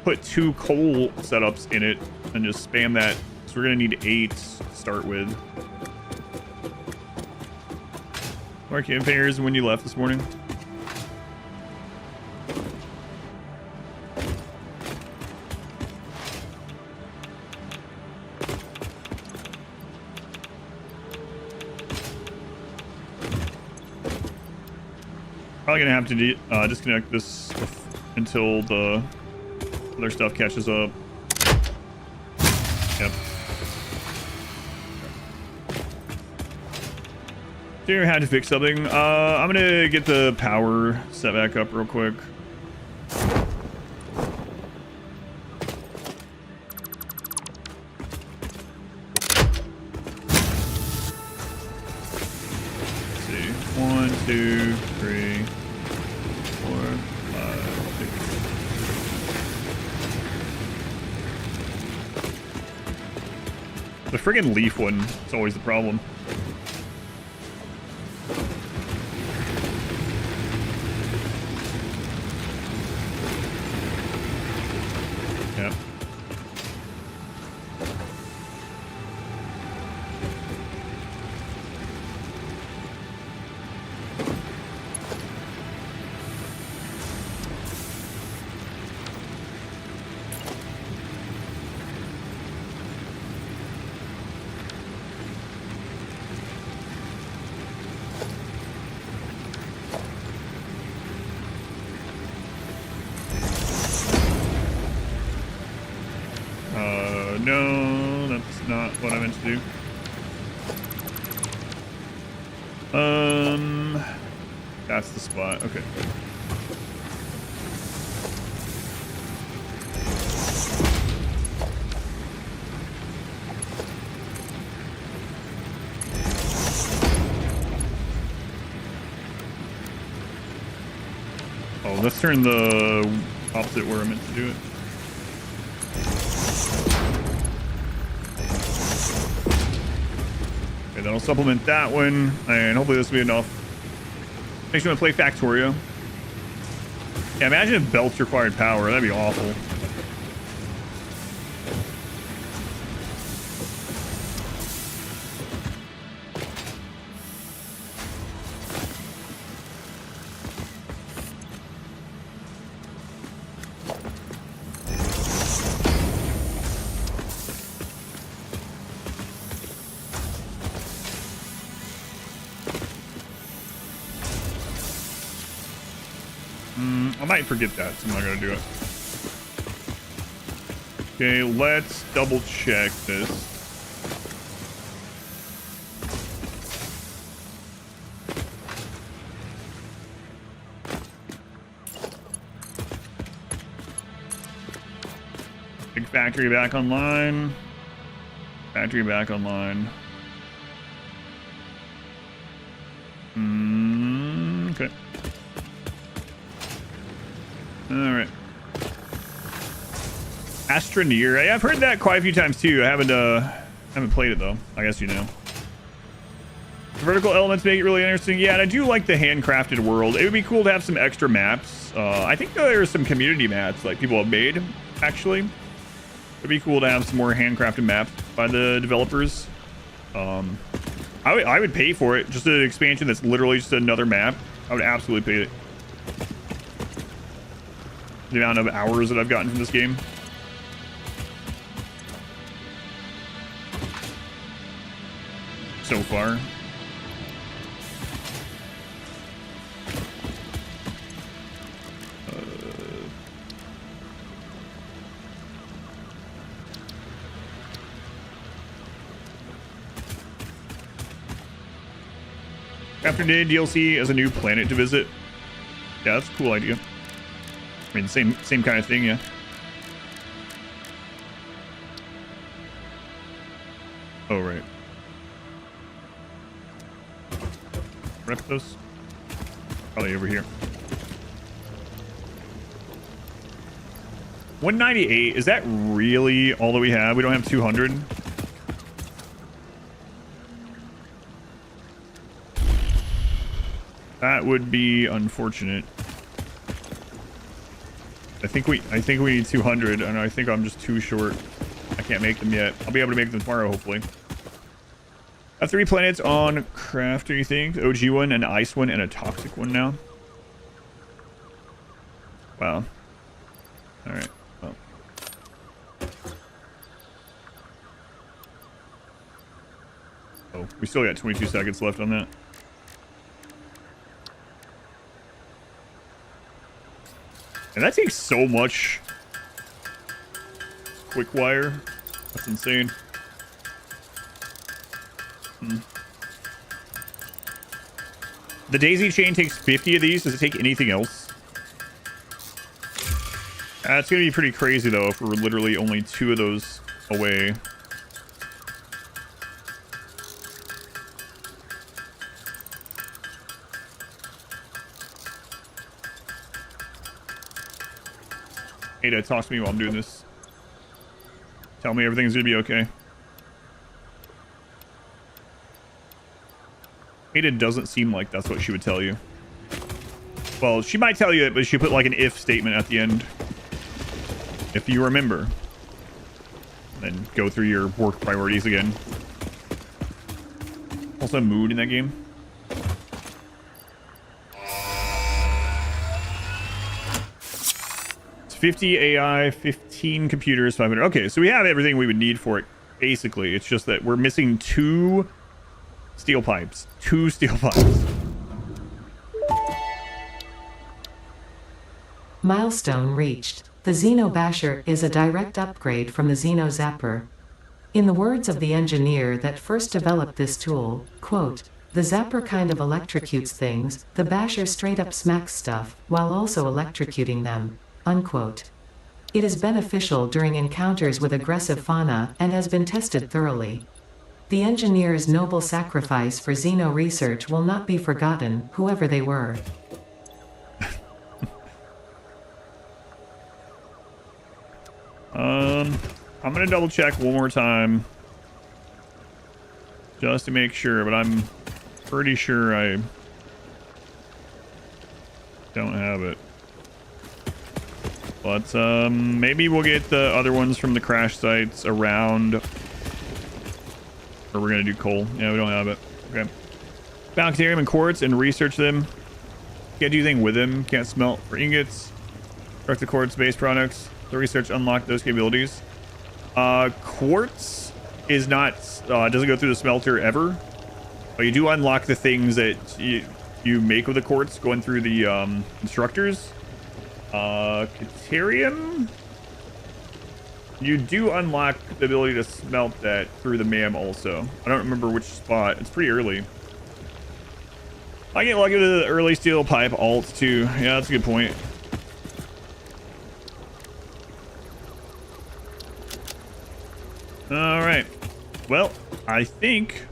put 2 coal setups in it and just spam that. So we're gonna need 8 to start with. Mark campaigners when you left this morning. Probably gonna have to disconnect this until the other stuff catches up. Yep. Here, had to fix something. I'm gonna get the power set back up real quick. Let's see. 1, 2, 3, 4, 5, 6. The friggin' leaf one is always the problem. Yep. No, that's not what I meant to do. That's the spot. Okay. Oh, let's turn the opposite where I meant to do it. Okay, that'll supplement that one, and hopefully this will be enough. Makes me want to play Factorio. Yeah, imagine if belts required power. That'd be awful. I might forget that, so I'm not gonna do it. Okay, let's double check this. Big factory back online. Factory back online. Okay. Alright. Astroneer. I've heard that quite a few times too. I haven't played it though. I guess you know. The vertical elements make it really interesting. Yeah, and I do like the handcrafted world. It would be cool to have some extra maps. I think there are some community maps like people have made, actually. It'd be cool to have some more handcrafted maps by the developers. I would pay for it. Just an expansion that's literally just another map. I would absolutely pay it. The amount of hours that I've gotten from this game. So far. After Day DLC as a new planet to visit. Yeah, that's a cool idea. I mean, same kind of thing, yeah. Oh, right. Reptos? Probably over here. 198, is that really all that we have? We don't have 200? That would be unfortunate. I think we need 200, and I think I'm just too short. I can't make them yet. I'll be able to make them tomorrow, hopefully. I have 3 planets on crafting things. OG one, an ice one, and a toxic one now. Wow. Alright. Well. Oh, we still got 22 seconds left on that. And that takes so much quick wire. That's insane. The daisy chain takes 50 of these. Does it take anything else? That's going to be pretty crazy, though, if we're literally only 2 of those away. Ada, talk to me while I'm doing this. Tell me everything's gonna be okay. Ada doesn't seem like that's what she would tell you. Well, she might tell you it, but she put like an if statement at the end. If you remember. Then go through your work priorities again. Also mood in that game. 50 AI, 15 computers, 500. Okay, so we have everything we would need for it, basically. It's just that we're missing 2 steel pipes. 2 steel pipes. Milestone reached. The Xeno Basher is a direct upgrade from the Xeno Zapper. In the words of the engineer that first developed this tool, quote, "The Zapper kind of electrocutes things, the Basher straight up smacks stuff, while also electrocuting them." Unquote. It is beneficial during encounters with aggressive fauna and has been tested thoroughly. The engineer's noble sacrifice for Xeno research will not be forgotten, whoever they were. I'm gonna double check one more time just to make sure, but I'm pretty sure I don't have it. But maybe we'll get the other ones from the crash sites around. Or we're gonna do coal. Yeah, we don't have it. Okay. Bacterium and quartz and research them. Can't do anything with them. Can't smelt for ingots. Direct the quartz based products. The research unlock those capabilities. Quartz is not doesn't go through the smelter ever, but you do unlock the things that you make with the quartz going through the instructors. Caterium, you do unlock the ability to smelt that through the MAM also. I don't remember which spot. It's pretty early. I get lucky with the early steel pipe alts too. Yeah, that's a good point. All right. Well, I think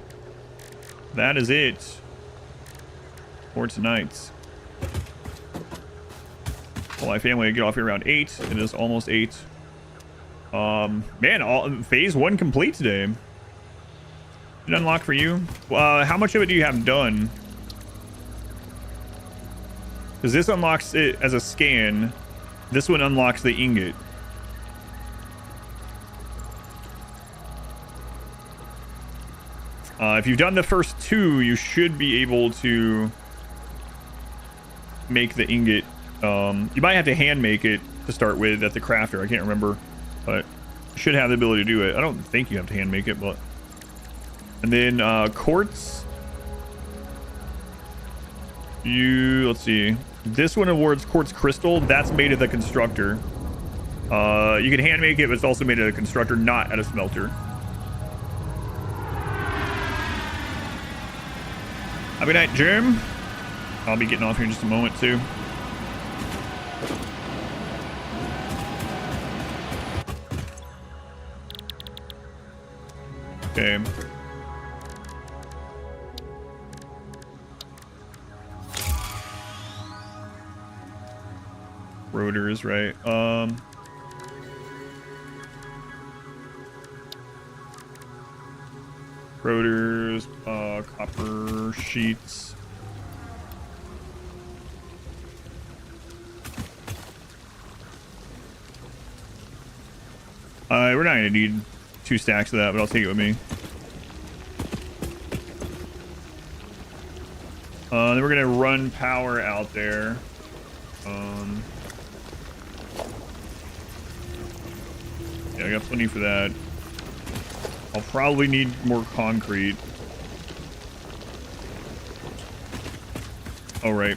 that is it for tonight. Well, my family will get off here around 8. It is almost 8. Man, phase 1 complete today. Did it unlock for you? How much of it do you have done? Because this unlocks it as a scan. This one unlocks the ingot. If you've done the first 2, you should be able to make the ingot. You might have to hand make it to start with at the crafter. I can't remember, but you should have the ability to do it. I don't think you have to hand make it, but. And then quartz. Let's see. This one awards quartz crystal. That's made at the constructor. You can hand make it, but it's also made at a constructor, not at a smelter. Have a good night, Jim. I'll be getting off here in just a moment too. Okay. Rotors, right? Rotors, copper sheets. We're not gonna need 2 stacks of that, but I'll take it with me. Then we're gonna run power out there. Yeah, I got plenty for that. I'll probably need more concrete. Oh, right.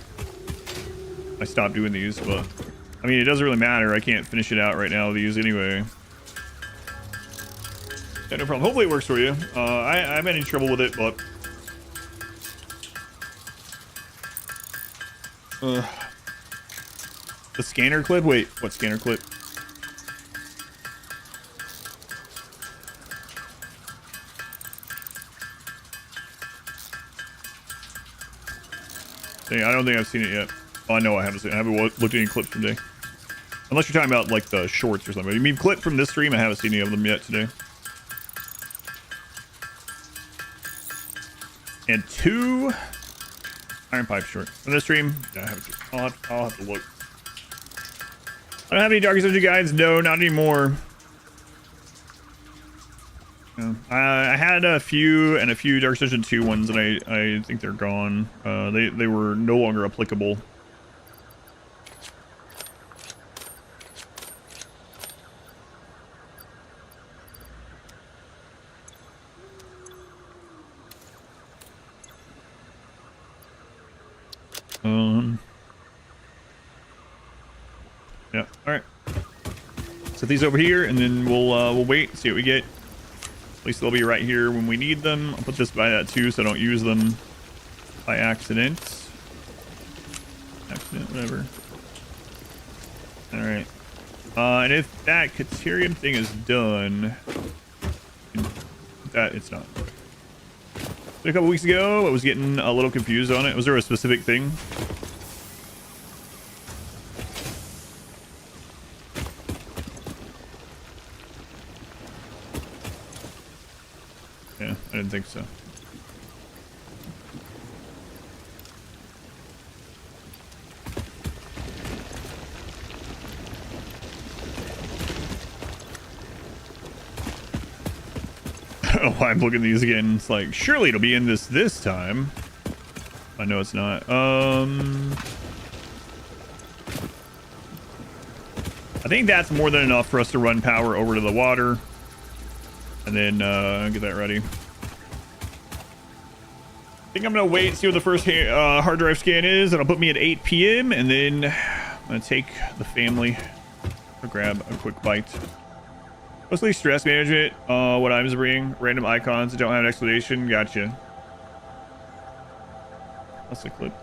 I stopped doing these, but I mean, it doesn't really matter. I can't finish it out right now with these anyway. Yeah, no problem. Hopefully it works for you. I haven't had any trouble with it, but the scanner clip? Wait, what scanner clip? Dang, I don't think I've seen it yet. Oh, I know I haven't seen it. I haven't looked at any clips today. Unless you're talking about like the shorts or something. You mean clip from this stream? I haven't seen any of them yet today. And 2 iron pipe short. From this stream? Yeah, I haven't seen. I'll have to look. I don't have any Dark Souls guides. No, not anymore. No. I had a few Dark Souls 2 ones, and I think they're gone. They were no longer applicable. Yeah. All right. Set these over here, and then we'll wait, see what we get. At least they'll be right here when we need them. I'll put this by that too, so I don't use them by accident. Whatever. All right. And if that Caterium thing is done, that it's not. A couple weeks ago, I was getting a little confused on it. Was there a specific thing? Yeah, I didn't think so. Oh, I'm looking at these again. It's like, surely it'll be in this time. I know it's not. I think that's more than enough for us to run power over to the water. And then get that ready. I think I'm going to wait and see what the first hard drive scan is. It'll put me at 8 p.m. And then I'm going to take the family to grab a quick bite. Mostly stress management. What I'm bringing. Random icons that don't have an explanation. Gotcha. That's the clip.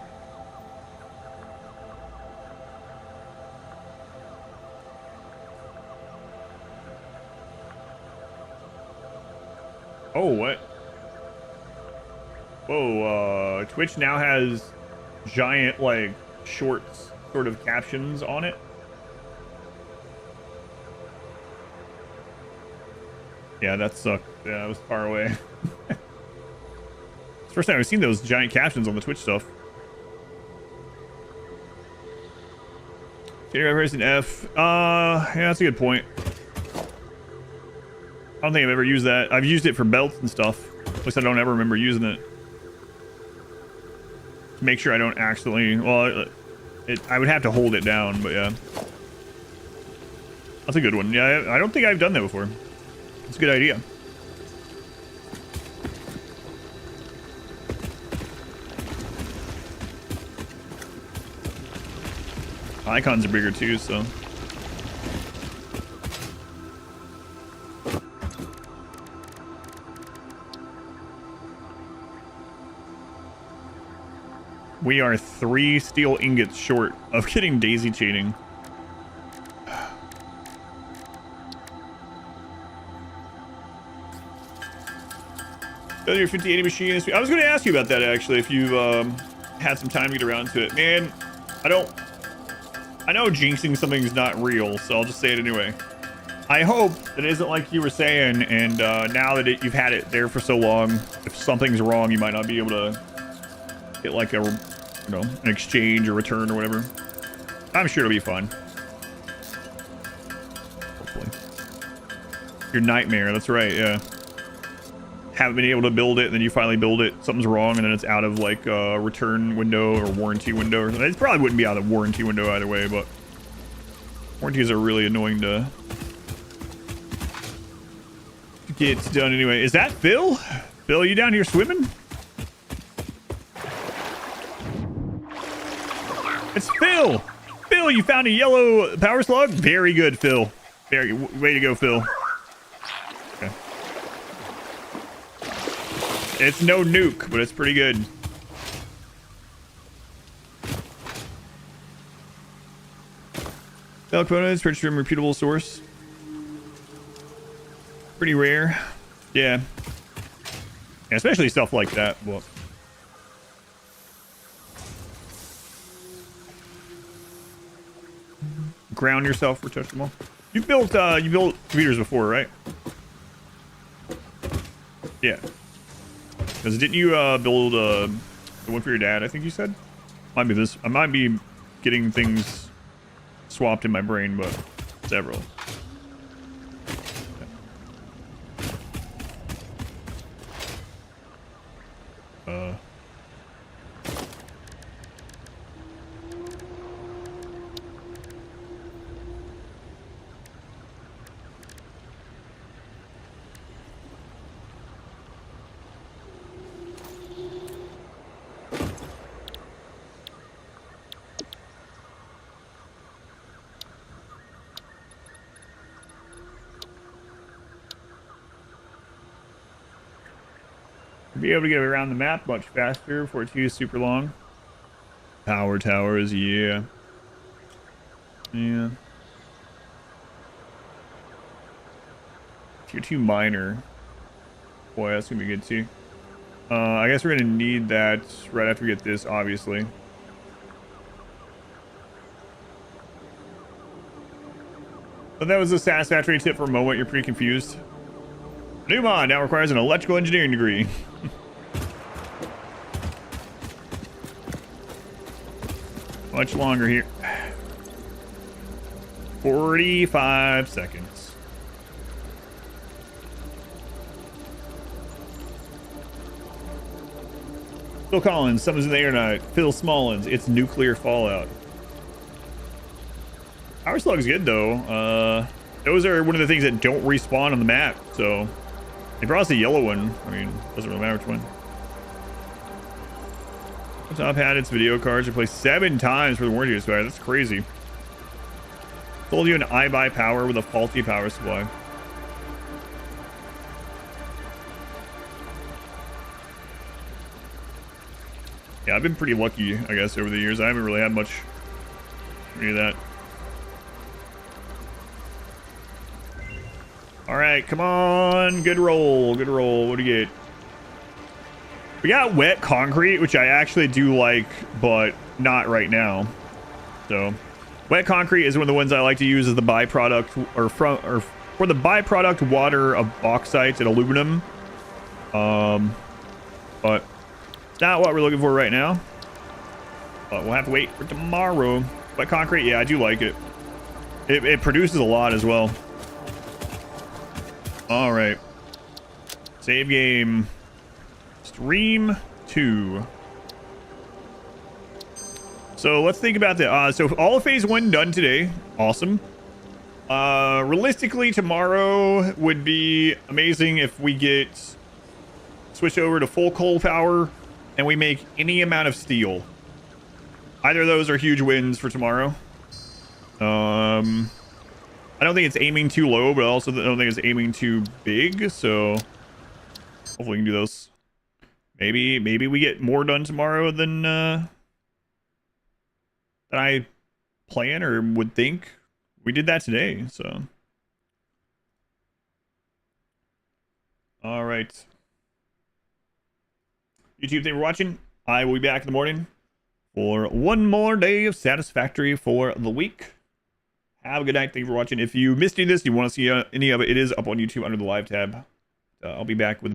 Oh, what? Whoa, Twitch now has giant, like, shorts sort of captions on it. Yeah, that sucked. Yeah, I was far away. It's the first time I've seen those giant captions on the Twitch stuff. Favorite person F. Yeah, that's a good point. I don't think I've ever used that. I've used it for belts and stuff. At least I don't ever remember using it. To make sure I don't accidentally... Well, I would have to hold it down, but yeah. That's a good one. Yeah, I don't think I've done that before. It's a good idea. Icons are bigger too, so... We are 3 steel ingots short of getting daisy chaining. Your 5080 machine. I was going to ask you about that actually, if you've had some time to get around to it. Man, I know jinxing something's not real, so I'll just say it anyway. I hope it isn't like you were saying, and now that you've had it there for so long, if something's wrong, you might not be able to get like a, you know, an exchange or return or whatever. I'm sure it'll be fun. Hopefully. Your nightmare, that's right, yeah. Haven't been able to build it, and then you finally build it, something's wrong, and then it's out of like a return window or warranty window or something. It probably wouldn't be out of the warranty window either way, but warranties are really annoying to get done anyway. Is that Phil? Phil, you down here swimming? It's Phil! Phil, you found a yellow power slug? Very good, Phil. Very way to go, Phil. Okay. It's no nuke, but it's pretty good. Phil components purchased from reputable source. Pretty rare. Yeah. Especially stuff like that. Well, ground yourself for touch them all. You built computers before, right? Yeah. Because didn't you build the one for your dad? I think you said. Might be this. I might be getting things swapped in my brain, but several. Be able to get around the map much faster before it's used super long. Power towers, yeah. Yeah. Tier 2 miner. Boy, that's gonna be good too. I guess we're gonna need that right after we get this, obviously. But that was a Satisfactory tip for a moment. You're pretty confused. New mod now requires an electrical engineering degree. Much longer here. 45 seconds. Phil Collins, Summons in the Air Night. Phil Smallins, it's nuclear fallout. Power Slug's good though. Those are one of the things that don't respawn on the map, so they brought us a yellow one. I mean, doesn't really matter which one. Top had its video cards replaced 7 times for the warranty expired. That's crazy. Told you an iBuy power with a faulty power supply. Yeah, I've been pretty lucky, I guess, over the years. I haven't really had much any of that. All right, come on. Good roll. Good roll. What do you get? We got wet concrete, which I actually do like, but not right now. So, wet concrete is one of the ones I like to use as the byproduct, or for the byproduct water of bauxite and aluminum. But it's not what we're looking for right now. But we'll have to wait for tomorrow. Wet concrete, yeah, I do like it. It produces a lot as well. All right. Save game. Stream 2. So let's think about that. So all of phase 1 done today. Awesome. Realistically, tomorrow would be amazing if we get switch over to full coal power and we make any amount of steel. Either of those are huge wins for tomorrow. I don't think it's aiming too low, but I also don't think it's aiming too big. So hopefully we can do those. Maybe we get more done tomorrow than I plan or would think. We did that today, so. All right. YouTube, thank you for watching. I will be back in the morning for one more day of Satisfactory for the week. Have a good night. Thank you for watching. If you missed any of this, you want to see any of it, it is up on YouTube under the live tab. I'll be back with